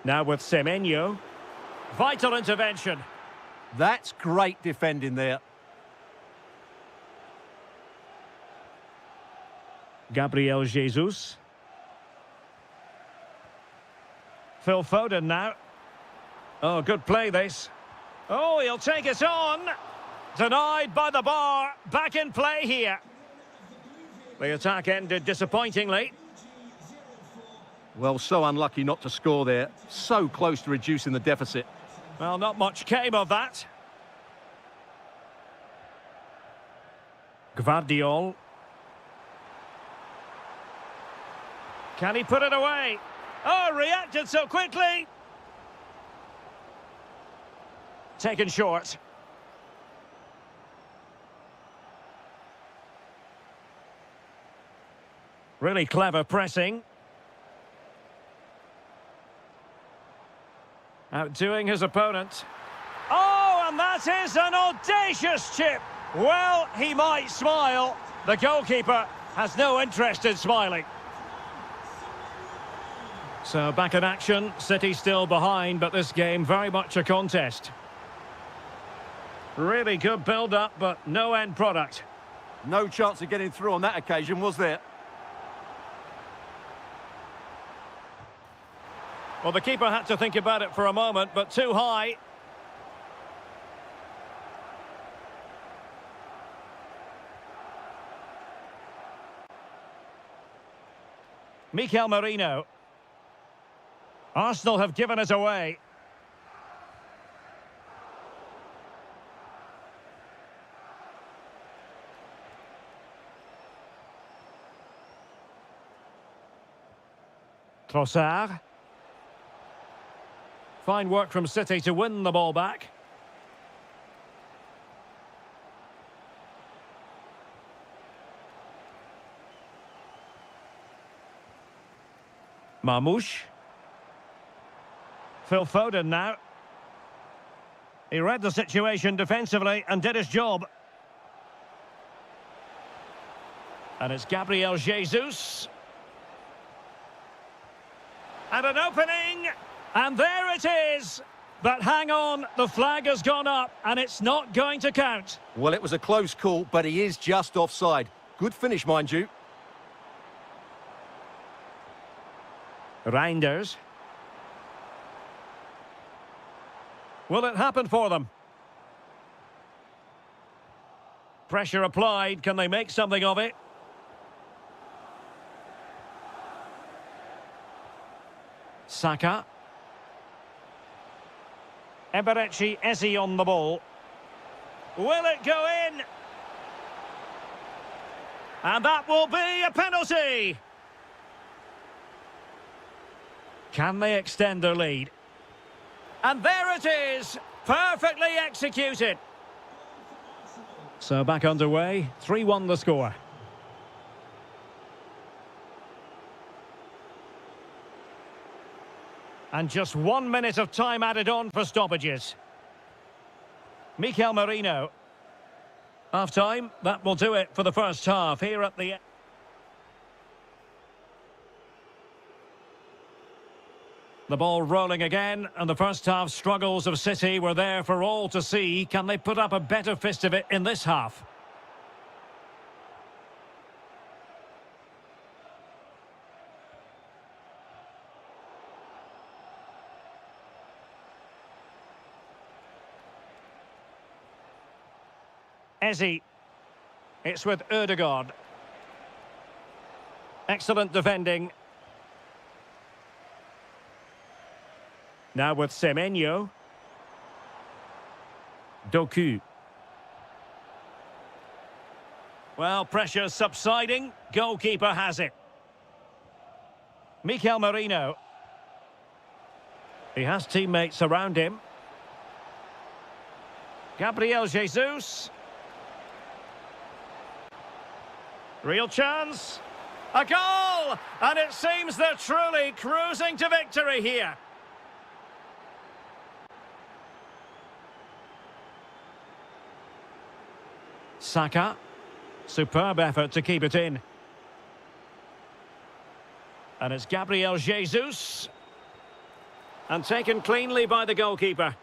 Now with Semenyo. Vital intervention. That's great defending there. Gabriel Jesus. Phil Foden now. Oh, good play this. Oh, he'll take it on. Denied by the bar. Back in play here. The attack ended disappointingly. Well, so unlucky not to score there. So close to reducing the deficit. Well, not much came of that. Gvardiol. Can he put it away? Oh, reacted so quickly. Taken short. Really clever pressing. Outdoing his opponent. Oh, and that is an audacious chip. Well, he might smile. The goalkeeper has no interest in smiling. So back in action, City still behind, but this game very much a contest. Really good build-up, but no end product. No chance of getting through on that occasion, was there? Well, the keeper had to think about it for a moment, but too high. Mikel Merino. Arsenal have given it away. Trossard. Fine work from City to win the ball back. Marmoush. Phil Foden now. He read the situation defensively and did his job. And it's Gabriel Jesus. And an opening. And there it is. But hang on, the flag has gone up and it's not going to count. Well, it was a close call, but he is just offside. Good finish, mind you. Reinders. Will it happen for them? Pressure applied. Can they make something of it? Saka. Eberechi Eze on the ball. Will it go in? And that will be a penalty. Can they extend their lead? And there it is, perfectly executed. So back underway, 3-1 the score. And just 1 minute of time added on for stoppages. Mikel Merino. Half-time, that will do it for the first half here at the... The ball rolling again, and the first half struggles of City were there for all to see. Can they put up a better fist of it in this half? Ezzy. It's with Ødegaard. Excellent defending. Now with Semenyo. Doku. Well, pressure subsiding. Goalkeeper has it. Mikel Merino. He has teammates around him. Gabriel Jesus. Real chance. A goal! And it seems they're truly cruising to victory here. Saka. Superb effort to keep it in. And it's Gabriel Jesus. And taken cleanly by the goalkeeper.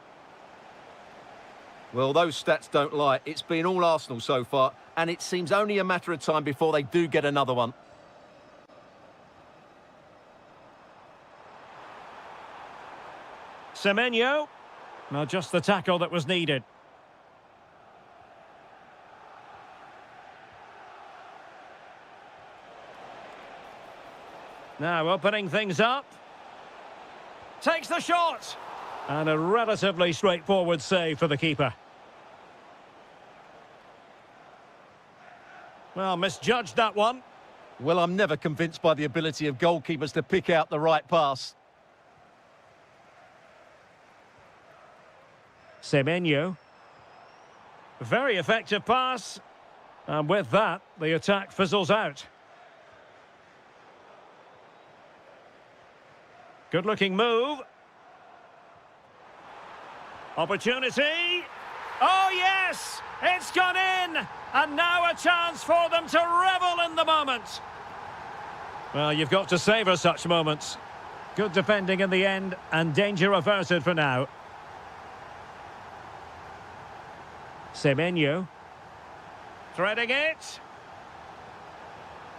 Well, those stats don't lie. It's been all Arsenal so far, and it seems only a matter of time before they do get another one. Semenyo. Well, just the tackle that was needed. Now opening things up. Takes the shot. And a relatively straightforward save for the keeper. Well, misjudged that one. Well, I'm never convinced by the ability of goalkeepers to pick out the right pass. Semenyo. Very effective pass. And with that, the attack fizzles out. Good-looking move. Opportunity. Oh, yes! It's gone in! And now a chance for them to revel in the moment. Well, you've got to savour such moments. Good defending in the end, and danger averted for now. Semenyo. Threading it.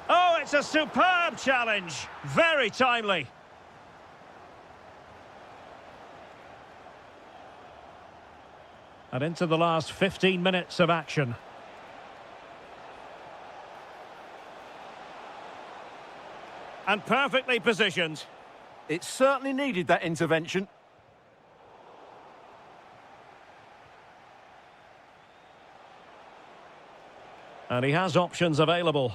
Oh, it's a superb challenge. Very timely. And into the last 15 minutes of action. And perfectly positioned. It certainly needed that intervention. And he has options available.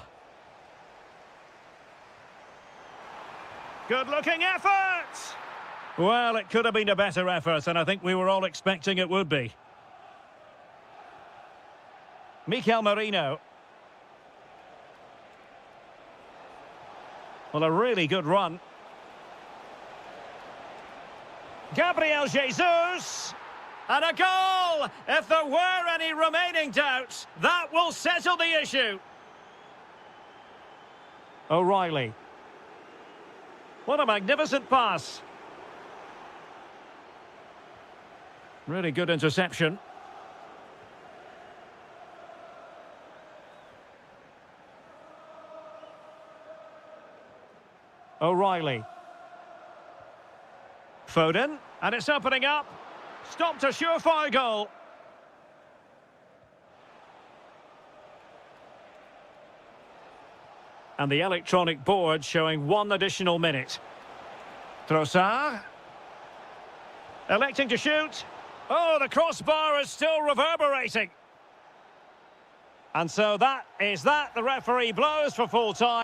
Good-looking effort! Well, it could have been a better effort, and I think we were all expecting it would be. Mikel Merino. Well, a really good run. Gabriel Jesus. And a goal! If there were any remaining doubts, that will settle the issue. O'Reilly. What a magnificent pass. Really good interception. O'Reilly. Foden, and it's opening up. Stopped a surefire goal. And the electronic board showing 1 additional minute. Trossard. Electing to shoot. Oh, the crossbar is still reverberating. And so that is that. The referee blows for full time.